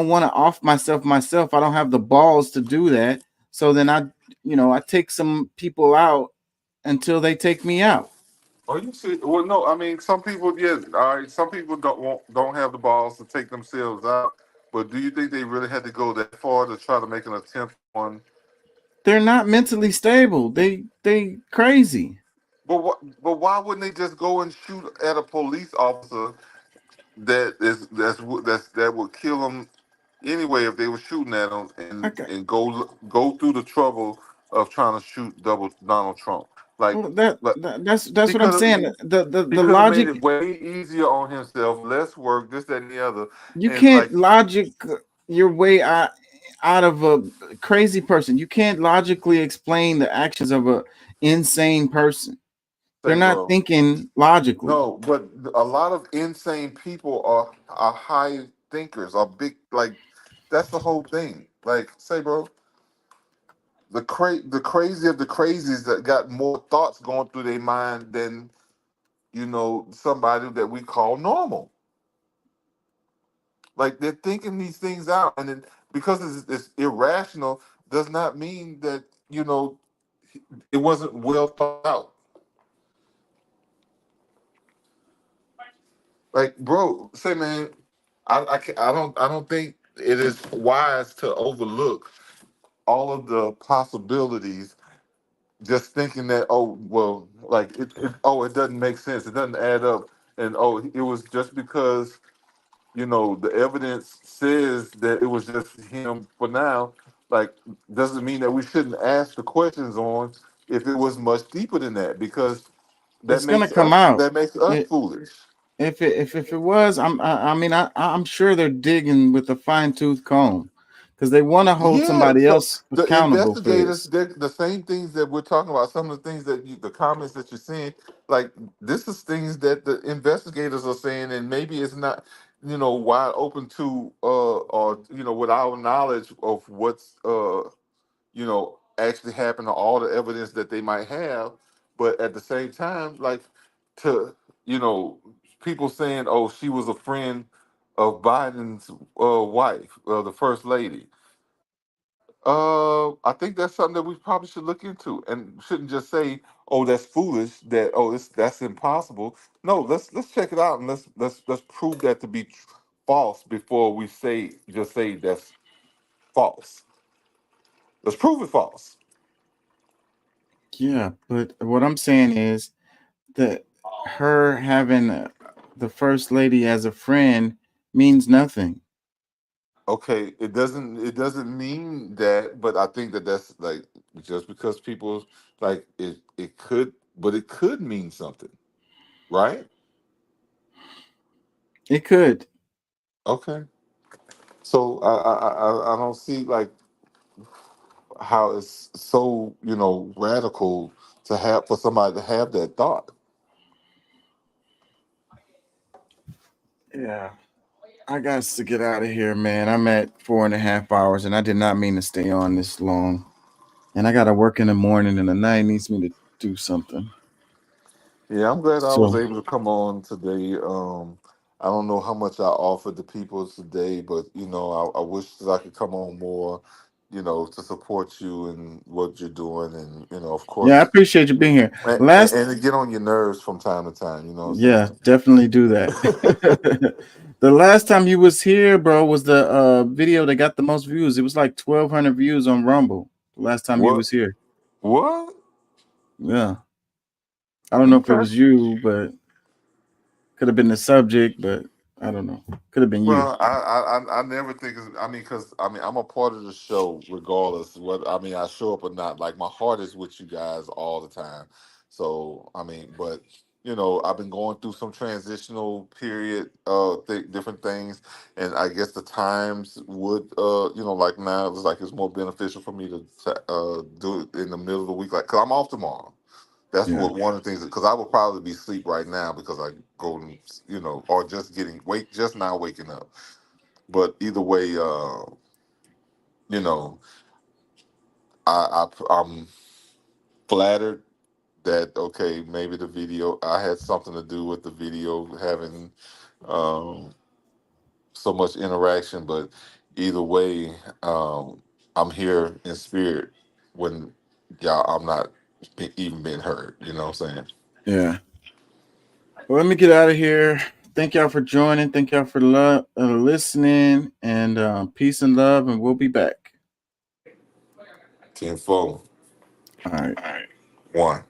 want to off myself. I don't have the balls to do that. So then I take some people out until they take me out. Oh, you see? Well, no. I mean, some people, yes. All right. Some people don't have the balls to take themselves out. But do you think they really had to go that far to try to make an attempt on? They're not mentally stable. They crazy. But why wouldn't they just go and shoot at a police officer that would kill them anyway if they were shooting at them and go through the trouble of trying to shoot Donald Trump? Like, that's what I'm saying. The logic made it way easier on himself, less work, this, that, and the other. You can't logic your way out of a crazy person. You can't logically explain the actions of a insane person. They're not thinking logically. No, but a lot of insane people are high thinkers, are big. Like, that's the whole thing. Like, say, bro, the crazy of the crazies that got more thoughts going through their mind than somebody that we call normal. Like, they're thinking these things out, and then because it's irrational does not mean that it wasn't well thought out. Like, bro, say, man, I don't think it is wise to overlook all of the possibilities, just thinking that it doesn't make sense, it doesn't add up, and it was just because the evidence says that it was just him for now. Like, doesn't mean that we shouldn't ask the questions on if it was much deeper than that, because It's gonna come out. That makes us foolish. If it was, I'm sure they're digging with a fine-tooth comb because they want to hold somebody else accountable for this. The same things that we're talking about, some of the things that the comments that you're seeing, like, this is things that the investigators are saying, and maybe it's not wide open to or with our knowledge of what's actually happened, or all the evidence that they might have. But at the same time, like, to people saying, oh, she was a friend of Biden's wife, the first lady. I think that's something that we probably should look into, and shouldn't just say, "Oh, that's foolish." That's impossible. No, let's check it out, and let's prove that to be false before we say that's false. Let's prove it false. Yeah, but what I'm saying is that her having the first lady as a friend means nothing. Okay, it doesn't mean that, but I think that that's like just because people like it could, but it could mean something, right? It could. Okay, so I don't see like how it's so radical to have for somebody to have that thought. Yeah. I got to get out of here, man. I'm at 4.5 hours, and I did not mean to stay on this long. And I got to work in the morning, and the night needs me to do something. Yeah, I'm glad I was So, able to come on today. I don't know how much I offered the people today, but I wish that I could come on more, to support you and what you're doing, and of yeah, I course, appreciate you being here. and, Last, and to get on your nerves from time to time. You know what yeah, I'm definitely do saying? that. The last time you was here, bro, was the video that got the most views. It was like 1,200 views on Rumble. The last time you What? was here. What? Yeah. I don't know if it was you, but could have been the subject, but I don't know. Could have been you. Well, I never think it's, because I'm a part of the show regardless whether I show up or not. Like my heart is with you guys all the time. So but I've been going through some transitional period, different things, and I guess the times would like now it's more beneficial for me to do it in the middle of the week, like because I'm off tomorrow. That's Yeah. what one of the things, because I would probably be asleep right now because I go and or just just now waking up. But either way, I'm flattered that okay, maybe the video I had something to do with the video having so much interaction. But either way, I'm here in spirit when I'm not even being heard. You know what I'm saying? Yeah. Well, let me get out of here. Thank y'all for joining. Thank y'all for listening. And peace and love. And we'll be back. 10-4. All right. 1.